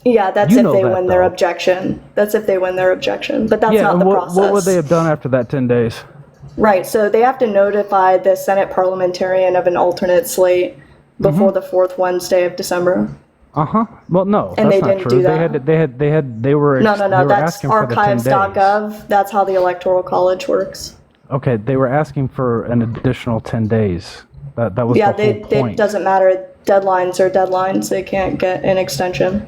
Yeah, that's You if know they that, win their though. objection. That's if they win their objection, but that's Yeah, not and the what process. would they have done after that 10 days? Right, so they have to notify the Senate parliamentarian of an alternate slate before the fourth Wednesday of December. Well, no, And that's they not didn't true. do They that. were No, they were that's asking for the 10 days. archives.gov. That's how the Electoral College works. Okay, they were asking for an additional 10 days. That was Yeah, the whole it point. doesn't matter. Deadlines are deadlines. They can't get an extension.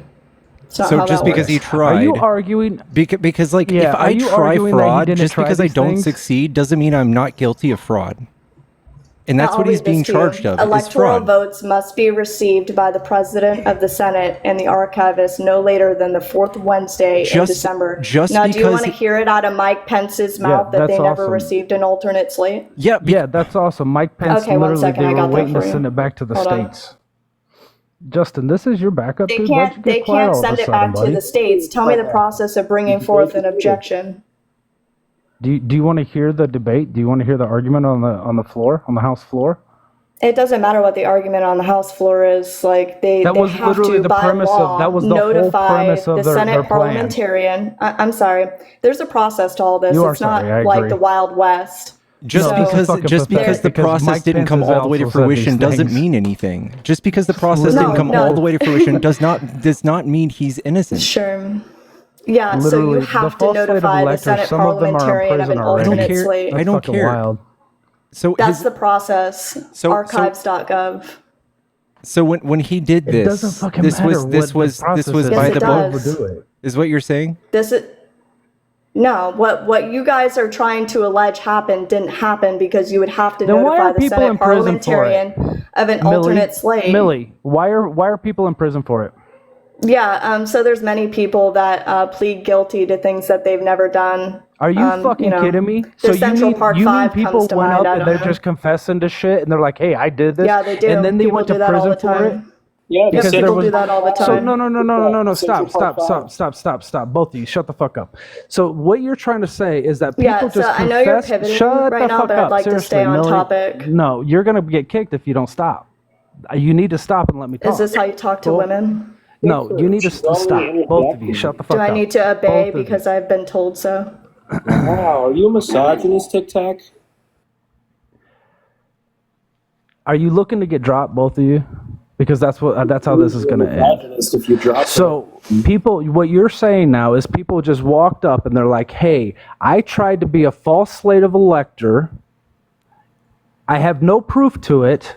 It's not So how just that because works. he tried, Are you arguing? because like Yeah, if are I you try arguing that he fraud, didn't just try because I these don't things? succeed doesn't mean I'm not guilty of fraud. And that's I'll what he's read this being to you. charged of, is Electoral fraud. votes must be received by the President of the Senate and the archivist no later than the fourth Wednesday in Just- December. just Now, do you because want to he- hear it out of Mike Pence's Yeah, mouth that that's they never awesome. received an alternate slate? Yeah, Yeah, that's awesome. Mike Pence Okay, one literally second, they I were got that waiting to for you. send it back to the Hold on. states. Justin, this is your backup, They dude. Why'd you can't. get They quiet can't all of send a it sudden, back to buddy? the states. Tell me the process of bringing forth an objection. Do you want to hear the debate? Do you want to hear the argument on the floor, on the House floor? It doesn't matter what the argument on the House floor is. Like they That was have literally to the by premise of- law that was the whole notify premise of the their Senate plan. parliamentarian. I'm sorry. There's a process to all this. You are It's sorry, I not like agree. the Wild West. Just So- because fucking just because pathetic, the because process Mike didn't Pence come has all the way to also said these fruition doesn't things. mean anything. Just because the process No, didn't come no. all the way to fruition does not mean he's innocent. Sure. Yeah, so Literally, you the have to false slate of notify the electors, Senate some of them are in parliamentarian of prison an already. alternate care. slate. I don't Fucking care. wild. So That's his, the process. So- Archives.gov. so when he did It this, doesn't fucking this matter was what this the was process this was is. by Yes, the it book. does. Do it. Is what you're saying? This is no. What you guys are trying to allege happened didn't happen because you would have to Then why notify are the people Senate in prison for it? parliamentarian of an alternate slate. Millie, why are people in prison for it? Yeah. So there's many people that plead guilty to things that they've never done. Are you fucking kidding me? The Central Park you mean 5 people comes to went mind. up I and don't they're know. just confessing to shit and they're like, hey, I did this. Yeah, they do. And then they People went do to that all prison the for it. time. Yeah, Yes, Because there people was- do that all the time. So no, stop. Both of you, shut the fuck up. So what you're trying to say is that people Yeah, just so I know you're confess. pivoting Shut right the now, fuck but I'd up. like to Seriously, stay on Millie. topic. No, you're gonna get kicked if you don't stop. You need to stop and let me talk. Is this how you talk to Cool. women? No, you need to stop. Both of you, shut the fuck Do up. I need to obey Both of you. because I've been told so? Wow, are you a misogynist, Tic Tac? Are you looking to get dropped, both of you? Because that's how this is going to end. Misogynist if you drop So people, what you're saying now is people just walked up and they're like, "Hey, I tried to be a false slate of elector. I have no proof to it.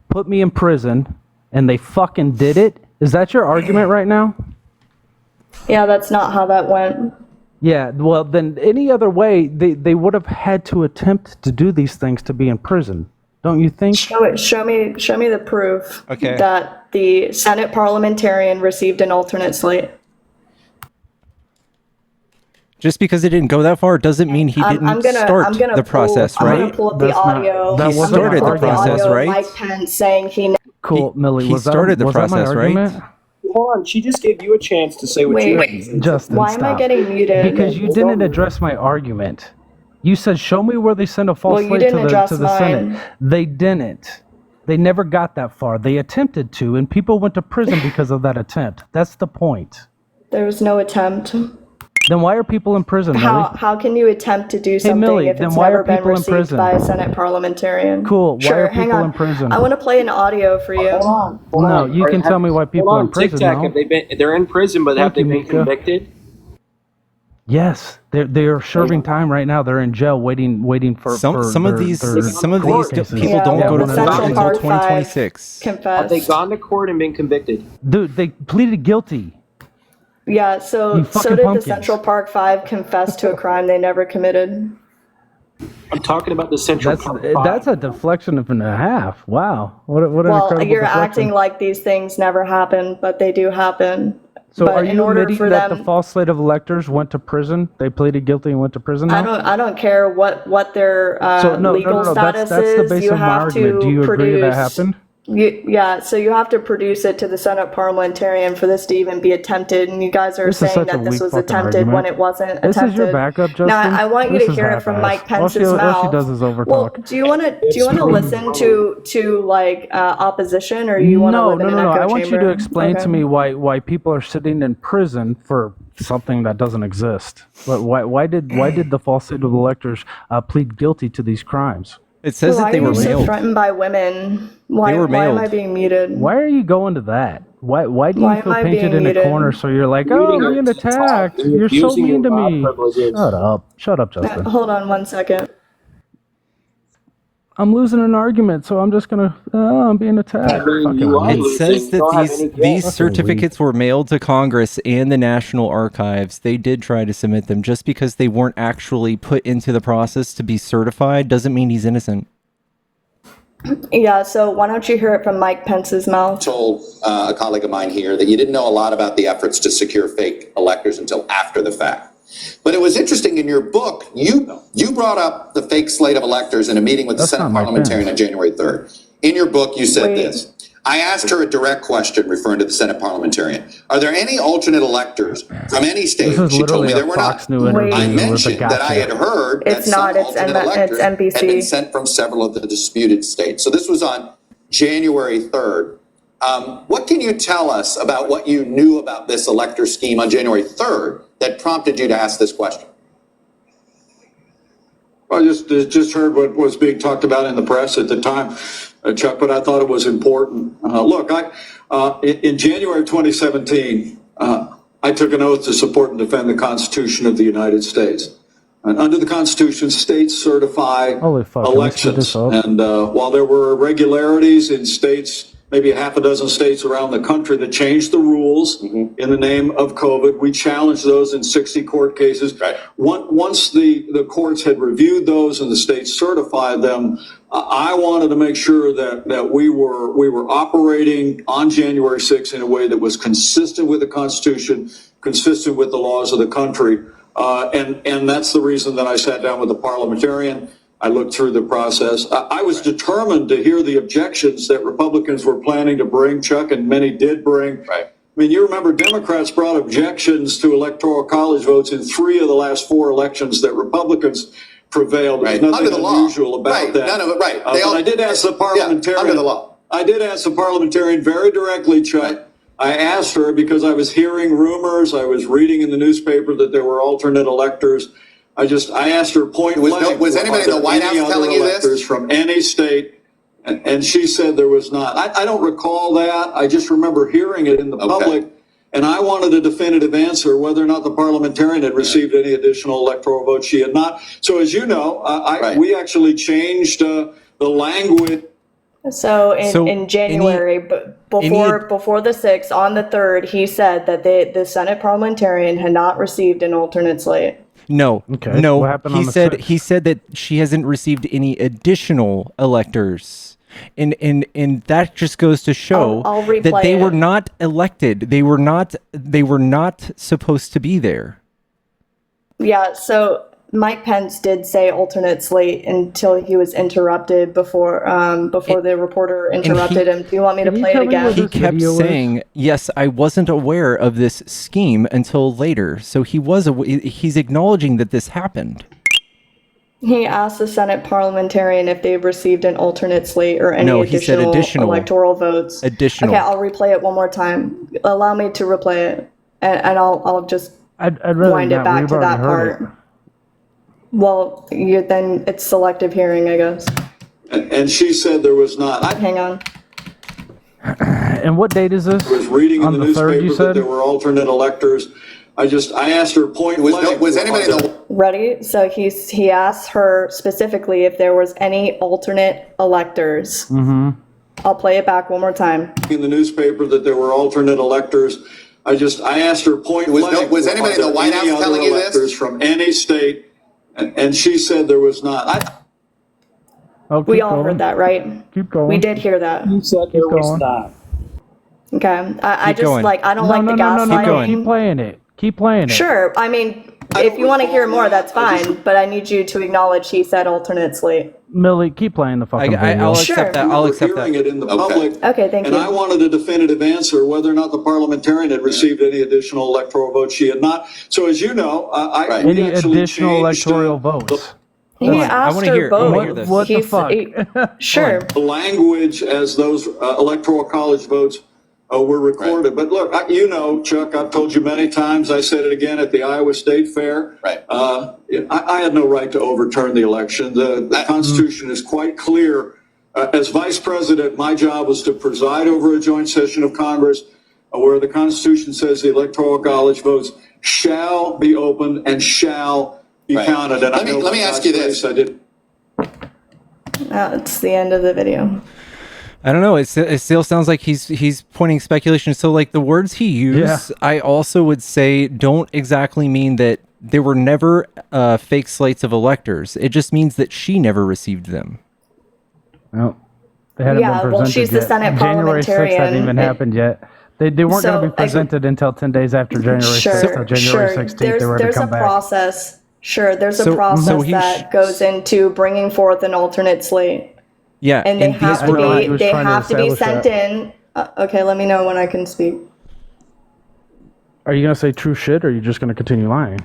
Put me in prison," and they fucking did it. Is that your argument right now? Yeah, that's not how that went. Yeah. Well, then any other way, they would have had to attempt to do these things to be in prison. Don't you think? Show me the proof Okay. that the Senate parliamentarian received an alternate slate. Just because it didn't go that far doesn't mean he didn't start the process, I'm right? gonna pull up the That's not- audio. that I'm wasn't gonna started pull the up process, audio of right? Mike Pence saying he. Cool, Millie. he Was that, started the was that my process, right? argument? Hold on, she just gave you a chance to say what you had to say. Justin, Why am I stop. getting muted? Because you didn't address my argument. You said, "Show me where they sent a false Well, you slate didn't to address the mine. Senate." They didn't. They never got that far. They attempted to, and people went to prison because of that attempt. That's the point. There was no attempt. Then why are people in prison, Millie? How can you attempt to do something Millie, if then it's why never are been people in received prison? by a Senate parliamentarian? Cool. Why Sure, are hang people on. in prison? I want to play an audio for you. No, you can tell me why people are in prison. Tic Tac, No? have they been? They're in prison, but have Thank they you, been Mika. convicted? Yes, they're serving time right now. They're in jail waiting for Some their- of these their court cases. people don't go to one of court those. until 2026. Have they gone to court and been convicted? Dude, they pleaded guilty. Yeah, You so fucking did the pumpkins. Central Park 5 confess to a crime they never committed. I'm talking about the Central Park 5. That's a deflection and a half. Wow, what an Well, incredible you're deflection. acting like these things never happen, but they do happen. So but are in you order admitting for that them, the false slate of electors went to prison? They pleaded guilty and went to prison now? I don't care what their So no, legal no, status that's the is. base You of my have argument. to Do you agree produce. that happened? Yeah, so you have to produce it to the Senate parliamentarian for this to even be attempted, and you guys are This is saying such a that this weak was fucking attempted when argument. it wasn't This attempted. is your backup, Justin. Now, I want you This to is hear it from half-assed. Mike Pence's all mouth. she does is overtalk. Well, do you want to listen to like opposition, or you want to No, live no, in no, an no. echo I want you to chamber? explain Okay. to me why people are sitting in prison for something that doesn't exist. But why did the false state of electors plead guilty to these crimes? It says Why that they are were you so mailed. threatened by women? Why were am I mailed. being muted? Why are you going to that? Why do you Why am feel I painted being in a muted? corner so you're like, oh, I'm being attacked. You're so mean to me. Shut up, Justin. Hold on one second. I'm losing an argument, so I'm just gonna. I'm being attacked. It says that these certificates were mailed to Congress and the National Archives. They did try to submit them. Just because they weren't actually put into the process to be certified doesn't mean he's innocent. Yeah, so why don't you hear it from Mike Pence's mouth? Told a colleague of mine here that you didn't know a lot about the efforts to secure fake electors until after the fact. But it was interesting in your book, you brought up the fake slate of electors in a meeting with the Senate parliamentarian on January 3rd. In your book, you said this. I asked her a direct question referring to the Senate parliamentarian. Are there any alternate electors from any state? This is She told literally me a there were Fox not. News interview I with a mentioned that I had gotcha. heard that It's not, some it's alternate it's electors had been NBC. sent from several of the disputed states. So this was on January 3rd. What can you tell us about what you knew about this elector scheme on January 3rd that prompted you to ask this question? I just heard what was being talked about in the press at the time, Chuck, but I thought it was important. Look, in January 2017, I took an oath to support and defend the Constitution of the United States. And under the Constitution, states certify elections. And while there were irregularities in states, maybe a half a dozen states around the country that changed the rules in the name of COVID, we challenged those in 60 court cases. Once the courts had reviewed those and the states certified them, I wanted to make sure that we were operating on January 6th in a way that was consistent with the Constitution, consistent with the laws of the country. And that's the reason that I sat down with the parliamentarian. I looked through the process. I was determined to hear the objections that Republicans were planning to bring, Chuck, and many did bring. I mean, you remember Democrats brought objections to electoral college votes in 3 of the last 4 elections that Republicans prevailed. There's nothing Under the law. unusual about that. None of it, right. But I did ask the parliamentarian. under the law. I did ask the parliamentarian very directly, Chuck. I asked her because I was hearing rumors. I was reading in the newspaper that there were alternate electors. I asked her point blank. Was anybody in the White House telling you this? From any state? And she said there was not. I don't recall that. I just remember hearing it in the public. And I wanted a definitive answer whether or not the parliamentarian had received any additional electoral votes. She had not. So as you know, we actually changed the language. So in January, before the 6th, on the 3rd, he said that the Senate parliamentarian had not received an alternate slate. No, Okay, no. what happened on He the said 6th? he said that she hasn't received any additional electors, and that just goes to show I'll that replay they it. were not elected. They were not supposed to be there. Yeah, so Mike Pence did say alternate slate until he was interrupted before the reporter interrupted him. Do you want me to play it again? He kept saying, "Yes, I wasn't aware of this scheme until later." So he's acknowledging that this happened. He asked the Senate parliamentarian if they received an alternate slate or any No, he said additional. electoral votes. Additional. Okay, I'll replay it one more time. Allow me to replay it, and I'll just I'd rather wind it not. back We've to already that heard part. Well, then it's selective hearing, I guess. And she said there was not. Hang on. And what date is this? I was reading in On the the 3rd, you newspaper that said? there were alternate electors. I asked her point blank. Was anybody in the Ready? So he asked her specifically if there was any alternate electors. Mm-hmm. I'll play it back one more time. in the newspaper that there were alternate electors? I asked her point blank. was anybody in the White House telling you this? Electors from any state, and she said there was not. We all heard that, right? Keep going. We did hear that. You said there was not. Okay. I Keep just going. I don't like the gaslighting. Keep playing it. Keep playing it. Sure. I mean, If you want to hear more, that's fine, but I need you to acknowledge he said alternate slate. Millie, keep playing the fucking video. I'll Sure. accept that. I'll accept Hearing that. it in the public. Okay, thank And you. I wanted a definitive answer whether or not the parliamentarian had received any additional electoral votes. She had not. So as you know, we Any actually additional changed, electoral votes? He asked wanna her hear- I wanna both. hear this. What the He's- fuck? Sure. the language as those electoral college votes were recorded. But look, you know, Chuck, I've told you many times, I said it again at the Iowa State Fair. Right. I had no right to overturn the election. The Constitution is quite clear. As vice president, my job was to preside over a joint session of Congress where the Constitution says the electoral college votes shall be open and shall be Right. counted. And Let me ask you this. I did. It's the end of the video. I don't know. It still sounds like he's pointing speculation. So like the words he used, I also would say don't exactly mean that there were never fake slates of electors. It just means that she never received them. No, they hadn't Yeah, been well, presented she's the yet. Senate January 6th parliamentarian. hadn't even It- happened yet. They weren't So, going to be presented until 10 days after January 6th. So January 16th, they were to There's a come back. process. Sure, there's So- a process so he that goes into bringing forth an alternate slate, Yeah, and they and have these to were be was they trying to have to be establish sent that. in. Okay, let me know when I can speak. Are you going to say true shit, or are you just going to continue lying?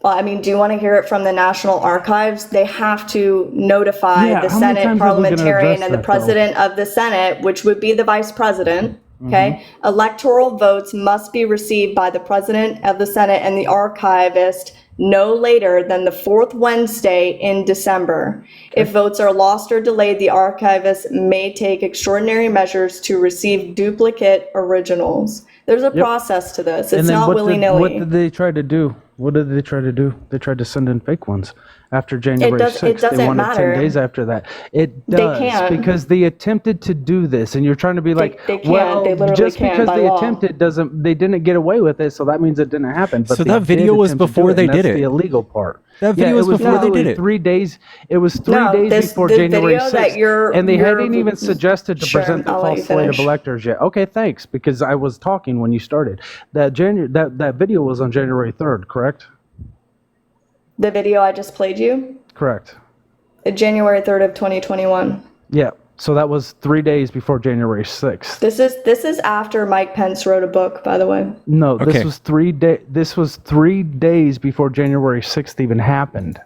Well, I mean, do you want to hear it from the National Archives? They have to notify Yeah, the how many Senate times are we gonna parliamentarian address and the that, though? president of the Senate, which would be the vice president. Okay. Electoral votes must be received by the president of the Senate and the archivist no later than the fourth Wednesday in December. If votes are lost or delayed, the archivist may take extraordinary measures to receive duplicate originals. There's a process to this. It's not what willy-nilly. did they try to do? What did they try to do? They tried to send in fake ones after January does- 6th. it doesn't they wanted matter. 10 days after that. It They does can't. because they attempted to do this, and you're trying to be like, they can't. well, They literally just can't because by they law. attempted doesn't, they didn't get away with it, so that means it didn't happen. But So they that video did was attempt to do before it, they and did that's it. the illegal part. That video was it was before they literally did it. 3 days. It was 3 No, days this- before the January video 6th, that you're- and they you're- hadn't even suggested to Sure, present the I'll let you false slate of finish. electors yet. Okay, thanks, because I was talking when you started. That video was on January 3rd, correct? The video I just played you, Correct. January 3rd of 2021. Yeah. So that was 3 days before January 6th. This is after Mike Pence wrote a book, by the way. No, this Okay. was 3 day. This was 3 days before January 6th even happened.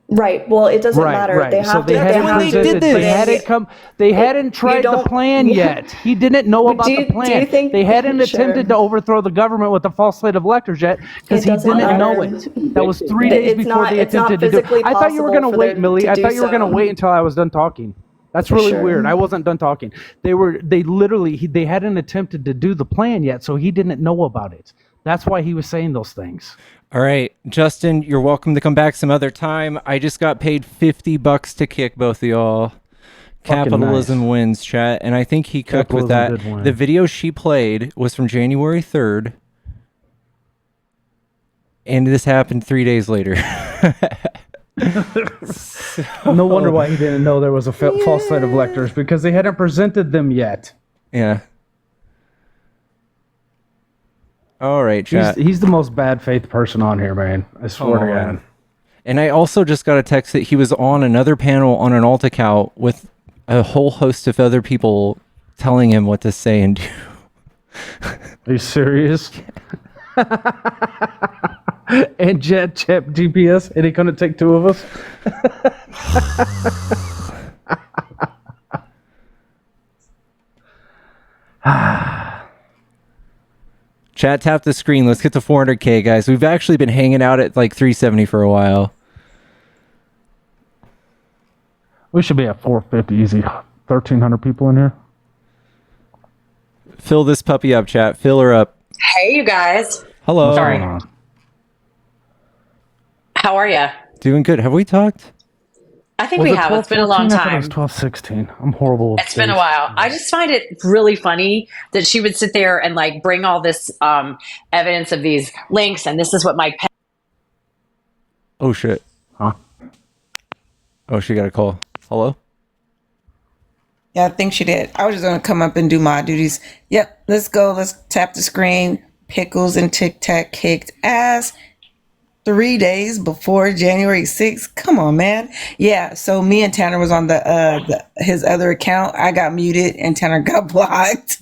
Right. Well, it doesn't matter. Right. They have So to. they hadn't when they presented. did They this. hadn't come. They hadn't tried the don't- plan yeah. yet. He didn't know about do you- the do you plan. think- They hadn't Sure. attempted to overthrow the government with a false slate of electors yet because It he doesn't didn't know matter. it. That was 3 days It's before not- they it's not attempted to do it. physically I thought you were possible going to for wait, them Millie. to I do thought you were going to so. wait until I was done talking. That's really Sure. weird. I wasn't done talking. They literally they hadn't attempted to do the plan yet, so he didn't know about it. That's why he was saying those things. All right, Justin, you're welcome to come back some other time. I just got paid $50 to kick both of y'all. Fucking Capitalism nice. wins, chat, and I think he cooked with that. Capitalism did win. The video she played was from January 3rd, and this happened 3 days later. No wonder why he didn't know there was a false slate of electors because they hadn't presented them yet. Yeah. All right, chat. He's the most bad faith person on here, man. I swear to God. And I also just got a text that he was on another panel on an AltAccount with a whole host of other people telling him what to say and do. Are you serious? And Chat GPS, and he couldn't take two of us? Chat, tap the screen. Let's get to 400K, guys. We've actually been hanging out at like 370 for a while. We should be at 450 easy. 1,300 people in here. Fill this puppy up, chat. Fill her up. Hey, you guys. Hello. Sorry. How are you? Doing good. Have we talked? I think Was we it have. It's been a 12-14? long I thought it time. was 12-16. I'm horrible with It's been a dates. while. I just find it really funny that she would sit there and like bring all this evidence of these links, and this is what Mike Pence. Oh, shit. Huh? Oh, she got a call. Hello? Yeah, I think she did. I was just going to come up and do my duties. Yep, let's go. Let's tap the screen. Pickles and Tic Tac kicked ass 3 days before January 6th. Come on, man. Yeah, so me and Tanner was on his other account. I got muted and Tanner got blocked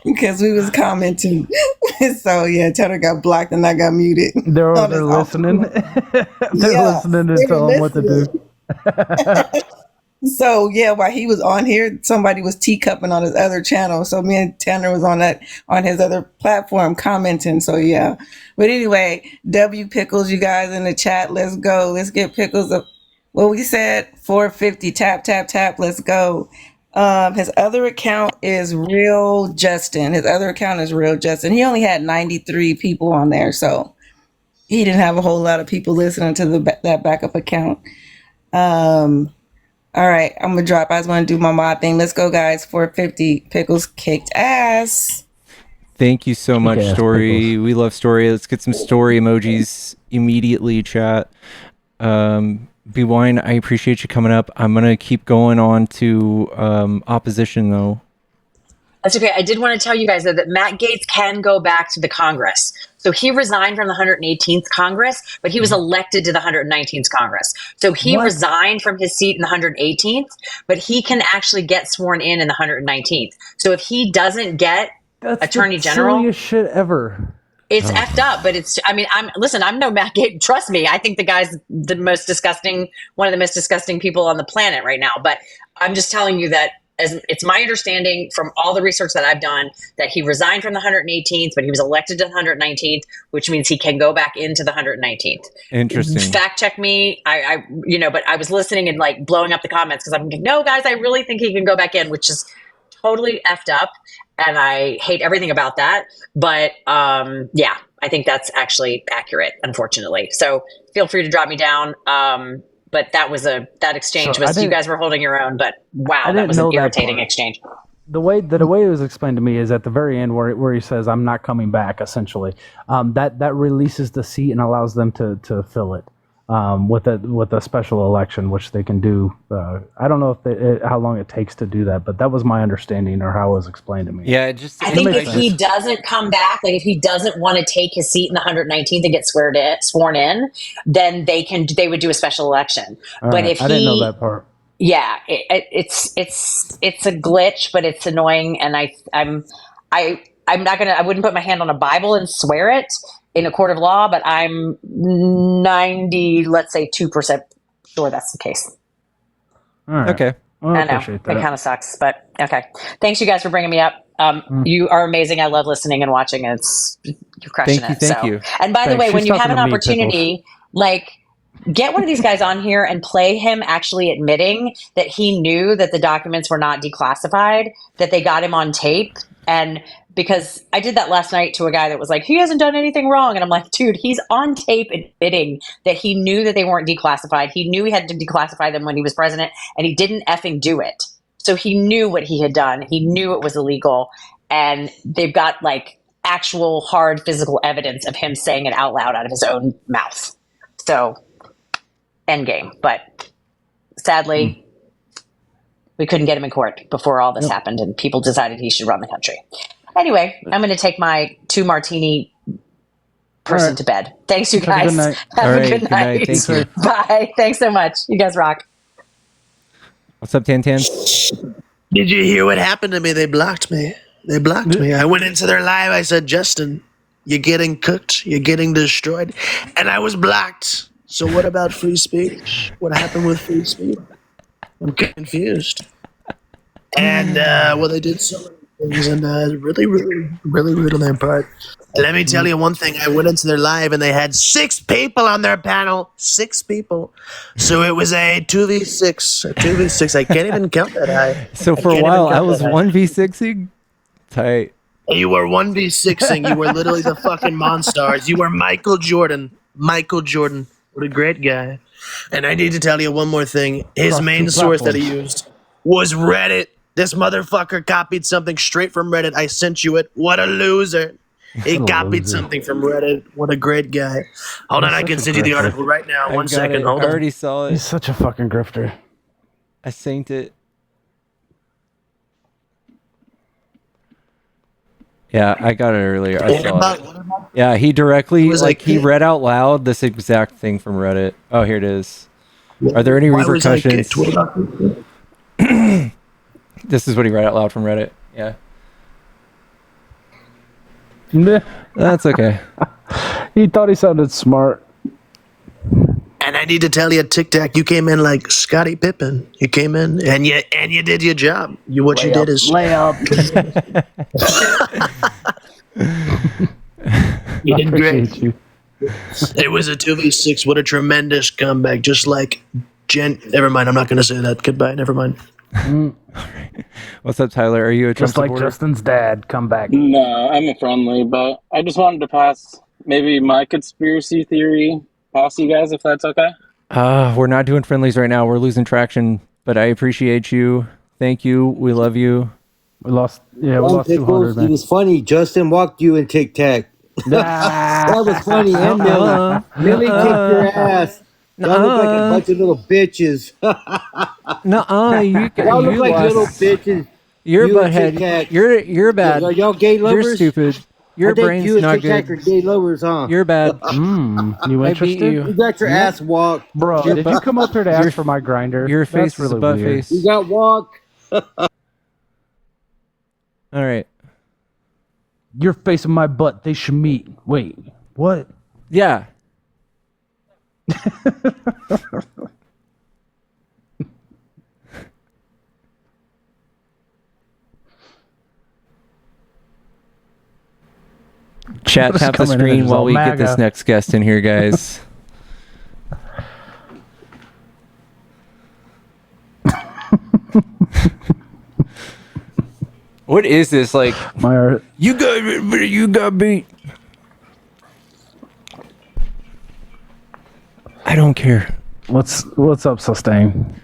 because we was commenting. So yeah, Tanner got blocked and I got muted. They're listening. They're listening to tell them what to do. So yeah, while he was on here, somebody was teacupping on his other channel. So me and Tanner was on his other platform commenting. So yeah. But anyway, W Pickles, you guys in the chat, let's go. Let's get Pickles up. Well, we said 450. Tap, tap, tap. Let's go. His other account is Real Justin. He only had 93 people on there, so he didn't have a whole lot of people listening to that backup account. All right, I'm gonna drop. I just want to do my mod thing. Let's go, guys. 450. Pickles kicked ass. Thank you so much, Kick-ass Story. Pickles. We love Story. Let's get some Story emojis immediately, chat. B-Wine, I appreciate you coming up. I'm going to keep going on to opposition, though. That's okay. I did want to tell you guys that Matt Gaetz can go back to the Congress. So he resigned from the 118th Congress, but he was elected to the 119th Congress. So he resigned from his seat in the 118th, but he can actually get sworn in the 119th. So if he doesn't get Attorney General, silliest shit ever. it's effed up. But I'm no Matt Gaetz. Trust me, I think the guy's one of the most disgusting people on the planet right now. But I'm just telling you that. As it's my understanding from all the research that I've done that he resigned from the 118th, but he was elected to the 119th, which means he can go back into the 119th. Interesting. Fact check me. But I was listening and like blowing up the comments because I'm like, no, guys, I really think he can go back in, which is totally effed up. And I hate everything about that. But yeah, I think that's actually accurate, unfortunately. So feel free to drop me down. But that exchange you guys were holding your own, but wow, that was an irritating exchange. The way it was explained to me is at the very end where he says, "I'm not coming back," essentially, that releases the seat and allows them to fill it with a special election, which they can do. I don't know how long it takes to do that, but that was my understanding or how it was explained to me. Yeah, I think if he doesn't come back, like if he doesn't want to take his seat in the 119th and get sworn in, then they would do a special election. But if I didn't know that part. Yeah, it's a glitch, but it's annoying, and I'm not gonna. I wouldn't put my hand on a Bible and swear it in a court of law, but I'm 2% sure that's the case. All right. Okay. Well, I know appreciate it that. kind of sucks, but okay. Thanks, you guys, for bringing me up. You are amazing. I love listening and watching. You're crushing Thank you. And by the Thanks. way, when She's you have talking an to me, opportunity, get one of these guys on here and play him actually admitting that he knew that the documents were not declassified, that they got him on tape. And because I did that last night to a guy that was like, he hasn't done anything wrong. And I'm like, dude, he's on tape admitting that he knew that they weren't declassified. He knew he had to declassify them when he was president, and he didn't effing do it. So he knew what he had done. He knew it was illegal. And they've got actual hard physical evidence of him saying it out loud out of his own mouth. So endgame. But sadly, we couldn't get him in court before all this happened, and people decided he should run the country. Anyway, I'm going to take my 2 martini person to bed. Thanks, you guys. Have a good night. Have a good night. Thank you. Bye. Thanks so much. You guys rock. What's up, Tan? Did you hear what happened to me? They blocked me. I went into their live. I said, Justin, you're getting cooked. You're getting destroyed. And I was blocked. So what about free speech? What happened with free speech? I'm confused. And, they did so many things, and really rude on their part. Let me tell you one thing. I went into their live, and they had 6 people on their panel. 6 people. So it was a 2v6. I can't even count that high. So for a while, I was 1v6ing. Tight. You were 1v6ing. You were literally the fucking Monstars. You were Michael Jordan. What a great guy. And I need to tell you one more thing. His main source that he used was Reddit. This motherfucker copied something straight from Reddit. I sent you it. What a loser. He copied something from Reddit. What a great guy. Hold on, I can send you the article right now. One second. Hold I on. already saw it. He's such a fucking grifter. I synced it. Yeah, I got it earlier. I What saw about, it. what about Yeah, he directly it was like like he read out loud this exact thing from Reddit. Oh, here it is. Are there any why was I repercussions? kicked? What about This is what he read out loud from Reddit. Yeah. Meh. That's okay. He thought he sounded smart. And I need to tell you, Tic Tac, you came in like Scottie Pippen. You came in and you did your job. You did is you did great. Appreciate you. It was a 2v6. What a tremendous comeback. Just like never mind, I'm not gonna say that. Goodbye, never mind. What's up, Tyler? Are you a Trump Just like supporter? Justin's dad, come back. No, I'm a friendly, but I just wanted to pass maybe my conspiracy theory past you guys, if that's okay. We're not doing friendlies right now. We're losing traction, but I appreciate you. Thank you. We love you. We lost 200, Pickles, man. it was funny. Justin walked you in Tic Tac. That was funny. And Millie. Millie kicked your ass. Y'all look like a bunch of little bitches. Nuh-uh, Y'all look like little lost. bitches. You're You and Tic butthead. Tac. You're bad. Are y'all gay lovers? You're stupid. Your I think brain's you and not Tic Tac good. are gay lovers, huh? You're bad. You I beat interested? you. You got your ass walked. Bro, Your did butt- you come up here to your- ask for my grinder? Your face That's is a really butt weird. face. You got walked. All right. Your face and my butt, they should meet. Wait, what? Yeah. Chat, Just tap the coming in screen as while all we get this MAGA. next guest in here, guys. What is this? Like, you got beat. I don't care. What's up, Sustain?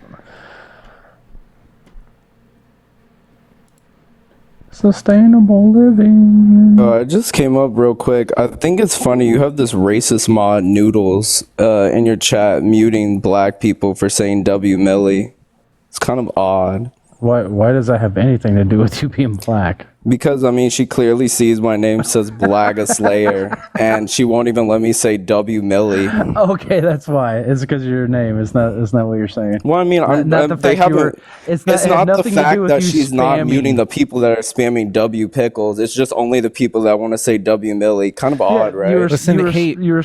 Sustainable living. I just came up real quick. I think it's funny you have this racist mod Noodles in your chat muting black people for saying W Millie. It's kind of odd. Why does that have anything to do with you being black? Because I mean she clearly sees my name says Blagga Slayer and she won't even let me say W Millie. Okay, that's why. It's because of your name. It's not what you're saying. Well, I mean, Not the they fact you were- haven't. it's It's not- it had not the nothing to do fact with that you she's not spamming. muting the people that are spamming W Pickles. It's just only the people that want to say W Millie. Kind of odd, right? You were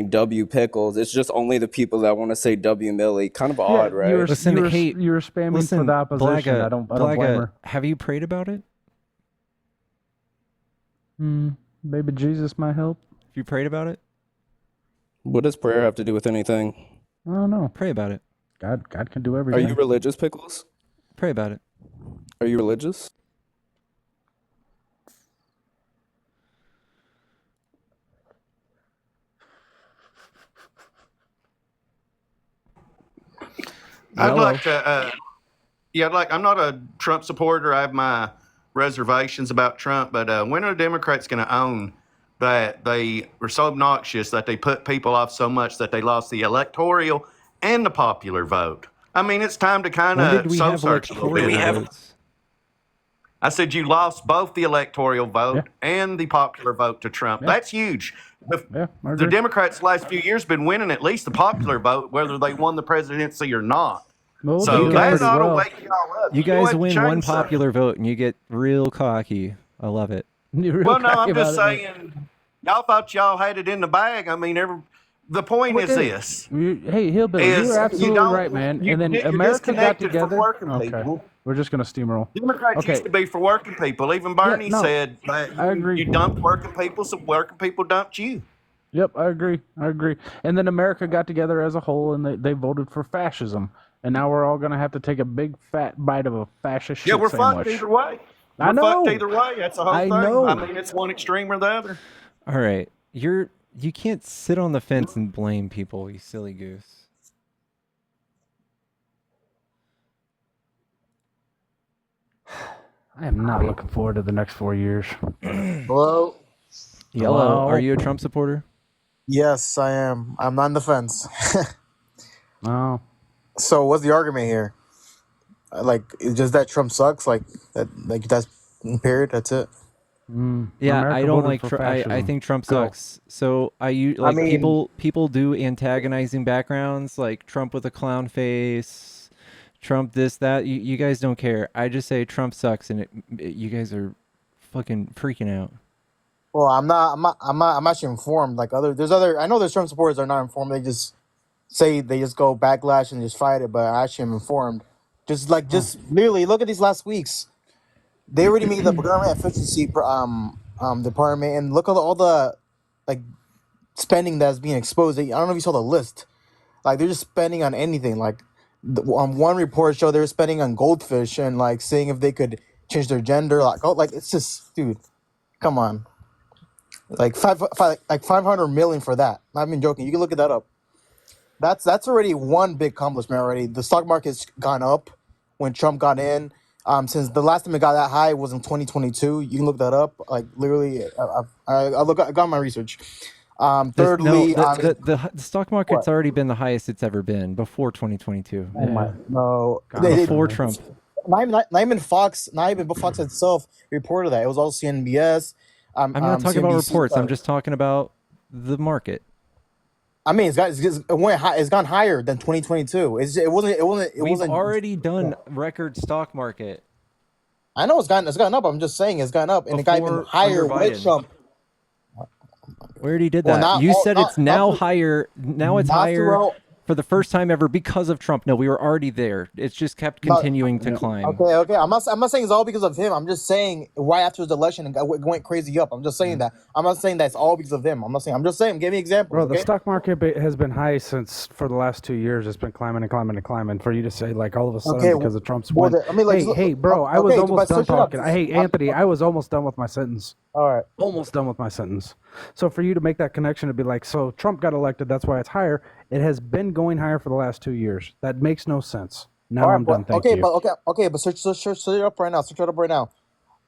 W Pickles. It's just only the people that want to say W Millie. Kind of odd, right? you were spamming for the opposition. Blagga, I don't blame her. have you prayed about it? Baby Jesus might help. Have you prayed about it? What does prayer have to do with anything? I don't know. Pray about it. God can do Are everything. you religious, Pickles? Pray about it. Are you religious? I'd like to, I'm not a Trump supporter. I have my reservations about Trump, but when are the Democrats going to own that they were so obnoxious that they put people off so much that they lost the electoral and the popular vote? I mean, it's time to kind When of did we soul have search a little bit. electoral votes? I said you lost both the electoral vote and the popular vote to Trump. That's huge. The Democrats last few years been winning at least the popular vote, whether they won the presidency or not. Well, so you that guys- ought to wake y'all up. You guys have to win one change something. popular vote and you get real cocky. I love it. Well, no, I'm just saying, y'all thought y'all had it in the bag. I mean, the point is this. Hey, Hillbilly, is you're absolutely don't- right, man. you- And then you're America got disconnected from together. working Okay, people. we're just gonna steamroll. Democrats Okay. used to be for working people. Even Bernie no, said that I agree. you dumped working people, so working people dumped you. Yep, I agree. And then America got together as a whole, and they voted for fascism. And now we're all gonna have to take a big fat bite of a fascist Yeah, shit we're sandwich. fucked either way. I We're know. fucked either way. That's the whole I thing. know. I mean, it's one extreme or the other. All right. You can't sit on the fence and blame people, you silly goose. I am not looking forward to the next 4 years. Hello? Hello. Are you a Trump supporter? Yes, I am. I'm not on the fence. Oh. So what's the argument here? Like, it's just that Trump sucks? Like that's period? That's it? Yeah, America I don't voted like. for I fascism. think Trump Go. sucks. So like people do antagonizing backgrounds, like Trump with a clown face, Trump this that. You guys don't care. I just say Trump sucks, and you guys are fucking freaking out. Well, I'm actually informed. Like I know there's Trump supporters that are not informed. They just go backlash and just fight it. But I actually am informed. Just literally look at these last weeks. They already made the government efficiency department, and look at all the like spending that's being exposed. I don't know if you saw the list. Like they're just spending on anything. Like on one report showed they were spending on goldfish and like seeing if they could change their gender. Like it's just, dude, come on. Like 500 million for that. Not even joking. You can look at that up. That's already one big accomplishment already. The stock market's gone up when Trump got in. Since the last time it got that high was in 2022. You can look that up. Like literally, I got my research. Thirdly, the stock market's already been the highest it's ever been before 2022. Before Trump. Not even Fox itself reported that. It was all CNBS. I'm not talking about CNBC, reports. I'm just talking about the market. I mean, it went high. It's gone higher than 2022. We've already done record stock market. I know it's gone up. I'm just saying it's gone up, and it got even higher with Trump. We already did that. You said it's now higher. Now it's higher for the first time ever because of Trump. No, we were already there. It's just kept continuing to climb. Okay. I'm not saying it's all because of him. I'm just saying right after his election it went crazy up. I'm just saying that. I'm not saying that's all because of him. I'm just saying. Give me examples. Bro, the stock market has been high for the last 2 years. It's been climbing and climbing and climbing. For you to say like all of a sudden because of Trump's win. Hey, bro, I was almost done talking. Hey, Anthony, I was almost done with my sentence. All right. Almost done with my sentence. So for you to make that connection to be like, so Trump got elected, that's why it's higher. It has been going higher for the last 2 years. That makes no sense. Now I'm done. Thank you. But search it up right now. Search it up right now.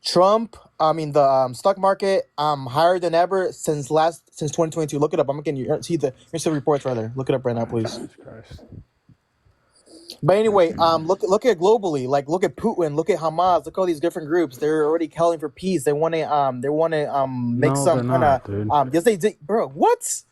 Trump, the stock market, higher than ever since 2022. Look it up. I'm getting you see the reports right there. Look it up right now, please. But anyway, look at globally. Like look at Putin. Look at Hamas. Look at all these different groups. They're already calling for peace. They want to make some kind of yes they did, bro. What?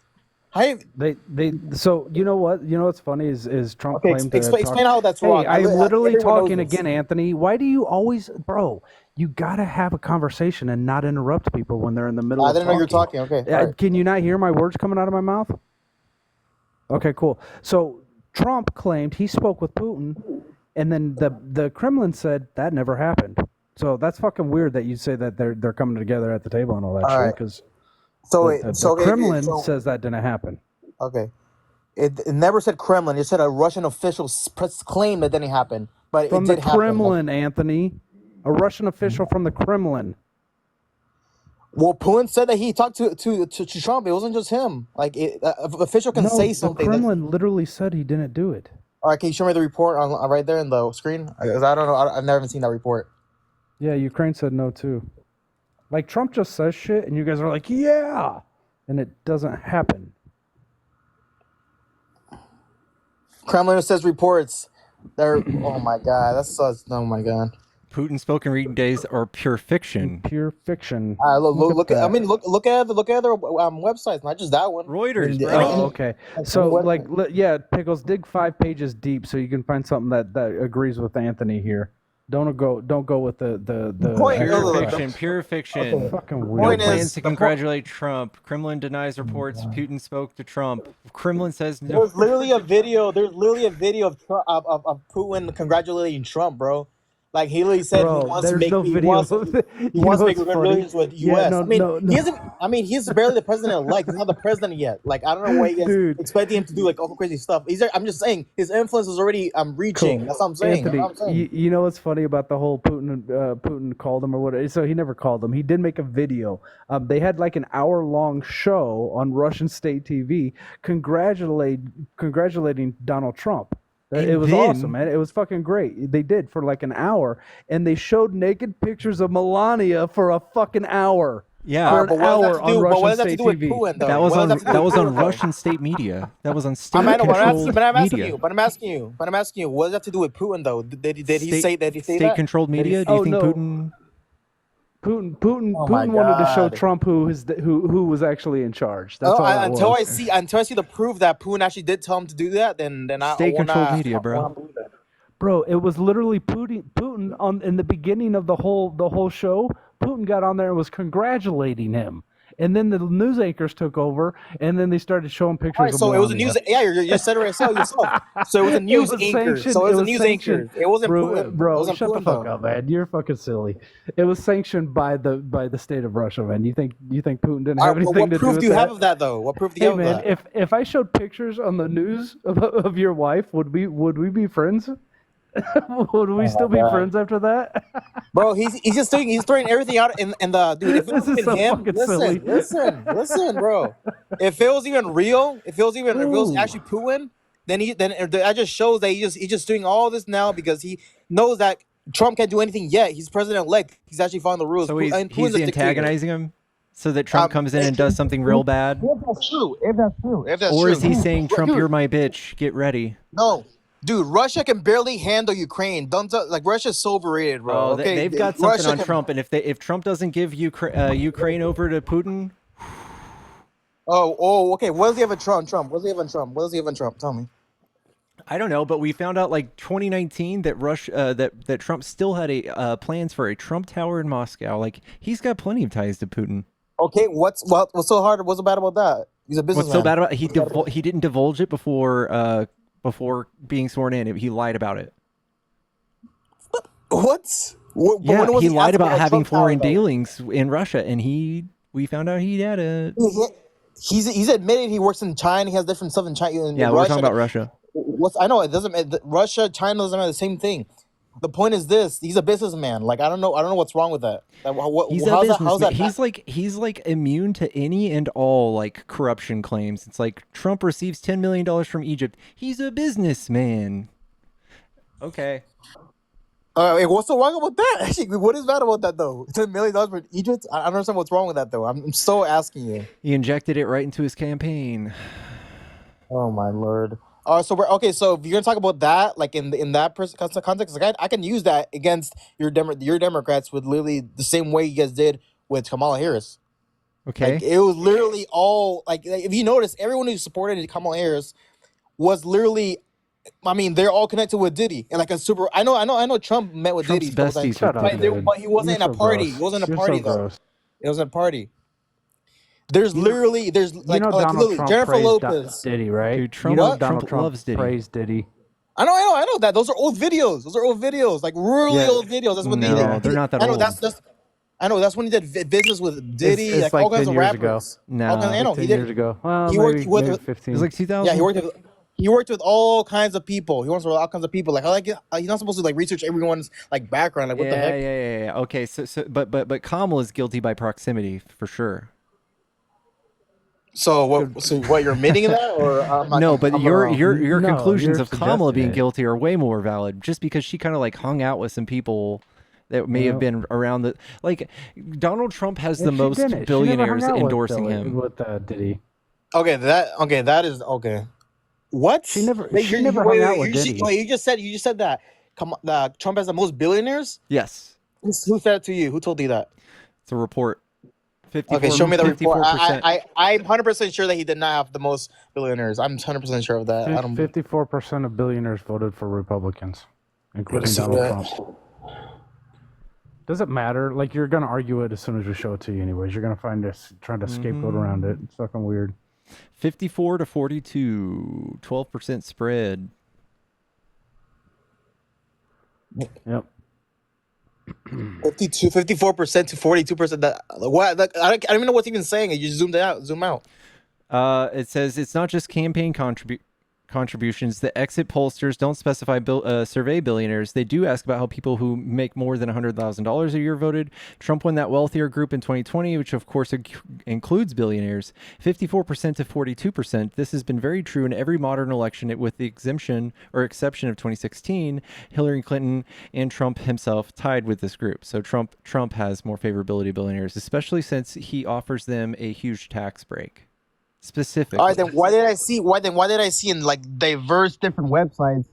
So you know what's funny is Trump claimed to explain how that's wrong. I'm literally talking again, Anthony. Why do you always, bro? You gotta have a conversation and not interrupt people when they're in the middle. I didn't know you were talking. Okay. Can you not hear my words coming out of my mouth? Okay, cool. So Trump claimed he spoke with Putin, and then the Kremlin said that never happened. So that's fucking weird that you say that they're coming together at the table and all that shit because. The Kremlin says that didn't happen. Okay. It never said Kremlin. It said a Russian official claimed that didn't happen. But From it the did happen. Kremlin, Anthony. A Russian official from the Kremlin. Well, Putin said that he talked to Trump. It wasn't just him. Like, an official can say something. The Kremlin literally said he didn't do it. All right, can you show me the report on right there in the screen? I don't know. I've never seen that report. Yeah, Ukraine said no, too. Like, Trump just says shit, and you guys are like, yeah! And it doesn't happen. Kremlin says reports. They're, oh my God. That's so, oh my God. Putin's spoken reading days are pure fiction. Pure fiction. Look at other websites, not just that one. Reuters, bro. Oh, okay. So, Pickles, dig 5 pages deep so you can find something that agrees with Anthony here. Don't go with the pure fiction. Okay. Fucking weird. No plans to congratulate Trump. Kremlin denies reports Putin spoke to Trump. Kremlin says no. There's literally a video of Putin congratulating Trump, bro. Like he literally said he wants to make relations with US. He's barely the president elect. He's not the president yet. Like I don't know what he's expecting him to do like all crazy stuff. I'm just saying his influence is already reaching. Cool. That's what I'm saying. Anthony, you know what's funny about the whole Putin called him or whatever? So he never called him. He did make a video. They had like an hour-long show on Russian state TV congratulating Donald Trump. It was awesome, man. It was fucking great. They did for like an hour, and they showed naked pictures of Melania for a fucking hour. Yeah, for an hour on Russian state TV. That was on Russian state media. That was on state controlled media. But I'm asking you. What does that have to do with Putin, though? Did he say that? State controlled media? Do you think Putin? Oh my Putin wanted to show God. Trump who was actually in charge. That's all that Until was. until I see the proof that Putin actually did tell him to do that, then I State-controlled wanna media, bro. believe that. Bro, it was literally Putin on in the beginning of the whole show. Putin got on there and was congratulating him, and then the news anchors took over, and then they started showing pictures All right, of so it was a Melania. news. Yeah, you said it yourself. So it was a news anchor. So it was a news anchor. It wasn't bro, Putin. Bro, It wasn't shut the Putin, fuck though. up, man. You're fucking silly. It was sanctioned by the state of Russia, man. You think Putin didn't All have right, anything what to do proof with do you that? have of that, though? What proof do you Hey have of man, that? if I showed pictures on the news of your wife, would we be friends? Would we still be God. friends after that? Bro, he's throwing everything out in the dude. If it This was is even so him, fucking silly. listen, bro. If it was even real, if it was actually Putin, then that just shows that he's just doing all this now because he knows that Trump can't do anything yet. He's president elect. He's actually following the rules. So And he's Putin's a dictator. antagonizing him so that Trump comes in and does something real bad? If that's true, if that's true. Or is he saying, Dude, Trump, you're my bitch, get ready? No. Dude, Russia can barely handle Ukraine. Like Russia's so overrated, bro. Oh, Okay, they've got something Russia on can- Trump, and if Trump doesn't give Ukraine over to Putin, okay. What does he have in Trump? What does he have in Trump? Tell me. I don't know, but we found out like 2019 that that Trump still had plans for a Trump Tower in Moscow. Like he's got plenty of ties to Putin. Okay, what's so hard? What's so bad about that? He's a businessman. What's so bad about he didn't divulge it before being sworn in. He lied about it. What? Yeah, when was he he lied asked about about having Trump Tower, foreign though? dealings in Russia, and we found out he had a. He's admitted he works in China. He has different stuff in China. In Yeah, Russia. we're talking about Russia. I know it doesn't. Russia, China doesn't have the same thing. The point is this: he's a businessman. Like I don't know what's wrong with that. He's a how's businessman. that? He's like immune to any and all like corruption claims. It's like Trump receives $10 million from Egypt. He's a businessman. Okay. What's so wrong about that? Actually, what is bad about that though? $10 million for Egypt? I don't understand what's wrong with that though. I'm so asking you. He injected it right into his campaign. Oh my lord. So we're okay. So if you're gonna talk about that, like in that context, like I can use that against your Democrats with literally the same way you guys did with Kamala Harris. Okay. Like, it was literally all like if you notice, everyone who supported Kamala Harris was literally. I mean, they're all connected with Diddy and like a super. I know. Trump met with Trump's Diddy, a couple besties times, with Diddy. but he wasn't in a party. It wasn't a party though. It wasn't a party. There's like Donald literally Trump Jennifer praised Lopez. Diddy, right? Dude, Trump, you know What? Donald Trump loves Diddy. praised Diddy. I know that. Those are old videos. Like really Yeah. old videos. That's when No, they're not that I know old. I know that's when he did business with Diddy, It's like all kinds 10 of years ago. rappers. No, All kinds- I know like he 10 did. years ago. Well, He maybe, worked maybe with 15. It was like 2000. Yeah, he worked with all kinds of people. He works with all kinds of people. Like he's not supposed to like research everyone's like background. Like what the heck? Yeah. Okay, so but Kamala is guilty by proximity for sure. So what you're admitting in that, or No, but your No, conclusions you're of Kamala suggesting being it. guilty are way more valid, just because she kind of like hung out with some people that may have been around the like. Donald Trump has the She most didn't. She never billionaires hung out with endorsing Diddy- him. With Diddy. Okay, that is okay. What? She never Wait, she you- never wait, hung out wait, with you Diddy. wait, you just said that. Come on, Trump has the most billionaires. Yes, Who said it to you? Who told you that? it's a report. 54, Okay, show me the report. 54%. I'm 100% sure that he did not have the most billionaires. I'm 100% sure of that. I don't. 54% of billionaires voted for Republicans, including Yes, Donald yeah. Trump. Does it matter? Like, you're gonna argue it as soon as we show it to you, anyways. You're gonna find us trying to scapegoat around it. It's fucking weird. 54 to 42, 12% spread. Yep. 54% to 42%. That what? Like, I don't even know what's even saying. You zoom out. It says it's not just campaign contributions. The exit pollsters don't specify survey billionaires. They do ask about how people who make more than $100,000 a year voted. Trump won that wealthier group in 2020, which of course includes billionaires. 54% to 42%. This has been very true in every modern election, with the exception of 2016. Hillary Clinton and Trump himself tied with this group. So Trump has more favorability of billionaires, especially since he offers them a huge tax break. specifically. All right, then why did I see? Why did I see in like diverse different websites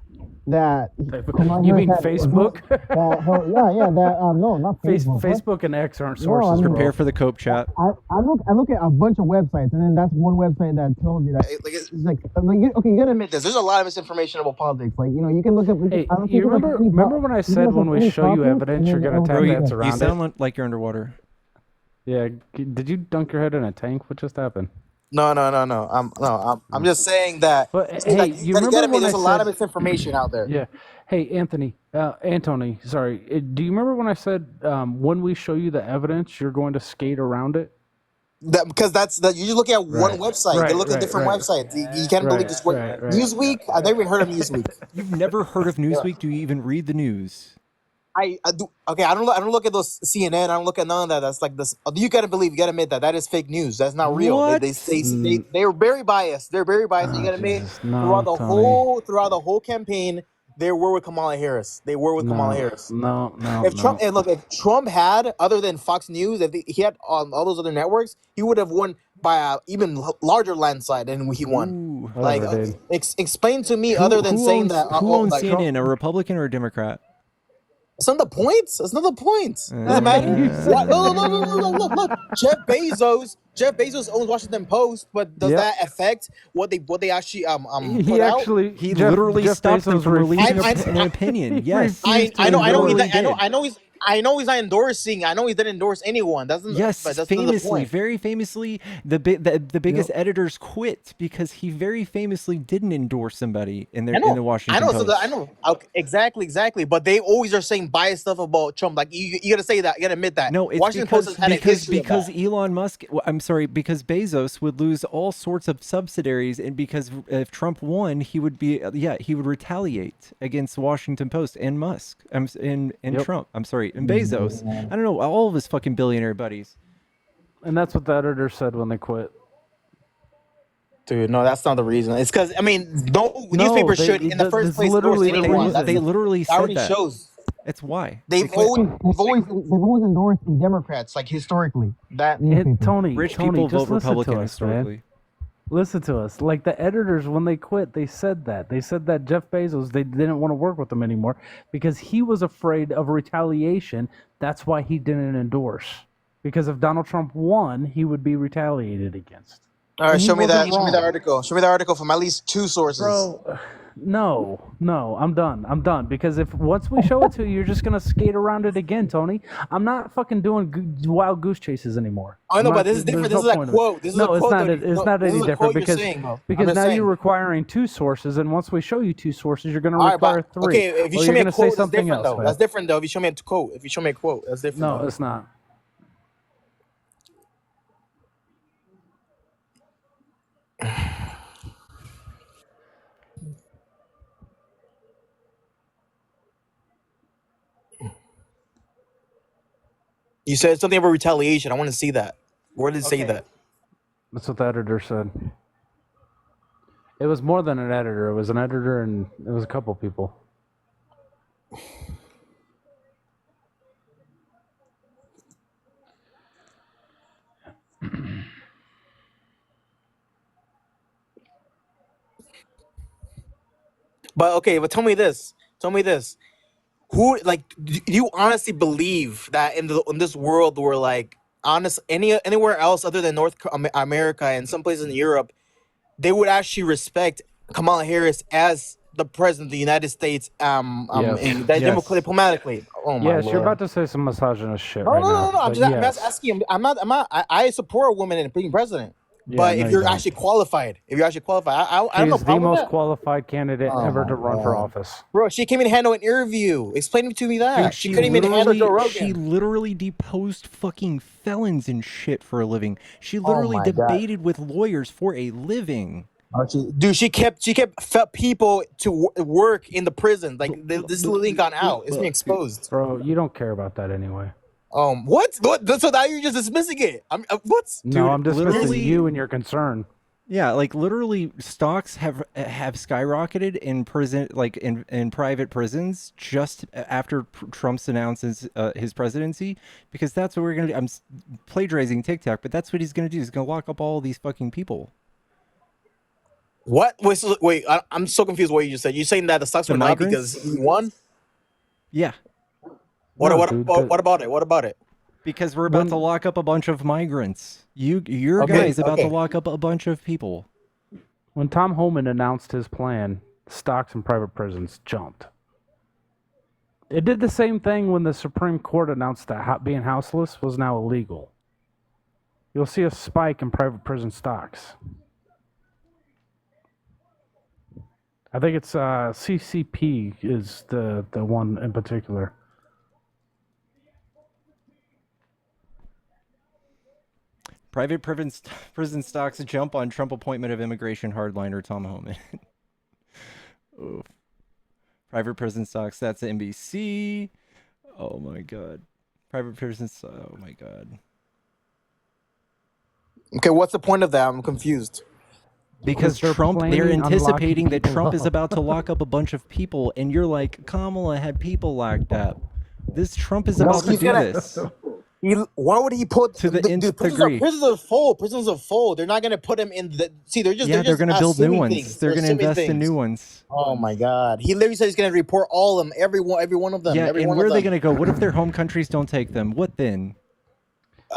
that You mean Facebook? No, not Facebook. Facebook and X aren't No, sources. I mean- bro. Prepare for the Cope chat. I look at a bunch of websites, and then that's one website that tells you that it's like you gotta admit this. There's a lot of misinformation about politics. Like you can look up. Hey, I don't you think, like, remember when I said when we show you evidence, you're gonna tell attack me that's You around it? sound like you're underwater. Yeah. Did you dunk your head in a tank? What just happened? No. I'm just saying that. But it's hey, like, you gotta remember admit, when there's I a lot said- of misinformation out there. Yeah. Hey, Anthony, sorry. Do you remember when I said when we show you the evidence, you're going to skate around it? Because you just look at one Right, website. right, They look at right, different right. websites. You can't Right, believe just what right, right. Newsweek. I've never even heard of Newsweek. You've never heard of Newsweek? Do you even read the news? I do. Okay, I don't look at those CNN. I don't look at none of that. That's like this. You gotta admit that is fake news. That's not real. What? They're very biased. They're very biased. You gotta admit No, throughout the whole campaign, they were with Kamala Harris. Kamala Harris. No. If Trump had, other than Fox News, if he had on all those other networks, he would have won by a even larger landslide than he won. Ooh. Like, Whatever, dude. explain to me, other than saying owns, that. who owns like, CNN? A Republican or a Democrat? It's not the points. It's not the points. Doesn't matter. Look. Jeff Bezos owns Washington Post, but does Yep. that affect what they actually He put out? actually He Jeff- literally Jeff stopped them Bezos from releasing I- an opinion. Yes. I know literally did. I know he's not endorsing. I know he didn't endorse anyone. Yes, but that's not the famously, point. very famously, the biggest editors quit because he very famously didn't endorse somebody in the Washington Post. I know. Okay, exactly. But they always are saying biased stuff about Trump. Like you gotta say that. You gotta admit that. No, it's Washington Post has had an issue with because that. Elon Musk. I'm sorry, because Bezos would lose all sorts of subsidiaries, and because if Trump won, he would retaliate against Washington Post and Musk. And Trump. I'm sorry, and Bezos. I don't know, all of his fucking billionaire buddies. And that's what the editor said when they quit. Dude, no, that's not the reason. It's because newspapers should in the first place endorse anyone. They literally That said already that. shows. It's why They've always endorsed the Democrats, like historically. That And Tony, rich Tony, people just vote listen Republican to us, historically. man. Listen to us. Like the editors, when they quit, they said that. They said that Jeff Bezos, they didn't want to work with him anymore because he was afraid of retaliation. That's why he didn't endorse. Because if Donald Trump won, he would be retaliated against. All right, And he show me wasn't that. Show me the wrong. article. Show me the article from at least two sources. Bro, no, I'm done. Because if once we show it to you, you're just gonna skate around it again, Tony. I'm not fucking doing wild goose chases anymore. I know, I'm but not- this is different. there's This is a point of it. quote. This is a no, quote. it's not. that- It's no, not this any is a different quote you're because saying, bro. I'm because just now saying. you're requiring two sources, and once we show you two sources, you're gonna All right, require but, three. okay, if you Or show you're me a gonna say quote, that's something different else. though. man. That's different though. If you show me a quote, that's different. No, though. it's not. You said something about retaliation. I want to see that. Where did it say that? That's what the editor said. It was more than an editor. It was an editor, and it was a couple people. But okay, but tell me this. Who do you honestly believe that in this world where anywhere else other than America and some places in Europe, they would actually respect Kamala Harris as the president of the United States Yes. and that Yes. diplomatically? Oh my Yes, you're Lord. about to say some misogynist shit No, right no, now. no, no. I'm but just yes. asking. I support a woman in being president. Yeah, But no, if you you're don't. actually qualified, I don't know. She's the problem with most that. qualified candidate Oh ever my to run for God. office. Bro, she came in and handle an interview. Explain to me that. Dude, She couldn't even handle Joe Rogan. She literally deposed fucking felons and shit for a living. She literally my God. debated with lawyers for a living. Dude, she kept people to work in the prison. Like this literally got out. It's being exposed. Bro, you don't care about that anyway. What? So now you're just dismissing it. What? No, I'm dismissing literally- you and your concern. Yeah, like literally stocks have skyrocketed in prison, like in private prisons, just after Trump's announces his presidency, because that's what we're gonna do. I'm plagiarizing TikTok, but that's what he's gonna do. He's gonna lock up all these fucking people. What? Wait, I'm so confused. What you just said? You saying that the stocks The went up because migrants? he won? Yeah, What? No, What? dude, What about it? What about it? because we're about to when lock up a bunch of migrants. Your Okay. guy's about to Okay. lock up a bunch of people. when Tom Homan announced his plan, stocks in private prisons jumped. It did the same thing when the Supreme Court announced that being houseless was now illegal. You'll see a spike in private prison stocks. I think it's CCP is the one in particular. Private prison stocks jump on Trump appointment of immigration hardliner Tom Homan. Oof. Private prison stocks, that's NBC. Oh my god. Private prisons, oh my god. Okay, what's the point of that? I'm confused. Because they're they're planning on locking anticipating that people Trump is up. about to lock up a bunch of people, and you're like, Kamala had people locked up. This Trump is No, about to he's do gonna. this Why would he put to the nth prisons degree. prisons are full. Prisons are full. They're not gonna put him in the. See, they're Yeah, they're going to build new assuming ones. things. They're going to assuming invest in things. new ones. Oh my God! He literally said he's gonna report all of them, every one of them. Yeah, every and one where of are they them. going to go? What if their home countries don't take them? What then?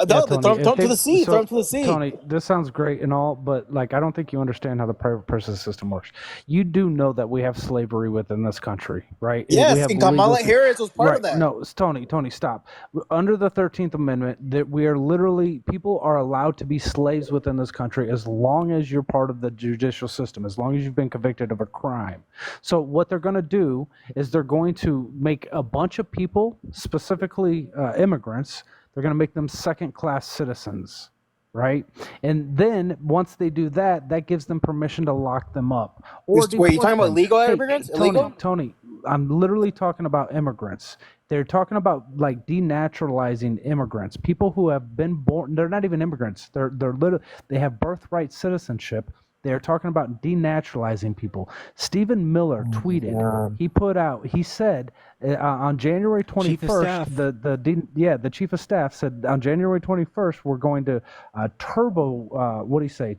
No, Tony, throw if him to they- the sea. so, Throw him to the sea. Tony, this sounds great and all, but like I don't think you understand how the private prison system works. You do know that we have slavery within this country, right? We Yes, have and Kamala legal- Harris was part right. of that. No, it's Tony, stop. Under the 13th Amendment, that we are literally people are allowed to be slaves within this country as long as you're part of the judicial system, as long as you've been convicted of a crime. So what they're going to do is they're going to make a bunch of people, specifically immigrants. They're going to make them second-class citizens, right? And then once they do that, that gives them permission to lock them up. Or Wait, you deport talking about them. legal Hey, immigrants? Tony, Illegal? Tony, I'm literally talking about immigrants. They're talking about like denaturalizing immigrants, people who have been born. They're not even immigrants. They're literally they have birthright citizenship. They're talking about denaturalizing people. Stephen Miller tweeted. He put out. He said on January 21st. Chief of Staff. The chief of staff said on January 21st we're going to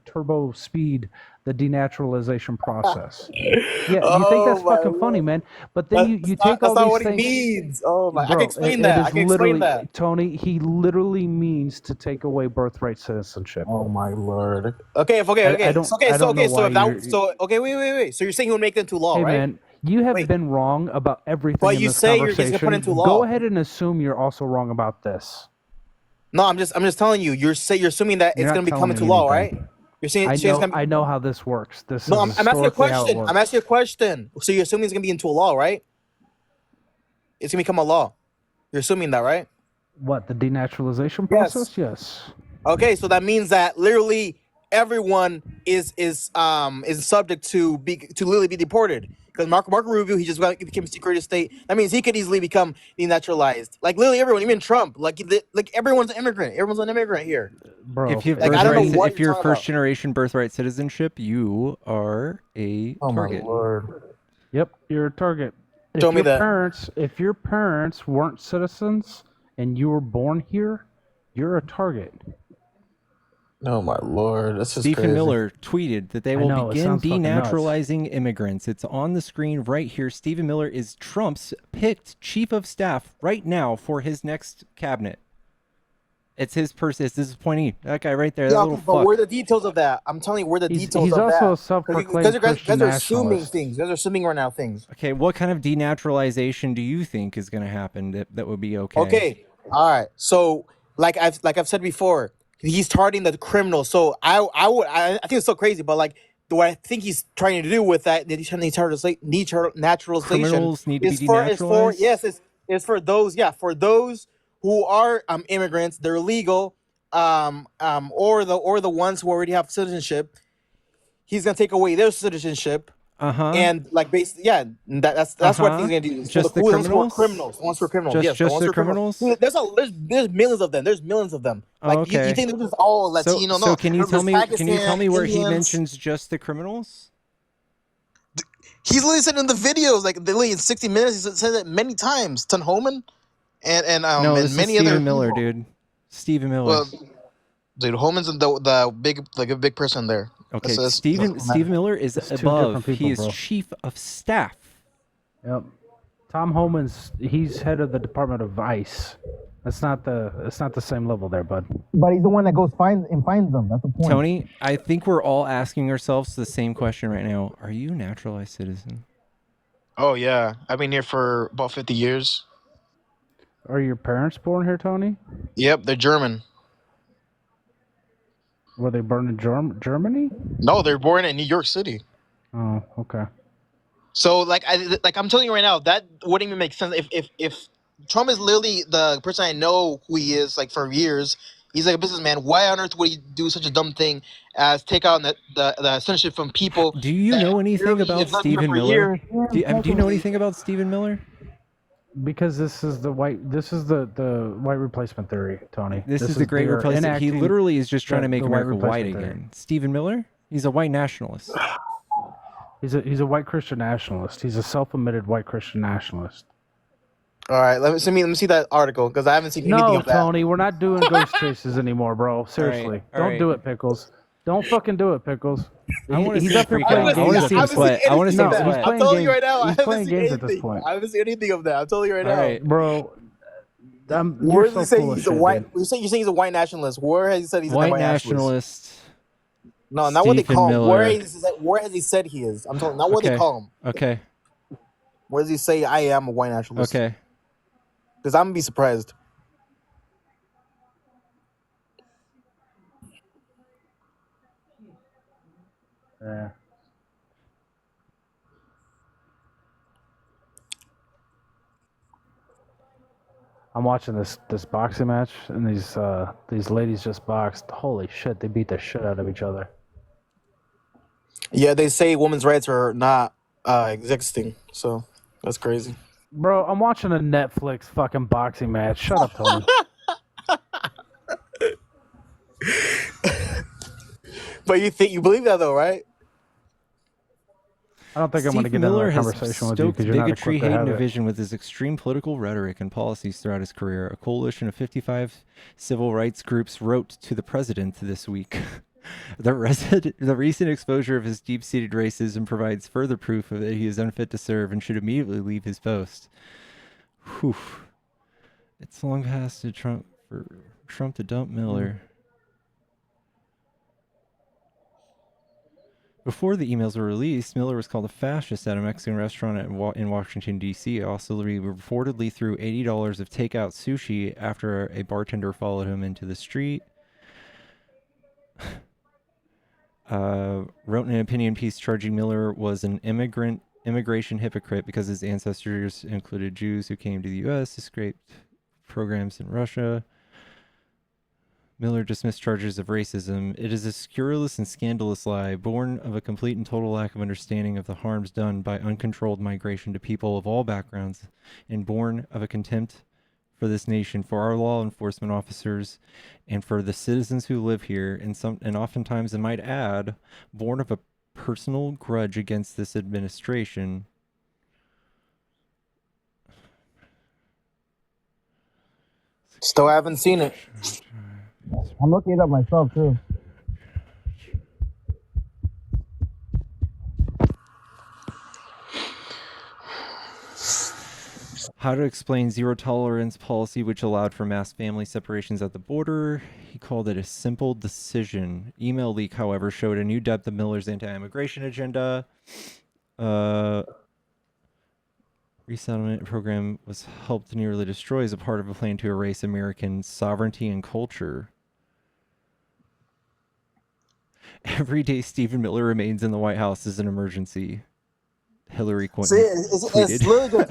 turbo speed the denaturalization process. Yeah, you think that's fucking funny, man? But then you take all That's not these what things. he means. Oh my! I Bro, can explain it that. is I can literally, explain that. Tony, he literally means to take away birthright citizenship. Oh my lord. Okay, okay. I don't- So, okay, I so don't know okay, so why if that, you're- so okay, wait. So you're saying he would make it into law, Hey right? man, you have Wait. been wrong about everything But in you this say you're conversation. gonna put it into law. Go ahead and assume you're also wrong about this. No, I'm just telling you. You're assuming that You're it's not gonna be telling coming me to law, anything. right? You're saying I it's know, gonna be. I know how this works. This No, is I'm asking you a historically how it question. works. I'm asking you a question. So you're assuming it's gonna be into a law, right? It's gonna become a law. You're assuming that, right? What, the denaturalization Yes. process? Yes. Okay, so that means that literally everyone is subject to literally be deported. Because Marco Rubio, he just became Secretary of State. That means he could easily become denaturalized. Like literally everyone, even Trump. Like everyone's an immigrant. Everyone's an immigrant here. Bro, If you have Like, I don't know birthright, what if you're you're talking first about. generation birthright citizenship, you are a Oh my target. lord. Yep, you're a target. Show me that. If your parents weren't citizens and you were born here, you're a target. Oh my lord. That's just Stephen crazy. Miller tweeted that they I will know, it begin sounds fucking nuts. denaturalizing immigrants. It's on the screen right here. Stephen Miller is Trump's picked chief of staff right now for his next cabinet. It's his person. It's his appointee. That guy right there. That Yeah, little but fuck. where are the details of that? I'm telling you, where are the details He's of that? also a self-proclaimed Because you Christian guys are assuming nationalist. things. You guys are assuming right now things. Okay, what kind of denaturalization do you think is going to happen that would be okay? Okay. All right. So like I've said before, he's targeting the criminals. So I think it's so crazy, but like what I think he's trying to do with that he's trying to naturalization Criminals need to is be for denaturalized? it's for those who are immigrants, they're illegal, or the ones who already have citizenship. He's gonna take away their citizenship. Uh-huh. And like basically, yeah, that's what he's gonna do. Just the The ones who are criminals? criminals. The ones who are criminals. Just- Yes, just ones the who are criminals. criminals? There's millions of them. There's millions of them. Oh, Like okay. you think they're just all Latino? So no. can you There's tell me where he Indians. mentions just the criminals? He's literally said in the videos, like literally in 60 Minutes, he said it many times. Ton Homan, and No, this and is many Stephen other Miller, people. dude. Stephen Miller. Well, Dude, Holman's the big person there. Okay, That's Stephen Miller is It's two above. different people, He is bro. chief of staff. Yep. Tom Homan's he's head of the Department of ICE. It's not the same level there, bud. But he's the one that goes finds them. That's the point. Tony, I think we're all asking ourselves the same question right now. Are you a naturalized citizen? Oh yeah, I've been here for about 50 years. Are your parents born here, Tony? Yep, they're German. Were they born in Germany? No, they're born in New York City. Oh, okay. So I'm telling you right now, that wouldn't even make sense if Trump is literally the person I know who he is like for years. He's like a businessman. Why on earth would he do such a dumb thing as take out the censorship from people? Do you know anything about Stephen Miller? Do you know anything about Stephen Miller? Because this is the white replacement theory, Tony. This is the great they're replacement. He enacting literally is just trying to make the white America white replacement theory. again. Stephen Miller? He's a white nationalist. He's a white Christian nationalist. He's a self-admitted white Christian nationalist. All right, let me see that article because I haven't seen anything No, of that. Tony, we're not doing ghost chases anymore, bro. Seriously, all don't right. do it, Pickles. Don't fucking do it, Pickles. I wanna He's see up here freak playing out. I games. wanna see him sweat. I wanna see him sweat. He's I'm playing telling games. you right now, I He's haven't playing seen games at this anything. point. I haven't seen anything of that. I'm telling you right All now. right. Bro. Where You're does he so say full of he's a shit, white? dude. You're saying he's a white nationalist. Where has he said he's a White white nationalist? nationalist. No, not what they Stephen call him. Miller. Where has he said he is? I'm telling. Not what they Okay. call him. Okay. Where does he say I am a white nationalist? Okay. Because I'm gonna be surprised. Yeah. I'm watching this boxing match, and these ladies just boxed. Holy shit, they beat the shit out of each other. Yeah, they say women's rights are not existing. So that's crazy. Bro, I'm watching a Netflix fucking boxing match. Shut up, Tony. But you believe that though, right? I don't think I'm going to Stephen get into Miller that has conversation with you stoked because you're not bigotry, equipped to hate, have and it. division with his extreme political rhetoric and policies throughout his career. A coalition of 55 civil rights groups wrote to the president this week. The recent exposure of his deep-seated racism provides further proof of that he is unfit to serve and should immediately leave his post. Whew. It's long past for Trump to dump Miller. Before the emails were released, Miller was called a fascist at a Mexican restaurant in Washington, D.C. Also, he reportedly threw $80 of takeout sushi after a bartender followed him into the street. Wrote an opinion piece charging Miller was an immigration hypocrite because his ancestors included Jews who came to the U.S., escaped programs in Russia. Miller dismissed charges of racism. It is a scurrilous and scandalous lie, born of a complete and total lack of understanding of the harms done by uncontrolled migration to people of all backgrounds, and born of a contempt for this nation, for our law enforcement officers, and for the citizens who live here, and oftentimes, I might add, born of a personal grudge against this administration. Still haven't seen it. I'm looking it up myself too. How to explain zero tolerance policy, which allowed for mass family separations at the border. He called it a simple decision. Email leak, however, showed a new depth of Miller's anti-immigration agenda. Resettlement program was helped nearly destroy as a part of a plan to erase American sovereignty and culture. Every day Stephen Miller remains in the White House is an emergency. Hillary Clinton It's tweeted. literally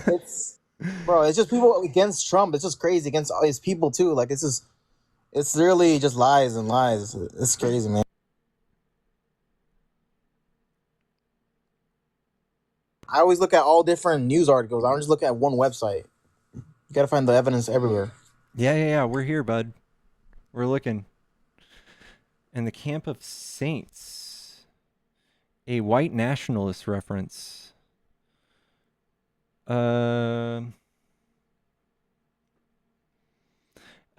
just bro. It's just people against Trump. It's just crazy against all his people too. Like it's really just lies and lies. It's crazy, man. I always look at all different news articles. I don't just look at one website. You gotta find the evidence everywhere. Yeah. We're here, bud. We're looking. And the Camp of Saints, a white nationalist reference.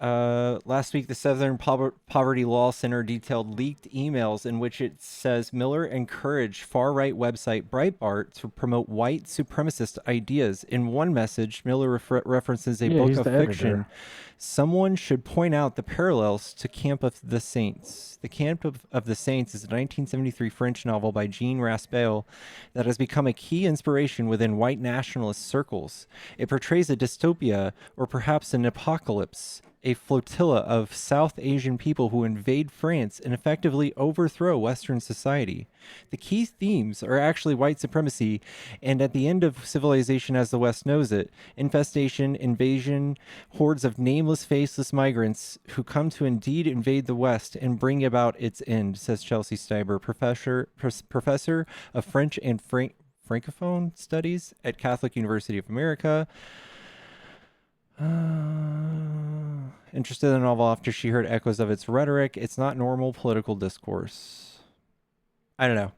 Last week, the Southern Poverty Law Center detailed leaked emails in which it says Miller encouraged far-right website Breitbart to promote white supremacist ideas. In one message, Miller references a book he's of the fiction. editor. Someone should point out the parallels to Camp of the Saints. The Camp of the Saints is a 1973 French novel by Jean Raspail that has become a key inspiration within white nationalist circles. It portrays a dystopia, or perhaps an apocalypse, a flotilla of South Asian people who invade France and effectively overthrow Western society. The key themes are actually white supremacy, and at the end of civilization as the West knows it, infestation, invasion, hordes of nameless, faceless migrants who come to indeed invade the West and bring about its end, says Chelsea Steiber, professor of French and Francophone Studies at Catholic University of America. Interested in the novel after she heard echoes of its rhetoric. It's not normal political discourse. I don't know.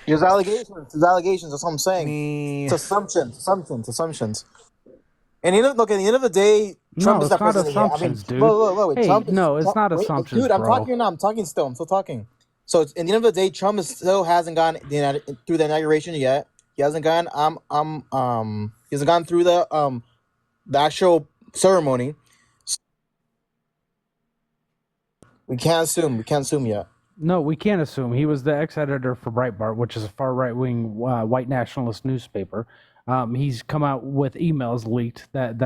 There's allegations. There's allegations. That's what I'm saying. It's assumptions. And look, at the end of the day, Trump No, is it's not not president yet. assumptions, dude. Wait, Hey, Trump is, no, it's not wait, assumptions, dude. I'm bro. talking now. I'm talking still. I'm still talking. So at the end of the day, Trump still hasn't gone through the inauguration yet. He hasn't gone. He hasn't gone through the actual ceremony. We can't assume yet. No, we can't assume. He was the ex-editor for Breitbart, which is a far right-wing white nationalist newspaper. He's come out with emails leaked that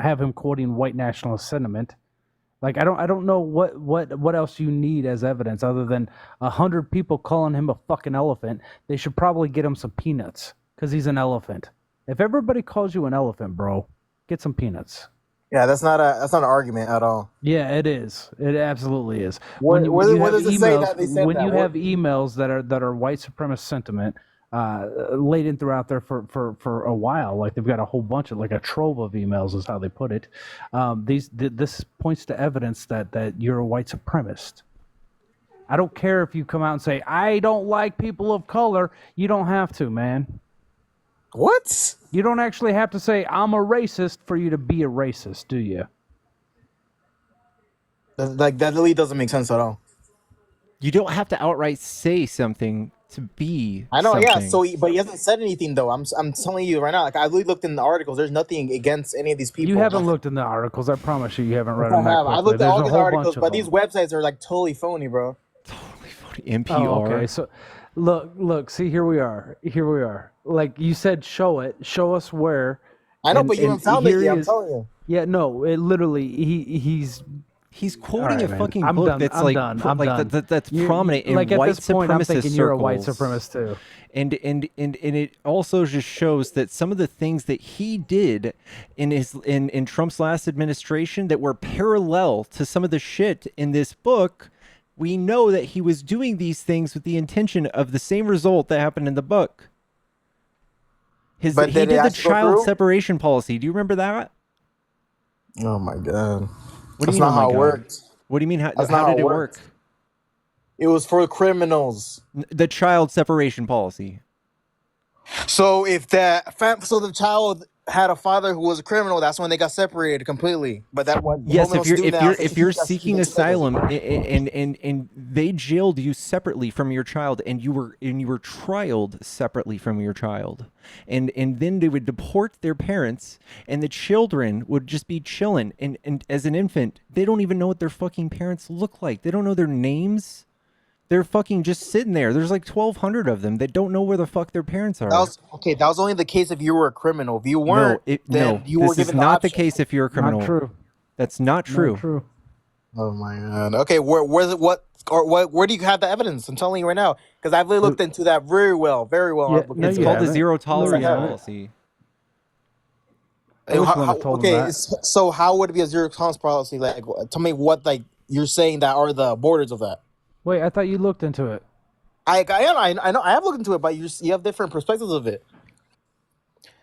have him quoting white nationalist sentiment. Like I don't know what else you need as evidence other than 100 people calling him a fucking elephant. They should probably get him some peanuts because he's an elephant. If everybody calls you an elephant, bro, get some peanuts. Yeah, that's not an argument at all. Yeah, it is. It absolutely is. Where have does it say that they said when that? you have emails that are white supremacist sentiment laden throughout there for a while, like they've got a whole bunch of, like a trove of emails is how they put it. This points to evidence that you're a white supremacist. I don't care if you come out and say I don't like people of color. You don't have to, man. What? You don't actually have to say I'm a racist for you to be a racist, do you? That really doesn't make sense at all. You don't have to outright say something to be. I know, yeah. something. So, but he hasn't said anything though. I'm telling you right now. Like I really looked in the articles. There's nothing against any of these people. You haven't looked in the articles. I promise you haven't read I them that have. I quickly. looked at There's all a these whole articles, bunch of but them. these websites are like totally phony, bro. NPR. Oh, okay, so look. See, here we are. Like you said, show it. Show us where. I know, but you haven't found it here yet. he I'm is. telling you. Yeah, no. It literally He's quoting a man. fucking I'm book done. that's I'm like done. pro- I'm like done. that's You- prominent in like at white this point, I'm supremacist thinking you're a white circles. supremacist too. And it also just shows that some of the things that he did in Trump's last administration that were parallel to some of the shit in this book, we know that he was doing these things with the intention of the same result that happened in the book. He But did did it the actually go child through? separation policy. Do you remember that? Oh my god. What do That's you mean, not oh my how it God? worked. What do you mean? How That's not did how it it work? worked. It was for criminals. The child separation policy. So if the child had a father who was a criminal, that's when they got separated completely. But that was Yes, women if you're don't do if that. you're So if you're that's- seeking asylum and they jailed you separately from your child and you were trialed separately from your child and then they would deport their parents and the children would just be chilling and as an infant they don't even know what their fucking parents look like. They don't know their names. They're fucking just sitting there. There's like 1,200 of them that don't know where the fuck their parents are. That was only the case if you were a criminal. If you weren't, then you were this is given the not the option. case if you're a criminal. Not true. That's not true. Not true. Oh my god. Okay, where do you have the evidence? I'm telling you right now, because I've really looked into that very well. Yeah, no, It's you called the haven't. zero tolerance No, you haven't. policy. I wish one had told him Okay, that. so how would it be a zero tolerance policy? Like, tell me what like you're saying that are the borders of that. Wait, I thought you looked into it. I know I have looked into it, but you have different perspectives of it.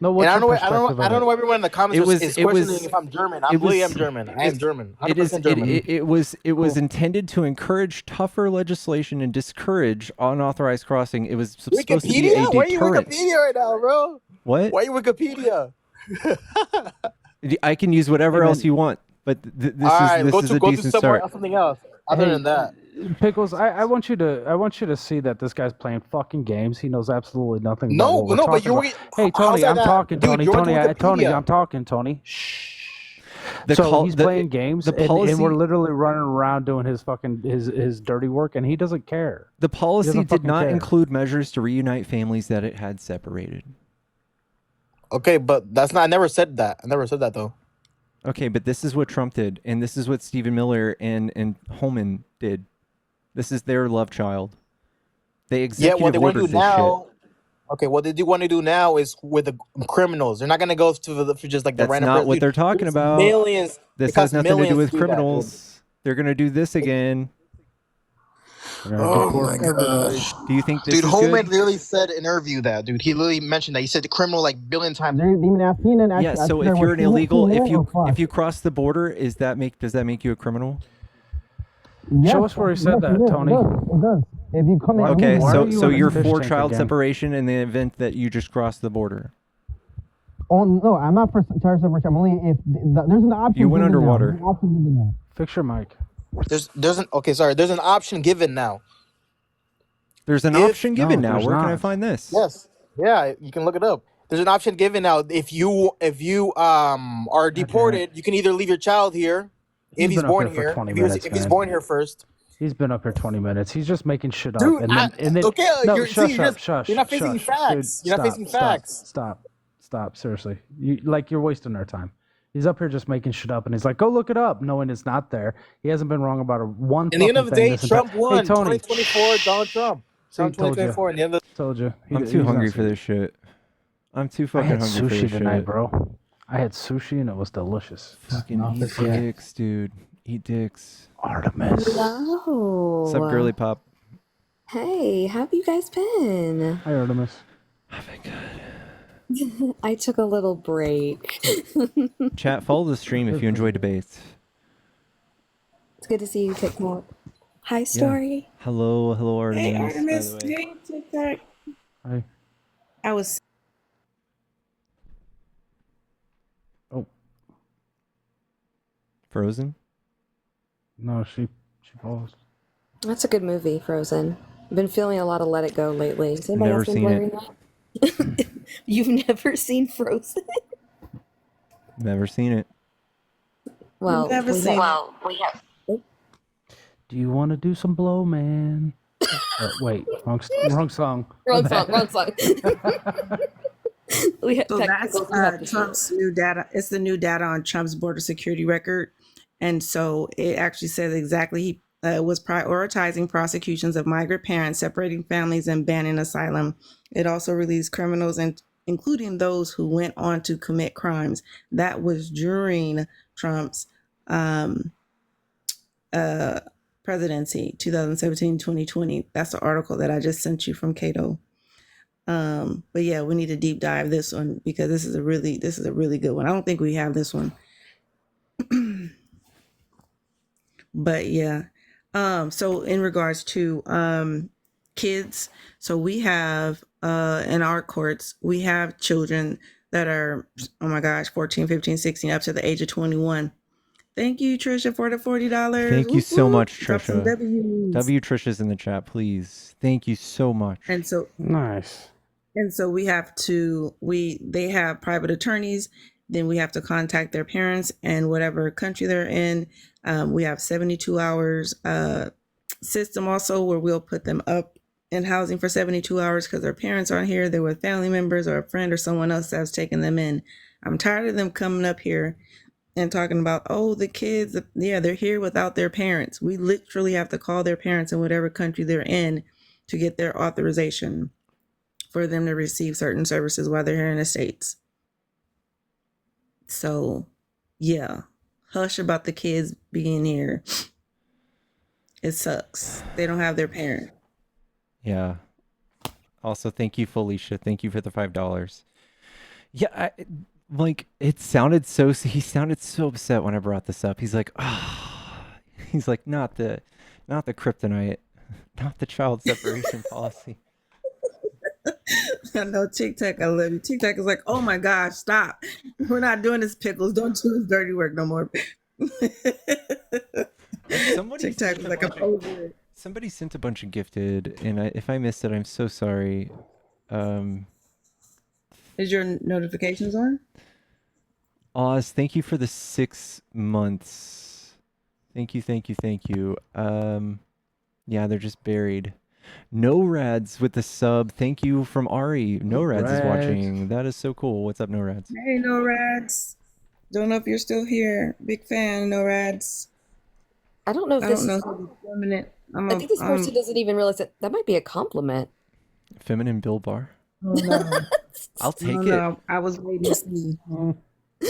No, what's And I your don't know. perspective I of don't know. it? Everyone in the comments is questioning if I'm German. I really am German. I am German. 100% German. It was intended to encourage tougher legislation and discourage unauthorized crossing. It was supposed to be a Wikipedia? Why are you deterrent. Wikipedia right now, bro? What? Why are you Wikipedia? I can use whatever Hey, else man. you want. But this All right, is go a to decent somewhere start. something else other Hey, than that. Pickles, I want you to see that this guy's playing fucking games. He knows absolutely nothing about No, what we're no, but talking you're about. Hey, how's Tony, that I'm that talking, dude? Tony. You're on Tony, Wikipedia. I'm talking, Tony. Shh. The So call he's the playing games, the and policy we're literally running around doing his fucking his dirty work, and he doesn't care. the He policy doesn't did fucking not care. include measures to reunite families that it had separated. Okay, but that's not. I never said that. I never said that though. Okay, but this is what Trump did, and this is what Stephen Miller and Holman did. This is their love child. They Yeah, what executive they want to ordered do this shit. now. Okay, what they do want to do now is with the criminals. They're not gonna go for just like the That's random not person. what Dude, they're talking there's about. millions. This It has costs nothing to do millions with to do that, dude. criminals. They're gonna do this again. They're gonna Oh deport my everybody. gosh. Do you think this Dude, is Holman good? literally said in an interview that, dude. He literally mentioned that. He said the criminal like billion times. They even asked CNN. Yeah. So if you're an illegal, if you cross the border, does that make you a criminal? Show us where he said that, Tony. It does. If you come in, Okay, Why are you so in a you're fish for tank child again? separation in the event that you just crossed the border. Oh no, I'm not for child separation. I'm only if there's an option. You went given now. underwater. There's an option given now. Fix your mic. There's an okay. Sorry, there's an option given now. There's an If- option given No, now. there's Where can I not. find this? Yes. Yeah, you can look it up. There's an option given now. If you are deported, you can either leave your child here if he's been up born here for here. 20 If, he was, minutes, if he's man. born here first. He's been up here 20 minutes. He's just making shit up. Dude, and then okay, no, you're, shush see, you're, up, just, shush. you're not facing shush. facts. Dude, You're not stop, facing stop, facts. Stop. Seriously. You're wasting our time. He's up here just making shit up, and he's like, "Go look it up," knowing it's not there. He hasn't been wrong about one. In the end of the fucking thing day, this entire- Trump won. Hey, Tony. 2024, Donald Trump. See, Trump told you. 2024. In the end of Told you. I'm too hungry for this shit. I'm too I fucking had hungry for sushi this tonight, shit. bro. I had sushi and it was delicious. Fucking eat dicks, dude. Eat dicks. Artemis. Hello. What's up, girly pop? Hey, how have you guys been? Hi, Artemis. I took a little break. Chat, follow the stream if you enjoy debates. It's good to see you, TikTok. Hi, Story. Hello, Artemis. Hey, by Artemis. the way. Hey, TikTok. Hi. I was. Frozen? No, she paused. That's a good movie, Frozen. I've been feeling a lot of Let It Go lately. Has anybody Never else been seen blaring it. that? You've never seen Frozen? Never seen it. Well, Never we seen have- Do you want to do some blow, man? Wait, wrong song. Wrong My song, bad. wrong song. We had So that's technical difficulties. Trump's new data. It's the new data on Trump's border security record. And so it actually says exactly he was prioritizing prosecutions of migrant parents, separating families, and banning asylum. It also released criminals, and including those who went on to commit crimes. That was during Trump's presidency, 2017-2020. That's the article that I just sent you from Cato. But yeah, we need to deep dive this one because this is a really good one. I don't think we have this one. But yeah. So in regards to kids, so we have in our courts, we have children that are, oh my gosh, 14, 15, 16, up to the age of 21. Thank you, Trisha, for the $40. Thank you so much, Drop some Trisha. W's. W Trisha's in the chat, please. Thank you so much. And so Nice. And so we have to, they have private attorneys, then we have to contact their parents and whatever country they're in. We have 72 hours system also where we'll put them up in housing for 72 hours because their parents aren't here. They're with family members or a friend or someone else that's taken them in. I'm tired of them coming up here and talking about, oh, the kids, yeah, they're here without their parents. We literally have to call their parents in whatever country they're in to get their authorization for them to receive certain services while they're here in the States. So, yeah, hush about the kids being here. It sucks. They don't have their parent. Yeah. Also, thank you, Felicia. Thank you for the $5. Yeah, he sounded so upset when I brought this up. He's like, he's like, not the kryptonite, not the child separation policy. I know TikTok, I love you. TikTok is like, oh my gosh, stop. We're not doing this, Pickles. Don't do this dirty work no more. Somebody TikTok was like a poser. Somebody sent a bunch of gifted, and if I missed it, I'm so sorry. Is your notifications on? Oz, thank you for the 6 months. Thank you, thank you, thank you. Yeah, they're just buried. No Rads with the sub. Thank you from Ari. No Rads is watching. That is so cool. What's up, No Rads? Hey, No Rads. Don't know if you're still here. Big fan, No Rads. I don't know if I this don't is. know. Feminine. I think this person doesn't even realize that might be a compliment. Feminine Bill Bar. Oh, no. I'll take it. No, I was waiting to see. All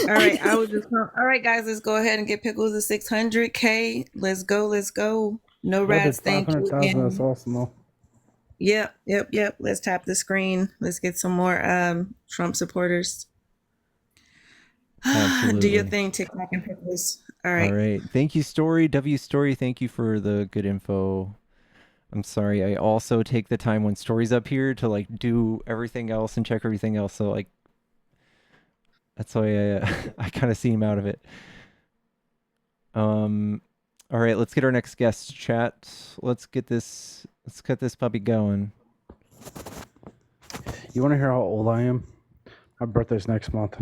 right, I was just. All right, guys, let's go ahead and get Pickles to 600K. Let's go. Let's go. No Rads. Thank you again. That's awesome, though. Yep. Let's tap the screen. Let's get some more Trump supporters. Do your Absolutely. thing, TikTok and Pickles. All right. All right. Thank you, Story. W Story, thank you for the good info. I'm sorry. I also take the time when Story's up here to like do everything else and check everything else. So like, that's why I kind of see him out of it. All right. Let's get our next guest, chat. Let's get this puppy going. You want to hear how old I am? My birthday's next month.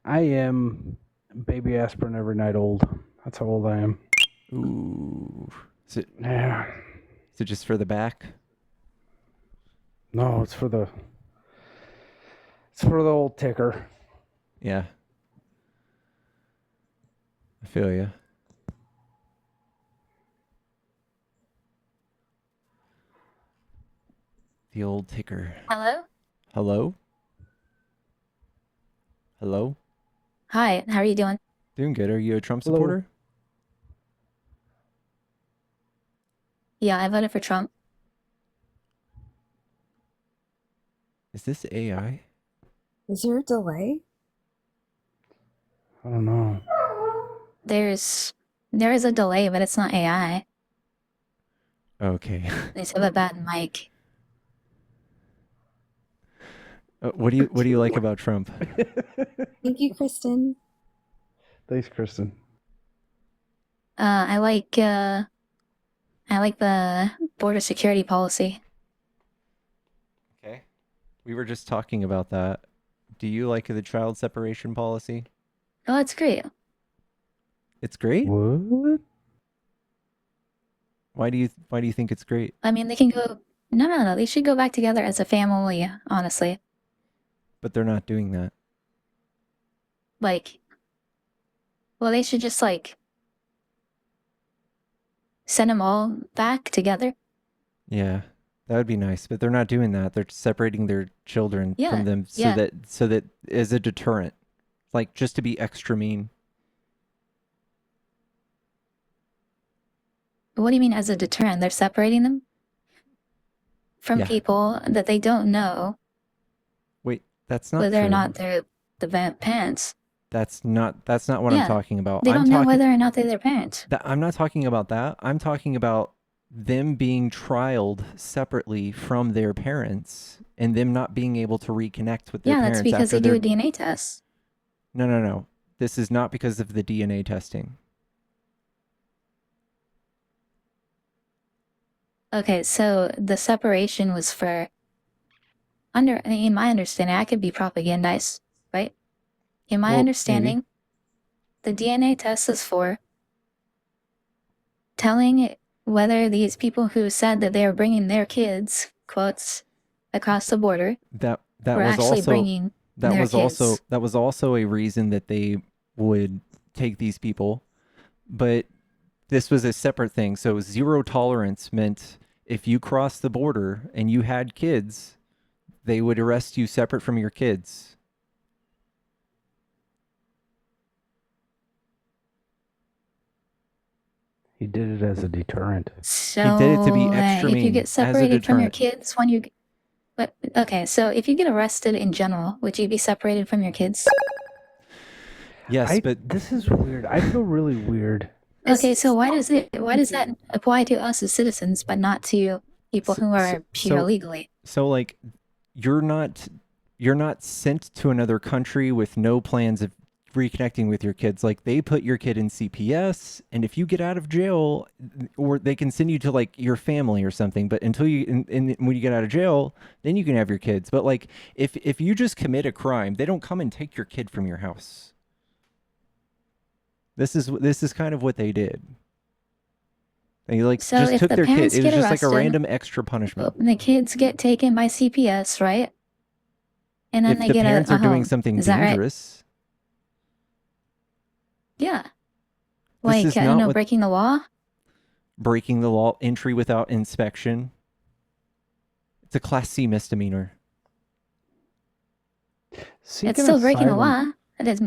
I am baby aspirin every night old. That's how old I am. Ooh. Is it, Yeah. is it just for the back? No, it's for the old ticker. Yeah. I feel you. The old ticker. Hello? Hello? Hello? Hi, how are you doing? Doing good. Are you a Trump Hello. supporter? Yeah, I voted for Trump. Is this AI? Is there a delay? I don't know. There is a delay, but it's not AI. Okay. They just have a bad mic. What do you like about Trump? Thank you, Kristen. Thanks, Kristen. I like the border security policy. Okay. We were just talking about that. Do you like the child separation policy? Oh, it's great. It's great? What? Why do you think it's great? I mean, they can go. No. They should go back together as a family. Honestly, But they're not doing that. like, well, they should just like send them all back together. Yeah. That would be nice, but they're not doing that. They're separating their children Yeah, from them yeah. so that as a deterrent. Like just to be extra mean. What do you mean as a deterrent? They're separating them from Yeah. people that they don't know Wait, that's not whether true. or not they're the parents. That's not what Yeah, I'm talking about. They I'm don't know talking whether or not they're their parents. I'm not talking about that. I'm talking about them being trialed separately from their parents and them not being able to reconnect with their Yeah, parents that's because after they do their a DNA test. No. This is not because of the DNA testing. Okay, so the separation was for in my understanding, I could be propagandized, right? In my Well, understanding, the DNA test is for telling whether these people who said that they were bringing their kids, quotes, across the border, That were was actually also bringing that their was kids. also a reason that they would take these people, but this was a separate thing. So zero tolerance meant if you crossed the border and you had kids, they would arrest you separate from your kids. He did it as a deterrent. So did it to be extra if you mean get as a separated from your deterrent. kids when you, but okay, so if you get arrested in general, would you be separated from your kids? Yes, but this is weird. I feel really weird. Okay, so why does that apply to us as citizens, but not to people who are here illegally? So like you're not sent to another country with no plans of reconnecting with your kids. Like they put your kid in CPS, and if you get out of jail, or they can send you to like your family or something. But until you, and when you get out of jail, then you can have your kids. But like if you just commit a crime, they don't come and take your kid from your house. This is kind of what they did. They like So just if took the their kid. parents It was get just like a arrested, random extra punishment. the kids get taken by CPS, right? And then If they the get parents a are doing home. something Is that right? dangerous, Yeah. this Like, is not what breaking the law? breaking the law, entry without inspection. It's a Class C misdemeanor. Seeking It's still breaking the asylum, law. It is.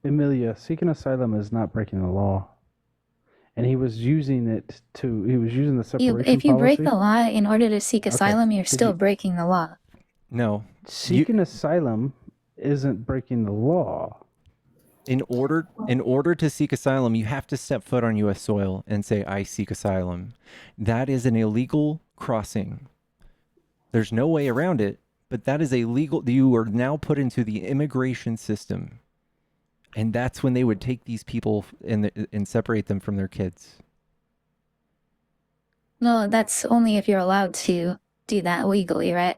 Emilia, seeking asylum is not breaking the law. And he was using the separation If you break policy. the law in order to seek Okay. asylum, you're Did still you breaking the law. No. seeking asylum isn't breaking the law. In order to seek asylum, you have to step foot on U.S. soil and say, "I seek asylum." That is an illegal crossing. There's no way around it, but that is a legal. You are now put into the immigration system, and that's when they would take these people and separate them from their kids. No, that's only if you're allowed to do that legally, right?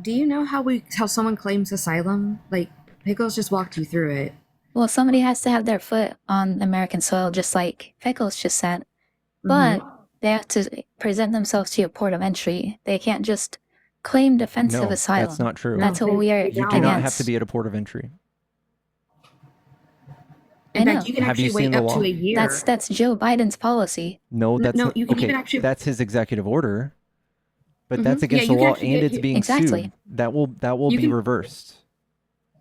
Do you know how someone claims asylum? Like Pickles just walked you through it. Well, somebody has to have their foot on American soil, just like Pickles just said. But they have to present themselves to a port of entry. They can't just claim defensive No, asylum. that's not true. That's what we are You do against. not have to be at a port of entry. In I fact, know. you can Have you actually seen wait the up to law? a year. That's Joe Biden's policy. No, that's no, not, you can okay. even actually. That's his executive order, but Mhm. that's Yeah, against you the can law, actually and get it's being Exactly. sued. That will You be can- reversed.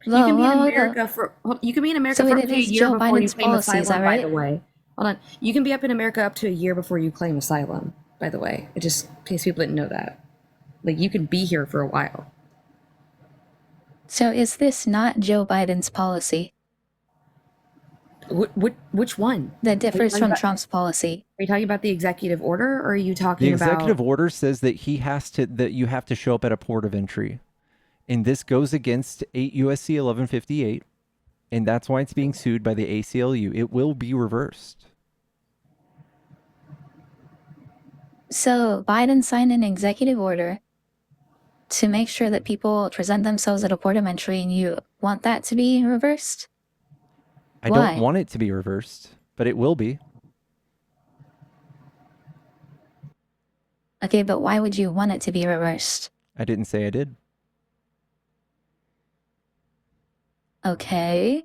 You can be in Well, America for. You can be in America So for it up to a is year Joe before you Biden's claim policy, is asylum. that By right? the way, hold on. You can be up in America up to a year before you claim asylum. By the way, it just in case people didn't know that. Like you can be here for a while. So is this not Joe Biden's policy Which one? that differs talking from about- Trump's policy? Are you talking about the executive order, or are you The talking executive about? order says that you have to show up at a port of entry, and this goes against 8 USC 1158, and that's why it's being sued by the ACLU. It will be reversed. So Biden signed an executive order to make sure that people present themselves at a port of entry, and you want that to be reversed? I Why? don't want it to be reversed, but it will be. Okay, but why would you want it to be reversed? I didn't say I did. Okay.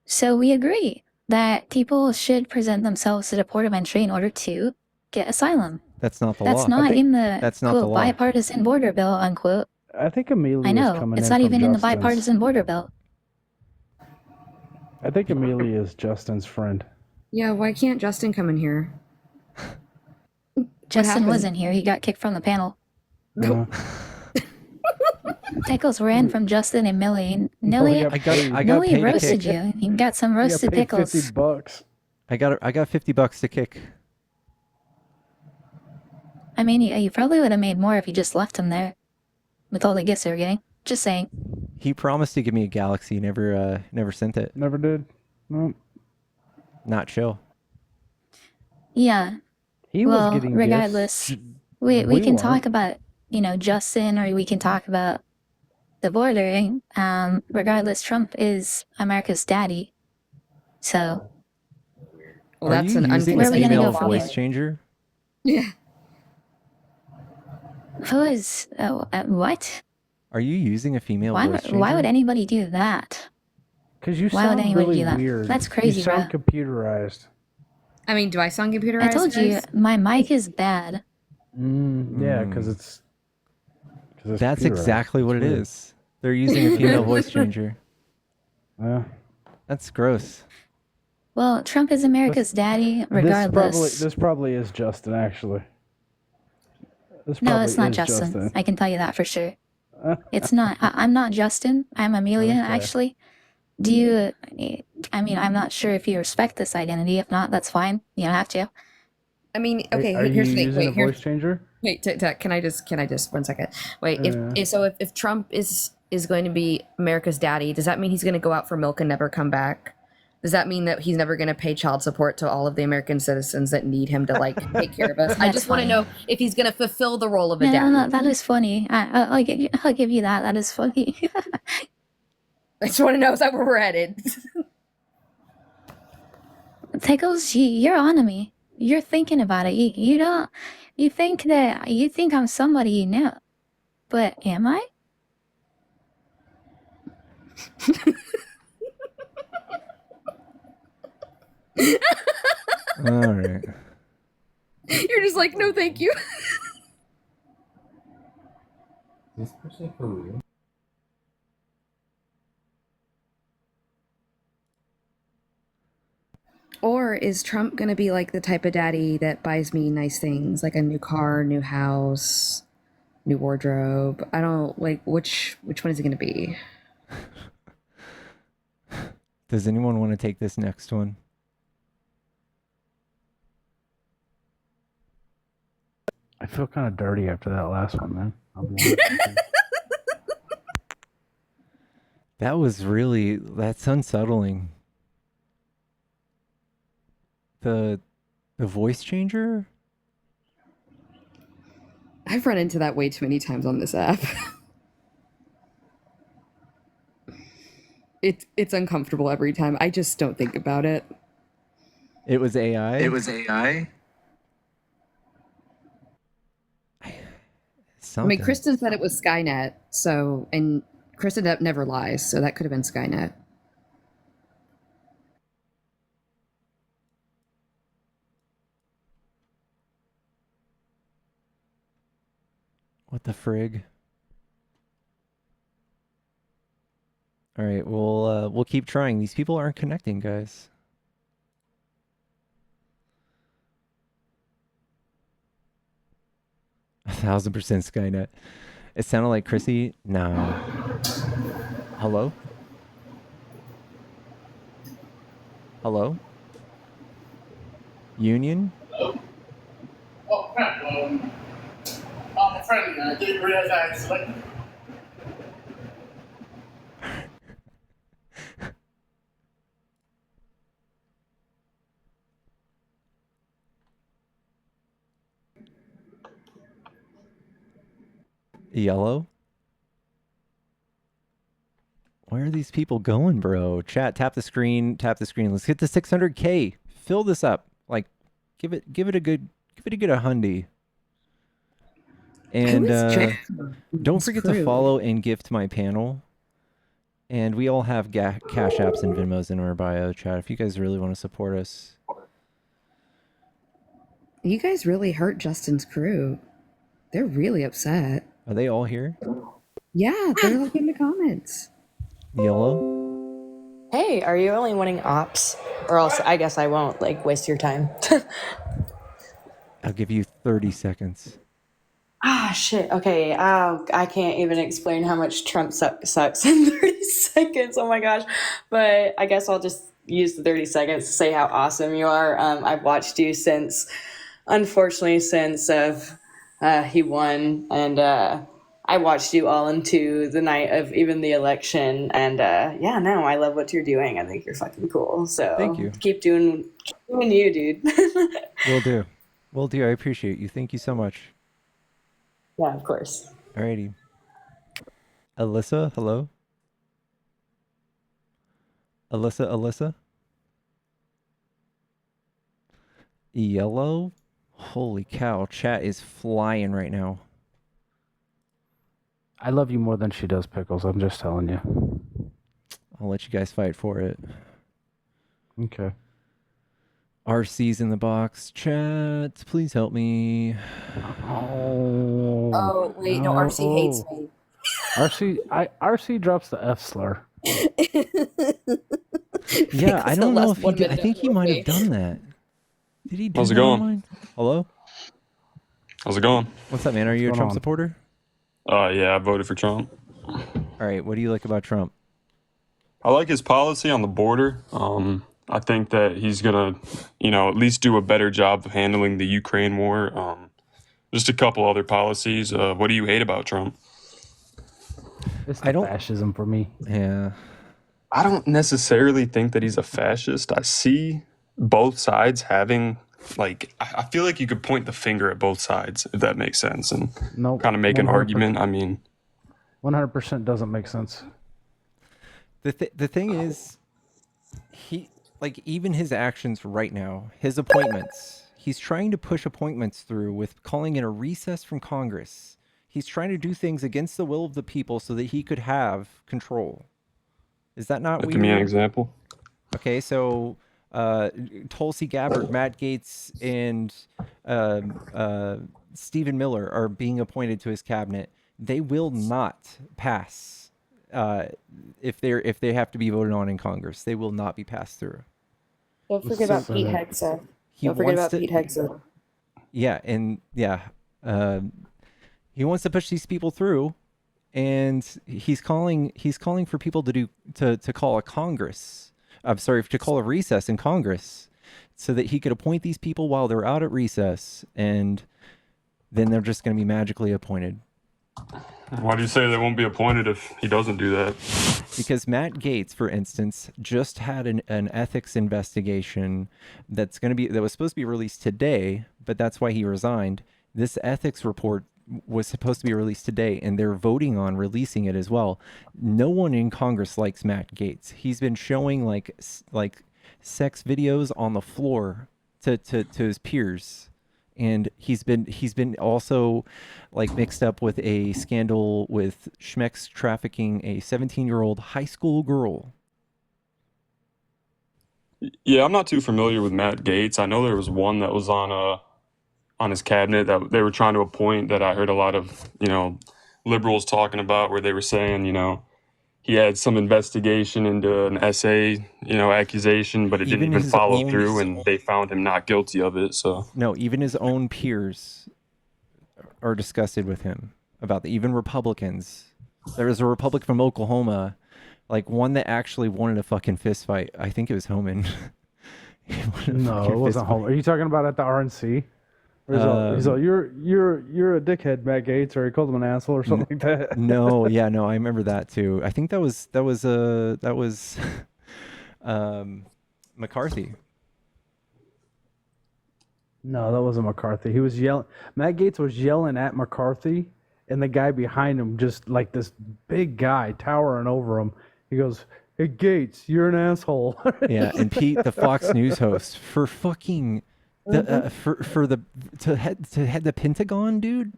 So we agree that people should present themselves at a port of entry in order to get asylum. That's not the That's law. not in the That's not quote the law. bipartisan border bill unquote. I think Amelia I is know coming it's in not from even in the Justin's. bipartisan border bill. I think Amelia is Justin's friend. Yeah, why can't Justin come in here? Justin happened? wasn't here. He got kicked from the panel. No. Pickles ran from Justin and Millie. Millie, I got Millie paid to roasted kick. you. You got some roasted paid pickles. $50. I got $50 to kick. I mean, you probably would have made more if you just left him there with all the gifts they were getting. Just saying. He promised to give me a Galaxy, never sent it. Never did. No. Not chill. Yeah. He was Well, getting regardless, gifts. we We can weren't. talk about, Justin, or we can talk about the border. Regardless, Trump is America's daddy. So, Well, Are that's you an using Where a are we gonna female go from voice here? changer? Yeah. who is what? Are you using a female Why voice changer? why would anybody do that? Because you Why would sound anybody really do that? weird. That's crazy, You sound bro. computerized. I mean, do I sound computerized? I told you guys? my mic is bad. Yeah, because it's. That's computerized. exactly what It's it weird. is. They're using a female voice changer. Yeah. That's gross. Well, Trump is America's daddy, regardless. This probably is Justin, actually. This No, probably it's not is Justin. I can tell you that for sure. It's not. I'm not Justin. I'm Amelia, Okay. actually. Do you? I mean, I'm not sure if you respect this identity. If not, that's fine. You don't have to. I mean, okay. Are Here's you the thing. using Wait, a here's voice changer? Wait, can I just 1 second? Wait, Yeah. if Trump is is going to be America's daddy, does that mean he's going to go out for milk and never come back? Does that mean that he's never going to pay child support to all of the American citizens that need him to like take care of us? I That's just want to funny. know if he's going to fulfill the role of a No, daddy. no, that is funny. I'll give you that. That is funny. I just want to know, is that where we're headed? Tickles, you're on to me. You're thinking about it. You don't. You think I'm somebody you know, but am I? All right. You're just like, no, thank you. Or is Trump going to be like the type of daddy that buys me nice things, like a new car, new house, new wardrobe? I don't like which one is it going to be? Does anyone want to take this next one? I feel kind of dirty after that last one, man. I'll be honest with you. That's unsettling. The voice changer? I've run into that way too many times on this app. It's uncomfortable every time. I just don't think about it. It was AI? I Something. mean, Kristen said it was Skynet, so, and Kristen never lies, so that could have been Skynet. What the frig? All right, we'll keep trying. These people aren't connecting, guys. A 1000% Skynet. It sounded like Chrissy. No. Hello? Hello? Union? Oh crap! I'm a friend. I didn't realize I had selected. Yellow? Where are these people going, bro? Chat, tap the screen, tap the screen. Let's get to 600K. Fill this up. Like, give it a good hundy. And don't forget to follow and gift my panel. And we all have Cash Apps and Venmos in our bio, chat. If you guys really want to support us. You guys really hurt Justin's crew. They're really upset. Are they all here? Yeah, they're like in the comments. Yellow? Hey, are you only wanting ops? Or else I guess I won't like waste your time. I'll give you 30 seconds. Ah, shit. Okay. I can't even explain how much Trump sucks in 30 seconds. Oh my gosh. But I guess I'll just use the 30 seconds to say how awesome you are. I've watched you since he won. And I watched you all into the night of even the election. And yeah, no, I love what you're doing. I think you're fucking cool. So Thank you. Keep doing you, dude. Will do. Will do. I appreciate you. Thank you so much. Yeah, of course. Alrighty. Alyssa, hello? Alyssa? Yellow? Holy cow, chat is flying right now. I love you more than she does, Pickles. I'm just telling you. I'll let you guys fight for it. Okay. RC's in the box. Chat, please help me. Oh, wait, no, RC hates me. RC drops the F slur. Yeah, I don't know if he did. I think he might have done that. Did he do How's it that going? online? Hello? How's it going? What's up, man? Are you a Trump supporter? Yeah, I voted for Trump. All right, what do you like about Trump? I like his policy on the border. I think that he's gonna, at least do a better job of handling the Ukraine war. Just a couple other policies. What do you hate about Trump? It's I the don't. fascism for me. Yeah. I don't necessarily think that he's a fascist. I see both sides having, like, I feel like you could point the finger at both sides, if that makes sense, and Nope. kind of make an 100%. argument. I mean, 100% doesn't make sense. The thing is, he like even his actions right now, his appointments. He's trying to push appointments through with calling in a recess from Congress. He's trying to do things against the will of the people so that he could have control. Is that not weird? give me an example. Okay, so Tulsi Gabbard, Matt Gaetz, and Stephen Miller are being appointed to his cabinet. They will not pass if they have to be voted on in Congress. They will not be passed through. Don't forget about Pete Hegseth. Don't forget about Pete Hegseth. Yeah, and yeah, he wants to push these people through, and he's calling for people to call a Congress. I'm sorry, to call a recess in Congress, so that he could appoint these people while they're out at recess, and then they're just going to be magically appointed. Why do you say they won't be appointed if he doesn't do that? Because Matt Gaetz, for instance, just had an ethics investigation that was supposed to be released today, but that's why he resigned. This ethics report was supposed to be released today, and they're voting on releasing it as well. No one in Congress likes Matt Gaetz. He's been showing like sex videos on the floor to his peers. And he's been also like mixed up with a scandal with Schmeck's trafficking a 17-year-old high school girl. Yeah, I'm not too familiar with Matt Gaetz. I know there was one that was on his cabinet that they were trying to appoint that I heard a lot of, liberals talking about, where they were saying, he had some investigation into an SA, accusation, but it didn't even follow through, and they found him not guilty of it. So no, even his own peers are disgusted with him about even Republicans. There was a Republican from Oklahoma, like one that actually wanted a fucking fist fight. I think it was Homan. No, it wasn't Homer. Are you talking about at the RNC? He's like, you're a dickhead, Matt Gaetz, or he called him an asshole or something like that. No, I remember that too. I think that was McCarthy. No, that wasn't McCarthy. He was yelling. Matt Gaetz was yelling at McCarthy, and the guy behind him, just like this big guy towering over him, he goes, "Hey Gaetz, you're an asshole." Yeah, and Pete, the Fox News host, for fucking. To head the Pentagon, dude.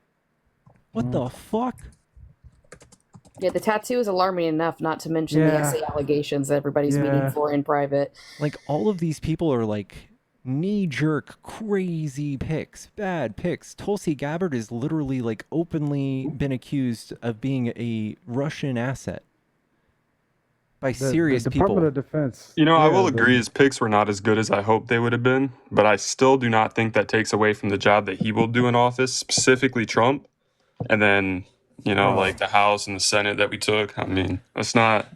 What the fuck? Yeah, the tattoo is alarming enough, not to mention the essay allegations that everybody's meeting for in private. Like, all of these people are like knee-jerk, crazy picks, bad picks. Tulsi Gabbard is literally like openly been accused of being a Russian asset by serious the people. Department of Defense. I will agree his picks were not as good as I hoped they would have been, but I still do not think that takes away from the job that he will do in office, specifically Trump. And then, like the House and the Senate that we took. I mean, that's not,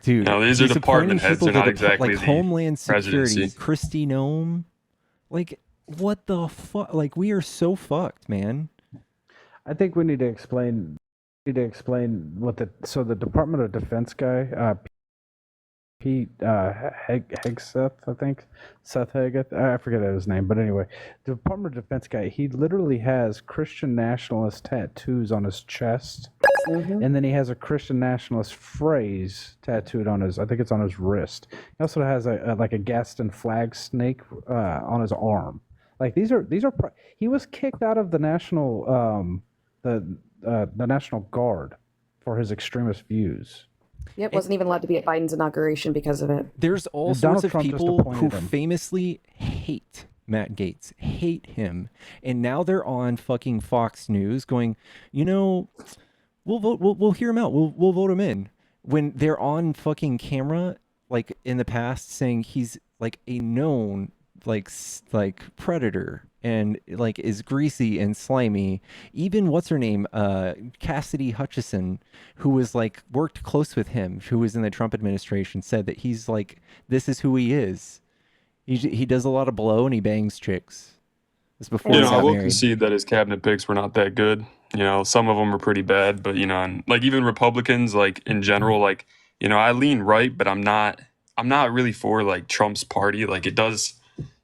dude. These are department heads. They're not exactly like the Homeland Security, presidency. Kristi Noem. Like, what the fuck? Like, we are so fucked, man. I think we need to explain. What the Department of Defense guy, Pete Hegseth, I think. Seth Hegseth. I forget his name, but anyway, the Department of Defense guy, he literally has Christian nationalist tattoos on his chest, and then he has a Christian nationalist phrase tattooed on his, I think it's on his wrist. He also has a Gaston flag snake on his arm. Like these are. He was kicked out of the national the National Guard for his extremist views. Yep, wasn't even allowed to be at Biden's inauguration because of it. There's all And sorts Donald of Trump just people who appointed him. famously hate Matt Gaetz, hate him, and now they're on fucking Fox News going, we'll vote, we'll hear him out, we'll vote him in, when they're on fucking camera, like in the past, saying he's like a known like predator and like is greasy and slimy. Even what's her name, Cassidy Hutchison, who was like worked close with him, who was in the Trump administration, said that he's like, this is who he is. He does a lot of blow and he bangs chicks. This before he I got will married. concede that his cabinet picks were not that good. You know, some of them are pretty bad, but you know, and like even Republicans, like in general, like, you know, I lean right, but I'm not really for like Trump's party. Like it does,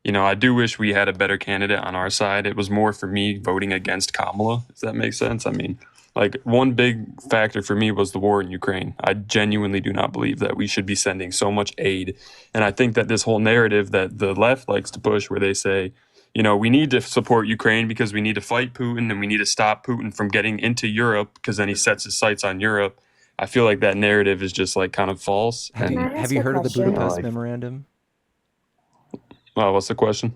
you know, I do wish we had a better candidate on our side. It was more for me voting against Kamala, if that makes sense. I mean, like one big factor for me was the war in Ukraine. I genuinely do not believe that we should be sending so much aid. And I think that this whole narrative that the left likes to push where they say, you know, we need to support Ukraine because we need to fight Putin and we need to stop Putin from getting into Europe because then he sets his sights on Europe. I feel like that narrative is just like kind of false. Have you heard of the Budapest Memorandum? What's the question?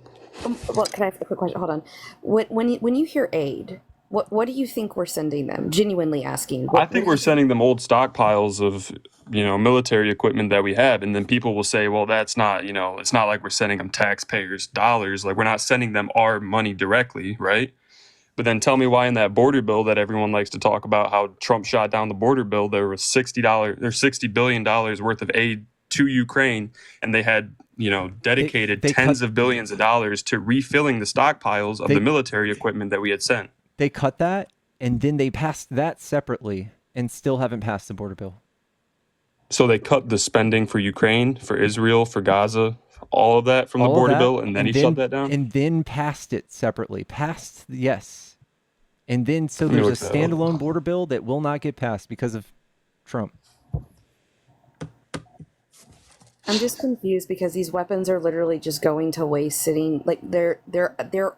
Well, can I ask a quick question? Hold on. When you hear aid, what do you think we're sending them? Genuinely asking. I think we're sending them old stockpiles of, you know, military equipment that we have. And then people will say, well, that's not, you know, it's not like we're sending them taxpayers' dollars. Like we're not sending them our money directly, right? But then tell me why in that border bill that everyone likes to talk about how Trump shot down the border bill, there was $60 billion worth of aid to Ukraine, and they had, you know, dedicated tens of billions of dollars to refilling the stockpiles of the military equipment that we had sent. They cut that, and then they passed that separately, and still haven't passed the border bill. So they cut the spending for Ukraine, for Israel, for Gaza, all of that from the border bill, and then he shut that down? And then passed it separately. Yes. And then, so Let me there's a look that up. standalone border bill that will not get passed because of Trump. I'm just confused because these weapons are literally just going to waste, sitting like they're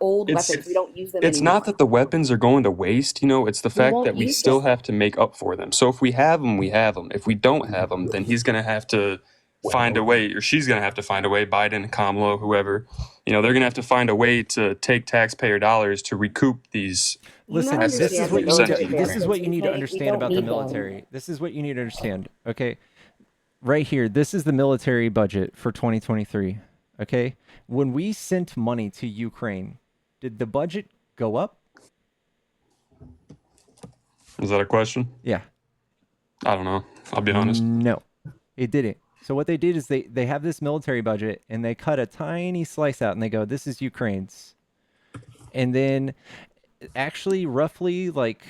old weapons. We don't use them It's anymore. not that the weapons are going to waste, you know, it's the fact won't that we use still them. have to make up for them. So if we have them, we have them. If we don't have them, then he's going to have to find a way, or she's going to have to find a way, Biden, Kamala, whoever, you know, they're going to have to find a way to take taxpayer dollars to recoup these. Listen, assets this is that what we've you sent need to to, this is Ukraine. what you need to We understand don't about the need them. military. This is what you need to understand. Okay. Right here, this is the military budget for 2023. Okay. When we sent money to Ukraine, did the budget go up? Is that a question? Yeah. I don't know. I'll be honest. No, it didn't. So what they did is they have this military budget and they cut a tiny slice out and they go, this is Ukraine's. And then actually roughly like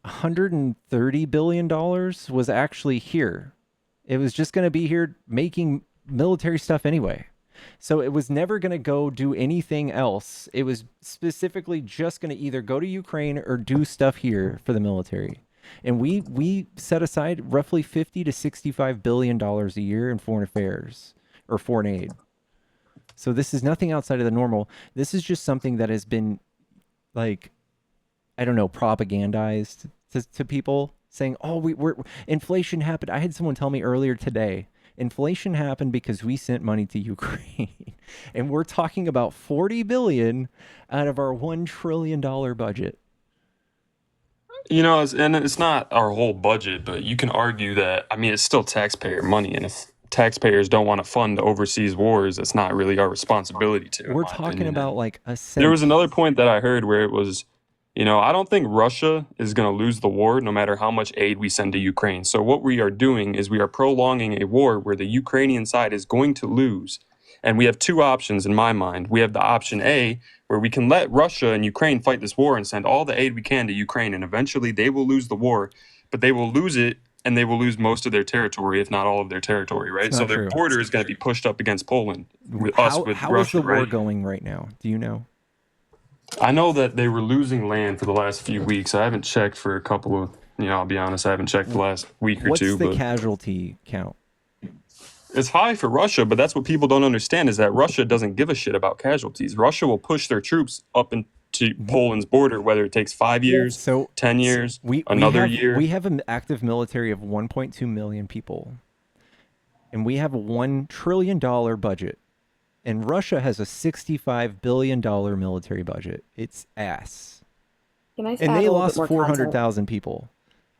$130 billion was actually here. It was just going to be here making military stuff anyway. So it was never going to go do anything else. It was specifically just going to either go to Ukraine or do stuff here for the military. And we set aside roughly $50 to $65 billion a year in foreign affairs or foreign aid. So this is nothing outside of the normal. This is just something that has been like, I don't know, propagandized to people saying, oh, we're inflation happened. I had someone tell me earlier today, inflation happened because we sent money to Ukraine. And we're talking about 40 billion out of our $1 trillion budget. You know, and it's not our whole budget, but you can argue that, I mean, it's still taxpayer money. And if taxpayers don't want to fund overseas wars, it's not really our responsibility to. We're talking about like a cent. There was another point that I heard where it was, you know, I don't think Russia is going to lose the war no matter how much aid we send to Ukraine. So what we are doing is we are prolonging a war where the Ukrainian side is going to lose. And we have two options in my mind. We have the option A, where we can let Russia and Ukraine fight this war and send all the aid we can to Ukraine. And eventually they will lose the war, but they will lose it and they will lose most of their territory, if not all of their territory, right? It's So not their true. border is going to be pushed up against Poland, with us with How is Russia, the war right? going right now? Do you know? I know that they were losing land for the last few weeks. I haven't checked for a couple of, you know, I'll be honest, I haven't checked the last week or What's two. the But casualty count? it's high for Russia, but that's what people don't understand is that Russia doesn't give a shit about casualties. Russia will push their troops up into Poland's border, whether it takes 5 years, 10 years, another year. We have an active military of 1.2 million people. And we have a $1 trillion budget. And Russia has a $65 billion military budget. It's ass. Can I And add they a little lost bit more context? 400,000 people.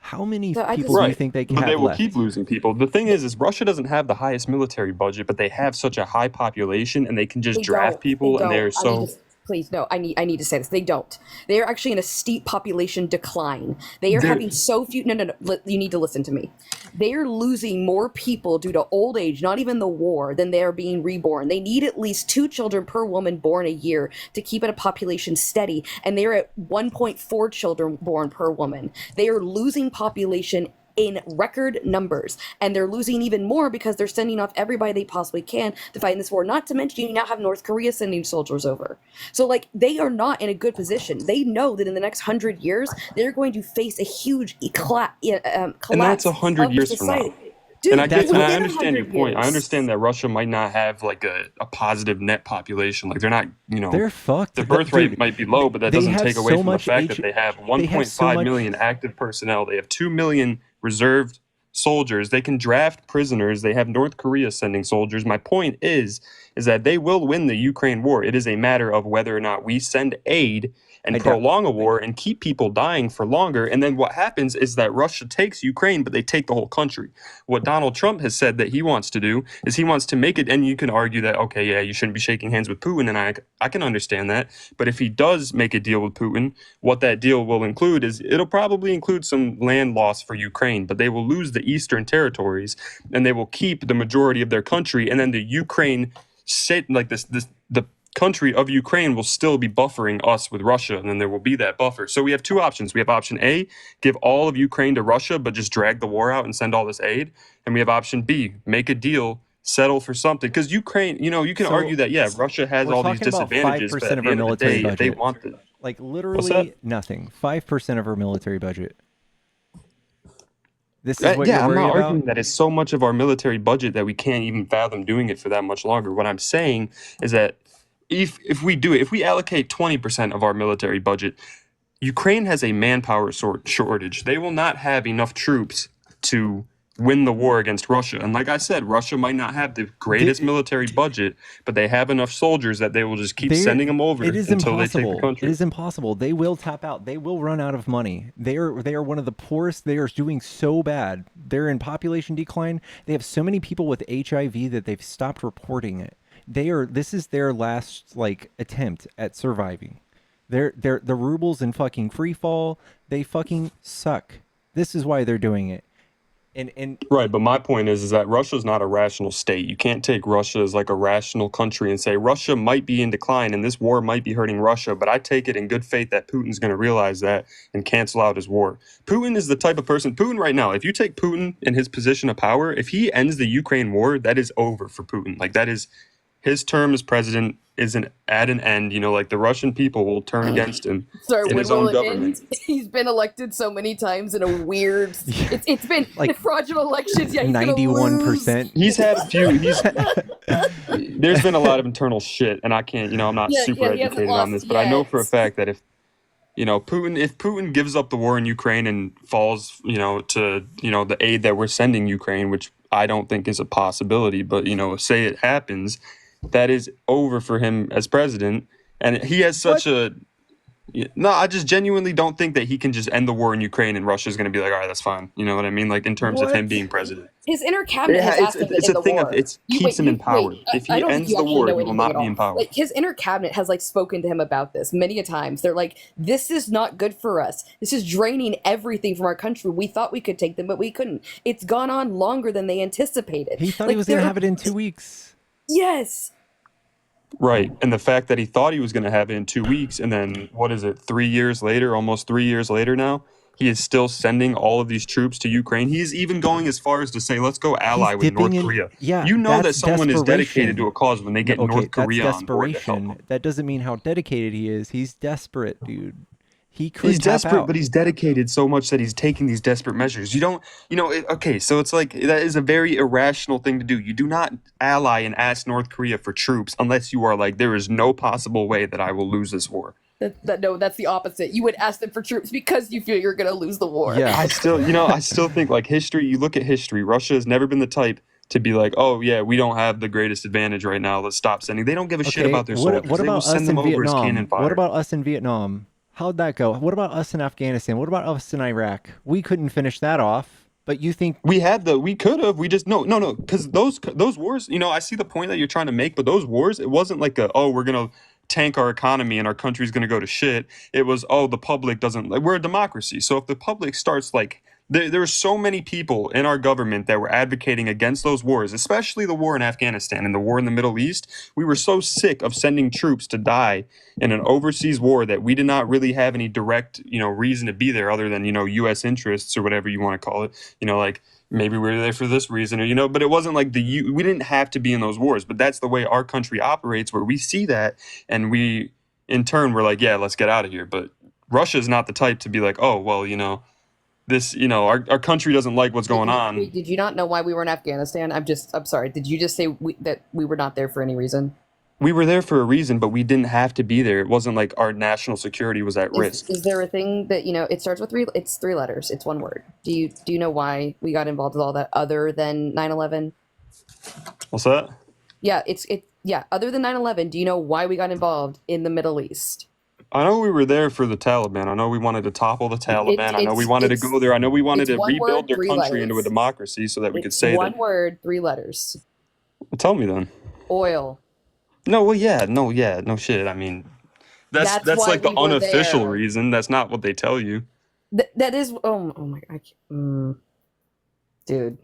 How many So I people just- do you think they can But have they will left? keep losing people. The thing is Russia doesn't have the highest military budget, but they have such a high population and they can just They draft don't. people They and they're don't. I mean, so. please, no, I need to say this. They don't. They are actually in a steep population decline. They are They're- having so few. No. You need to listen to me. They are losing more people due to old age, not even the war, than they are being reborn. They need at least 2 children per woman born a year to keep a population steady, and they are at 1.4 children born per woman. They are losing population in record numbers, and they're losing even more because they're sending off everybody they possibly can to fight in this war. Not to mention, you now have North Korea sending soldiers over. So, like, they are not in a good position. They know that in the next 100 years, they're going to face a huge collapse. And that's 100 of years from now. society. Dude, And I within understand your 100 point. I years. understand that Russia might not have like a positive net population. Like they're not, They're fucked. The birth rate might be low, but that they doesn't have take away so from the much fact H- that they have they 1.5 have so much- million active personnel. They have 2 million reserved soldiers. They can draft prisoners. They have North Korea sending soldiers. My point is that they will win the Ukraine war. It is a matter of whether or not we send aid and prolong a war and keep people dying for longer. And then what happens is that Russia takes Ukraine, but they take the whole country. What Donald Trump has said that he wants to do is he wants to make it, and you can argue that, okay, yeah, you shouldn't be shaking hands with Putin, and I can understand that. But if he does make a deal with Putin, what that deal will include is it'll probably include some land loss for Ukraine, but they will lose the eastern territories, and they will keep the majority of their country, and then the Ukraine the country of Ukraine will still be buffering us with Russia, and then there will be that buffer. So we have 2 options. We have option A, give all of Ukraine to Russia, but just drag the war out and send all this aid. And we have option B, make a deal, settle for something. Because Ukraine, you can argue that, yeah, Russia has We're all these talking about disadvantages, but 5% at of the our end of the military day, if they budget. want the... Like What's literally that? nothing. 5% of our military budget. This is what Yeah, you're I'm worried not about? arguing that it's so much of our military budget that we can't even fathom doing it for that much longer. What I'm saying is that if we do it, if we allocate 20% of our military budget, Ukraine has a manpower shortage. They will not have enough troops to win the war against Russia. And like I said, Russia might not have the greatest military budget, but they have enough soldiers that they will just keep sending them over It is until they take the impossible. country. It is impossible. They will tap out. They will run out of money. They are one of the poorest. They are doing so bad. They're in population decline. They have so many people with HIV that they've stopped reporting it. This is their last attempt at surviving. The rubles in fucking free fall. They fucking suck. This is why they're doing it. And Right, but my point is that Russia's not a rational state. You can't take Russia as like a rational country and say Russia might be in decline and this war might be hurting Russia, but I take it in good faith that Putin's going to realize that and cancel out his war. Putin is the type of person, Putin right now, if you take Putin in his position of power, if he ends the Ukraine war, that is over for Putin. Like that is, his term as president isn't at an end. The Russian people will turn against him Sorry, in when his will own it government. end? He's been elected so many times in a weird. It's been Like, fraudulent elections. Yeah, he's gonna lose. 91%. He's had a few. There's been a lot of internal shit, and I can't. I'm not Yeah, super yeah, he hasn't educated on lost this, but I know for a yet. fact that if Putin gives up the war in Ukraine and falls, to the aid that we're sending Ukraine, which I don't think is a possibility, but say it happens, that is over for him as president, and he has such a. No, I just genuinely don't think that he can just end the war in Ukraine and Russia's going to be like, all right, that's fine. You know what I mean? Like in terms of him What? being president. His inner cabinet has asked him to It's end a the thing war. of it keeps him in power. If I he don't think ends you the actually war, know he will anything not at be all. in power. Like his inner cabinet has spoken to him about this many a times. They're like, this is not good for us. This is draining everything from our country. We thought we could take them, but we couldn't. It's gone on longer than they anticipated. He thought he was going to have it in 2 weeks. Yes. Right. And the fact that he thought he was going to have it in 2 weeks, and then what is it, 3 years later, almost 3 years later now, he is still sending all of these troops to Ukraine. He's even going as far as to say, let's go ally with North Korea. Yeah, You know that that's someone is dedicated desperation. to a cause when they get Okay, North Korea that's on board to help desperation. them. That doesn't mean how dedicated he is. He's desperate, dude. He could He's tap desperate, out. but he's dedicated so much that he's taking these desperate measures. You don't, okay, so it's like that is a very irrational thing to do. You do not ally and ask North Korea for troops unless you are like, there is no possible way that I will lose this war. No, that's the opposite. You would ask them for troops because you feel you're going to lose the war. I still think like history, you look at history, Russia has never been the type to be like, oh yeah, we don't have the greatest advantage right now. Let's stop sending. They don't give a shit about their soldiers. What They will about send us them in over as cannon Vietnam? fodder. What about us in Vietnam? How'd that go? What about us in Afghanistan? What about us in Iraq? We couldn't finish that off. But you think we could have, we just no, because those wars, I see the point that you're trying to make, but those wars, it wasn't like we're gonna tank our economy and our country's going to go to shit. It was, oh, the public doesn't, like, we're a democracy. So if the public starts, like, there were so many people in our government that were advocating against those wars, especially the war in Afghanistan and the war in the Middle East. We were so sick of sending troops to die in an overseas war that we did not really have any direct, reason to be there other than, U.S. interests or whatever you want to call it. Like, maybe we were there for this reason, or, but it wasn't like we didn't have to be in those wars. But that's the way our country operates, where we see that and we, in turn, we're like, yeah, let's get out of here. But Russia's not the type to be like, oh, well, this, our country doesn't like what's going on. Wait, did you not know why we were in Afghanistan? I'm sorry. Did you just say that we were not there for any reason? We were there for a reason, but we didn't have to be there. It wasn't like our national security was at risk. Is there a thing that, it starts with it's 3 letters. It's 1 word. Do you know why we got involved with all that other than 9/11? What's that? Yeah, other than 9/11, do you know why we got involved in the Middle East? I know we were there for the Taliban. I know we wanted to topple the Taliban. I know we wanted to go there. I know we wanted to rebuild their country into a democracy so that we could say that. 1 word, 3 letters. Well, tell me then. Oil. No, well, no shit. I mean, that's like the unofficial reason. That's not what they tell you. That is. Oh my God, dude.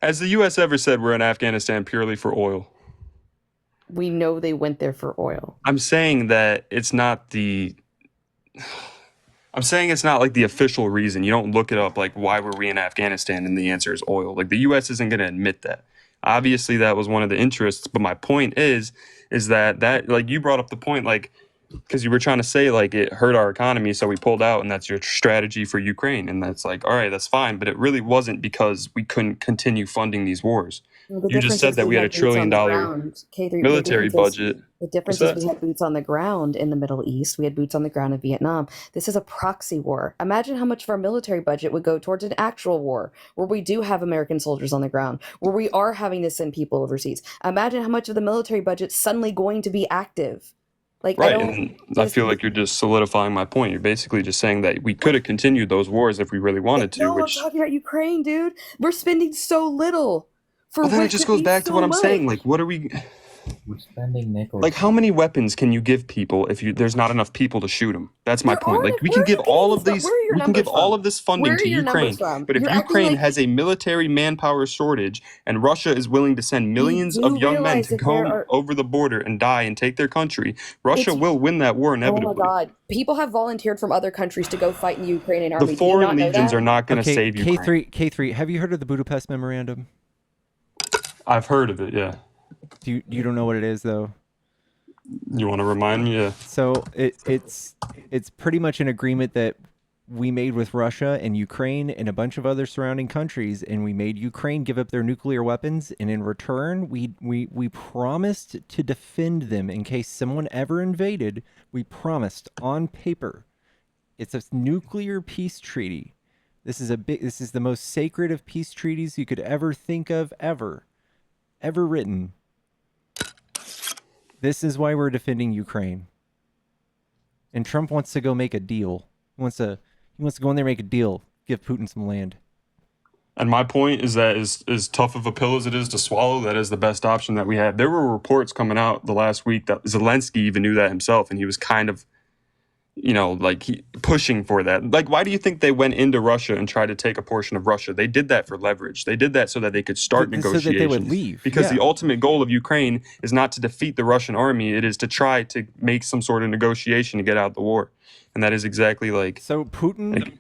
Has the U.S. ever said we're in Afghanistan purely for oil? We know they went there for oil. I'm saying that it's not the. I'm saying it's not like the official reason. You don't look it up like, why were we in Afghanistan? And the answer is oil. Like, the U.S. isn't going to admit that. Obviously, that was one of the interests. But my point is that like, you brought up the point, like, because you were trying to say, like, it hurt our economy, so we pulled out, and that's your strategy for Ukraine. And that's like, all right, that's fine. But it really wasn't because we couldn't continue funding these wars. Well, you just said that we had $1 trillion military budget. The difference is we had boots on the ground in the Middle East. We had boots on the ground in Vietnam. This is a proxy war. Imagine how much of our military budget would go towards an actual war where we do have American soldiers on the ground, where we are having to send people overseas. Imagine how much of the military budget's suddenly going to be active. Like, right, I feel like you're just solidifying my point. You're basically just saying that we could have continued those wars if we really wanted to. No, I'm talking about Ukraine, dude. We're spending so little. Well, then it just goes back to what I'm saying. Like, what are we? We're spending nickels. Like, how many weapons can you give people if there's not enough people to shoot them? That's my point. Like, we can give all of these, we can give all of this funding to Ukraine, but if Ukraine has a military manpower shortage and Russia is willing to send millions of young men to go over the border and die and take their country, Russia will win that war inevitably. Oh my God! People have volunteered from other countries to go fight in the Ukrainian army. The foreign legions are not going to save Ukraine. K3, have you heard of the Budapest Memorandum? I've heard of it, yeah. You don't know what it is, though? You want to remind me? Yeah. So it's pretty much an agreement that we made with Russia and Ukraine and a bunch of other surrounding countries, and we made Ukraine give up their nuclear weapons, and in return, we promised to defend them in case someone ever invaded. We promised on paper. It's a nuclear peace treaty. This is the most sacred of peace treaties you could ever think of, ever written. This is why we're defending Ukraine. And Trump wants to go make a deal. He wants to go in there and make a deal, give Putin some land. And my point is that as tough of a pill as it is to swallow, that is the best option that we have. There were reports coming out the last week that Zelensky even knew that himself, and he was kind of, pushing for that. Like, why do you think they went into Russia and tried to take a portion of Russia? They did that for leverage. They did that so that they could start negotiations. So that they would leave. Because the ultimate goal of Ukraine is not to defeat the Russian army. It is to try to make some sort of negotiation to get out of the war. And that is exactly like... So Putin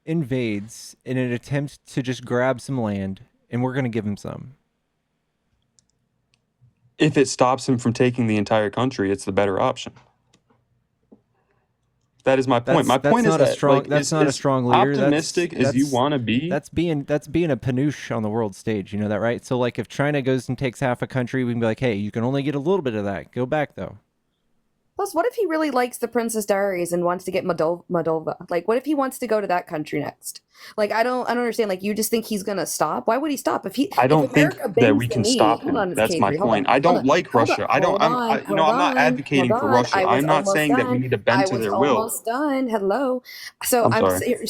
invades in an attempt to just grab some land, and we're going to give him some. If it stops him from taking the entire country, it's the better option. That is my point. My point is that that's not a strong leader. Optimistic as you want to be. That's being a panoosh on the world stage. You know that, right? So, like, if China goes and takes half a country, we can be like, hey, you can only get a little bit of that. Go back, though. Plus, what if he really likes the Princess Diaries and wants to get Moldova? Like, what if he wants to go to that country next? Like, I don't understand. Like, you just think he's gonna stop? Why would he stop? I don't think that we can stop him. That's my point. I don't like Russia. I'm not advocating for Russia. I'm not saying that we need to bend to their will. Almost done. Hello. So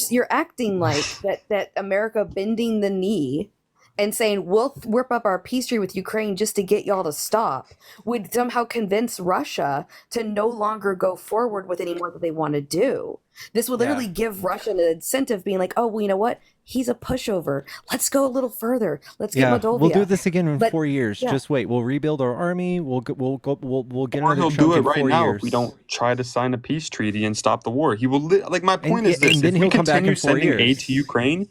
you're acting like that America bending the knee and saying we'll whip up our peace treaty with Ukraine just to get y'all to stop would somehow convince Russia to no longer go forward with any more that they want to do. This would literally give Russia an incentive, being like, oh, well, you know what? He's a pushover. Let's go a little further. Let's get Moldova. We'll do this again in But- 4 years. yeah. Just wait. We'll rebuild our army. We'll get Or another he'll chunk do it in right 4 now years. if we don't try to sign a peace treaty and stop the war. He will like my point And- is this: and then if we he'll come back continue in 4 sending years. aid to Ukraine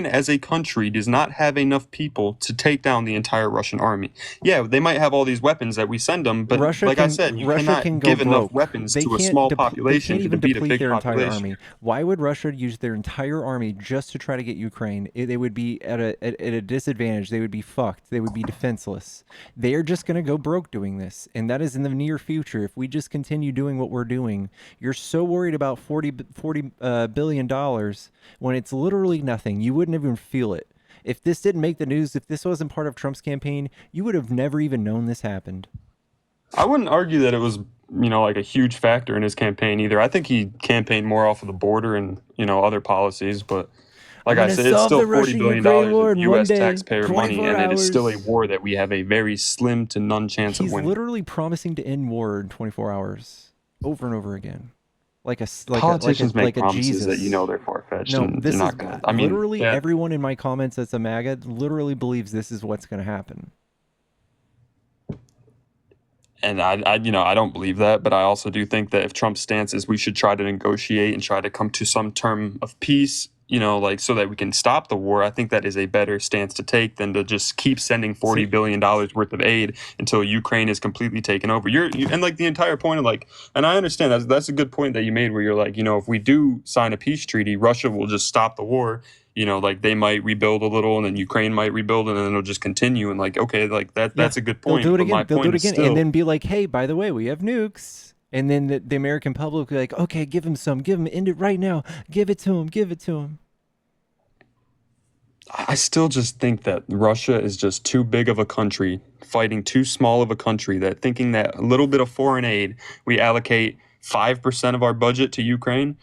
as a country does not have enough people to take down the entire Russian army. Yeah, they might have all these weapons that we send them, but Russia like I can- said, you Russia cannot can go give enough broke. weapons They to a can't small they population can't to even defeat a deplete big their entire population. army. Why would Russia use their entire army just to try to get Ukraine? They would be at a disadvantage. They would be fucked. They would be defenseless. They are just going to go broke doing this, and that is in the near future. If we just continue doing what we're doing, you're so worried about $40 billion when it's literally nothing. You wouldn't even feel it. If this didn't make the news, if this wasn't part of Trump's campaign, you would have never even known this happened. I wouldn't argue that it was, like a huge factor in his campaign either. I think he campaigned more off of the border and, other policies, but like I said, it's still $40 billion of U.S. taxpayer money, and it is still a war that we have a very slim to none chance He's of winning. literally promising to end war in 24 hours, over and over again, Politicians make a promises Jesus. that they're far-fetched No, and this they're is not going to. literally everyone in my comments that's a MAGA literally believes this is what's going to happen. And I don't believe that, but I also do think that if Trump's stance is we should try to negotiate and try to come to some term of peace, so that we can stop the war, I think that is a better stance to take than to just keep sending $40 billion worth of aid until Ukraine is completely taken over. And like the entire point of and I understand that's a good point that you made where you're like, if we do sign a peace treaty, Russia will just stop the war. They might rebuild a little, and then Ukraine might rebuild, and then it'll just continue. And that's a good point. They'll do it but my again. They'll do point it is again, still- and then be like, "Hey, by the way, we have nukes." And then the American public will be like, "Okay, give him some. Give him end it right now. Give it to him. Give it to him." I still just think that Russia is just too big of a country, fighting too small of a country, that thinking that a little bit of foreign aid, we allocate 5% of our budget to Ukraine.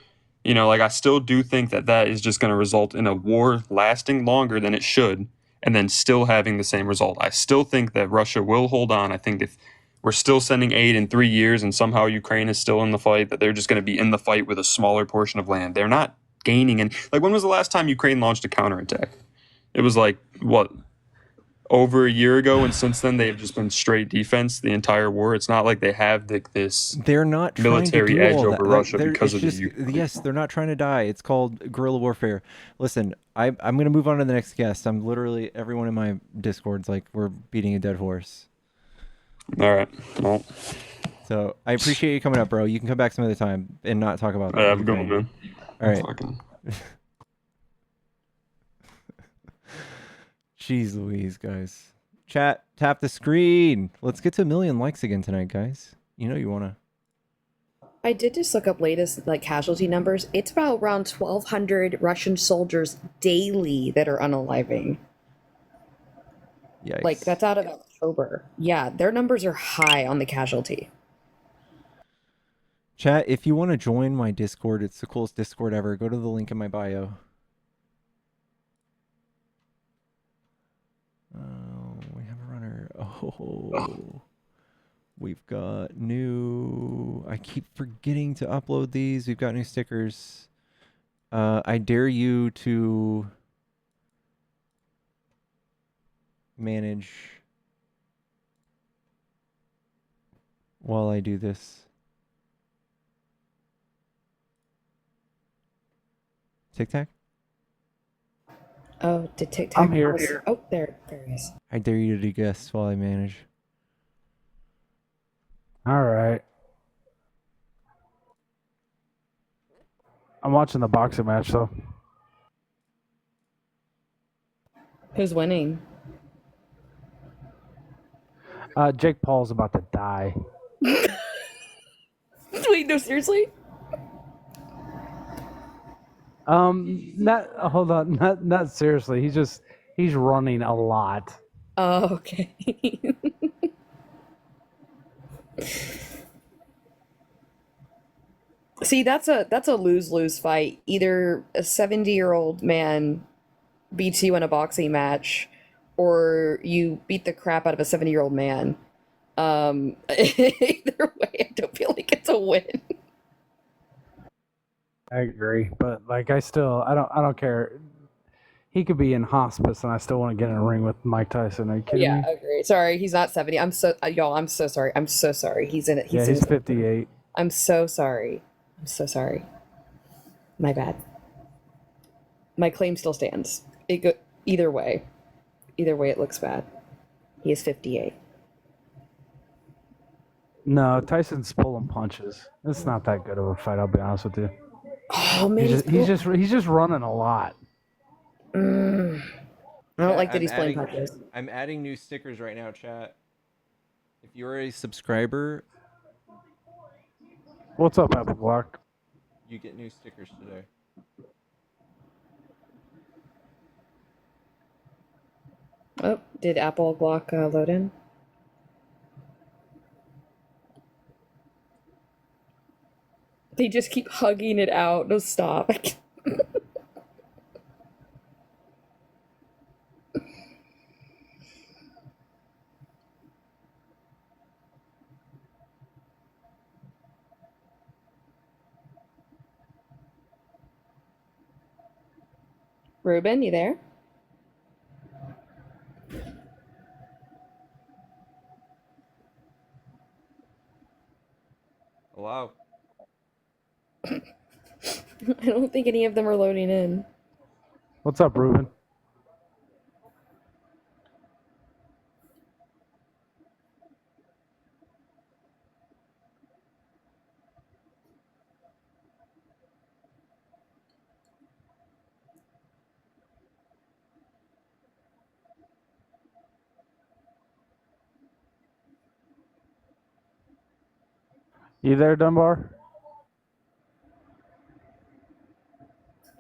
I still do think that is just going to result in a war lasting longer than it should, and then still having the same result. I still think that Russia will hold on. I think if we're still sending aid in 3 years and somehow Ukraine is still in the fight, that they're just going to be in the fight with a smaller portion of land. They're not gaining. And when was the last time Ukraine launched a counterattack? It was over a year ago, and since then they've just been straight defense the entire war. It's not like they have this They're not military trying to do edge all over that. Russia They're- because it's of just, the yes, they're not trying to die. It's called guerrilla warfare. Listen, I'm going to move on to the next guest. I'm literally everyone in my Discord's like we're beating a dead horse. All right. Well, so I appreciate you coming up, bro. You can come back some other time and not talk about. Yeah, have a good one, man. All right. Fucking- Jeez Louise, guys. Chat, tap the screen. Let's get to 1 million likes again tonight, guys. You know you want to. I did just look up latest casualty numbers. It's about around 1,200 Russian soldiers daily that are unaliving. Yikes. That's out of October. Yeah, their numbers are high on the casualty. Chat, if you want to join my Discord, it's the coolest Discord ever. Go to the link in my bio. We have a runner. Oh. We've got new... I keep forgetting to upload these. We've got new stickers. I dare you to manage while I do this. Tic Tac? Oh, did TikTok? I'm here. Oh, there he is. I dare you to guess while I manage. All right. I'm watching the boxing match though. Who's winning? Jake Paul's about to die. Wait, no, seriously? Not hold on, not seriously. He's running a lot. Oh, okay. See, that's a lose-lose fight. Either a 70-year-old man beats you in a boxing match, or you beat the crap out of a 70-year-old man. Either way, I don't feel like it's a win. I agree, but like I don't care. He could be in hospice, and I still want to get in a ring with Mike Tyson. Are you kidding Yeah, me? I agree. Sorry, he's not 70. I'm so y'all. I'm so sorry. I'm so sorry. He's in it. Yeah, he's 58. I'm so sorry. I'm so sorry. My bad. My claim still stands. Either way. Either way, it looks bad. He is 58. No, Tyson's pulling punches. It's not that good of a fight. I'll be honest with you. Oh man, He's just running a lot. I don't like that I'm he's playing adding- punches. I'm adding new stickers right now, chat. If you're a subscriber, What's up, Apple Block? you get new stickers today. Oh, did Apple Block load in? They just keep hugging it out. No, stop. Ruben, you there? Hello. I don't think any of them are loading in. What's up, Ruben? You there, Dunbar?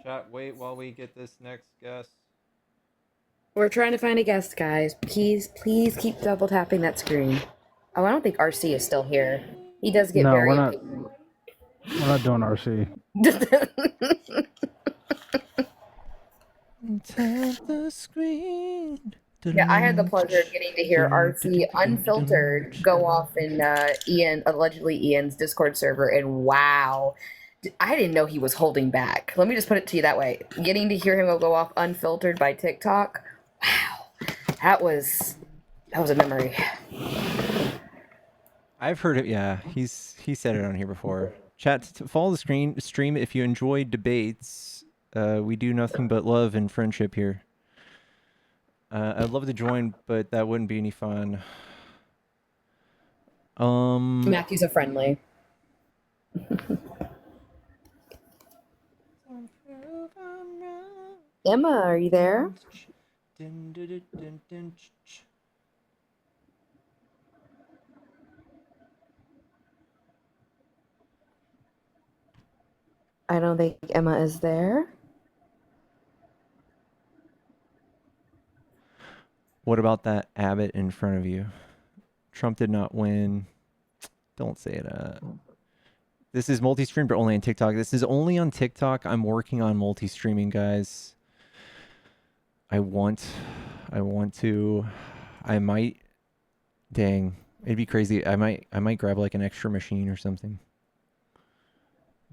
Chat, wait while we get this next guest. We're trying to find a guest, guys. Please keep double tapping that screen. Oh, I don't think RC is still here. He does get No, very we're not. We're not doing RC. Tap the screen. Yeah, I had the pleasure of getting to hear RC unfiltered go off in allegedly Ian's Discord server, and wow, I didn't know he was holding back. Let me just put it to you that way. Getting to hear him go off unfiltered by TikTok, wow, that was a memory. I've heard it. Yeah, he said it on here before. Chat, follow the stream if you enjoy debates. We do nothing but love and friendship here. I'd love to join, but that wouldn't be any fun. Matthew's a friendly. Emma, are you there? I don't think Emma is there. What about that Abbott in front of you? Trump did not win. Don't say it. This is multi-stream, but only on TikTok. This is only on TikTok. I'm working on multi-streaming, guys. I want to. I might. Dang, it'd be crazy. I might grab like an extra machine or something.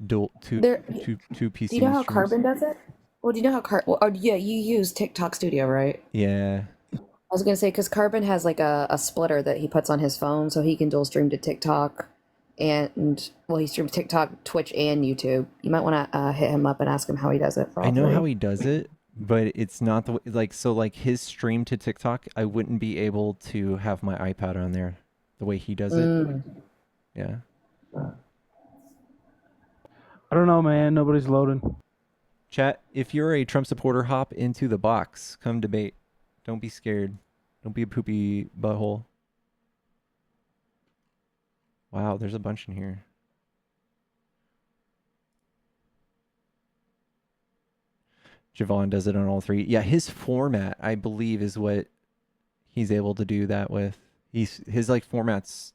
Two PC. Do you know how streams. Carbon does it? Well, do you know how yeah, you use TikTok Studio, right? Yeah. I was gonna say because Carbon has like a splitter that he puts on his phone, so he can dual stream to TikTok, and well, he streams TikTok, Twitch, and YouTube. You might want to hit him up and ask him how he does it. For all I know three. how he does it, but it's not the way, like his stream to TikTok. I wouldn't be able to have my iPad on there the way he does it. Yeah. I don't know, man. Nobody's loading. Chat, if you're a Trump supporter, hop into the box. Come debate. Don't be scared. Don't be a poopy butthole. Wow, there's a bunch in here. Javon does it on all three. Yeah, his format, I believe, is what he's able to do that with. His like format's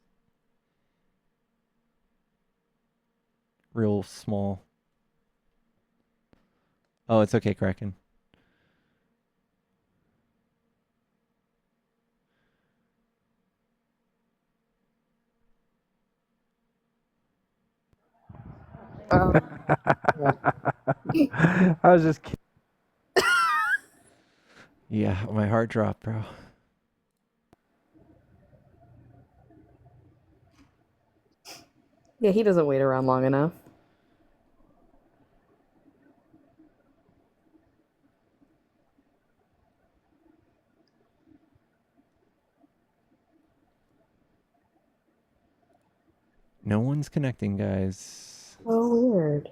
real small. Oh, it's okay, Kraken. Oh. I was just kidding. Yeah, my heart dropped, bro. Yeah, he doesn't wait around long enough. No one's connecting, guys. Oh, weird.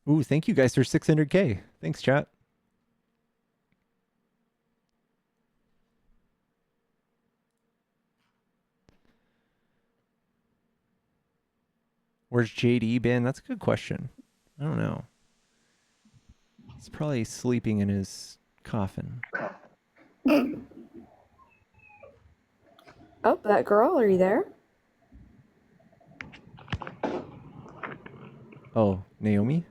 Ooh, thank you guys for 600K. Thanks, chat. Where's JD been? That's a good question. I don't know. He's probably sleeping in his coffin. Oh, that girl, are you there? Oh, Naomi?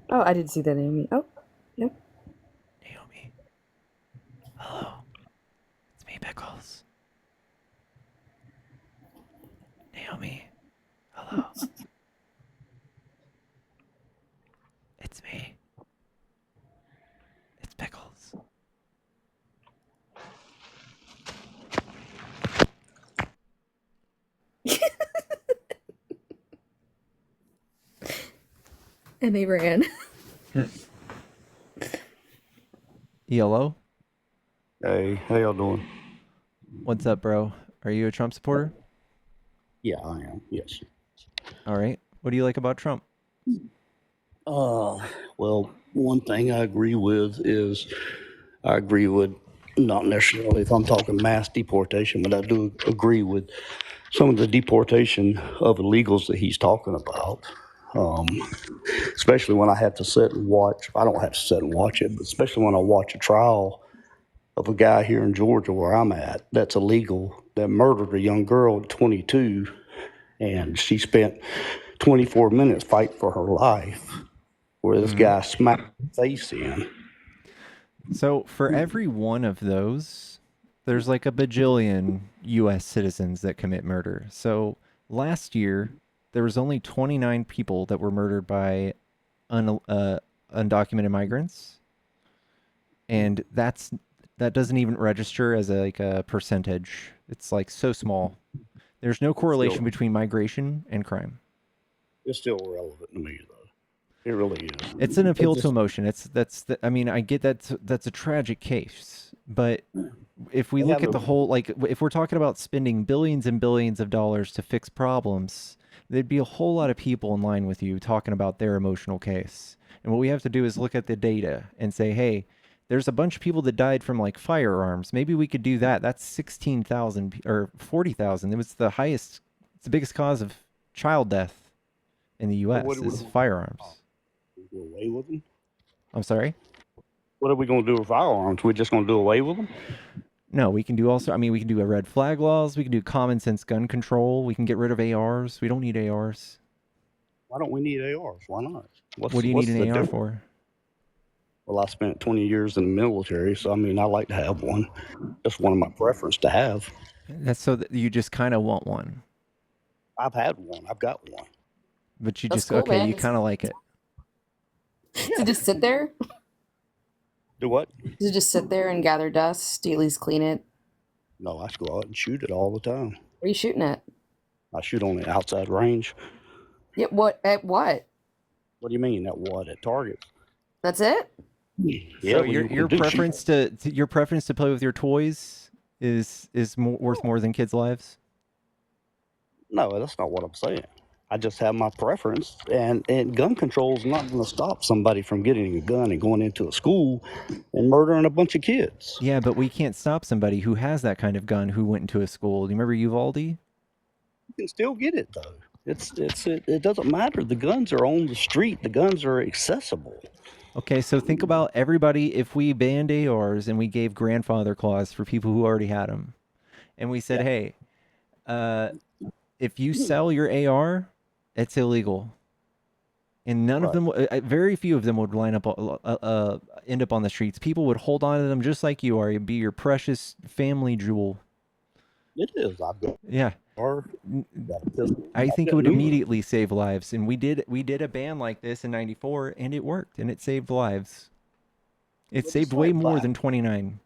Oh, I didn't see that name. Oh, yep. Naomi. Hello. It's me, Pickles. Naomi. Hello. It's me. It's Pickles. And they ran. Yellow? Hey, how y'all doing? What's up, bro? Are you a Trump supporter? Yeah, I am. Yes. All right. What do you like about Trump? Well, one thing I agree with is I agree with not necessarily if I'm talking mass deportation, but I do agree with some of the deportation of illegals that he's talking about. Especially when I have to sit and watch. I don't have to sit and watch it, but especially when I watch a trial of a guy here in Georgia where I'm at that's illegal that murdered a young girl at 22, and she spent 24 minutes fighting for her life, where this guy smacked her face in. So for every one of those, there's like a bajillion U.S. citizens that commit murder. So last year, there was only 29 people that were murdered by undocumented migrants, and that doesn't even register as a percentage. It's like so small. There's no correlation between migration and crime. It's still irrelevant to me, though. It really is. It's an appeal to emotion. I mean, I get that's a tragic case, but if we look at the whole, like, if we're talking about spending billions and billions of dollars to fix problems, there'd be a whole lot of people in line with you talking about their emotional case. And what we have to do is look at the data and say, hey, there's a bunch of people that died from like firearms. Maybe we could do that. That's 16,000 or 40,000. It was the highest, it's the biggest cause of child death in the U.S. is firearms. Do away with them? I'm sorry? What are we going to do with firearms? We're just going to do away with them? No, we can do also, I mean, we can do a red flag laws. We can do common sense gun control. We can get rid of ARs. We don't need ARs. Why don't we need ARs? Why not? What do you need an AR for? Well, I spent 20 years in the military, so I mean, I like to have one. That's one of my preference to have. That's so that you just kind of want one. I've had one. I've got one. But you That's just, cool, okay, man. you kind of like it. To just sit there? Do what? To just sit there and gather dust? Do you at least clean it? No, I go out and shoot it all the time. Where are you shooting at? I shoot on the outside range. Yeah, what? At what? What do you mean? At what? At targets? That's it? Yeah. So your preference to your preference to play with your toys is worth more than kids' lives? No, that's not what I'm saying. I just have my preference, and gun control is not going to stop somebody from getting a gun and going into a school and murdering a bunch of kids. Yeah, but we can't stop somebody who has that kind of gun who went into a school. Do you remember Uvalde? You can still get it though. It doesn't matter. The guns are on the street. The guns are accessible. Okay, so think about everybody. If we banned ARs and we gave grandfather clause for people who already had them, and we said, hey, if you sell your AR, it's illegal. and none of Right. them, very few of them would line up, end up on the streets. People would hold on to them just like you are. It'd be your precious family jewel. It is. I've got Yeah. car, got a pistol. I I've think it got would numerous. immediately save lives, and we did a ban like this in '94, and it worked, and it saved lives. It But saved it's way like more that. than 29.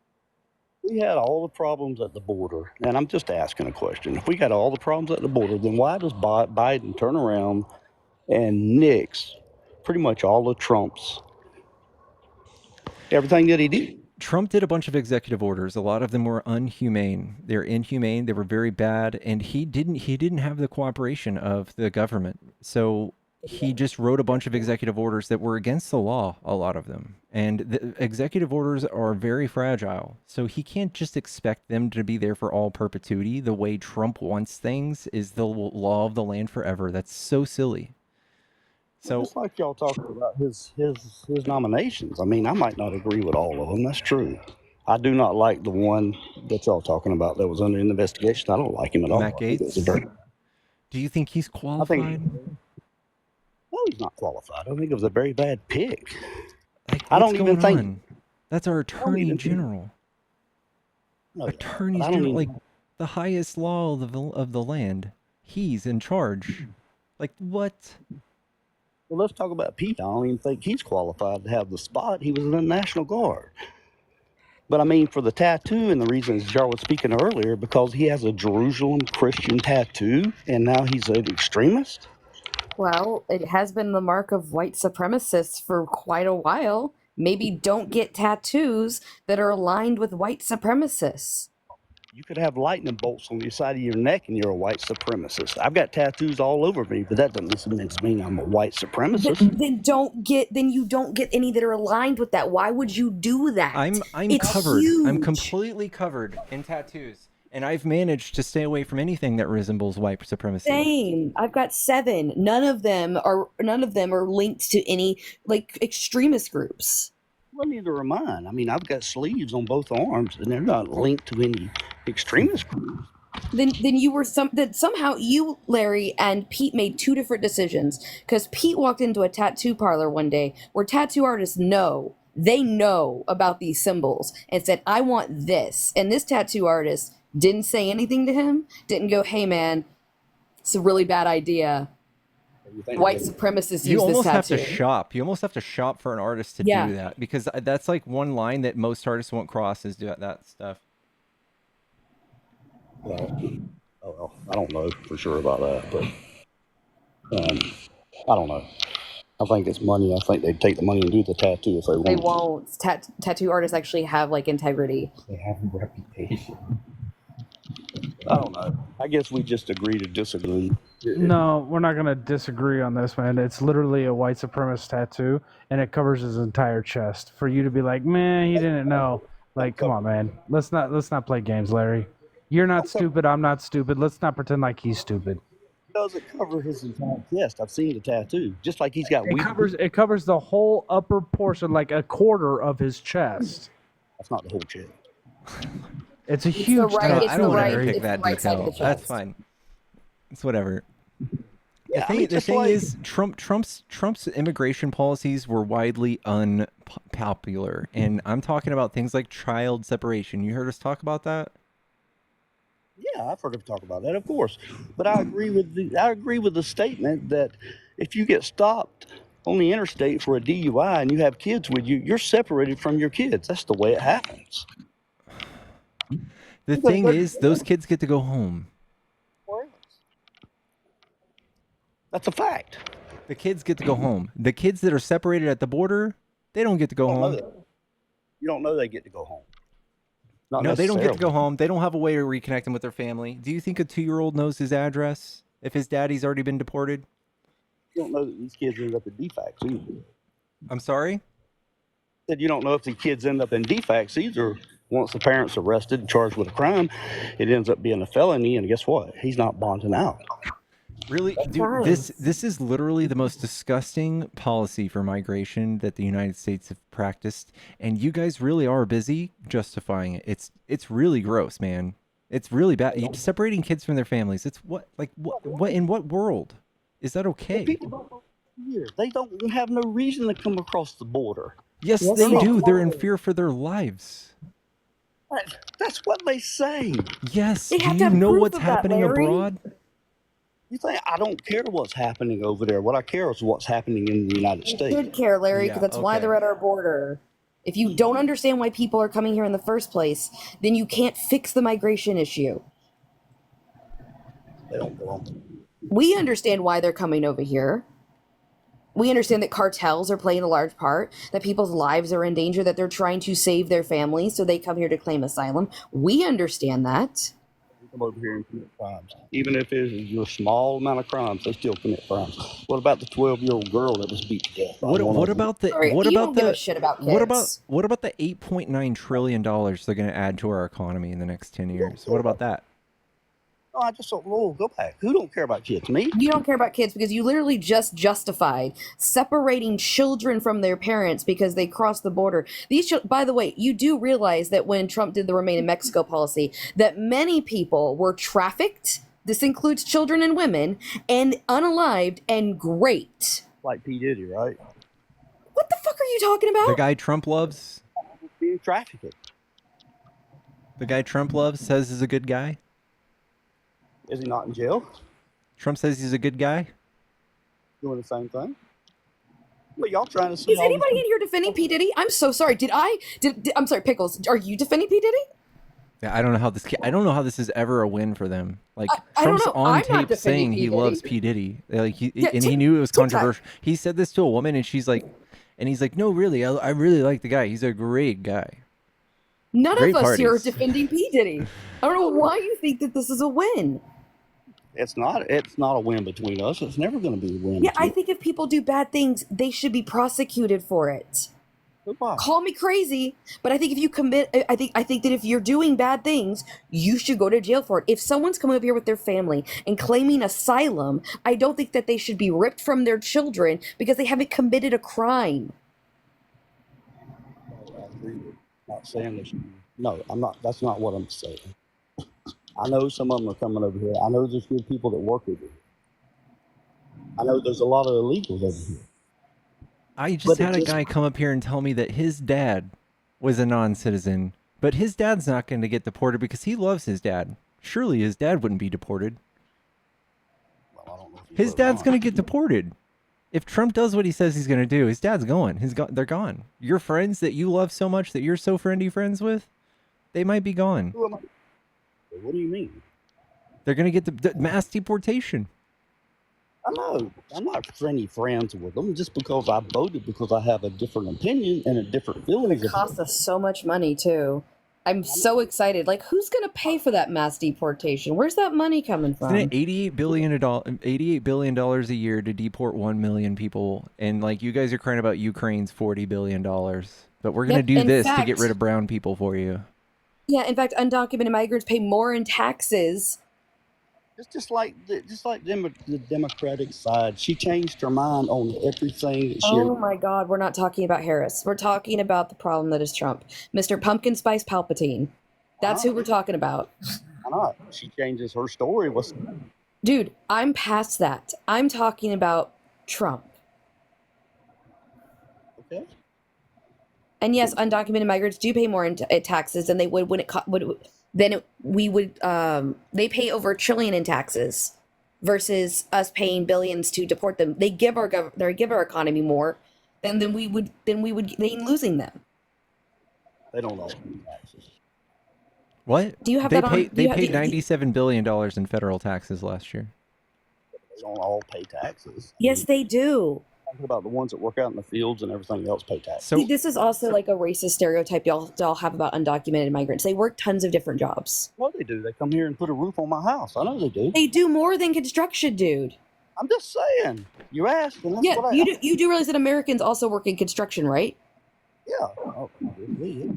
We had all the problems at the border, and I'm just asking a question. If we got all the problems at the border, then why does Biden turn around and nix pretty much all of Trump's everything that he did? Trump did a bunch of executive orders. A lot of them were unhumane. They're inhumane. They were very bad, and he didn't have the cooperation of the government. So he just wrote a bunch of executive orders that were against the law, a lot of them. And the executive orders are very fragile. So he can't just expect them to be there for all perpetuity. The way Trump wants things is the law of the land forever. That's so silly. So Just like y'all talking about his nominations. I mean, I might not agree with all of them. That's true. I do not like the one that y'all talking about that was under investigation. I don't like him at all. Matt I think it was a Gaetz, very, do you think he's I qualified? think no, he's not qualified. I think it was a very bad pick. Like, I what's don't even going think. on? That's our I don't attorney even. general. No, Attorneys but I don't general, like even. the highest law of the land. He's in charge. Like what? Well, let's talk about Pete. I don't even think he's qualified to have the spot. He was in the National Guard. But I mean, for the tattoo, and the reason is Jar was speaking earlier, because he has a Jerusalem Christian tattoo, and now he's an extremist. Well, it has been the mark of white supremacists for quite a while. Maybe don't get tattoos that are aligned with white supremacists. You could have lightning bolts on your side of your neck, and you're a white supremacist. I've got tattoos all over me, but that doesn't mean I'm a white supremacist. Then you don't get any that are aligned with that. Why would you do that? I'm It's covered. I'm huge. completely covered in tattoos, and I've managed to stay away from anything that resembles white supremacy. Same. I've got 7. None of them are linked to any like extremist groups. Well, neither am mine. I mean, I've got sleeves on both arms, and they're not linked to any extremist groups. Then you were somehow you, Larry, and Pete made 2 different decisions because Pete walked into a tattoo parlor one day where tattoo artists know about these symbols and said, "I want this," and this tattoo artist didn't say anything to him. Didn't go, "Hey man, it's a really bad idea. White supremacists You use this almost have tattoo." to shop. You almost have to shop for an artist to Yeah. do that, because that's like one line that most artists won't cross, is do that stuff. Well, I don't know for sure about that, but I don't know. I think it's money. I think they'd take the money and do the tattoo if they They want. won't. Tattoo artists actually have like integrity. They have a reputation. I don't know. I guess we just agree to disagree. No, we're not gonna disagree on this, man. It's literally a white supremacist tattoo, and it covers his entire chest. For you to be like, man, he didn't know. Like, come on, man. Let's not play games, Larry. You're not stupid. I'm not stupid. Let's not pretend like he's stupid. Doesn't cover his entire chest. I've seen the tattoo. Just like he's got weed. It covers the whole upper portion, like a quarter of his chest. That's not the whole chest. It's a It's the huge. right- tattoo, it's I the don't want right- to it's pick the that right side of detail. the That's chest. fine. It's whatever. Yeah, The just thing like- is, Trump's immigration policies were widely unpopular, and I'm talking about things like child separation. You heard us talk about that? Yeah, I've heard him talk about that, of course. But I agree with the statement that if you get stopped on the interstate for a DUI and you have kids with you, you're separated from your kids. That's the way it happens. The thing is, those kids get to go home. That's a fact. The kids get to go home. The kids that are separated at the border, they don't get to go home. You don't know they get to go home. Not No, they don't get to necessarily. go home. They don't have a way to reconnect them with their family. Do you think a 2-year-old knows his address if his daddy's already been deported? You don't know that these kids end up in defects either. I'm sorry? Said you don't know if the kids end up in defects either. Once the parent's arrested and charged with a crime, it ends up being a felony, and guess what? He's not bonding out. Really, dude, this is literally the most disgusting policy for migration that the United States have practiced, and you guys really are busy justifying it. It's really gross, man. It's really bad. You're separating kids from their families. It's what in what world is that okay? here. They don't have no reason to come across the border. Yes, Yes, they they do. They're in do. fear for their lives. That's what they say. Yes. They Do have to you have know proof what's of that, happening Larry. abroad? You think I don't care what's happening over there? What I care is what's happening in the United You States. should care, Larry, because Yeah, that's why okay. they're at our border. If you don't understand why people are coming here in the first place, then you can't fix the migration issue. They don't go on. We understand why they're coming over here. We understand that cartels are playing a large part, that people's lives are in danger, that they're trying to save their families, so they come here to claim asylum. We understand that. They come over here and commit crimes. Even if it's a small amount of crimes, they still commit crimes. What about the 12-year-old girl that was beat to death by one What of them? about the Sorry, what you about don't give the a shit about what about kids. what about the $8.9 trillion they're going to add to our economy in the next 10 years? What about that? No, I just don't. Lord, go back. Who don't care about kids? Me? You don't care about kids because you literally just justified separating children from their parents because they crossed the border. By the way, you do realize that when Trump did the Remain in Mexico policy, that many people were trafficked. This includes children and women, and unalived and raped. Like P. Diddy, right? What the fuck are you talking The about? guy Trump loves, Being trafficked. the guy Trump loves says is a good guy. Is he not in jail? Trump says he's a good guy. Doing the same thing? Well, y'all trying to see Is all anybody this. in here defending P. Diddy? I'm so sorry. I'm sorry, Pickles. Are you defending P. Diddy? Yeah, I don't know how this is ever a win for them. Like I don't Trump's know. on I'm not tape defending saying P. he Diddy. loves P. Diddy. Like Yeah, and he knew it was TikTok. controversial. He said this to a woman, and she's like, and he's like, no, really, I really like the guy. He's a great guy. None Great of us here are parties. defending P. Diddy. I don't know why you think that this is a win. It's not a win between us. It's never going to be a win. Yeah, I think if people do bad things, they should be prosecuted for it. Goodbye. Call me crazy, but I think if you commit, I think that if you're doing bad things, you should go to jail for it. If someone's coming up here with their family and claiming asylum, I don't think that they should be ripped from their children because they haven't committed a crime. I agree with not saying this. No, I'm not. That's not what I'm saying. I know some of them are coming over here. I know there's good people that work over here. I know there's a lot of illegals over here. I just But it had a just- guy come up here and tell me that his dad was a non-citizen, but his dad's not going to get deported because he loves his dad. Surely his dad wouldn't be deported. Well, I don't know if you His were or dad's not. going to get deported. If Trump does what he says he's going to do, his dad's going. They're gone. Your friends that you love so much that you're so friendly friends with, they might be gone. Who am I? What do you mean? They're going to get the mass deportation. I know. I'm not friendly friends with them just because I voted because I have a different opinion and a different feelings. It costs us so much money too. I'm so excited. Like, who's going to pay for that mass deportation? Where's that money coming from? Isn't it $88 billion a year to deport 1 million people? And like you guys are crying about Ukraine's $40 billion. But we're going Yep, to do in this to fact- get rid of brown people for you. Yeah, in fact, undocumented migrants pay more in taxes. It's just like the Democratic side. She changed her mind on everything that she. Oh my God, we're not talking about Harris. We're talking about the problem that is Trump. Mr. Pumpkin Spice Palpatine. That's who we're talking about. Why not? She changes her story. What's Dude, I'm past that. I'm talking about Trump. okay? And yes, undocumented migrants do pay more in taxes than they would when they pay over $1 trillion in taxes versus us paying billions to deport them. They give our economy more than we would gain losing them. They don't all pay taxes. What? Do you have they that on- pay, do They you- paid do you- $97 billion in federal taxes last year. They don't all pay taxes. Yes, they do. Talking about the ones that work out in the fields and everything else pay taxes. So See, this is also like a racist stereotype y'all have about undocumented migrants. They work tons of different jobs. What they do? They come here and put a roof on my house. I know they do. They do more than construction, dude. I'm just saying. You asked, and that's Yeah, what I. you do realize that Americans also work in construction, right? Yeah. Oh, yeah.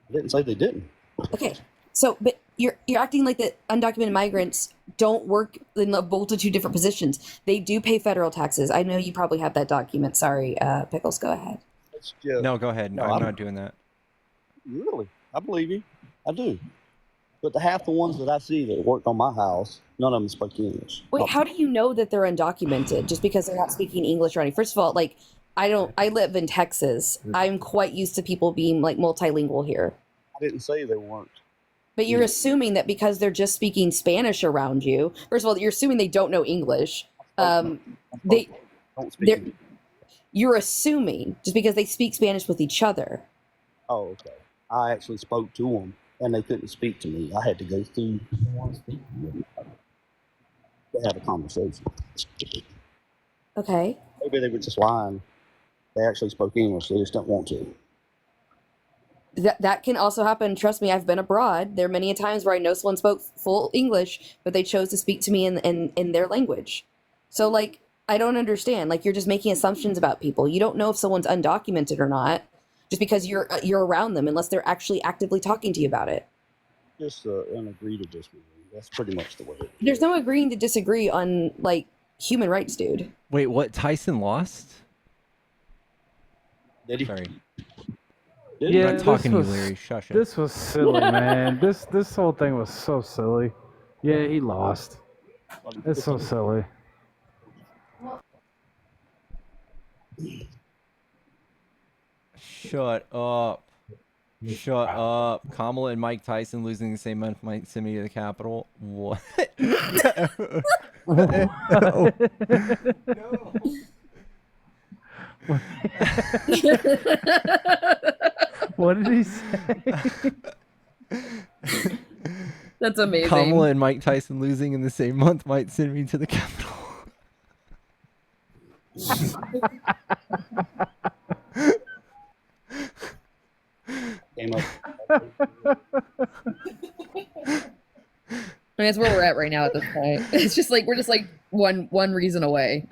I didn't say they didn't. Okay, so but you're acting like that undocumented migrants don't work in a multitude of different positions. They do pay federal taxes. I know you probably have that document. Sorry, Pickles, go ahead. It's just, No, go ahead. No, I'm I'm- not doing that. Really, I believe you. I do. But the half the ones that I see that worked on my house None of them spoke English. Wait, how do you know that they're undocumented just because they're not speaking English or anything? First of all, like, I live in Texas. I'm quite used to people being like multilingual here. I didn't say they weren't. But you're assuming that because they're just speaking Spanish around you, first of all, you're assuming they don't know English. You're assuming just because they speak Spanish with each other. Oh, okay. I actually spoke to them, and they couldn't speak to me. I had to go through. They had a conversation. Okay. Maybe they were just lying. They actually spoke English. They just don't want to. That can also happen. Trust me, I've been abroad. There are many times where I know someone spoke full English, but they chose to speak to me in their language. So, like, I don't understand. Like, you're just making assumptions about people. You don't know if someone's undocumented or not just because you're around them, unless they're actually actively talking to you about it. Just an agree to disagree. That's pretty much the way it is. There's no agreeing to disagree on, like, human rights, dude. Wait, what? Tyson lost? Did he? Sorry. Yeah, I'm not talking to you, this was- Larry. Shush it. This was silly, man. This whole thing was so silly. Yeah, he lost. It's so silly. Shut up. Shut up. Kamala and Mike Tyson losing the same month might send me to the Capitol. What? What did he say? That's amazing. Kamala and Mike Tyson losing in the same month might send me to the Capitol. Came up. I mean, that's where we're at right now at this point. It's just like we're just like one reason away.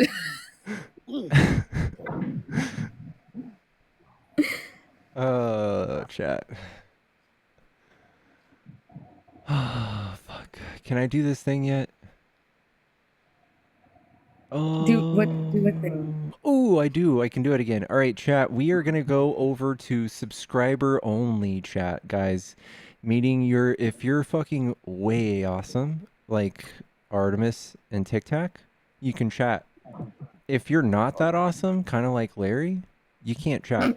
Chat. Oh, fuck. Can I do this thing yet? Oh. Do what thing? Oh, I do. I can do it again. All right, chat. We are gonna go over to subscriber only chat, guys. Meaning if you're fucking way awesome, like Artemis and Tic Tac, you can chat. If you're not that awesome, kind of like Larry, you can't chat.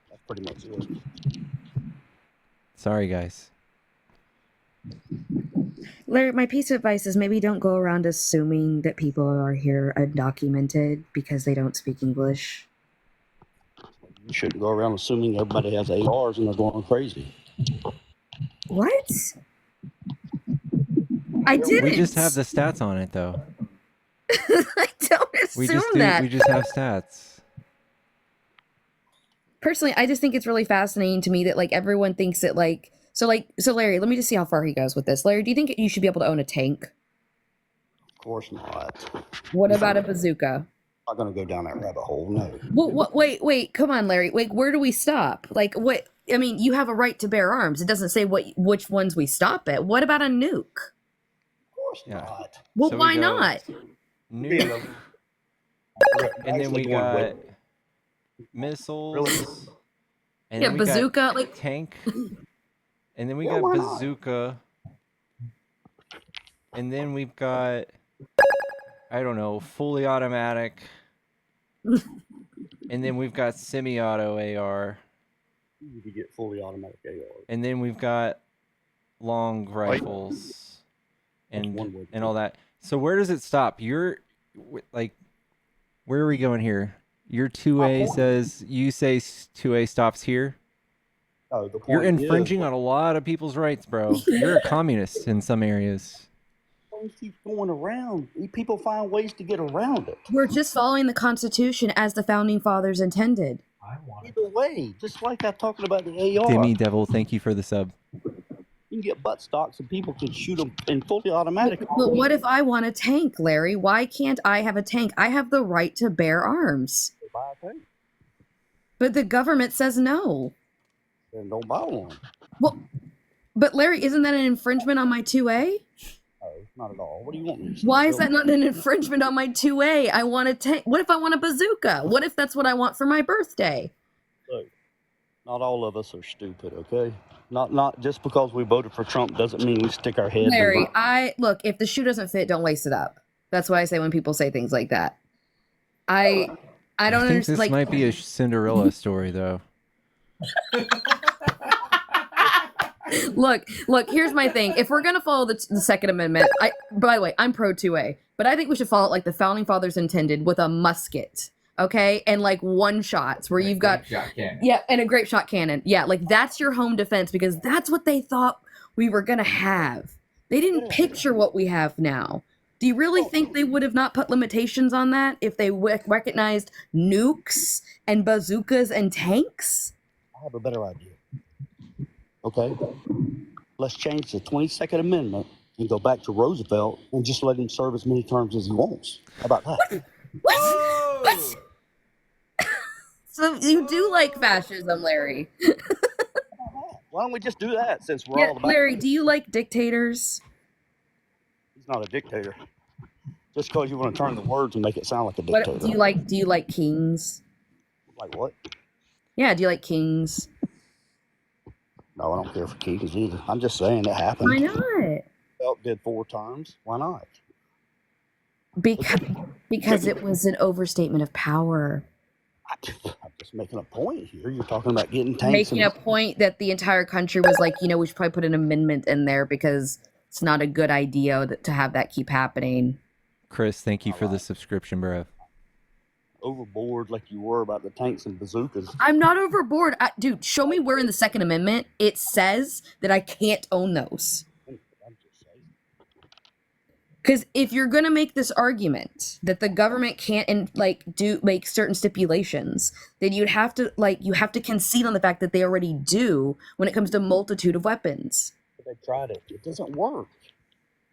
That's pretty much it. Sorry, guys. Larry, my piece of advice is maybe don't go around assuming that people are here undocumented because they don't speak English. You shouldn't go around assuming everybody has ARs and they're going crazy. What? I didn't. We just have the stats on it, though. I don't assume that. We just have stats. Personally, I just think it's really fascinating to me that like everyone thinks that like so Larry, let me just see how far he goes with this. Larry, do you think you should be able to own a tank? Of course not. What about a bazooka? I'm not going to go down that rabbit hole. No. Well, wait, come on, Larry. Wait, where do we stop? Like, what? I mean, you have a right to bear arms. It doesn't say which ones we stop at. What about a nuke? Of course not. Well, So we why go- not? Nuke. And then we got missiles. Really? And Yeah, then we got bazooka, like- tank. And then we Yeah, got why not? bazooka. And then we've got, I don't know, fully automatic. And then we've got semi-auto AR. You could get fully automatic AR. And then we've got long rifles and all that. So where does it stop? You're like, where are we going here? Your 2A says, you say 2A stops here? Oh, the point You're is, infringing on a lot of people's rights, bro. You're a communist in some areas. things keep going around. People find ways to get around it. We're just following the Constitution as the founding fathers intended. Either way, just like I'm talking about the AR. Demi Devil, thank you for the sub. You can get butt stocks and people can shoot them in fully automatic. But what if I want a tank, Larry? Why can't I have a tank? I have the right to bear arms. Buy a tank. But the government says no. Then don't buy one. Well, but Larry, isn't that an infringement on my 2A? No, not at all. What do you want me to say? Why is that not an infringement on my 2A? I want a tank. What if I want a bazooka? What if that's what I want for my birthday? Look, Not all of us are stupid, okay? Not just because we voted for Trump doesn't mean we stick our heads in Larry, the look, if the shoe doesn't fit, don't lace it up. That's why I say when people say things like that. I don't I think understand. this Like, might be a Cinderella story, though. look, here's my thing. If we're gonna follow the Second Amendment, by the way, I'm pro 2A, but I think we should follow it like the founding fathers intended, with a musket, okay, and like one shots where you've got and a grape shot cannon. Yeah, like that's your home defense because that's what they thought we were gonna have. They didn't picture what we have now. Do you really think they would have not put limitations on that if they recognized nukes and bazookas and tanks? I have a better idea. Okay? Let's change the 22nd Amendment and go back to Roosevelt and just let him serve as many terms as he wants. How about that? What? So you do like fascism, Larry? Why don't we just do that since we're all about Larry, do you like dictators? He's not a dictator. Just because you want to turn the words and make it sound like a What dictator. do you like kings? Like what? Yeah, do you like kings? No, I don't care for kings either. I'm just saying it happened. Why not? Roosevelt did 4 terms. Why not? Because it was an overstatement of power. I'm just making a point here. You're talking about getting tanks. Making a point that the entire country was like, we should probably put an amendment in there because it's not a good idea to have that keep happening. Chris, thank you for the subscription, bro. Overboard like you were about the tanks and bazookas. I'm not overboard. Dude, show me where in the Second Amendment it says that I can't own those. Because if you're going to make this argument that the government can't make certain stipulations, then you have to concede on the fact that they already do when it comes to multitude of weapons. They tried it. It doesn't work.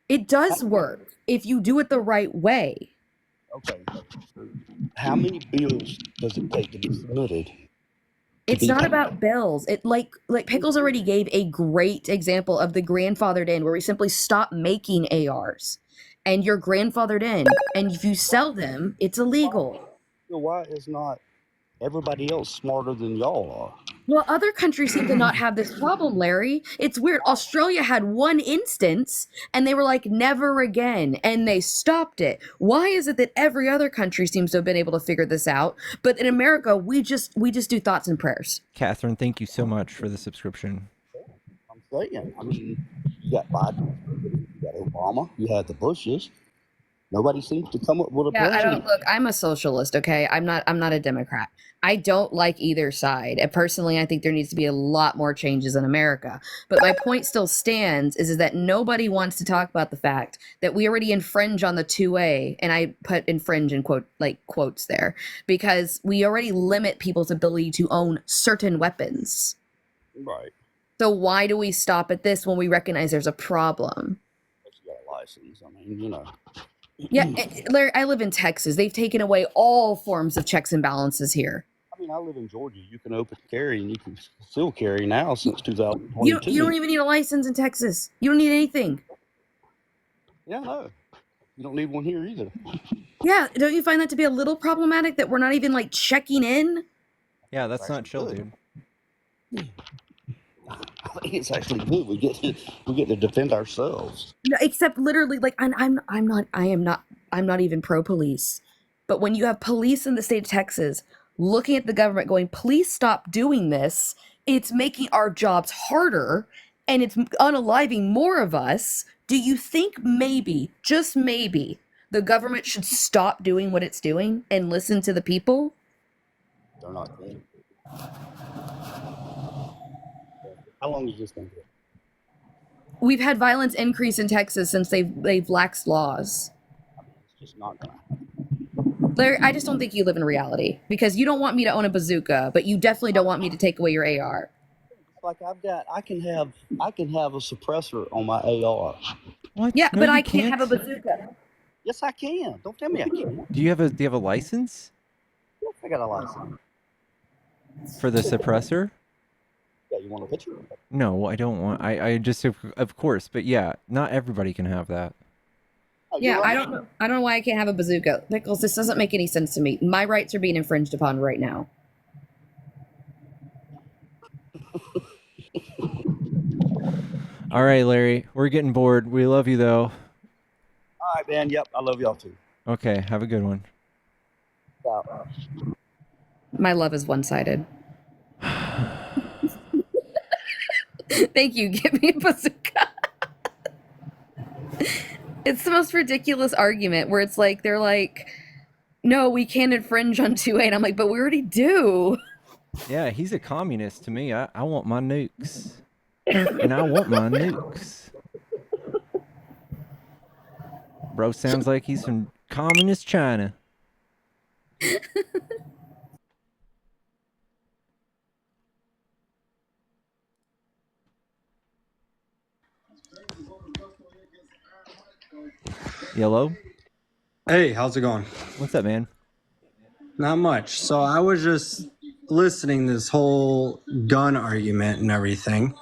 It does work if you do it the right way. Okay. How many bills does it take to be submitted? It's not about bills. It like Pickles already gave a great example of the grandfathered in, where we simply stop making ARs, and you're grandfathered in, and if you sell them, it's illegal. Why is not everybody else smarter than y'all are? Well, other countries seem to not have this problem, Larry. It's weird. Australia had one instance, and they were like, never again, and they stopped it. Why is it that every other country seems to have been able to figure this out, but in America, we just do thoughts and prayers? Catherine, thank you so much for the subscription. I'm saying, you got Biden, you got Obama, you had the Bushes. Nobody seems to come up with a plan. I'm a socialist, okay? I'm not a Democrat. I don't like either side. And personally, I think there needs to be a lot more changes in America. But my point still stands is that nobody wants to talk about the fact that we already infringe on the 2A, and I put infringe in quotes there, because we already limit people's ability to own certain weapons. Right. So why do we stop at this when we recognize there's a problem? But you got a license. I mean, Yeah, Larry, I live in Texas. They've taken away all forms of checks and balances here. I mean, I live in Georgia. You can open carry, and you can still carry now since 2022. You don't even need a license in Texas. You don't need anything. Yeah, no. You don't need one here either. Yeah, don't you find that to be a little problematic that we're not even checking in? Yeah, that's not chill, dude. I think it's actually good. We get to defend ourselves. No, except literally, I'm not even pro police. But when you have police in the state of Texas looking at the government going, please stop doing this, it's making our jobs harder and it's unaliving more of us. Do you think maybe, just maybe, the government should stop doing what it's doing and listen to the people? They're not doing it. How long is this going to go? We've had violence increase in Texas since they've laxed laws. It's just not going to happen. Larry, I just don't think you live in reality, because you don't want me to own a bazooka, but you definitely don't want me to take away your AR. Like I can have a suppressor on my AR. What? Yeah, No, but you I can't have a bazooka. Yes, I can. Don't tell me I can't. Do you have a license Yes, I got a license. for the suppressor? Yeah, you want a picture of it? No, I don't want. I just of course, but yeah, not everybody can have that. Yeah, I don't know why I can't have a bazooka. Pickles, this doesn't make any sense to me. My rights are being infringed upon right now. All right, Larry, we're getting bored. We love you though. All right, man. Yep, I love y'all too. Okay, have a good one. My love is one-sided. Thank you. Give me a bazooka. It's the most ridiculous argument where it's like they're like, no, we can't infringe on 2A, and I'm like, but we already do. Yeah, he's a communist to me. I want my nukes. And I want my nukes. Bro sounds like he's from communist China. Yellow? Hey, how's it going? What's up, man? Not much. So I was just listening to this whole gun argument and everything.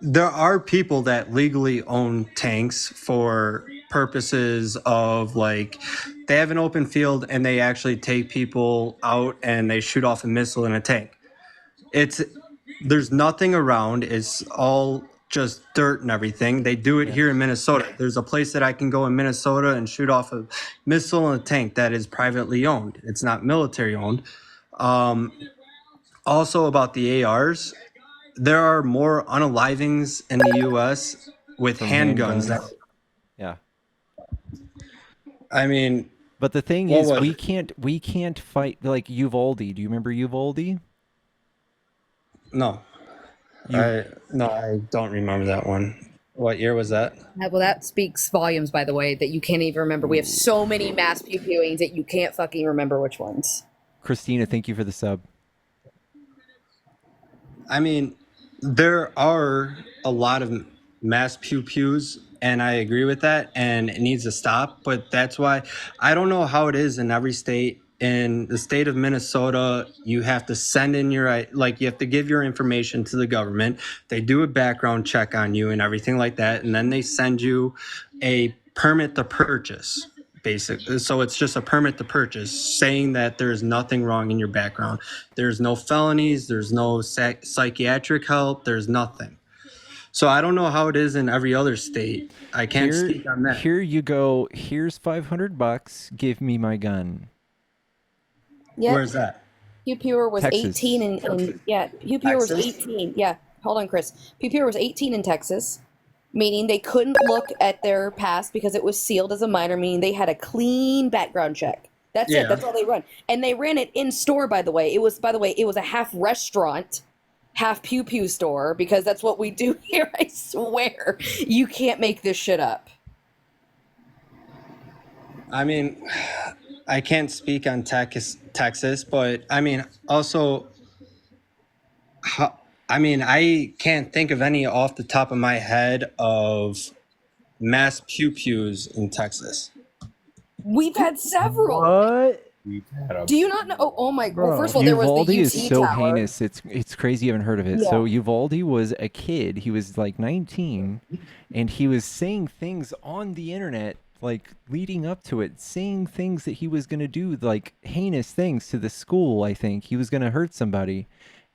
There are people that legally own tanks for purposes of like they have an open field and they actually take people out and they shoot off a missile in a tank. There's nothing around. It's all just dirt and everything. They do it here in Minnesota. There's a place that I can go in Minnesota and shoot off a missile in a tank that is privately owned. It's not military owned. Also about the ARs, there are more unalivings in the U.S. with From handguns. Yeah. I mean, but the thing is, we can't fight like Uvalde. Do you remember Uvalde? No. I don't remember that one. What year was that? Well, that speaks volumes, by the way, that you can't even remember. We have so many mass pew-pewings that you can't fucking remember which ones. Christina, thank you for the sub. I mean, there are a lot of mass pew-pews, and I agree with that, and it needs to stop. But that's why I don't know how it is in every state. In the state of Minnesota, you have to send in you have to give your information to the government. They do a background check on you and everything like that, and then they send you a permit to purchase, basically. So it's just a permit to purchase, saying that there's nothing wrong in your background. There's no felonies, there's no psychiatric help, there's nothing. So I don't know how it is in every other state. I can't speak on that. Here you go. Here's $500. Give me my gun. Yeah. Where's that? Pew Pewer was Texas. 18 and yeah, Pew Pewer was Texas? 18. Yeah, hold on, Chris. Pew Pewer was 18 in Texas, meaning they couldn't look at their past because it was sealed as a minor, meaning they had a clean background check. That's Yeah. it. That's all they run. And they ran it in store, by the way. It was a half restaurant, half pew pew store, because that's what we do here. I swear. You can't make this shit up. I mean, I can't speak on Texas, but I mean, also, I can't think of any off the top of my head of mass pew-pews in Texas. We've had several. What? Do you not know? Oh my. Well, first of all, there was Uvalde the UT is so tower. heinous. It's crazy you haven't heard of it. So Uvalde was a kid. He was like 19, and he was saying things on the internet, like leading up to it, saying things that he was gonna do, like heinous things to the school. I think he was gonna hurt somebody,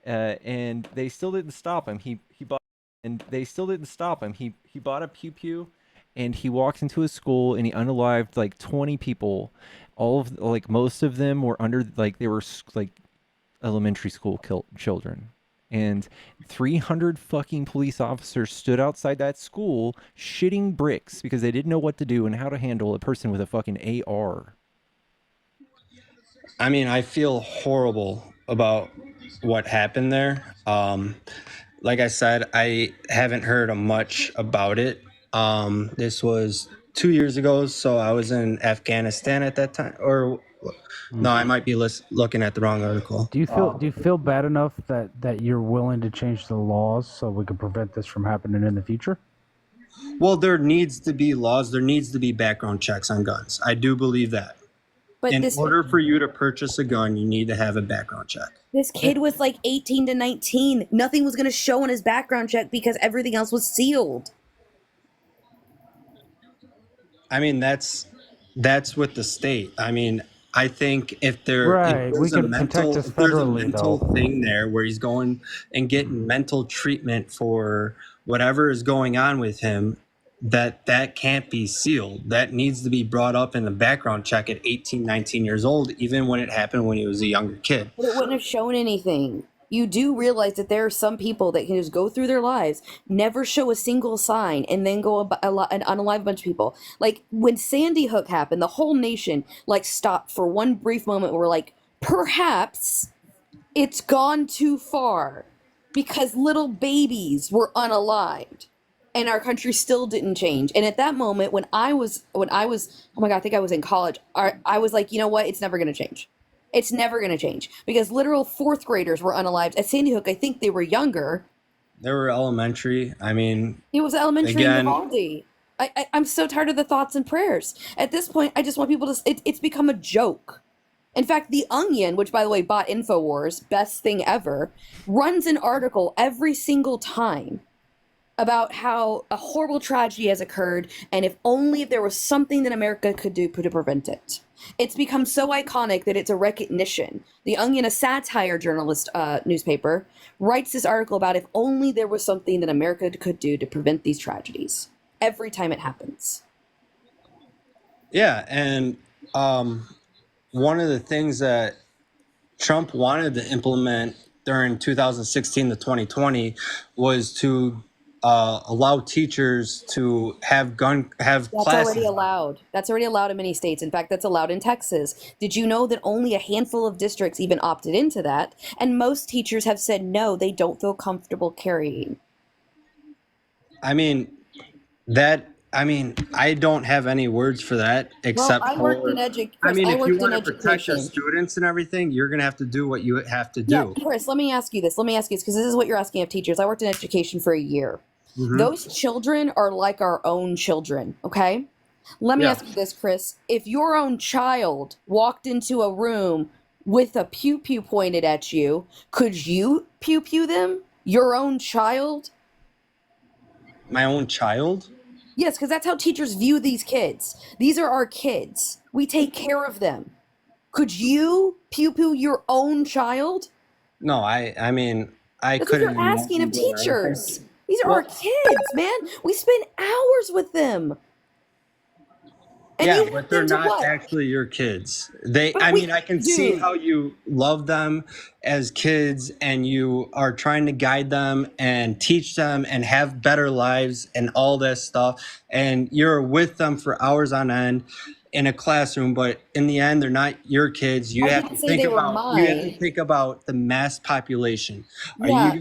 and they still didn't stop him. He bought, and they still didn't stop him. He bought a pew pew, and he walked into a school and he unalived like 20 people. Most of them were under, like, they were like elementary school children, and 300 fucking police officers stood outside that school shitting bricks because they didn't know what to do and how to handle a person with a fucking AR. I mean, I feel horrible about what happened there. Like I said, I haven't heard much about it. This was 2 years ago, so I was in Afghanistan at that time. Or no, I might be looking at the wrong article. Do you feel bad enough that you're willing to change the laws so we can prevent this from happening in the future? Well, there needs to be laws. There needs to be background checks on guns. I do believe that. But in order for you to purchase a gun, you need to have a background check. This kid was like 18 to 19. Nothing was going to show in his background check because everything else was sealed. I mean, that's with the state. I mean, I think if Right. We there's a can protect us if there's a federally, mental though. thing there where he's going and getting mental treatment for whatever is going on with him, that can't be sealed. That needs to be brought up in the background check at 18, 19 years old, even when it happened when he was a younger kid. But it wouldn't have shown anything. You do realize that there are some people that can just go through their lives, never show a single sign, and then go and unalive a bunch of people. Like when Sandy Hook happened, the whole nation like stopped for one brief moment. Where we're like, perhaps it's gone too far, because little babies were unalived, and our country still didn't change. And at that moment, when I was, oh my God, I think I was in college. I was like, you know what? It's never going to change. It's never going to change, because literal fourth graders were unalived. At Sandy Hook, I think they were younger. They were elementary. I mean, It was elementary again, in Uvalde. I'm so tired of the thoughts and prayers. At this point, I just want people to. It's become a joke. In fact, The Onion, which by the way bought InfoWars, best thing ever, runs an article every single time about how a horrible tragedy has occurred, and if there was something that America could do to prevent it. It's become so iconic that it's a recognition. The Onion, a satire journalist newspaper, writes this article about if only there was something that America could do to prevent these tragedies every time it happens. yeah, and one of the things that Trump wanted to implement during 2016 to 2020 was to allow teachers to have That's classes. already allowed. That's already allowed in many states. In fact, that's allowed in Texas. Did you know that only a handful of districts even opted into that? And most teachers have said no, they don't feel comfortable carrying. I mean, I don't have any words for that except I worked for. in I mean, I if you worked in want to protect the education. students and everything, you're gonna have to do what you have to Yeah, do. Chris, let me ask you this, because this is what you're asking of teachers. I worked in education for a year. Mhm. Those children are like our own children, okay? Let me Yeah. ask you this, Chris. If your own child walked into a room with a pew-pew pointed at you, could you pew-pew them? Your own child? My own child? Yes, because that's how teachers view these kids. These are our kids. We take care of them. Could you pew-pew your own child? No, I mean, I That's what couldn't. you're asking of imagine doing teachers. anything. These are our kids, man. We spend hours with them. And Yeah, you but want they're them to not what? actually your kids. I But mean, I can see dude. how you love them as kids and you are trying to guide them and teach them and have better lives and all this stuff. And you're with them for hours on end in a classroom, but in the end, they're not your kids. You I have didn't to say think they were about mine. the mass population. Yeah.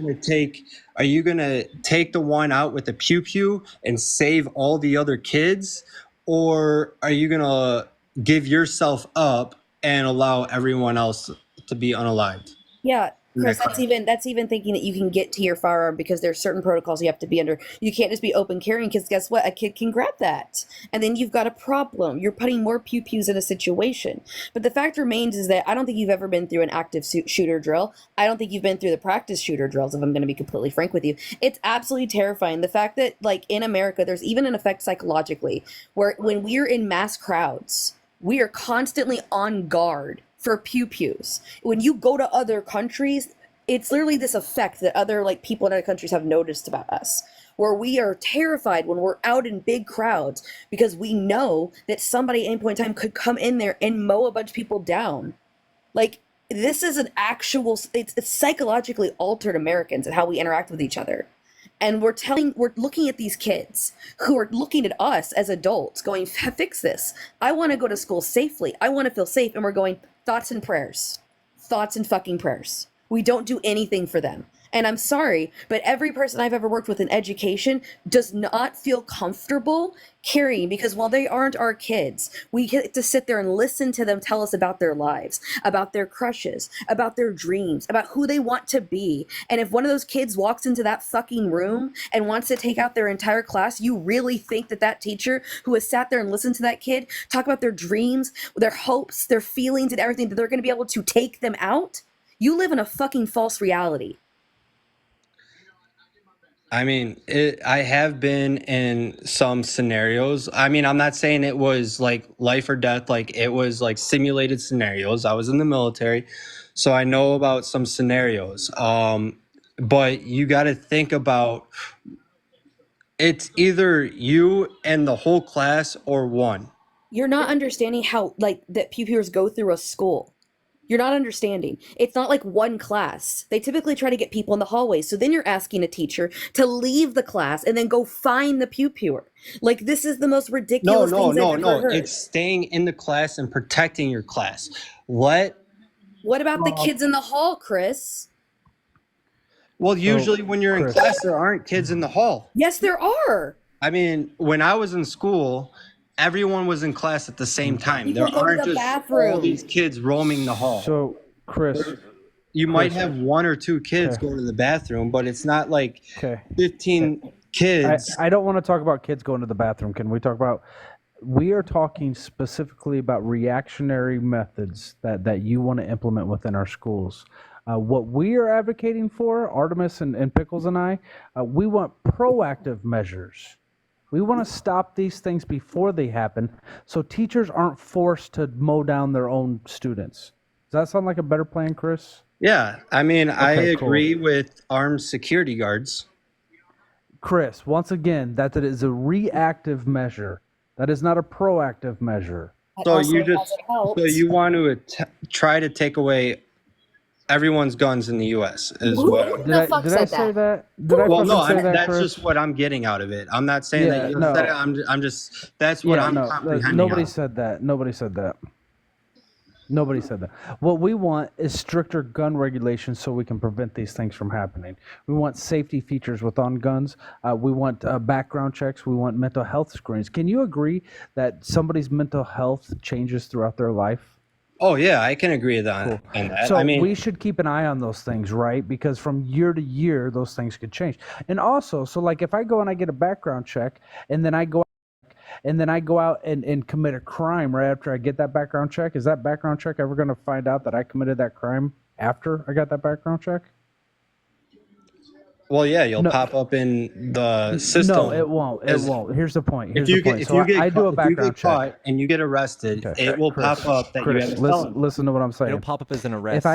Are you gonna take the one out with the pew pew and save all the other kids? Or are you gonna give yourself up and allow everyone else to be unalived? Yeah, Chris, Next. that's even thinking that you can get to your firearm because there's certain protocols you have to be under. You can't just be open carrying, because guess what? A kid can grab that. And then you've got a problem. You're putting more pew-pews in a situation. But the fact remains is that I don't think you've ever been through an active shooter drill. I don't think you've been through the practice shooter drills, if I'm going to be completely frank with you. It's absolutely terrifying. The fact that, like, in America, there's even an effect psychologically where when we're in mass crowds, we are constantly on guard for pew-pews. When you go to other countries, it's literally this effect that other people in other countries have noticed about us, where we are terrified when we're out in big crowds because we know that somebody at any point in time could come in there and mow a bunch of people down. Like, this is an actual, it's psychologically altered Americans and how we interact with each other. And we're looking at these kids who are looking at us as adults going, fix this. I want to go to school safely. I want to feel safe. And we're going, thoughts and prayers. Thoughts and fucking prayers. We don't do anything for them. And I'm sorry, but every person I've ever worked with in education does not feel comfortable carrying, because while they aren't our kids, we get to sit there and listen to them tell us about their lives, about their crushes, about their dreams, about who they want to be. And if one of those kids walks into that fucking room and wants to take out their entire class, you really think that that teacher who has sat there and listened to that kid talk about their dreams, their hopes, their feelings, and everything, that they're going to be able to take them out? You live in a fucking false reality. I mean, I have been in some scenarios. I mean, I'm not saying it was like life or death, like it was like simulated scenarios. I was in the military, so I know about some scenarios. But you got to think about it's either you and the whole class or one. You're not understanding how like that pupils go through a school. You're not understanding. It's not like one class. They typically try to get people in the hallways. So then you're asking a teacher to leave the class and then go find the pupil. Like this is the most No, ridiculous no, things I've no, ever no. heard. It's staying in the class and protecting your class. Let What about the kids in the hall, Chris? Well, usually when you're in class, there aren't kids in the hall. Yes, there are. I mean, when I was in school, everyone was in class at the same time. People There go to aren't the just all bathroom. these kids roaming the hall. So, Chris, You might Chris. have one or two kids Okay. go to the bathroom, but it's not like Okay. 15 kids. I don't want to talk about kids going to the bathroom. Can we talk about? We are talking specifically about reactionary methods that you want to implement within our schools. What we are advocating for, Artemis and Pickles and I, we want proactive measures. We want to stop these things before they happen so teachers aren't forced to mow down their own students. Does that sound like a better plan, Chris? Yeah, I mean, I Okay, cool. agree with armed security guards. Chris, once again, that is a reactive measure. That is not a proactive measure. So you want to try to take away everyone's guns in the U.S. as well. Did I say that? Did I Well, no, fucking say that, that's Chris? just what I'm getting out of it. I'm not saying Yeah, that you no. said it. I'm just that's what Yeah, I'm no, comprehending. nobody of. said that. Nobody said that. Nobody said that. What we want is stricter gun regulations so we can prevent these things from happening. We want safety features within guns. We want background checks. We want mental health screens. Can you agree that somebody's mental health changes throughout their life? Oh yeah, I can agree with that. On that. So I mean, we should keep an eye on those things, right? Because from year to year, those things could change. And also, so like if I go and I get a background check, and then I go out and commit a crime right after I get that background check, is that background check ever going to find out that I committed that crime after I got that background check? well, yeah, you'll No. pop up in the system. No, it won't. It as- won't. Here's the point. If Here's you the get point. if So you get I do a caught, if you background get check. caught and you get arrested, Okay. it will Chris, pop up that Chris, you have a felony. listen to what I'm saying. It'll pop up as an arrest.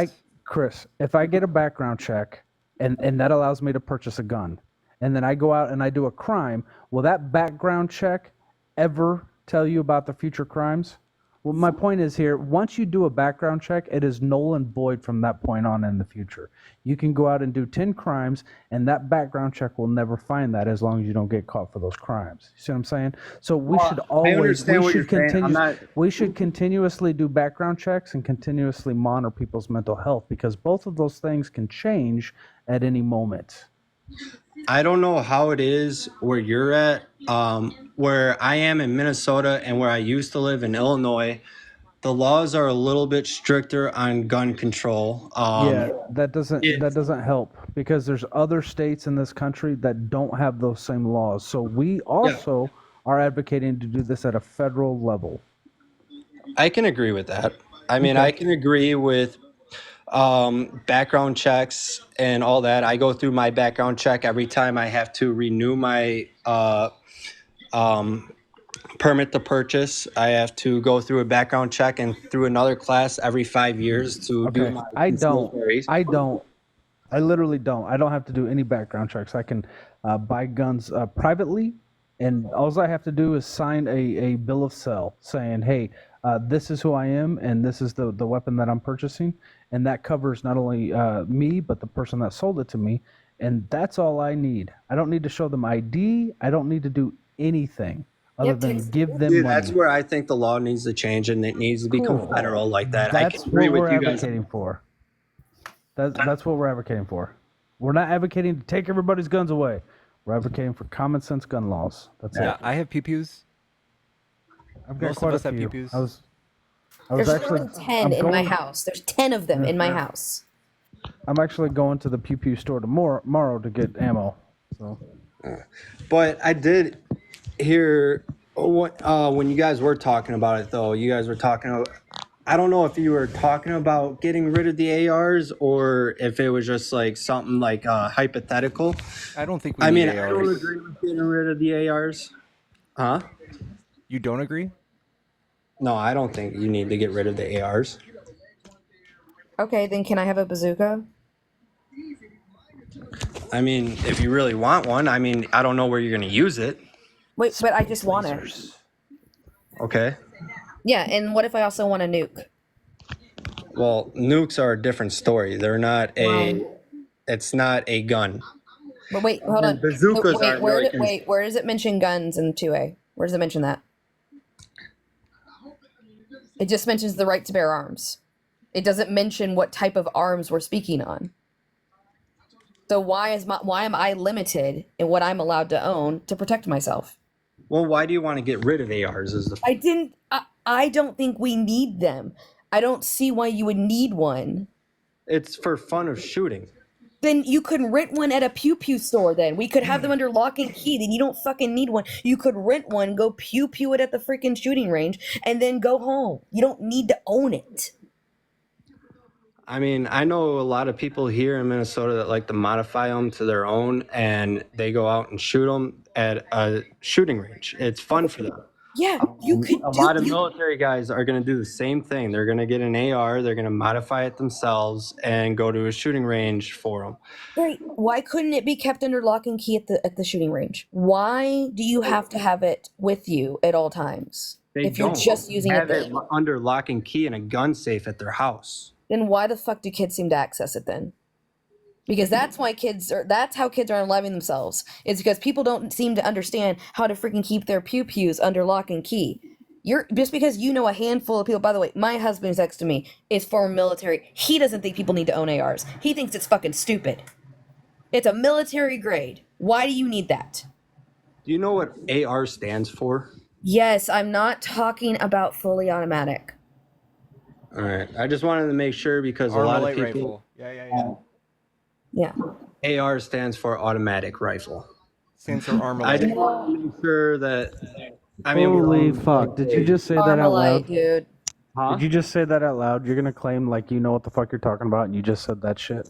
If I get a background check and that allows me to purchase a gun, and then I go out and I do a crime, will that background check ever tell you about the future crimes? Well, my point is here, once you do a background check, it is null and void from that point on in the future. You can go out and do 10 crimes, and that background check will never find that as long as you don't get caught for those crimes. You see what I'm saying? So we Well, should I always, understand what you're saying. I'm not- we should continuously do background checks and continuously monitor people's mental health because both of those things can change at any moment. I don't know how it is where you're at. Where I am in Minnesota and where I used to live in Illinois, the laws are a little bit stricter on gun control. Yeah, that doesn't help because there's other states in this country that don't have those same laws. So we also are advocating to do this at a federal level. I can agree with that. I mean, Okay. I can agree with background checks and all that. I go through my background check every time I have to renew my permit to purchase. I have to go through a background check and through another class every 5 years to do Okay. my I concealed don't. carries. I literally don't. I don't have to do any background checks. I can buy guns privately, and all I have to do is sign a bill of sale saying, "Hey, this is who I am, and this is the weapon that I'm purchasing," and that covers not only me but the person that sold it to me, and that's all I need. I don't need to show them ID. I don't need to do anything other than give them Dude, money. that's where I think the law needs to change and it needs to become Cool. federal like that. That's I can agree what with we're you guys. advocating for. That's what we're advocating for. We're not advocating to take everybody's guns away. We're advocating for common sense gun laws. That's Yeah, it. I have pew-pews. I've got Most of quite us a have few. pew-pews. I was There's actually more than 10 I'm in my going- house. There's 10 of them in my house. I'm actually going to the Pew Pew store tomorrow to get ammo. So But I did hear what when you guys were talking about it though. You guys were talking about. I don't know if you were talking about getting rid of the ARs or if it was just like something like hypothetical. I don't think we I need mean, I don't ARs. agree with getting rid of the ARs. Huh? You don't agree? No, I don't think you need to get rid of the ARs. Okay, then can I have a bazooka? I mean, if you really want one, I mean, I don't know where you're going to use it. Wait, but I just want it. Okay. Yeah, and what if I also want a nuke? Well, nukes are a different story. They're not it's not a gun. But wait, hold on. Bazookas wait, aren't really wait, where does it mention guns in 2A? Where does it mention that? It just mentions the right to bear arms. It doesn't mention what type of arms we're speaking on. So why am I limited in what I'm allowed to own to protect myself? Well, why do you want to get rid of ARs? I don't think we need them. I don't see why you would need one. It's for fun of shooting. Then you could rent one at a pew pew store. Then we could have them under lock and key. Then you don't fucking need one. You could rent one, go pew pew it at the freaking shooting range, and then go home. You don't need to own it. I mean, I know a lot of people here in Minnesota that like to modify them to their own, and they go out and shoot them at a shooting range. It's fun for them. Yeah, you could. A lot of military guys are going to do the same thing. They're going to get an AR, they're going to modify it themselves, and go to a shooting range for them. Great. Why couldn't it be kept under lock and key at the shooting range? Why do you have to have it with you at all times? If you're just using have it, it under lock and key in a gun safe at their house. then why the fuck do kids seem to access it then? Because that's how kids are unaliving themselves. It's because people don't seem to understand how to freaking keep their pew-pews under lock and key. Just because you know a handful of people, by the way, my husband who's next to me is former military. He doesn't think people need to own ARs. He thinks it's fucking stupid. It's a military grade. Why do you need that? Do you know what AR stands for? Yes, I'm not talking about fully automatic. All right. I just wanted to make sure because a lot of Armalite people. rifle. Yeah. Yeah. AR stands for automatic rifle. Stands for I Armalite. just want to make sure that. I mean, Holy fuck! Did you just say that out Armalite, loud? dude. Huh? Did you just say that out loud? You're gonna claim like you know what the fuck you're talking about, and you just said that shit.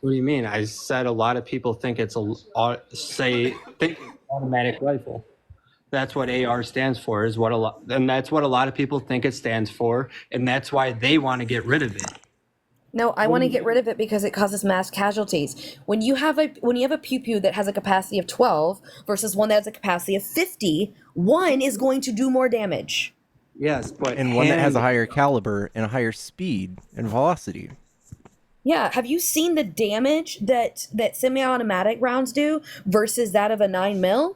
What do you mean? I said a lot of people think it's think automatic rifle. That's what AR stands for. And that's what a lot of people think it stands for, and that's why they want to get rid of it. No, I want to get rid of it because it causes mass casualties. When you have a pew pew that has a capacity of 12 versus one that has a capacity of 50, one is going to do more damage. Yes, but And one that has a higher caliber and a higher speed and velocity. Yeah, have you seen the damage that semi-automatic rounds do versus that of a 9mm?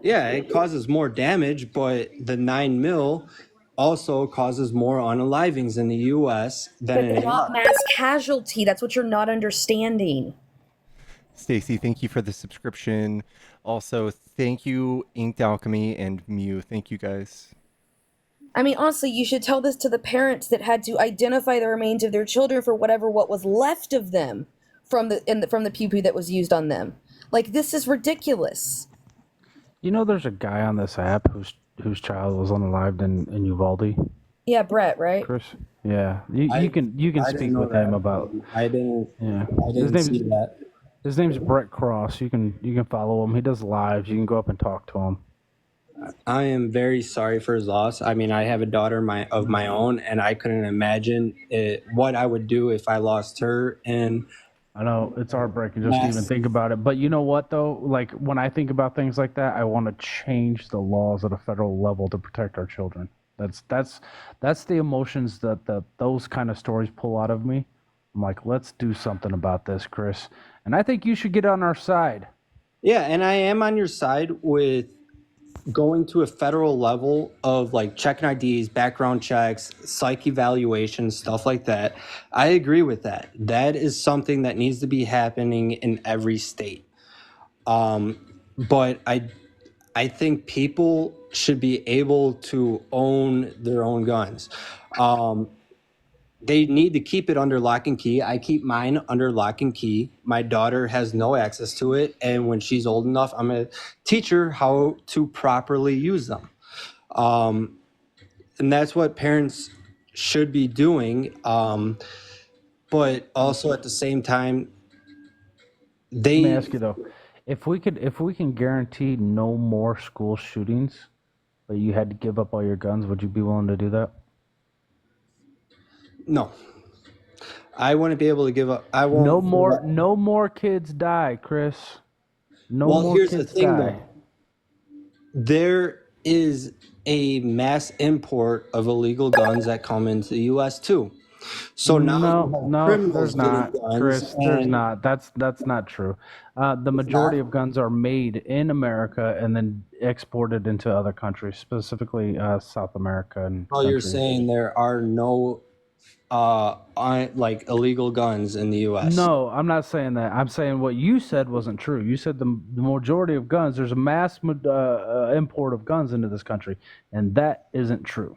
Yeah, it causes more damage, but the 9mm also causes more unalivings in the U.S. But than an not AR. mass casualty. That's what you're not understanding. Stacy, thank you for the subscription. Also, thank you, Inked Alchemy and Mew. Thank you guys. I mean, honestly, you should tell this to the parents that had to identify the remains of their children for what was left of them from the pew pew that was used on them. Like, this is ridiculous. You know, there's a guy on this app whose child was unalived in Uvalde. Yeah, Brett, right? Chris. Yeah, you can I didn't speak know with that. him about. I didn't see that. His name's Brett Cross. You can follow him. He does lives. You can go up and talk to him. I am very sorry for his loss. I mean, I have a daughter of my own, and I couldn't imagine what I would do if I lost her. And I know it's heartbreaking just to even think about it. But you know what, though? Like, when I think about things like that, I want to change the laws at a federal level to protect our children. That's the emotions that those kind of stories pull out of me. I'm like, let's do something about this, Chris. And I think you should get on our side. yeah, and I am on your side with going to a federal level of like checking IDs, background checks, psych evaluations, stuff like that. I agree with that. That is something that needs to be happening in every state. But I think people should be able to own their own guns. They need to keep it under lock and key. I keep mine under lock and key. My daughter has no access to it. And when she's old enough, I'm going to teach her how to properly use them. and that's what parents should be doing. But also at the same time, Let me they ask you though, if we can guarantee no more school shootings, but you had to give up all your guns, would you be willing to do that? no, I wouldn't be able to give up. I won't. No more kids die, Chris. No Well, more here's the kids thing, die. though. There is a mass import of illegal guns that come into the U.S. too. So now No, criminals there's getting not, guns, Chris. There's and not. That's not true. The majority of guns are made in America and then exported into other countries, specifically South America and all you're countries. saying there are no like illegal guns in the U.S. No, I'm not saying that. I'm saying what you said wasn't true. You said the majority of guns, there's a mass import of guns into this country, and that isn't true.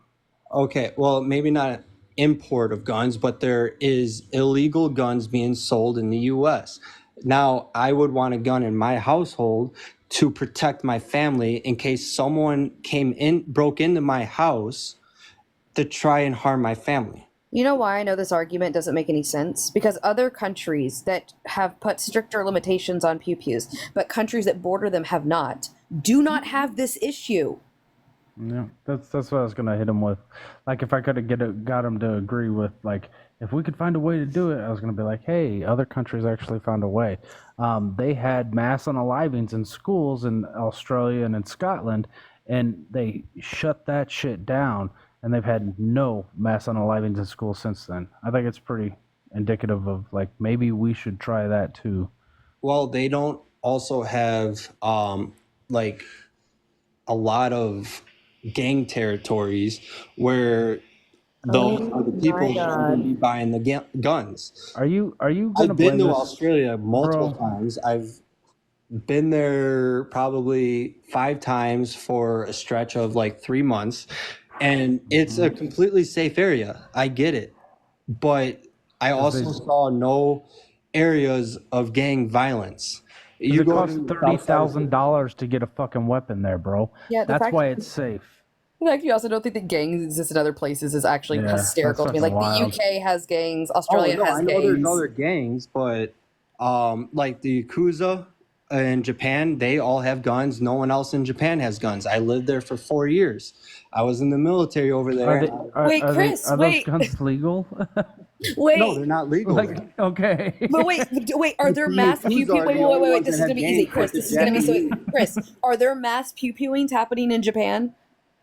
Okay, well, maybe not import of guns, but there is illegal guns being sold in the U.S. Now, I would want a gun in my household to protect my family in case someone broke into my house to try and harm my family. You know why I know this argument doesn't make any sense? Because other countries that have put stricter limitations on pew-pews, but countries that border them have not, do not have this issue. Yeah, that's what I was gonna hit him with. Like, if I could have got him to agree with, like, if we could find a way to do it, I was gonna be like, hey, other countries actually found a way. They had mass unalivings in schools in Australia and in Scotland, and they shut that shit down, and they've had no mass unalivings in schools since then. I think it's pretty indicative of, like, maybe we should try that too. Well, they don't also have like a lot of gang territories where those are the people that are going to be buying the guns. Are you gonna I've been blame to this, Australia multiple bro? times. I've been there probably 5 times for a stretch of like 3 months, and it's a completely safe area. I get it, but I also saw no areas of gang violence. You It go costs to the south side of $30,000 to get a fucking weapon there, bro. Yeah, the That's fact- why it's safe. The fact you also don't think that gangs exist in other places is actually Yeah, hysterical to me. that's Like, fucking the UK has gangs, Australia no, has I know gangs. there's other gangs, but like the Yakuza in Japan, they all have guns. No one else in Japan has guns. I lived there for 4 years. I was in the military over there. Wait, Chris, are wait. those guns legal? Wait. No, they're not legal. Like, okay. But wait, are there mass pew pew? Wait, this is gonna be easy, Chris. This is gonna be so. Chris, are there mass pew pewings happening in Japan?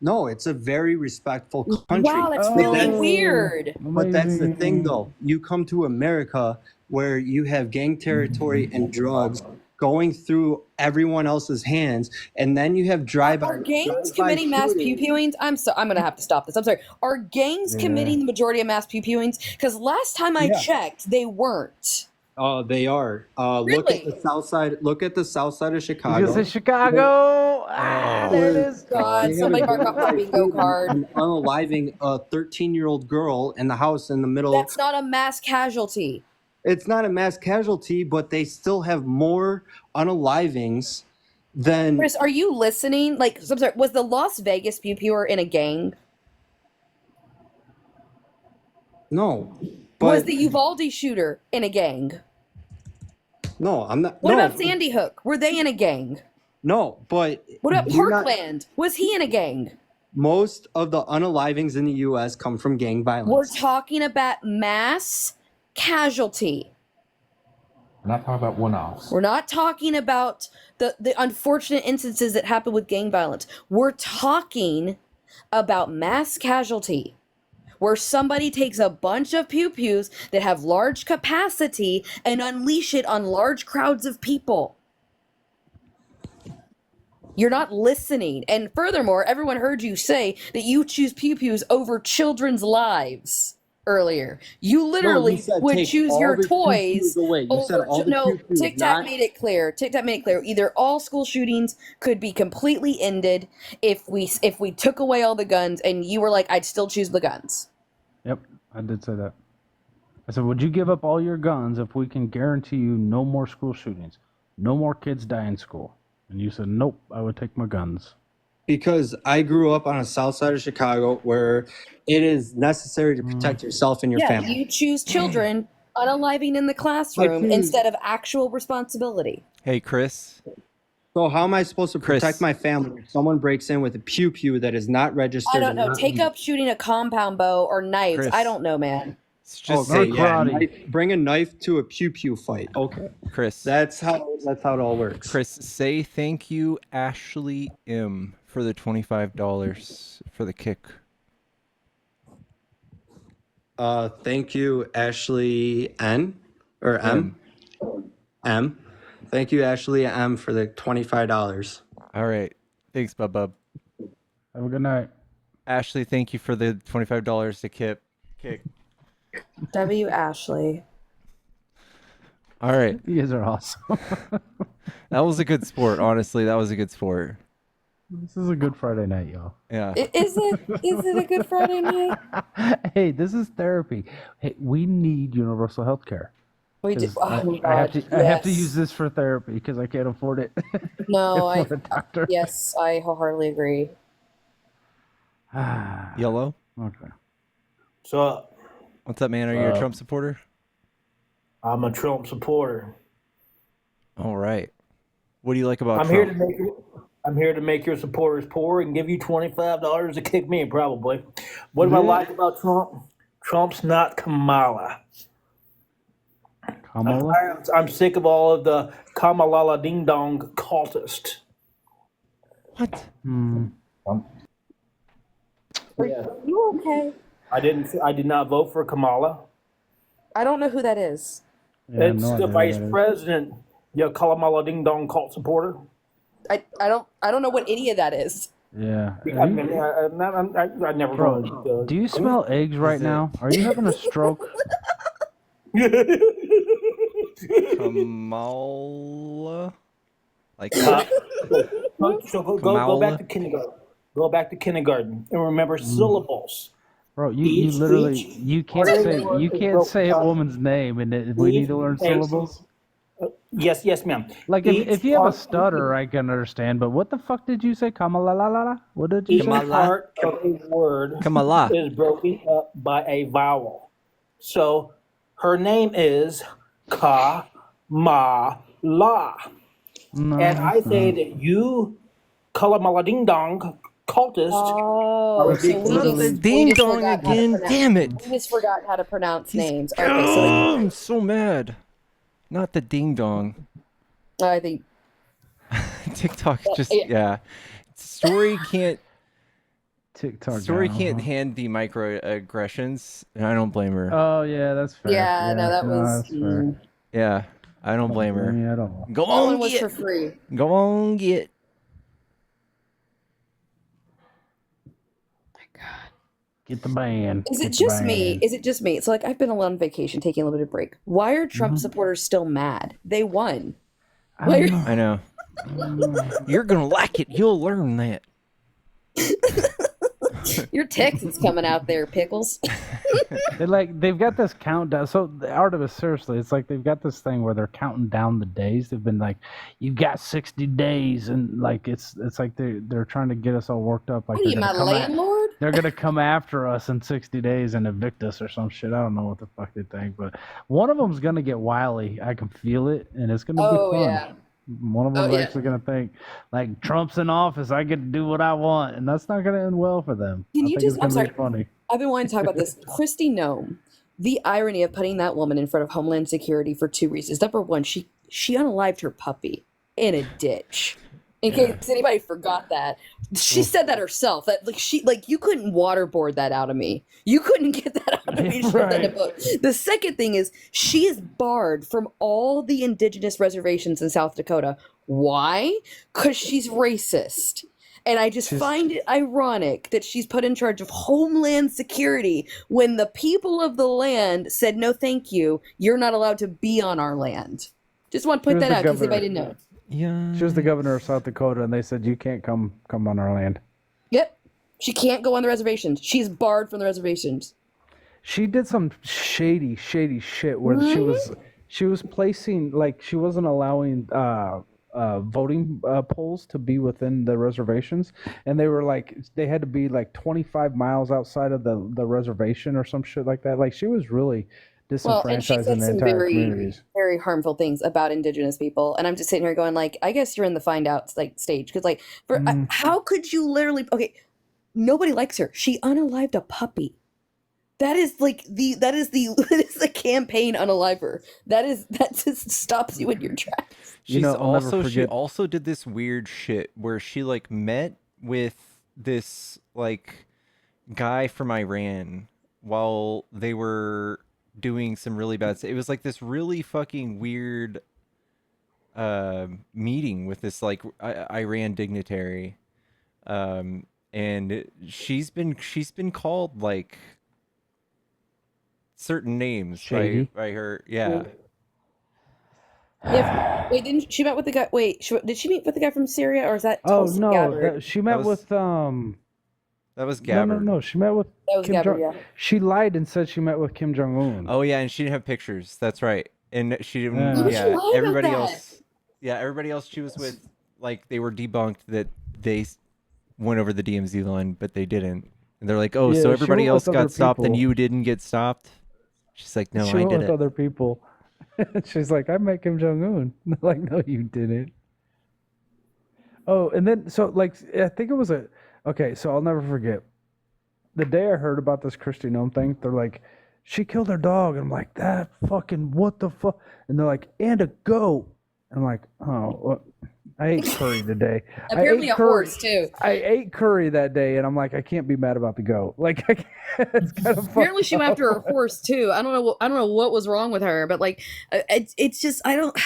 No, it's a very respectful country. Wow, that's really weird. But that's the thing, though. You come to America where you have gang territory and drugs going through everyone else's hands, and then you have Are gangs committing mass pew pewings? I'm gonna have to stop this. I'm sorry. Are gangs committing the majority of mass pew pewings? Because last time I checked, they weren't. They are. Look at the south side. Look at the south side of Chicago. You say Chicago. There it is. God, somebody mark off my bingo card. And unaliving a 13-year-old girl in the house in the middle. That's not a mass casualty. It's not a mass casualty, but they still have more unalivings than. Chris, are you listening? Like, I'm sorry, was the Las Vegas pew pewer in a gang? No. Was the Uvalde shooter in a gang? No, I'm not. What no. about Sandy Hook? Were they in a gang? No, but. What about you're not- Parkland? Was he in a gang? Most of the unalivings in the U.S. come from gang violence. We're talking about mass casualty. We're not talking about one-offs. We're not talking about the unfortunate instances that happen with gang violence. We're talking about mass casualty, where somebody takes a bunch of pew-pews that have large capacity and unleash it on large crowds of people. You're not listening. And furthermore, everyone heard you say that you choose pew-pews over children's lives earlier. You literally said would take choose all your the toys pew-pews away. You said all the no, pew-pews, Tic Tac not- made it clear. Tic Tac made it clear. Either all school shootings could be completely ended if we took away all the guns, and you were like, I'd still choose the guns. Yep, I did say that. I said, would you give up all your guns if we can guarantee you no more school shootings, no more kids die in school? And you said, nope, I would take my guns. because I grew up on a south side of Chicago where it is necessary to protect yourself and your Yeah, family. you choose children unaliving in the classroom choose- instead of actual responsibility. Hey, Chris. So how am I supposed to Chris. protect my family if someone breaks in with a pew pew that is not registered? I don't and know. not Take legal? up shooting a compound bow or knives. Chris. I don't know, man. It's just Okay, say, yeah, bring a knife to a pew pew fight. Okay, Chris. that's how it all works. Chris, say thank you, Ashley M, for the $25 for the kick. Thank you, Ashley N or M. M. Thank you, Ashley M, for the $25. All right. Thanks, Bub. Have a good night. Ashley, thank you for the $25 to kick. W. Ashley. All right. You guys are awesome. That was a good sport. Honestly, that was a good sport. This is a good Friday night, y'all. Yeah. Is it a good Friday night? Hey, this is therapy. Hey, we need universal health care. We do. 'Cause Oh my I have God, to I have to yes. use this for therapy because I can't afford it. No, Can't afford a doctor. yes, I wholeheartedly agree. Yellow? Okay. So What's up, man? Are you a Trump supporter? I'm a Trump supporter. All right. What do you like about I'm Trump? here to make your supporters poor and give you $25 to kick me, probably. What do I Yeah. like about Trump? Trump's not Kamala. Kamala? I'm sick of all of the Kamala Ding Dong cultists. What? Yeah. You okay? I did not vote for Kamala. I don't know who that is. Yeah, It's no idea the who vice that is. president. You Kamala Ding Dong cult supporter. I don't know what any of that is. Yeah. I never Bro, voted. do you smell eggs right now? Are you having a stroke? Kamala? Like So go Kamala? back to kindergarten. Go back to kindergarten and remember syllables. Bro, you Each- literally each- you can't say a woman's name and we need to learn syllables. Yes, ma'am. Like Each if you have a part- stutter, I can understand. But what the fuck did you say? Kamala la la la? What did you Each say? part of a word Kamala. is broken up by a vowel. So her name is Kamala. No, And I it's say not. that you, Kamala Ding Dong cultist, Oh, are so being we Not the just, ding we just dong forgot how to again. pronounce- Damn it. We just forgot how to pronounce names. Okay, Oh, so I'm so mad. Not the ding dong. I think TikTok just yeah. yeah. Story can't TikTok. Story down, can't huh? hand the microaggressions, and I don't blame her. Oh yeah, that's fair. Yeah, no, that was- that's fair. Yeah, I don't blame her. Me at all. Go that one on, was get. for free. Go on, get. Get the band. Is it Get the just me? band. Is it just me? So like I've been on vacation, taking a little bit of break. Why are Trump supporters still mad? They won. Why are- I know. You're gonna like it. You'll learn that. Your Texans coming out there, pickles. They've got this countdown. So the Artemis, seriously, it's like they've got this thing where they're counting down the days. They've been like, you've got 60 days, and like it's like they're trying to get us all worked up. Like What are you, my landlord? they're gonna come after us in 60 days and evict us or some shit. I don't know what the fuck they think, but one of them's gonna get wily. I can feel it, and it's gonna Oh, be fun. yeah. One of them's Oh, yeah. actually gonna think like Trump's in office. I get to do what I want, and that's not gonna end well for them. Can I you think just? it's I'm gonna be sorry. funny. I've been wanting to talk about this. Kristi Noem. The irony of putting that woman in front of Homeland Security for two reasons. Number one, she unalived her puppy in a ditch. In case anybody forgot that, she said that herself. That you couldn't waterboard that out of me. You couldn't get that out of me. She wrote that in a book. The second thing is she is barred from all the indigenous reservations in South Dakota. Why? Because she's racist. And I just find it ironic that she's put in charge of Homeland Security when the people of the land said, no, thank you. You're not allowed to be on our land. Just want to put that out because anybody didn't know. Yeah. She was the governor of South Dakota, and they said you can't come on our land. Yep. She can't go on the reservations. She's barred from the reservations. She did some shady shit where she was placing, like, she wasn't allowing voting polls to be within the reservations, and they were like they had to be like 25 miles outside of the reservation or some shit like that. Like she was really Well, and she disenfranchising said the some entire very, communities. very harmful things about Indigenous people, and I'm just sitting here going, like, I guess you're in the find out like stage because, like, how could you literally? Okay, nobody likes her. She unalived a puppy. That is like that is the campaign unalive her. That just stops you in your tracks. She's I'll never also she forget. also did this weird shit where she like met with this like guy from Iran while they were doing some really bad stuff. It was like this really fucking weird meeting with this like Iran dignitary. And she's been called like certain names Shady. by her. Yeah. Wait, didn't she met with the guy? Wait, did she meet with the guy from Syria, or is that Oh Tulsi no, Gabbard? she met was with That was no, Gabbard. no, she met with That was Kim Gabbard, Jong. yeah. She lied and said she met with Kim Jong Un. Oh yeah, and she didn't have pictures. That's right. And she didn't. Yeah. Why would she Yeah, lie about everybody that? else. Yeah, everybody else she was with, like they were debunked that they went over the DMZ line, but they didn't. And they're like, oh, Yeah, so she everybody went else with other got stopped and people. you didn't get stopped. She's like, no, She I went did with it. other people. She's like, I met Kim Jong Un. Like, no, you didn't. Oh, and then so like I think it was okay. So I'll never forget the day I heard about this Kristi Noem thing. They're like, she killed her dog, and I'm like, that fucking what the fuck? And they're like, and a goat. And I'm like, oh, well, I ate curry today. Apparently I ate a horse, too. I ate curry that day, and I'm like, I can't be mad about the goat. Like, it's kind of Apparently, she went after her horse too. I don't know what was wrong with her, but like, it's just I don't.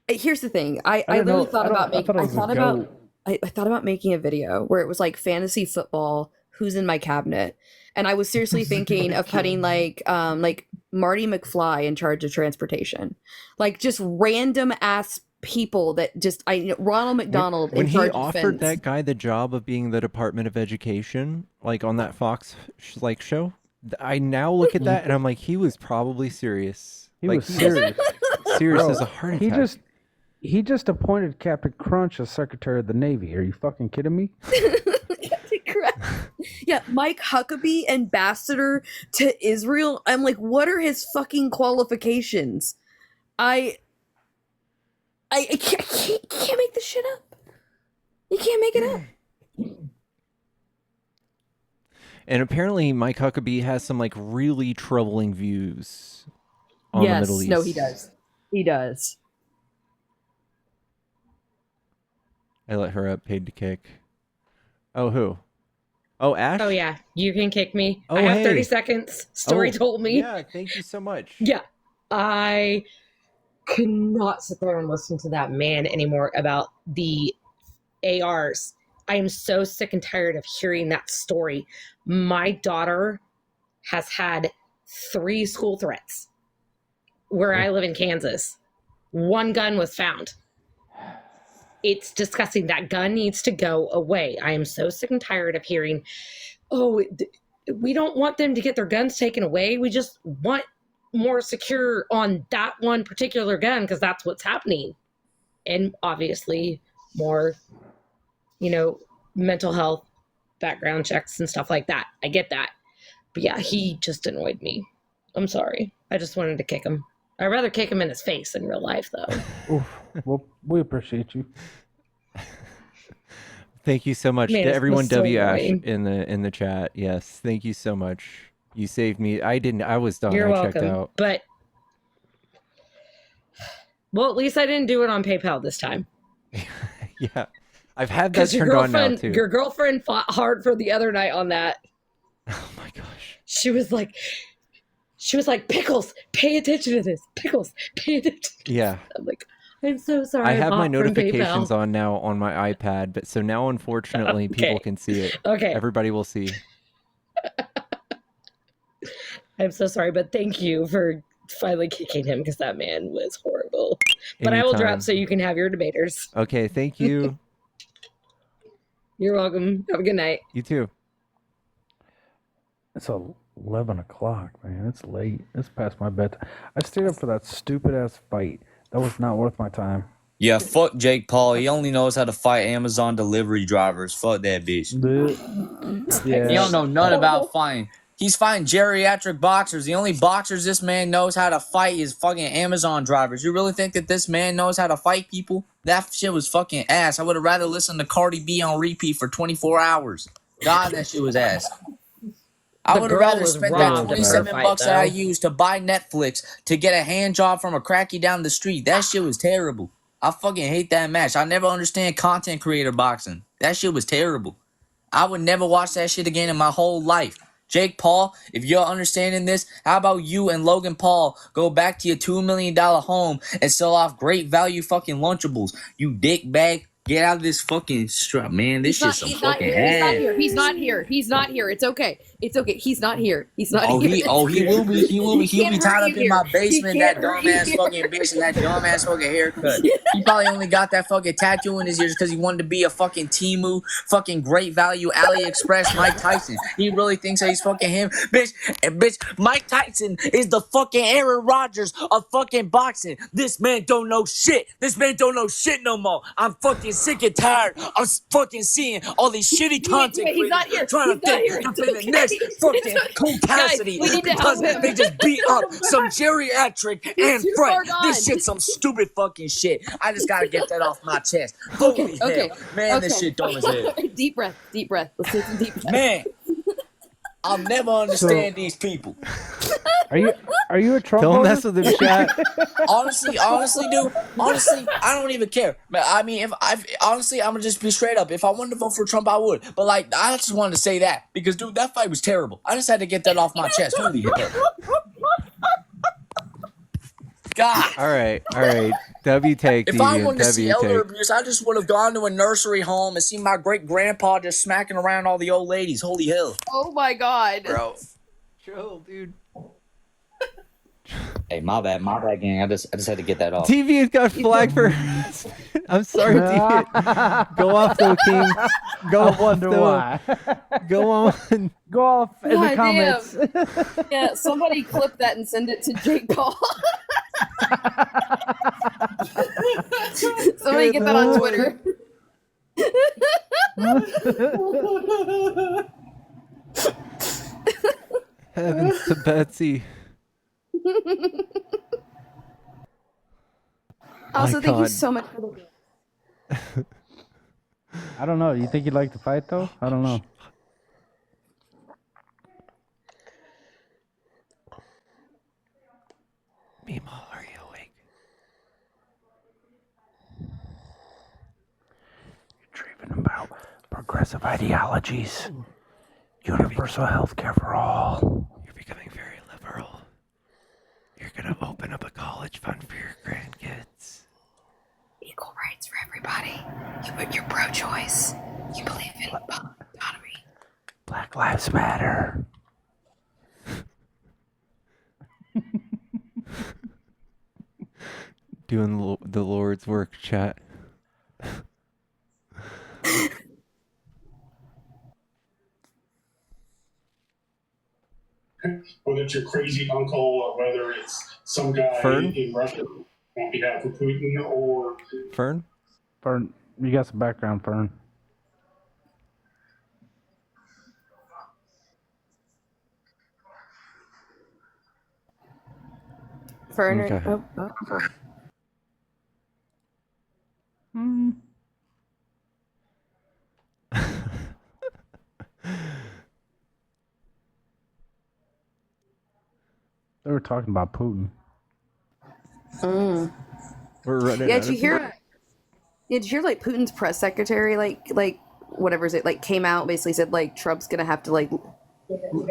Here's the thing. I didn't literally know- thought I about thought making. it I was a thought about. goat. I thought about making a video where it was like fantasy football. Who's in my cabinet? And I was seriously thinking of putting like Marty McFly in charge of transportation, like just random ass people that just Ronald McDonald When in he charge of offered fence. that guy the job of being the Department of Education, like on that Fox like show, I now look at that and I'm like, he was probably serious. He Like, was he's serious. serious Bro, as a heart attack. He just appointed Captain Crunch as Secretary of the Navy. Are you fucking kidding me? Yeah, Mike Huckabee, ambassador to Israel. I'm like, what are his fucking qualifications? I can't make this shit up. You can't make it up. And apparently Mike Huckabee has some like really troubling views on the Middle East. No, he does. He does. I let her up, paid to kick. Oh, who? Oh, Ash? Oh yeah, you can kick me. Oh, I have hey. 30 seconds. Story Oh, told me. Yeah, thank you so much. Yeah. I could not sit there and listen to that man anymore about the ARs. I am so sick and tired of hearing that story. My daughter has had 3 school threats where I live in Kansas. 1 gun was found. It's disgusting. That gun needs to go away. I am so sick and tired of hearing, oh, we don't want them to get their guns taken away. We just want more secure on that one particular gun because that's what's happening. And obviously more, mental health background checks and stuff like that. I get that. But yeah, he just annoyed me. I'm sorry. I just wanted to kick him. I'd rather kick him in his face in real life, though. Oof. Well, we appreciate you. Thank you so much Man, to this everyone was so W Ash annoying. in the chat. Yes, thank you so much. You saved me. I was done. You're I checked welcome. out. But well, at least I didn't do it on PayPal this time. Yeah. I've had that Because turned on now too. your girlfriend fought hard for the other night on that. Oh my gosh. She was like, Pickles, pay attention to this. Pickles, pay attention. Yeah. I'm like, I'm so sorry. I have my bought from notifications PayPal. on now on my iPad, but so now unfortunately people Okay. can see it. Okay. Everybody will see. I'm so sorry, but thank you for finally kicking him because that man was horrible. But I will Anytime. drop so you can have your debaters. Okay, thank you. You're welcome. Have a good night. You too. It's 11 o'clock, man. It's late. It's past my bedtime. I stayed up for that stupid ass fight. That was not worth my time. Yeah, fuck Jake Paul. He only knows how to fight Amazon delivery drivers. Fuck that bitch. He don't know none about fighting. He's fighting geriatric boxers. The only boxers this man knows how to fight is fucking Amazon drivers. You really think that this man knows how to fight people? That shit was fucking ass. I would have rather listened to Cardi B on repeat for 24 hours. God, that shit was ass. I would have rather spent that $27 that I used to buy Netflix to get a hand job from a cracky down the street. That shit was terrible. I fucking hate that match. I never understand content creator boxing. That shit was terrible. I would never watch that shit again in my whole life. Jake Paul, if you're understanding this, how about you and Logan Paul go back to your $2 million home and sell off great value fucking Lunchables? You dick bag. Get out of this fucking strap, man. This shit's some fucking ass. He's not here. He's not here. It's okay. It's okay. He's not here. He's not here. He will be. He'll be tied up in my basement. That hurt dumbass you fucking bitch and that dumbass fucking haircut. He probably only got that fucking tattoo in his ears because he wanted to be a fucking Temu, fucking great value AliExpress Mike Tyson. He really thinks that he's fucking him, bitch. And bitch, Mike Tyson is the fucking Aaron Rodgers of fucking boxing. This man don't know shit. This man don't know shit no more. I'm fucking sick and tired of fucking seeing all these shitty content He's not here. trying to think He's not to here. the next fucking capacity Guys, we need to because help him. they just beat up some geriatric and too Frank. far gone. This shit's some stupid fucking shit. I just gotta get that off my chest. Holy hell. Man, this shit dumb as hell. Deep breath. Deep breath. Let's take some deep breath. Man, I'll never understand these people. Are you a Trump Don't voter? mess with him, chat. Honestly, dude. Honestly, I don't even care. I mean, I'm gonna just be straight up. If I wanted to vote for Trump, I would. But like, I just wanted to say that because, dude, that fight was terrible. I just had to get that off my chest. Holy hell. God. All right. W take. If I wanted to see elder abuse, I just would have gone to a nursery home and seen my great grandpa just smacking around all the old ladies. Holy hell. Oh my god. Bro. Chill, dude. Hey, my bad, gang. I just had to get that off. TV got flagged for. I'm sorry, TV. Go off though, King. Go off wonder though. why. Go on. Go off in the God comments. damn. Yeah, somebody clip that and send it to Jake Paul. Somebody get that on Twitter. Heavens to Betsy. Also, thank you Icon. so much for the. I don't know. You think you'd like to fight though? I don't know. Meemaw, are you awake? You're dreaming about progressive ideologies, universal health care for all. You're becoming very liberal. You're gonna open up a college fund for your grandkids. Equal rights for everybody. You're pro-choice. You believe in autonomy. Black Lives Matter. Doing the Lord's work, chat. Whether it's your crazy uncle or whether it's some guy Fern? in Russia on behalf of Putin or Fern? Fern, you got some background, Fern. Ferner. Okay. Oh. They were talking about Putin. Mm. We're running Yeah, out did you of hear? time. Yeah, did you hear like Putin's press secretary like whatever is it like came out and basically said like Trump's gonna have to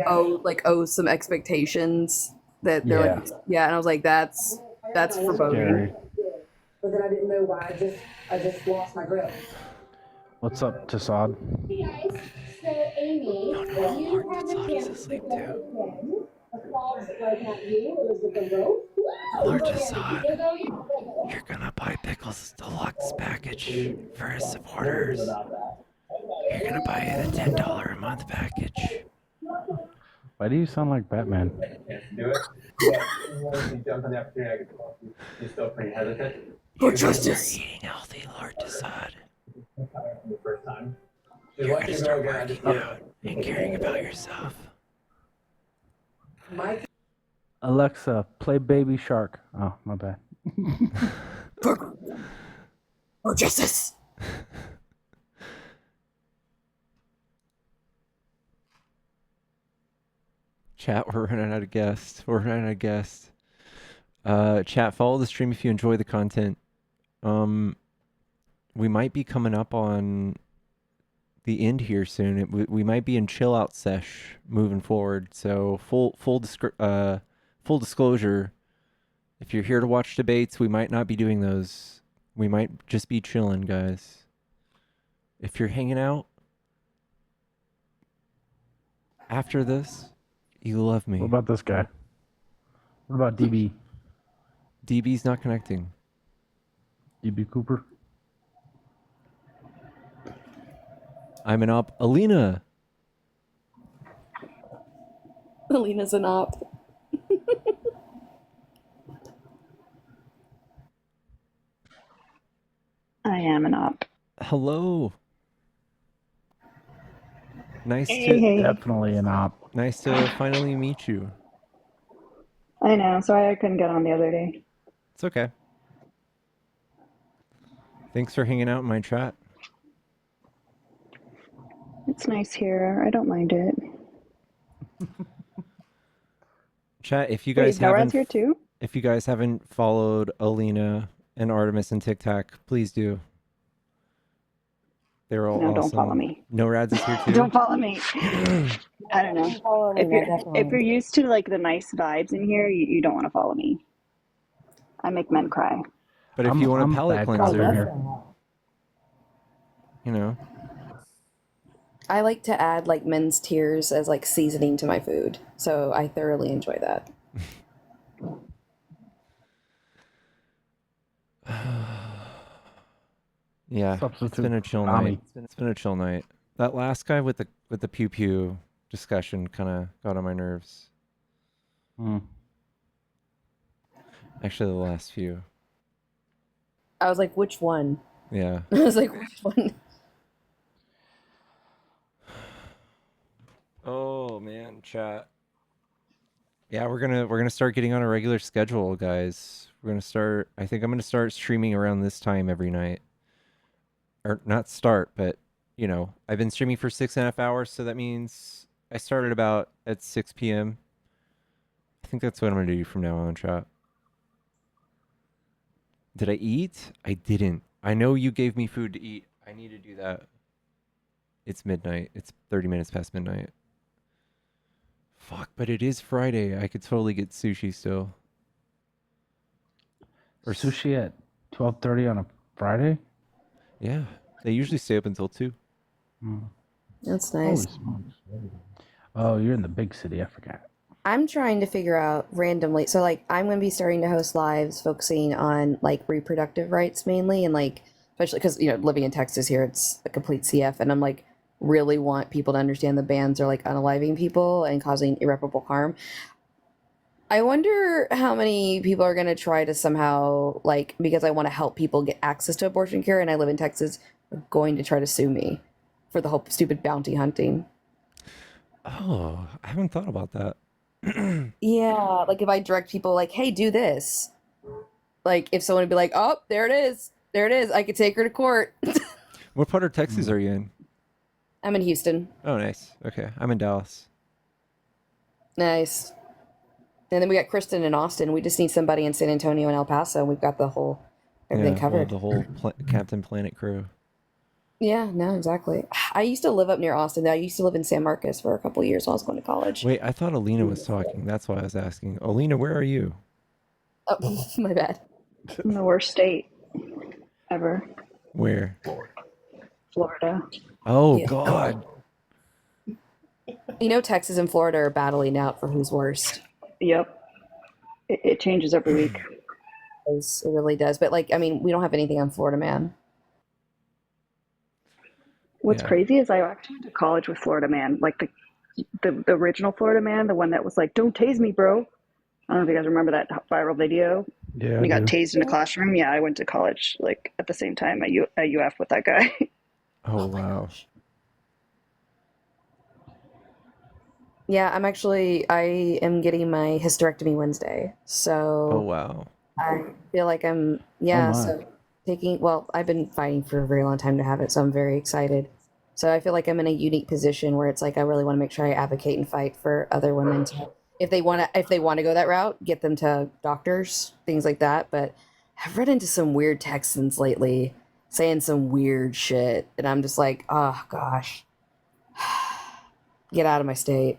owe some expectations that they're like and I was like that's foreboding. Scary. But then I didn't know why. I just lost my grip. What's up, Tassad? Guys, so Amy, you have a chance to asleep too. Applause right at you. It was with the rope. Lord Assad, you're gonna buy Pickles Deluxe package for his supporters. You're gonna buy the $10 a month package. Why do you sound like Batman? For justice. Eating healthy, Lord Desaad. The first time. You're gonna start working out and caring about yourself. Alexa, play Baby Shark. Oh, my bad. For justice. Chat, we're running out of guests. Chat, follow the stream if you enjoy the content. We might be coming up on the end here soon. We might be in chill out sesh moving forward. So full disclosure, if you're here to watch debates, we might not be doing those. We might just be chilling, guys. If you're hanging out after this, you love me. What about this guy? What about DB? DB's not connecting. DB Cooper? I'm an op. Alina. Alina's an op. I am an op. Hello. Nice Hey. Definitely an op. Nice to finally meet you. I know. Sorry I couldn't get on the other day. It's okay. Thanks for hanging out in my chat. It's nice here. I don't mind it. Chat, if you Wait, guys Norad's haven't here too? if you guys haven't followed Alina and Artemis and Tic Tac, please do. They're all No, awesome. don't follow me. No Rads is here too. Don't follow me. I don't know. If you're used to like the nice vibes in here, you don't want to follow me. I make men cry. But if you want a palate bad cleanser, here. you know. I like to add like men's tears as like seasoning to my food, so I thoroughly enjoy that. Yeah, it's been a chill Tommy. night. It's been a chill night. That last guy with the pew pew discussion kind of got on my nerves. Actually, the last few. I was like, which one? Yeah. I was like, which one? Oh man, chat. Yeah, we're gonna start getting on a regular schedule, guys. I think I'm gonna start streaming around this time every night. Or not start, but you know, I've been streaming for 6.5 hours, so that means I started about at 6 p.m. I think that's what I'm gonna do from now on, chat. Did I eat? I didn't. I know you gave me food to eat. I need to do that. It's midnight. It's 30 minutes past midnight. Fuck, but it is Friday. I could totally get sushi still. Or sushi at 12:30 on a Friday? Yeah, they usually stay up until 2. That's nice. Holy smokes. Oh, you're in the big city. I forgot. I'm trying to figure out randomly. So like I'm going to be starting to host lives focusing on like reproductive rights mainly, and like especially because living in Texas here, it's a complete CF, and I'm like really want people to understand the bans are like unaliving people and causing irreparable harm. I wonder how many people are going to try to somehow, like, because I want to help people get access to abortion care and I live in Texas, are going to try to sue me for the whole stupid bounty hunting. Oh, I haven't thought about that. Yeah, like if I direct people like, hey, do this. Like if someone would be like, oh, there it is. There it is. I could take her to court. What part of Texas are you in? I'm in Houston. Oh, nice. Okay, I'm in Dallas. Nice. And then we got Kristen in Austin. We just need somebody in San Antonio and El Paso. And we've got the whole everything Yeah, covered. the whole Captain Planet crew. Yeah, no, exactly. I used to live up near Austin. I used to live in San Marcos for a couple of years while I was going to college. Wait, I thought Alina was talking. That's why I was asking. Alina, where are you? Oh, my bad. In the worst state ever. Where? Florida. Oh, Yeah. God. Texas and Florida are battling out for who's worst. Yep. It changes every week. It really does. But, like, I mean, we don't have anything on Florida Man. What's Yeah. crazy is I actually went to college with Florida Man, like the original Florida Man, the one that was like, "Don't tase me, bro." I don't know if you guys remember that viral video. Yeah. When he got tased in a classroom. Yeah, I went to college like at the same time at UF with that guy. Oh wow. Yeah, I am getting my hysterectomy Wednesday. Oh So wow. I feel like I'm, Oh yeah, my. so well, I've been fighting for a very long time to have it, so I'm very excited. So I feel like I'm in a unique position where it's like I really want to make sure I advocate and fight for other women to, if they want to go that route, get them to doctors, things like that. But I've run into some weird Texans lately saying some weird shit, and I'm just like, oh gosh, get out of my state.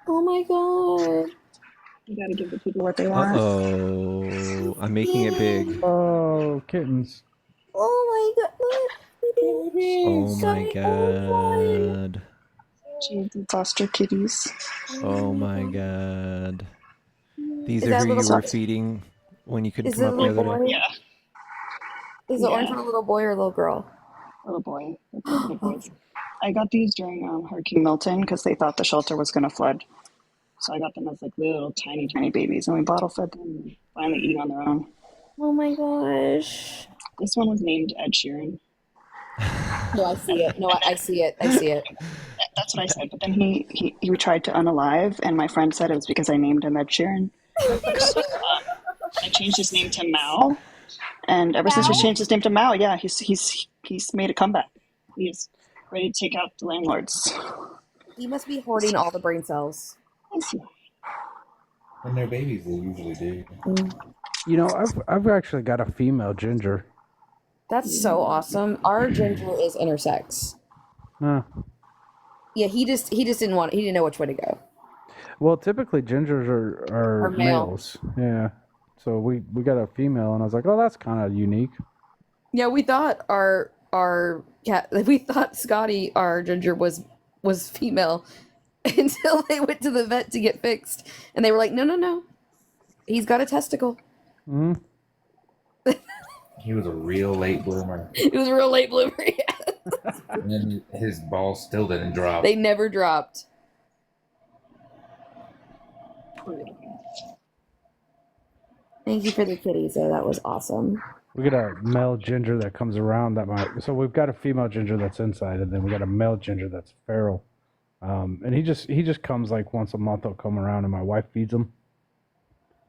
Oh my god. You gotta give the people what they Uh want. oh. I'm making it big. Oh, kittens. Oh my Oh my god. Jeez, foster kitties. Oh my god. These Is are that who little you were boy? feeding when you couldn't Is come it a up the little other day? boy? Is the orange one a little boy or a little girl? Little boy. It's a little boys. I got these during Hurricane Milton because they thought the shelter was going to flood. So I got them as like little tiny, tiny babies, and we bottle fed them and finally eating on their own. Oh my gosh. This one was named Ed Sheeran. No, I see it. No, I see it. I see it. That's what I said. But then he tried to unalive, and my friend said it was because I named him Ed Sheeran. So I changed his name to Mao, and ever since we changed his name to Mao, yeah, he's made a comeback. He's ready to take out the landlords. He must be hoarding all the brain cells. When they're babies, they usually do. You know, I've actually got a female ginger. That's so awesome. Our ginger is intersex. Huh. Yeah, he just didn't want. He didn't know which way to go. Well, typically gingers are Are male. males. Yeah. So we got a female, and I was like, oh, that's kind of unique. Yeah, we thought our cat. We thought Scotty, our ginger, was female until they went to the vet to get fixed, and they were like, no, he's got a testicle. Mm. He was a real late bloomer. It was a real late bloomer. And then his balls still didn't drop. They never dropped. Thank you for the kitties, though. That was awesome. We got a male ginger that comes around that might. So we've got a female ginger that's inside, and then we got a male ginger that's feral. And he just comes like once a month. He'll come around, and my wife feeds him.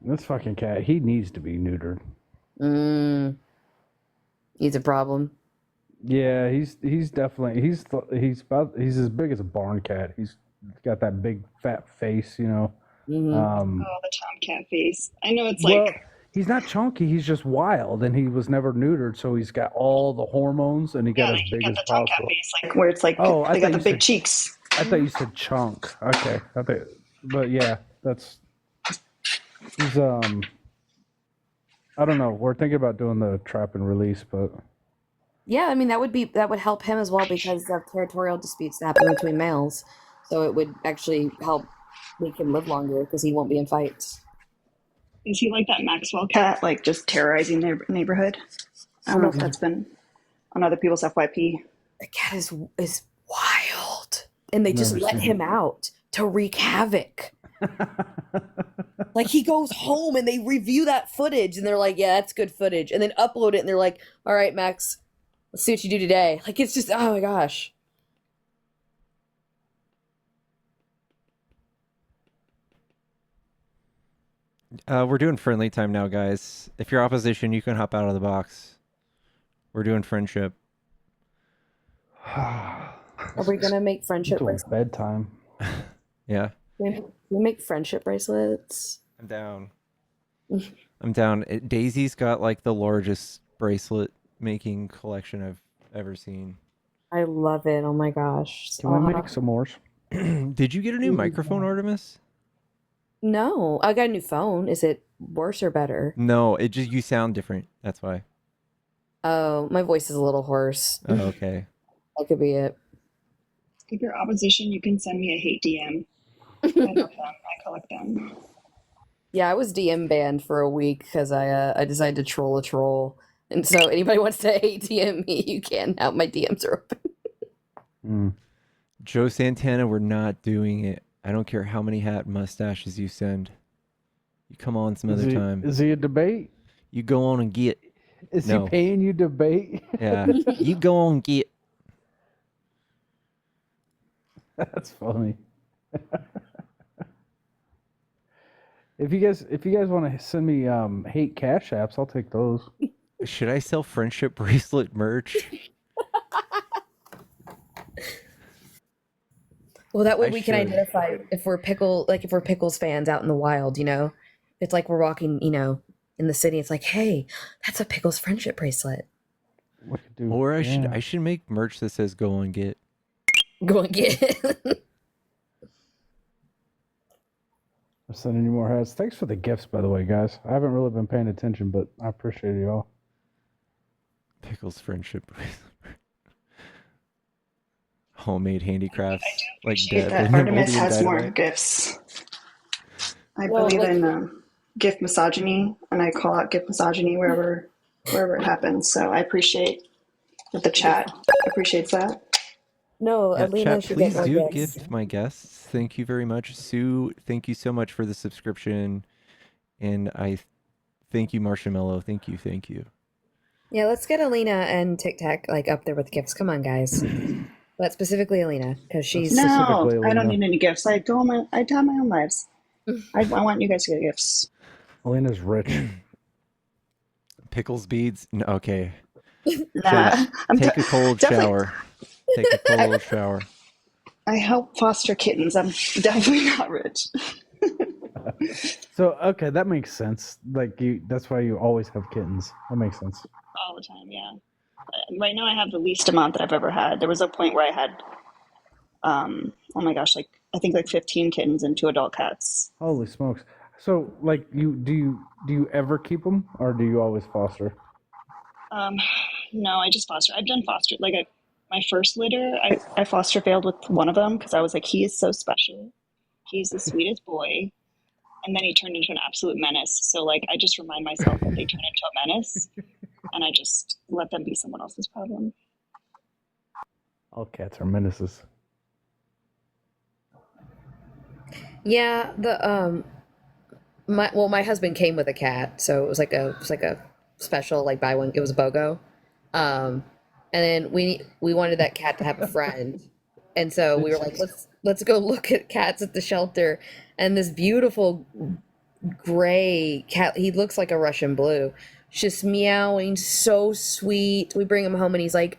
This fucking cat, he needs to be neutered. He's a problem. Yeah, he's definitely he's as big as a barn cat. He's got that big fat face, you know. The tomcat face. I know it's Well, like he's not chunky. He's just wild, and he was never neutered, so he's got all the hormones, and he got as big as possible. like where it's like Oh, they got the you big said- cheeks. I thought you said chunk. Okay, but yeah, that's he's I don't know. We're thinking about doing the trap and release, but Yeah, I mean that would help him as well because of territorial disputes that happen between males. So it would actually help make him live longer because he won't be in fights. Is he like that Maxwell cat, like just terrorizing their neighborhood? I don't know if that's been on other people's FYP. The cat is wild, and they just Never let seen him out to wreak havoc. Like he goes home and they review that footage and they're like, "Yeah, that's good footage," and then upload it and they're like, "All right, Max, let's see what you do today." Like it's just, oh my gosh. We're doing friendly time now, guys. If you're opposition, you can hop out of the box. We're doing friendship. Are we gonna make friendship until bracelets? bedtime. Yeah, We make friendship bracelets. I'm down. I'm down. Daisy's got like the largest bracelet making collection I've ever seen. I love it. Oh my gosh. Can we make some more? Did you get a new microphone, Artemis? No, I got a new phone. Is it worse or better? No, it just you sound different. That's why. Oh, my voice is a little hoarse. Oh, okay. That could be it. If you're opposition, you can send me a hate DM. I love them. I collect them. Yeah, I was DM banned for a week because I decided to troll a troll. And so anybody wants to hate DM me, you can. Now my DMs are open. Joe Santana, we're not doing it. I don't care how many hat mustaches you send. You come on some Is other he, time. is he a debate? You go on and get. Is No. he paying you debate? Yeah. You go on and get. That's funny. If you guys want to send me hate cash apps, I'll take those. Should I sell friendship bracelet merch? Well, that way I we can should. identify if we're Pickles fans out in the wild. It's like we're walking, in the city. It's like, hey, that's a Pickles friendship bracelet. We could do, Or yeah. I should make merch that says "Go on get." Go and get it. I'm sending you more hats. Thanks for the gifts, by the way, guys. I haven't really been paying attention, but I appreciate you all. Pickles friendship bracelet. Homemade handicrafts like Appreciate Deb that and Artemis Moldy and has more Dynamite. gifts. I Well, believe like- in gift misogyny, and I call out gift misogyny wherever it happens. So I appreciate that the chat appreciates that. No, Yeah, Alina chat, should get please more do gifts. gift my guests. Thank you very much. Sue, thank you so much for the subscription. And thank you, Marshmallow. Thank you. Yeah, let's get Alina and Tic Tac up there with gifts. Come on, guys. But specifically Alina, because she's No, Specifically, I don't Alina. need any gifts. I have my own lives. I want you guys to get gifts. Alina's rich. Pickles beads? No, okay. Nah, I'm Take a cold definitely- shower. Take a cold shower. I help foster kittens. I'm definitely not rich. So, okay, that makes sense. That's why you always have kittens. That makes sense. All the time, yeah. Right now I have the least amount that I've ever had. There was a point where I had, oh my gosh, I think 15 kittens and 2 adult cats. Holy smokes. So, do you ever keep them, or do you always foster? No, I just foster. I've done foster. My first litter, I foster failed with one of them because I was like, he is so special. He's the sweetest boy. And then he turned into an absolute menace. So I just remind myself that they turn into a menace, and I just let them be someone else's problem. All cats are menaces. Yeah, my husband came with a cat, so it was like a special buy one. It was a BOGO, and then we wanted that cat to have a friend, and so we were like, let's go look at cats at the shelter, and this beautiful gray cat, he looks like a Russian blue, just meowing, so sweet. We bring him home, and he's like,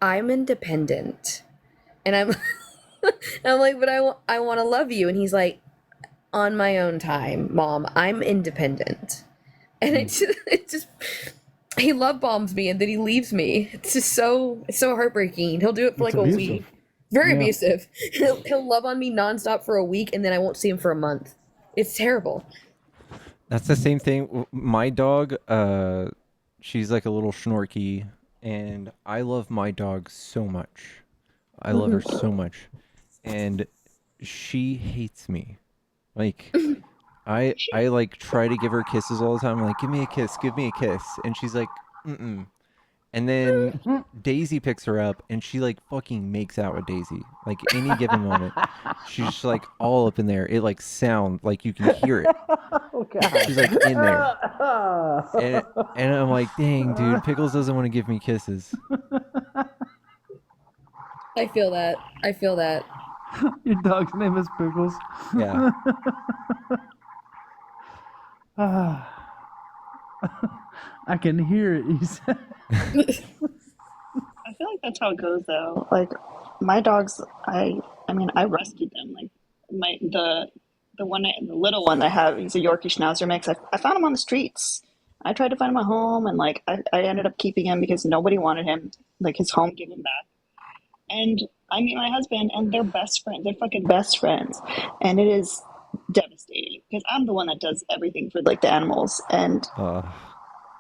I'm independent, and I'm like, but I want to love you, and he's like, on my own time, Mom, I'm independent. And it just he love bombs me, and then he leaves me. It's so heartbreaking. He'll do it for It's a abusive. week. Very Yeah. abusive. He'll love on me nonstop for a week, and then I won't see him for a month. It's terrible. That's the same thing. My dog, she's like a little schnorky, and I love my dog so much. I love her so much, and she hates me. I try to give her kisses all the time. I'm like, give me a kiss, and she's like, mm-mm. And then Daisy picks her up, and she fucking makes out with Daisy. Any given moment, she's just all up in there. It sounds you can hear it. Oh, God. She's in there, and I'm like, dang, dude, Pickles doesn't want to give me kisses. I feel that. Your dog's name is Pickles. Yeah. I can hear it. He said. I feel like that's how it goes though. My dogs, I mean, I rescued them. The little one I have, he's a Yorkie Schnauzer mix. I found him on the streets. I tried to find him a home, and I ended up keeping him because nobody wanted him. His home gave him back. And I meet my husband, and they're best friends. They're fucking best friends, and it is devastating because I'm the one that does everything for the animals, and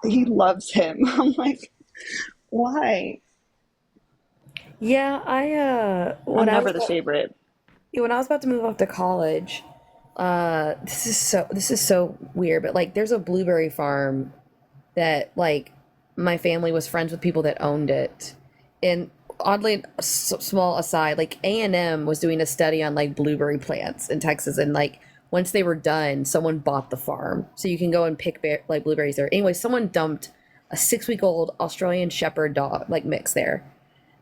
he loves him. I'm like, why? Yeah, I'm never the favorite. When I was about to move off to college, this is so weird, but there's a blueberry farm that my family was friends with people that owned it, and oddly, small aside, A&M was doing a study on blueberry plants in Texas, and once they were done, someone bought the farm, so you can go and pick like blueberries there. Anyway, someone dumped a 6-week-old Australian Shepherd dog like mix there,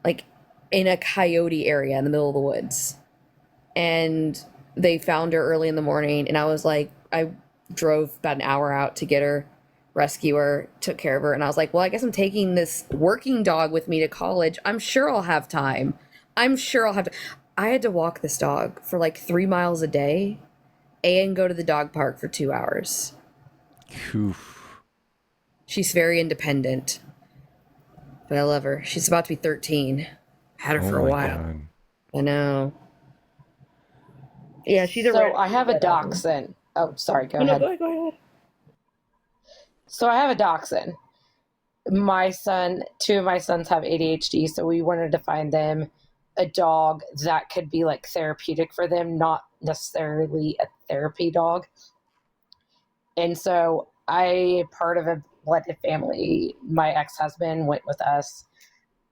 like in a coyote area in the middle of the woods, and they found her early in the morning. And I was like, I drove about an hour out to get her, rescue her, took care of her, and I was like, well, I guess I'm taking this working dog with me to college. I'm sure I'll have time. I'm sure I'll have to. I had to walk this dog for like 3 miles a day and go to the dog park for 2 hours. Oof. She's very independent, but I love her. She's about to be 13. Had her for a my while. God. I know. Yeah, she's a So rare- I have a dachshund. Oh, sorry. Go No, ahead. go ahead. So I have a dachshund. My son, 2 of my sons have ADHD, so we wanted to find them a dog that could be like therapeutic for them, not necessarily a therapy dog. And so part of a blended family. My ex-husband went with us,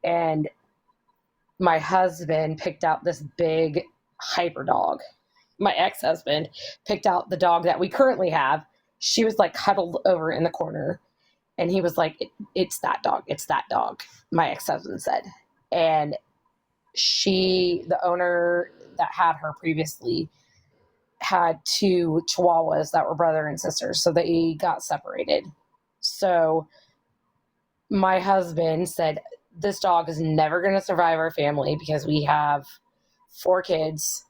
and my husband picked out this big hyper dog. My ex-husband picked out the dog that we currently have. She was like huddled over in the corner, and he was like, it's that dog. It's that dog, my ex-husband said. And the owner that had her previously had 2 Chihuahuas that were brother and sister, so they got separated. So my husband said, this dog is never going to survive our family because we have 4 kids,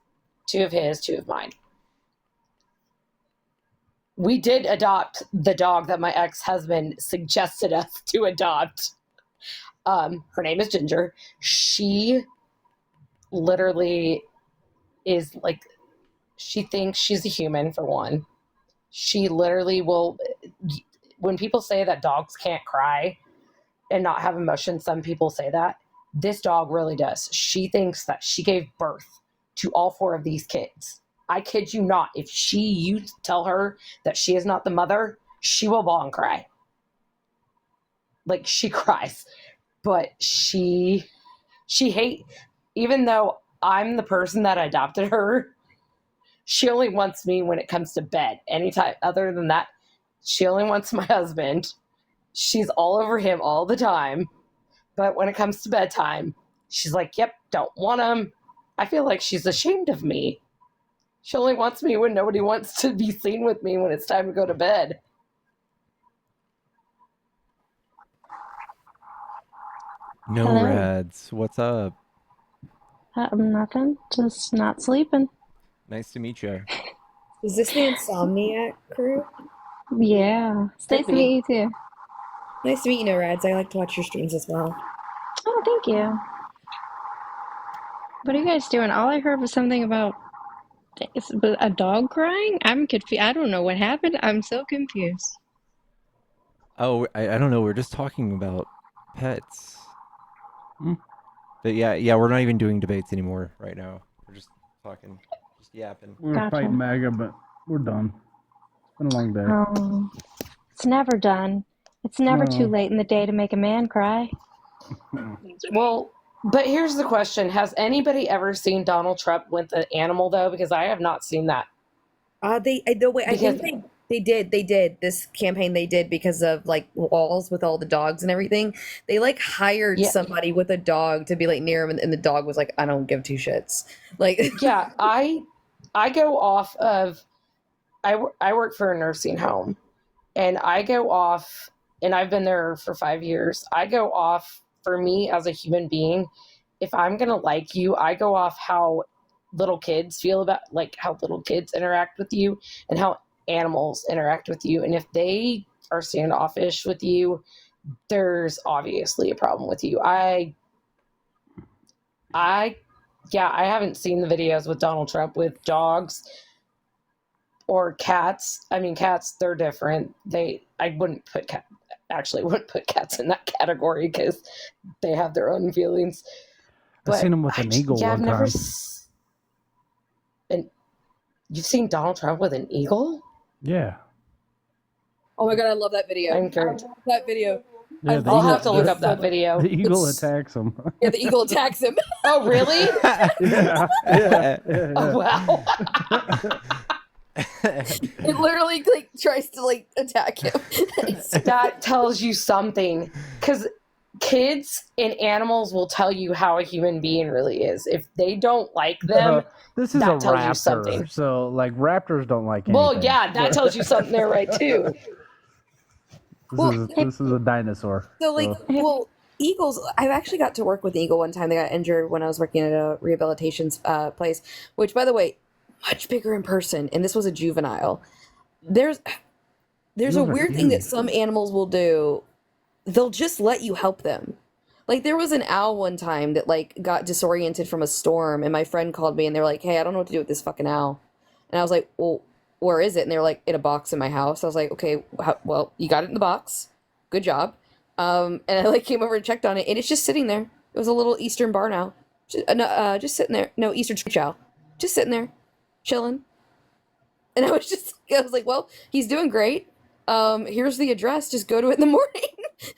2 of his, 2 of mine. We did adopt the dog that my ex-husband suggested us to adopt. Her name is Ginger. She literally is like, she thinks she's a human, for one. She literally will, when people say that dogs can't cry and not have emotions, some people say that. This dog really does. She thinks that she gave birth to all 4 of these kids. I kid you not. If you tell her that she is not the mother, she will bawl and cry. Like, she cries. But she even though I'm the person that adopted her, she only wants me when it comes to bed. Anytime other than that, she only wants my husband. She's all over him all the time. But when it comes to bedtime, she's like, yep, don't want him. I feel like she's ashamed of me. She only wants me when nobody wants to be seen with me when it's time to go to bed. No Hello. Rads. What's up? Nothing. Just not sleeping. Nice to meet you. Is this the Insomniac crew? Yeah. It's nice to meet you too. Nice to meet you, Norads. I like to watch your streams as well. Oh, thank you. What are you guys doing? All I heard was something about a dog crying. I'm confused. I don't know what happened. I'm so confused. Oh, I don't know. We're just talking about pets. But yeah, we're not even doing debates anymore right now. We're just talking, just yapping. We were Gotcha. fighting MAGA, but we're done. It's been a long day. It's never done. It's never too No. late in the day to make a man cry. Well, but here's the question. Has anybody ever seen Donald Trump with an animal, though? Because I have not seen that. I think they did this campaign. They did because of like walls with all the dogs and everything. They like hired somebody with a dog to be like near him, and the dog was like, I don't give 2 shits. Like, Yeah, I go off of, I work for a nursing home, and I go off, and I've been there for 5 years. I go off, for me as a human being, if I'm going to like you, I go off how little kids feel about, like how little kids interact with you and how animals interact with you. And if they are standoffish with you, there's obviously a problem with you. I haven't seen the videos with Donald Trump with dogs or cats. I mean, cats, they're different. I wouldn't put cats in that category because they have their own feelings. I've seen him with an eagle I've one never time. and you've seen Donald Trump with an eagle? Yeah. oh my god, I love that video. I'm encouraged. That video. Yeah, the I'll eagle- have to look the- up that video. The eagle attacks him. Yeah, the eagle attacks him. Oh, really? yeah. Oh, wow. It literally like tries to like attack him. That tells you something, because kids and animals will tell you how a human being really is. If they don't like them, This is that a tells you raptor, something. so like raptors don't like anything. Well, yeah, that tells you something there, right, too. This is a dinosaur. So like, well, eagles. I've actually got to work with an eagle one time. They got injured when I was working at a rehabilitation place. Which, by the way, much bigger in person. And this was a juvenile. There's a Those are weird thing that huge. some animals will do. They'll just let you help them. Like there was an owl one time that like got disoriented from a storm, and my friend called me and they were like, "Hey, I don't know what to do with this fucking owl." And I was like, "Well, where is it?" And they were like, "In a box in my house." I was like, "Okay, well, you got it in the box. Good job." And I like came over and checked on it, and it's just sitting there. It was a little Eastern barn owl, just sitting there. No, Eastern screech owl, just sitting there, chilling. And I was like, "Well, he's doing great. Here's the address. Just go to it in the morning."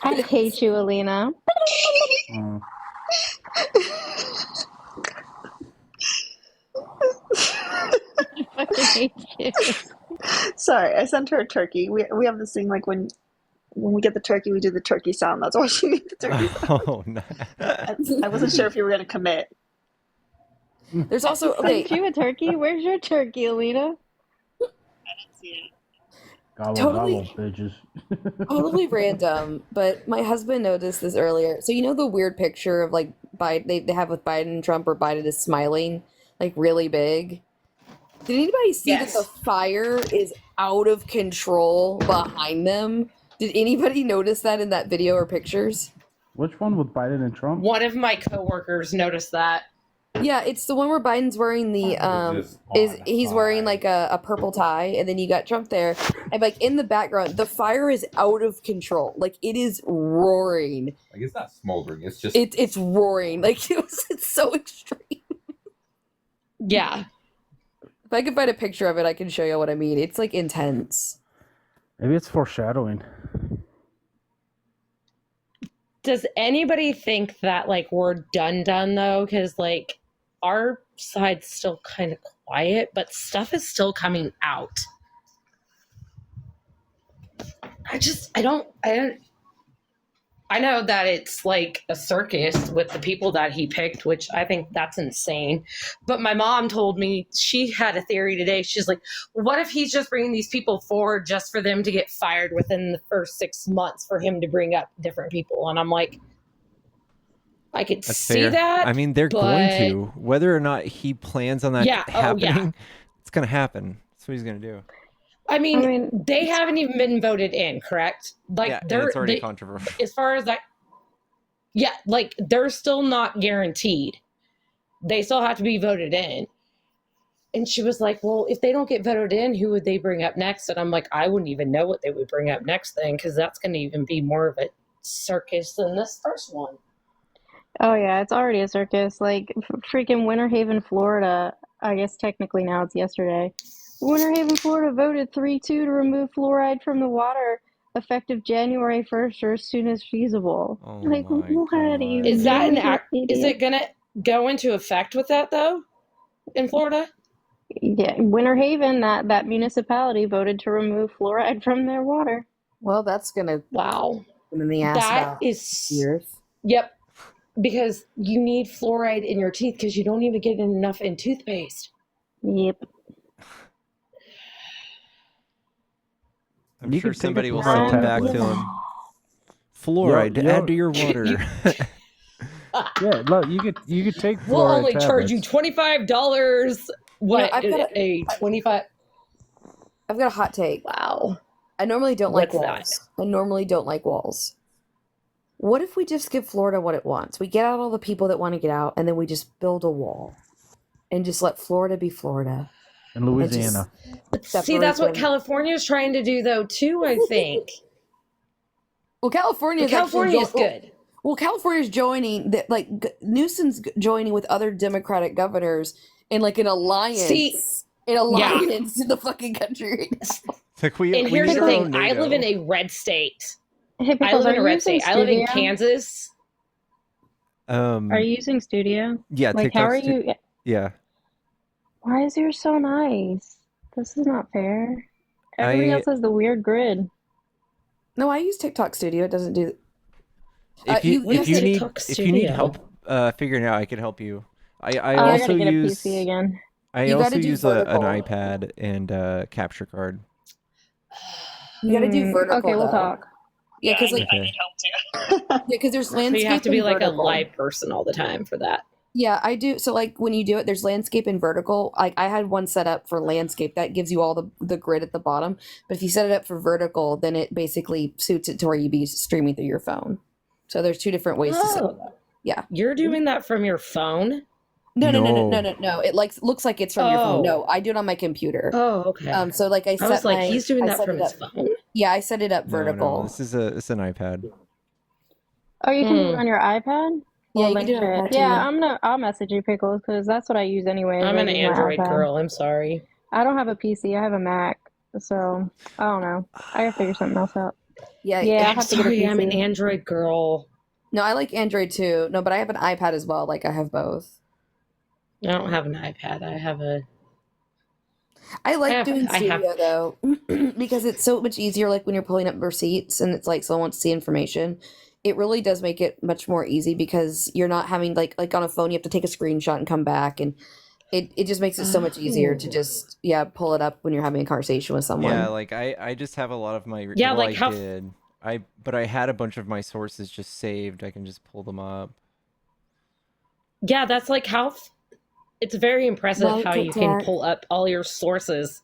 I hate you, Alina. I fucking hate you. Sorry, I sent her a turkey. We have this thing like when we get the turkey, we do the turkey sound. That's why she made the turkey sound. Oh no. I wasn't sure if you were gonna commit. There's also Sent you a turkey? Where's your turkey, Alina? Gobble, Totally. gobble, bitches. Totally random, but my husband noticed this earlier. So you know the weird picture of like Biden they have with Biden and Trump where Biden is smiling like really big? Did anybody see that the fire is out of control behind them? Did anybody notice that in that video or pictures? Which one with Biden and Trump? One of my coworkers noticed that. Yeah, it's the one where Biden's wearing the he's wearing like a purple tie, and then you got Trump there, and like in the background, the fire is out of control. Like it is roaring. Like it's not smoldering. It's just It's roaring. Like it's so extreme. Yeah. If I could find a picture of it, I can show you what I mean. It's like intense. Maybe it's foreshadowing. Does anybody think that like we're done though? Because like our side's still kind of quiet, but stuff is still coming out. I know that it's like a circus with the people that he picked, which I think that's insane. But my mom told me she had a theory today. She's like, what if he's just bringing these people forward just for them to get fired within the first 6 months for him to bring up different people? And I'm like, I could That's see fair. that. I mean, they're but going to. Whether or not he plans on that Yeah, oh, happening, yeah. it's going to happen. That's what he's going to do. I mean, they haven't even been voted in, correct? Like Yeah, and they're it's already they- controversial. As far as that, yeah, like they're still not guaranteed. They still have to be voted in. And she was like, "Well, if they don't get voted in, who would they bring up next?" And I'm like, "I wouldn't even know what they would bring up next then, because that's going to even be more of a circus than this first one." Oh yeah, it's already a circus. Like freaking Winter Haven, Florida. I guess technically now it's yesterday. Winter Haven, Florida voted 3-2 to remove fluoride from the water effective January 1st or as soon as feasible. Like what are you Is that an doing, act? Is idiot? it going to go into effect with that though, in Florida? Yeah, Winter Haven, that municipality voted to remove fluoride from their water. Well, that's gonna Wow. in the ass That about is years. Yep. Because you need fluoride in your teeth because you don't even get enough in toothpaste. Yep. I'm You sure could take somebody a will fluoride send it back to tablet. him. Fluoride, Yo- add to your water. Yeah, look, you could take fluoride We'll only charge tablets. you $25. What? I've got a 25? I've got a hot take. Wow. I normally don't like What's that? walls. I normally don't like walls. What if we just give Florida what it wants? We get out all the people that want to get out, and then we just build a wall, and just let Florida be Florida. In Louisiana. See, that's what Separate them. California is trying to do, though, too, I think. Well, California California's good. Well, California's joining that, like Newsom's joining with other Democratic governors in like an alliance. See, an alliance in the fucking country. Right now. Like we, And we here's need the our thing. own I NATO. live in a red state. Hey, I Pickles, live in are a you red using state. I live in Studio? Kansas. Are you using Studio? Yeah, Like, how TikTok's are you? Yeah. Why is yours so nice? This is not fair. Everybody I else has the weird grid. No, I use TikTok Studio. It doesn't do. if you you if you need TikTok if you need Studio? help figuring it out, I can help you. I I also gotta get a use PC again. I You also gotta do use vertical. an iPad and capture card. You got to do vertical. Okay, we'll though. talk. Yeah, because like Okay. yeah, because there's So landscape. you have to be and like a vertical. live person all the time for that. Yeah, I do. So like when you do it, there's landscape and vertical. Like I had one set up for landscape that gives you all the grid at the bottom. But if you set it up for vertical, then it basically suits it to where you be streaming through your phone. So there's two different ways to set it up. Yeah. You're doing that from your phone? No. It like looks like it's from your phone. Oh. No, I do it on my computer. Oh, okay. So like I set was like, my- he's doing I that set from it his up- phone. Yeah, I set it up vertical. No, it's an iPad. Oh, you can do it on your iPad? Yeah, Well, you can do it on then iPad shit. too. Yeah, I'll message you, Pickles, because that's what I use anyway. I'm an I use my Android iPad. girl. I'm sorry. I don't have a PC. I have a Mac, so I don't know. I gotta figure something else out. Yeah, Yeah, I I'm have to get a sorry. I'm PC. an Android girl. No, I like Android too. No, but I have an iPad as well. Like I have both. I don't have an iPad. I have a. I like I have- doing I have- studio though because it's so much easier. Like when you're pulling up receipts and it's like someone wants to see information, it really does make it much more easy because you're not having like on a phone you have to take a screenshot and come back, and it just makes it so much easier to just pull it up when you're having a conversation with someone. Yeah, like I just have a lot of my Yeah, well, like I how- did. But I had a bunch of my sources just saved. I can just pull them up. Yeah, that's like how. It's very impressive Right, how you can TikTok. pull up all your sources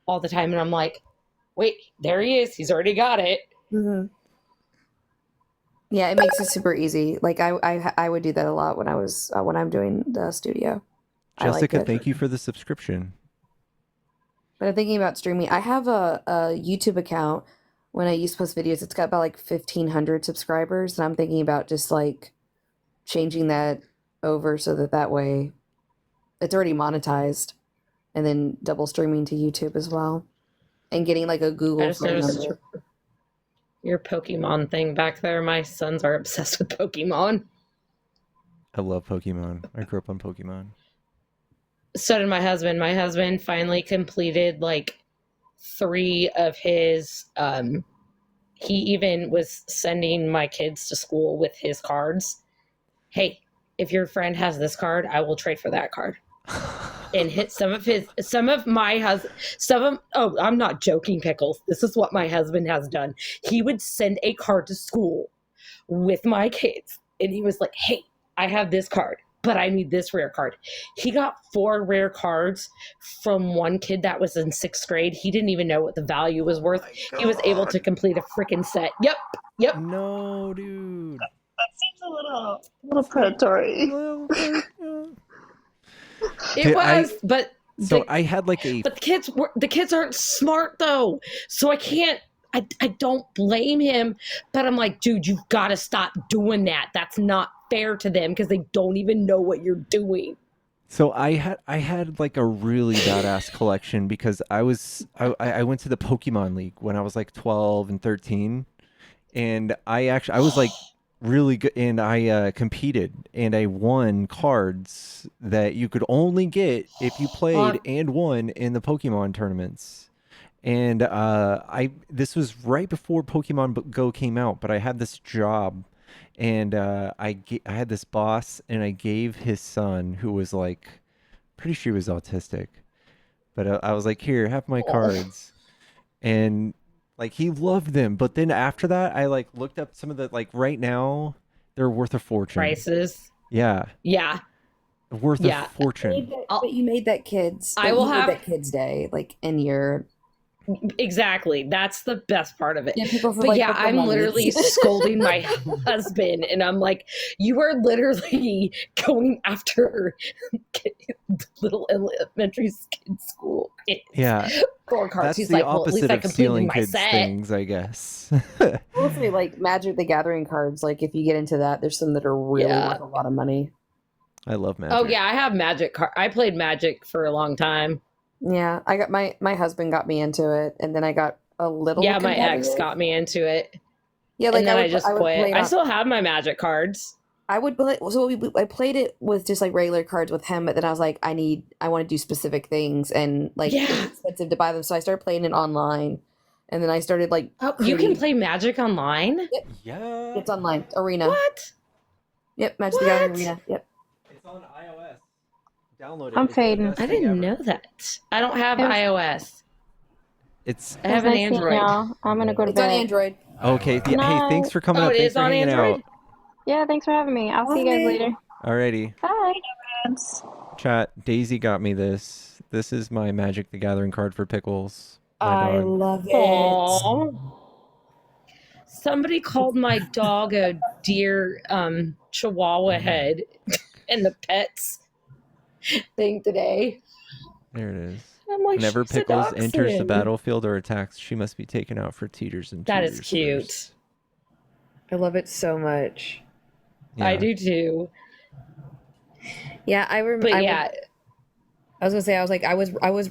all the time, and I'm like, wait, there he is. He's already got it. Mm-hmm. Yeah, it makes it super easy. Like I would do that a lot when I was when I'm doing the studio. I like Jessica, it. thank you for the subscription. But I'm thinking about streaming. I have a YouTube account. When I used to post videos, it's got about like 1,500 subscribers, and I'm thinking about just like changing that over so that way it's already monetized, and then double streaming to YouTube as well, and getting like a I Google just phone noticed number. your Pokemon thing back there. My sons are obsessed with Pokemon. I love Pokemon. I grew up on Pokemon. So did my husband. My husband finally completed like 3 of his. He even was sending my kids to school with his cards. Hey, if your friend has this card, I will trade for that card. And hit I'm not joking, Pickles. This is what my husband has done. He would send a card to school with my kids, and he was like, hey, I have this card, but I need this rare card. He got 4 rare cards from one kid that was in 6th grade. He didn't even know what the value was worth. He was able to complete a freaking set. Yep. No, dude. That seems a little predatory. It Dude, was, but So I had like a But the kids aren't smart though, so I can't. I don't blame him, but I'm like, dude, you've got to stop doing that. That's not fair to them because they don't even know what you're doing. So I had like a really badass collection because I went to the Pokemon League when I was like 12 and 13, and I was like really good, and I competed and I won cards that you could only get if you played and won in the Pokemon tournaments. And this was right before Pokemon Go came out, but I had this job, and I had this boss, and I gave his son, who was like, pretty sure he was autistic, but I was like, here, have my cards, and like he loved them. But then after that, I like looked up some of the, like, right now they're worth a fortune. Prices. Yeah, worth a fortune. But you made that kids. I will you made have- that kids day, like in your. Exactly. That's the best part of it. Yeah, people for, But like, yeah, Pokemon I'm literally leagues. scolding my husband, and I'm like, you are literally going after little elementary kids school. Yeah, Scorecards. that's He's the like, well, at least opposite I of completed stealing my kids' set. things, I guess. Mostly like Magic the Gathering cards. Like if you get into that, there's some that are really Yeah. worth a lot of money. I love Magic. Oh yeah, I have Magic card. I played Magic for a long time. Yeah, I got my husband got me into it, and then I got a little. Yeah, my ex competitive. got me into it. Yeah, like and then I would- just would quit. play it I on- still have my Magic cards. I would play. So I played it with just like regular cards with him, but then I was like, I want to do specific things, and like it's expensive to buy them. So I started playing it online, and then I started like. Oh, you can play Magic online? Yep. Yeah. It's online arena. What? Yep, Magic the Gathering arena. Yep. It's on iOS. Download it. I'm It's the fading. best I thing didn't ever. know that. I don't have It was- iOS. It's I have an Nice seeing Android. y'all. I'm gonna go to It's on bed. Android. okay. Hey, thanks for coming Oh, up. it Thanks is for on hanging Android? out. Yeah, thanks for having me. I'll see you guys later. Alrighty. Bye. Chat, Daisy got me this. This is my Magic the Gathering card for Pickles. My I dog. love it. Aw. Somebody called my dog a deer chihuahua head in the pets thing today. There it is. I'm like, Whenever she's a Pickles enters the dachshund. battlefield or attacks, she must be taken out for teeters and That is tooters cute. first. I love it so much. I Yeah. do too. Yeah, I remember. But yeah, I was gonna say I was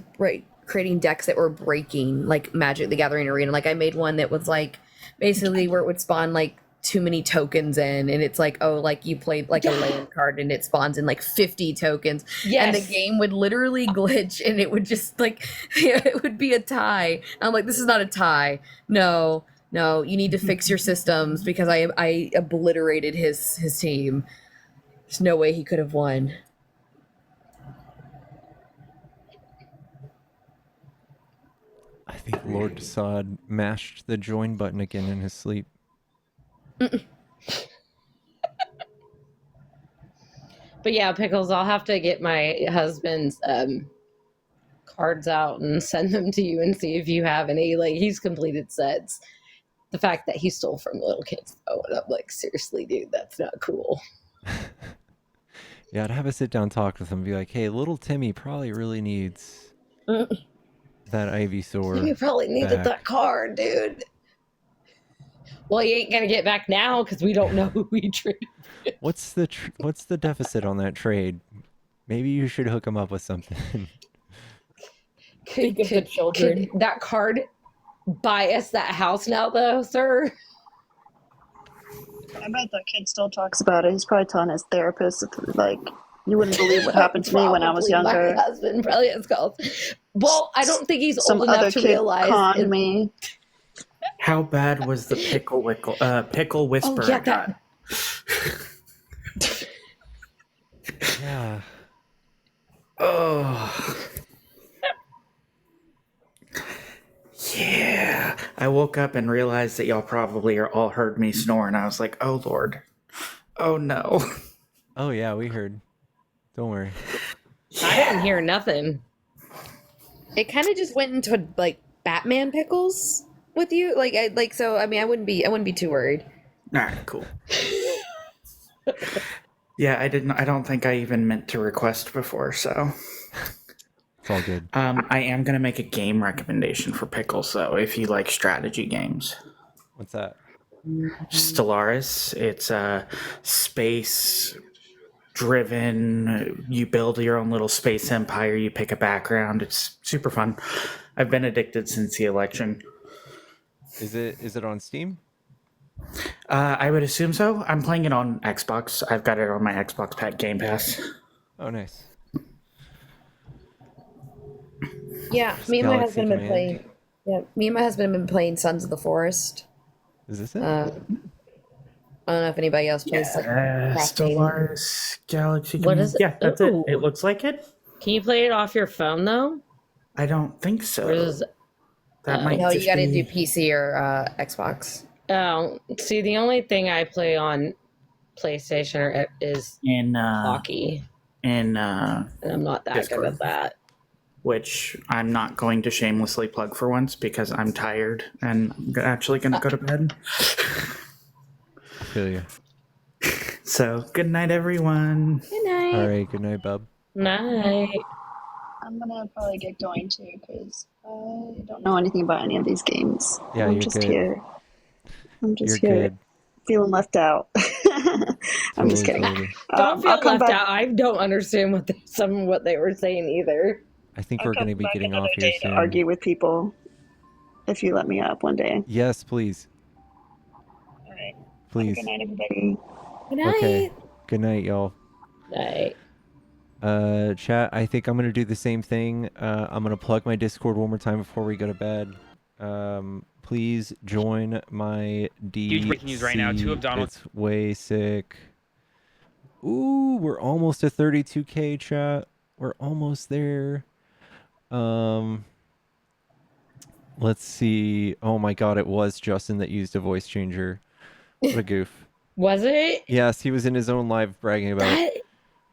Creating decks that were breaking, like Magic the Gathering arena. Like I made one that was like basically where it would spawn like too many tokens in, and it's like, oh, like you played like a land card and it spawns in like 50 tokens. And the Yes. game would literally glitch and it would just like it would be a tie. I'm like, this is not a tie. No, you need to fix your systems because I obliterated his team. There's no way he could have won. I think Lord Desaad mashed the join button again in his sleep. but yeah, Pickles, I'll have to get my husband's cards out and send them to you and see if you have any. Like, he's completed sets. The fact that he stole from little kids, though, and I'm like, seriously, dude, that's not cool. Yeah, I'd have a sit down talk with him and be like, hey, little Timmy probably really needs that Ivysaur. You probably needed back. that card, dude. Well, he ain't gonna get back now because we don't know who we traded. What's the deficit on that trade? Maybe you should hook him up with something. Could that card buy us that house now, though, sir? I bet that kid still talks about it. He's probably telling his therapist, like, you wouldn't believe what happened to me when I was Probably younger. My husband probably has calls. Well, I don't think he's Some old other enough to kid realize. conned me. How bad was the pickle whisper yeah, I got? Yeah. Oh. Yeah. I woke up and realized that y'all probably are all heard me snore, and I was like, oh Lord. Oh no. Oh yeah, we heard. Don't worry. I didn't hear nothing. It kind of just went into like Batman Pickles with you, so. I mean, I wouldn't be too worried. Alright, cool. Yeah, I don't think I even meant to request before, so. It's all good. I am gonna make a game recommendation for Pickles, though, if you like strategy games. What's that? Stellaris. It's a space driven. You build your own little space empire. You pick a background. It's super fun. I've been addicted since the election. Is it on Steam? I would assume so. I'm playing it on Xbox. I've got it on my Xbox Game Pass. Oh, nice. Yeah, me and my Galaxy husband have been Command. playing. Yeah, me and my husband have been playing Sons of the Forest. Is this it? I don't know if anybody else plays. Stellaris Galaxy. What is it? Yeah, that's Ooh. it. It looks like it. Can you play it off your phone though? I don't think so. Or is- That might No, you just got to be- do PC or Xbox. Oh, see, the only thing I play on PlayStation is in hockey, and I'm not that Discord. good at that. Which I'm not going to shamelessly plug for once because I'm tired and I'm actually going to go to bed. I feel you. So, good night, everyone. Good night. All right. Good night, bub. Night. I'm gonna probably get going too because I don't know anything about any of these games. Yeah, I'm you're just good. here. I'm just You're here good. feeling left out. I'm just kidding. Totally. Don't feel I'll come left back. out. I don't understand some of what they were saying either. I think I'll we're come going to be back getting another off here day to soon. argue with people if you let me up one day. Yes, please. All right. Please. Good night, everybody. Good night. Okay. Good night, y'all. Night. Chat, I think I'm gonna do the same thing. I'm gonna plug my Discord one more time before we go to bed. Please join my DC. Huge breaking news right now. Two of Donald. It's way sick. Ooh, we're almost to 32K, chat. We're almost there. Let's see. Oh my god, it was Justin that used a voice changer. What a goof. Was it? Yes, he was in his own live bragging about it. That,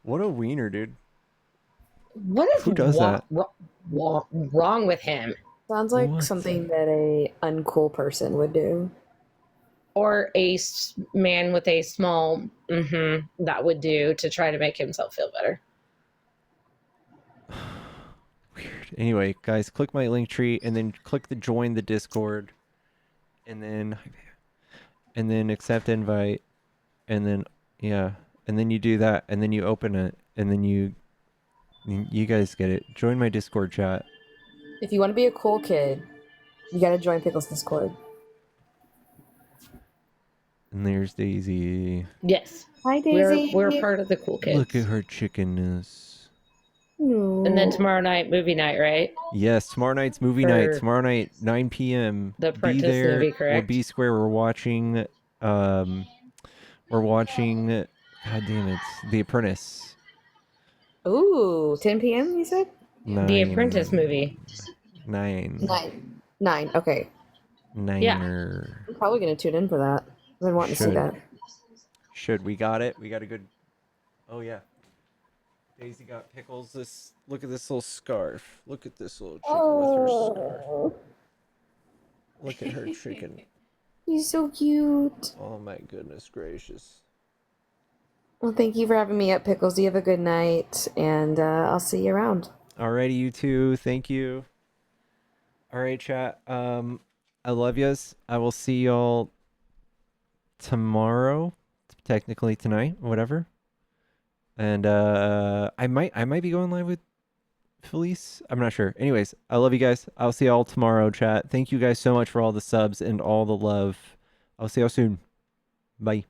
What a wiener, dude. what is Who does that? wrong with him? Sounds like What? something that a uncool person would do. Or a man with a small that would do to try to make himself feel better. Anyway, guys, click my link tree and then click the join the Discord and then accept invite and then and then you do that and then you open it and then you guys get it. Join my Discord chat. If you want to be a cool kid, you gotta join Pickles Discord. And there's Daisy. Yes. Hi, Daisy. We're part of the cool kids. Look at her chickenness. And then tomorrow night, movie night, right? Yes, tomorrow night's movie night. Tomorrow night, 9 p.m. The Be Apprentice there. movie, We're correct? B Square. We're watching. God damn it, The Apprentice. Ooh, 10 p.m. you said? The Apprentice movie. 9. 9. Okay. Niner. I'm probably gonna tune in for that. I've been wanting to see that. We got it. We got a good. Oh yeah. Daisy got Pickles. Look at this little scarf. Look at this little chicken with her scarf. Look at her chicken. He's so cute. Oh my goodness gracious. Well, thank you for having me up, Pickles. You have a good night, and I'll see you around. Alrighty, you two. Thank you. Alright, chat. I love yous. I will see y'all tomorrow. Technically tonight, whatever. And I might be going live with Felice. I'm not sure. Anyways, I love you guys. I'll see y'all tomorrow, chat. Thank you guys so much for all the subs and all the love. I'll see y'all soon. Bye.